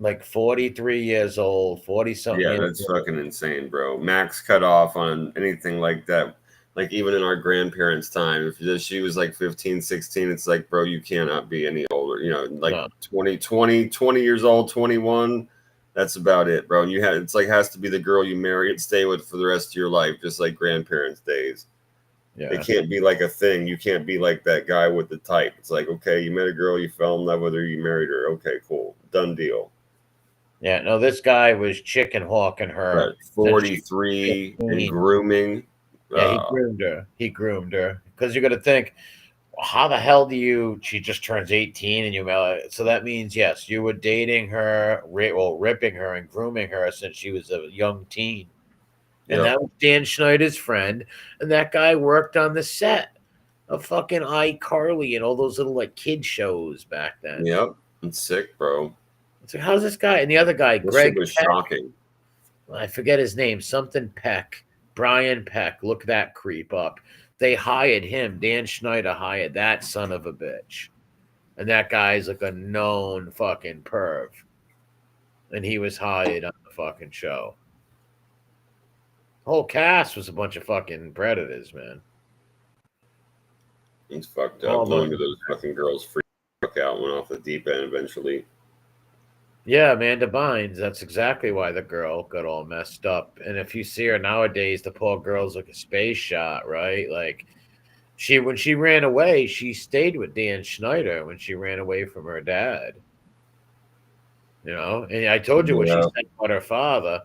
like 43 years old, 40 something. Yeah, that's fucking insane, bro. Max cut off on anything like that. like even in our grandparents' time, if she was like 15, 16, it's like, bro, you cannot be any older. You know, like No. 20 years old, 21. That's about it, bro. And you have it's like has to be the girl you marry and stay with for the rest of your life, just like grandparents' days. Yeah. It can't be like a thing. You can't be like that guy with the type. It's like, okay, you met a girl, you fell in love with her, you married her. Okay, cool. Done deal. Yeah, no, this guy was chicken hawking her But since she was 43 and 15. grooming. Yeah, he groomed her. He groomed her because you're gonna think, how the hell do you? She just turns 18, and so that means yes, you were dating her, ripping her and grooming her since she was a young teen, and Yep. that was Dan Schneider's friend, and that guy worked on the set of fucking iCarly and all those little like kid shows back then. Yep. It's sick, bro. It's like, how's this guy? And the other guy, This shit Greg was Peck, shocking. I forget his name, something Peck, Brian Peck. Look that creep up. They hired him. Dan Schneider hired that son of a bitch. And that guy's like a known fucking perv. And he was hired on the fucking show. The whole cast was a bunch of fucking predators, man. He's fucked Oh, up. No wonder those fucking girls freaked out, went off the deep end eventually. Yeah, Amanda Bynes. That's exactly why the girl got all messed up. And if you see her nowadays, the poor girl's like a space shot, right? Like when she ran away, she stayed with Dan Schneider when she ran away from her dad. You know, and I told you what she Yeah. said about her father.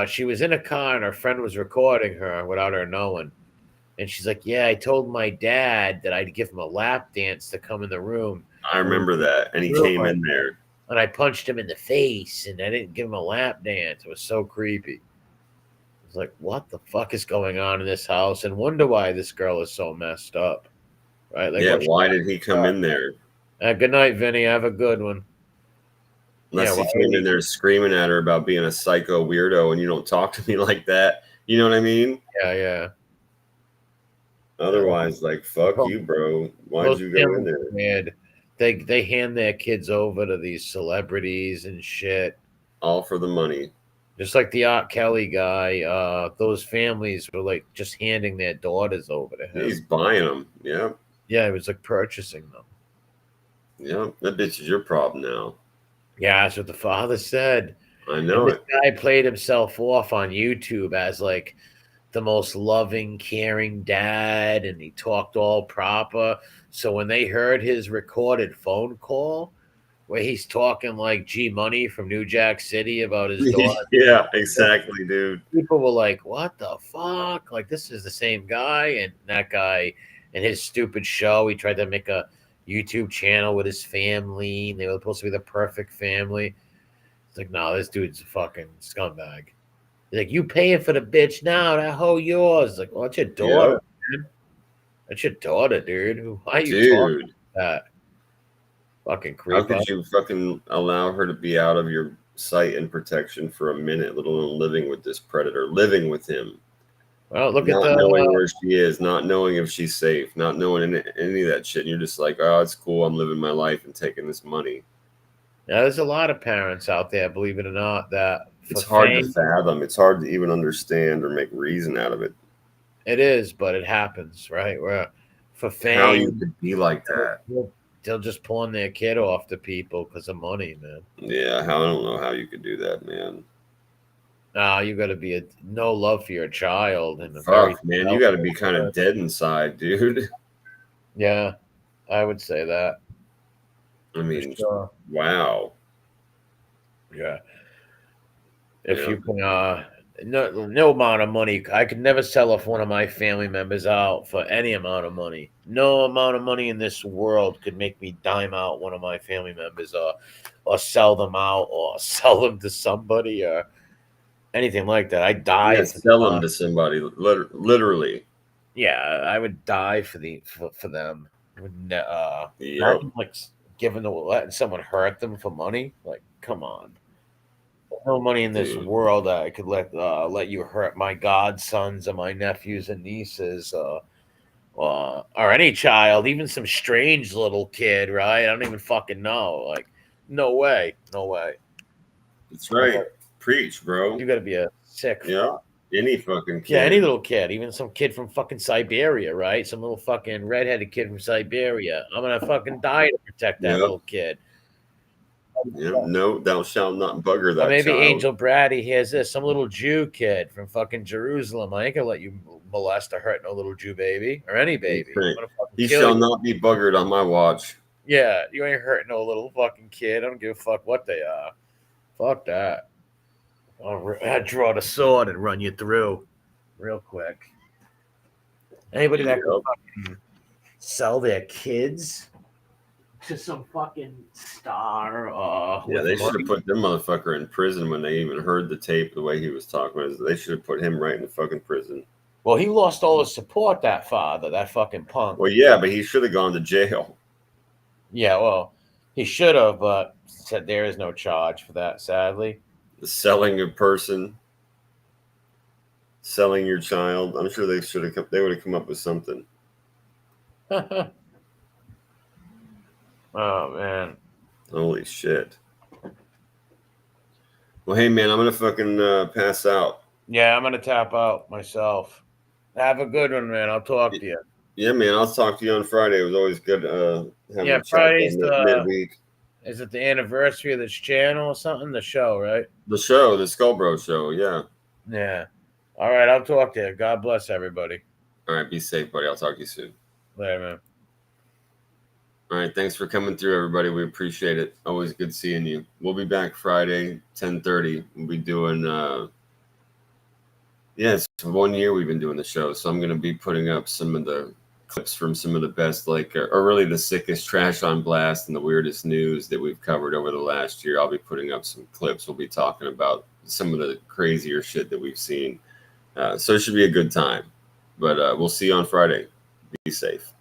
She was in a car and her friend was recording her without her knowing. And she's like, "Yeah, I told my dad that I'd give him a lap dance to come in the room. I remember that. And he came in there. And I punched him in the face and I didn't give him a lap dance. It was so creepy. I was like, what the fuck is going on in this house? And wonder why this girl is so messed up. Right? Like, Yeah, why did he come in there? Good night, Vinny. Have a good one. Unless he came in there screaming at her about being a psycho weirdo and you don't talk to me like that. You know what I mean? Yeah, yeah. Otherwise, like, fuck you, bro. Why'd you go in there? Weird. They hand their kids over to these celebrities and shit. All for the money. Just like the R. Kelly guy, those families were like just handing their daughters over to him. Yeah, he's buying them. Yeah. Yeah, he was like purchasing them. Yeah, that bitch is your problem now. Yeah, that's what the father said. I know this guy played himself off on YouTube as like the most loving, caring dad, and he talked all proper. So when they heard his recorded phone call where he's talking like G Money from New Jack City about his daughter. Yeah, exactly, dude. People were like, what the fuck? Like, this is the same guy. And that guy and his stupid show, he tried to make a YouTube channel with his family. And they were supposed to be the perfect family. It's like, no, this dude's a fucking scumbag. He's like, you paying for the bitch now, that hoe yours. It's like, well, that's your daughter, man. That's your daughter, dude. Why are you talking like that? Fucking creep. How could you fucking allow her to be out of your sight and protection for a minute, let alone living with this predator, living with him? Well, look not at knowing where she is, not knowing if she's safe, not knowing any of that shit. And you're just like, oh, it's cool. I'm living my life and taking this money. Yeah, there's a lot of parents out there, believe it or not, that it's hard to fathom. It's hard to even understand or make reason out of it. It is, but it happens, right? Where for fame, how you could be like that. They'll just pawn their kid off to people because of money, man. Yeah, I don't know how you could do that, man. Nah, you got to be no love for your child, and man, you got to be kind of dead inside, dude. Yeah, I would say that. I mean, wow. Yeah. If you can, no amount of money. I could never sell off one of my family members out for any amount of money. No amount of money in this world could make me dime out one of my family members, or sell them out, or sell them to somebody, or anything like that. I die. Yeah, sell them to somebody, literally. Yeah, I would die for them. Yeah, like letting someone hurt them for money. Like, come on. No money in this world that I could let you hurt my godsons or my nephews and nieces, or any child, even some strange little kid, right? I don't even fucking know. Like, no way. That's right. Preach, bro. You got to be a sick. Yeah, Any fucking kid. Yeah, any little kid, even some kid from fucking Siberia, right? Some little fucking redheaded kid from Siberia. I'm gonna fucking die to protect that Yep. little kid. Yeah, no, thou shalt not bugger Or that maybe child. Angel Brady hears this, some little Jew kid from fucking Jerusalem. I ain't gonna let you molest or hurt no little Jew baby or any baby. I'm gonna fucking He kill shall you. not be buggered on my watch. Yeah, you ain't hurting no little fucking kid. I don't give a fuck what they are. Fuck that. I'll draw the sword and run you through real quick. Anybody that can fucking sell their kids to some fucking star. Yeah, they should money. have put their motherfucker in prison when they even heard the tape the way he was talking. They should have put him right in the fucking prison. Well, he lost all his support, that father, that fucking punk. Well, yeah, but he should have gone to jail. Yeah, well, he should have, but said there is no charge for that, sadly. The selling a person, selling your child. I'm sure they should have. They would have come up with something. Oh, man. Holy shit. Well, hey, man, I'm going to fucking pass out. Yeah, I'm going to tap out myself. Have a good one, man. I'll talk to you. Yeah, man, I'll talk to you on Friday. It was always good having a chat Friday's midweek. Is it the anniversary of this channel or something? The show, right? The show, the Skullbro show, yeah. Yeah. All right, I'll talk to you. God bless everybody. All right, be safe, buddy. I'll talk to you soon. Later, man. All right, thanks for coming through, everybody. We appreciate it. Always good seeing you. We'll be back Friday, 10:30. We'll be doing it's 1 year we've been doing the show, so I'm going to be putting up some of the clips from some of the best, or really the sickest trash on blast and the weirdest news that we've covered over the last year. I'll be putting up some clips. We'll be talking about some of the crazier shit that we've seen. So it should be a good time. But we'll see you on Friday. Be safe.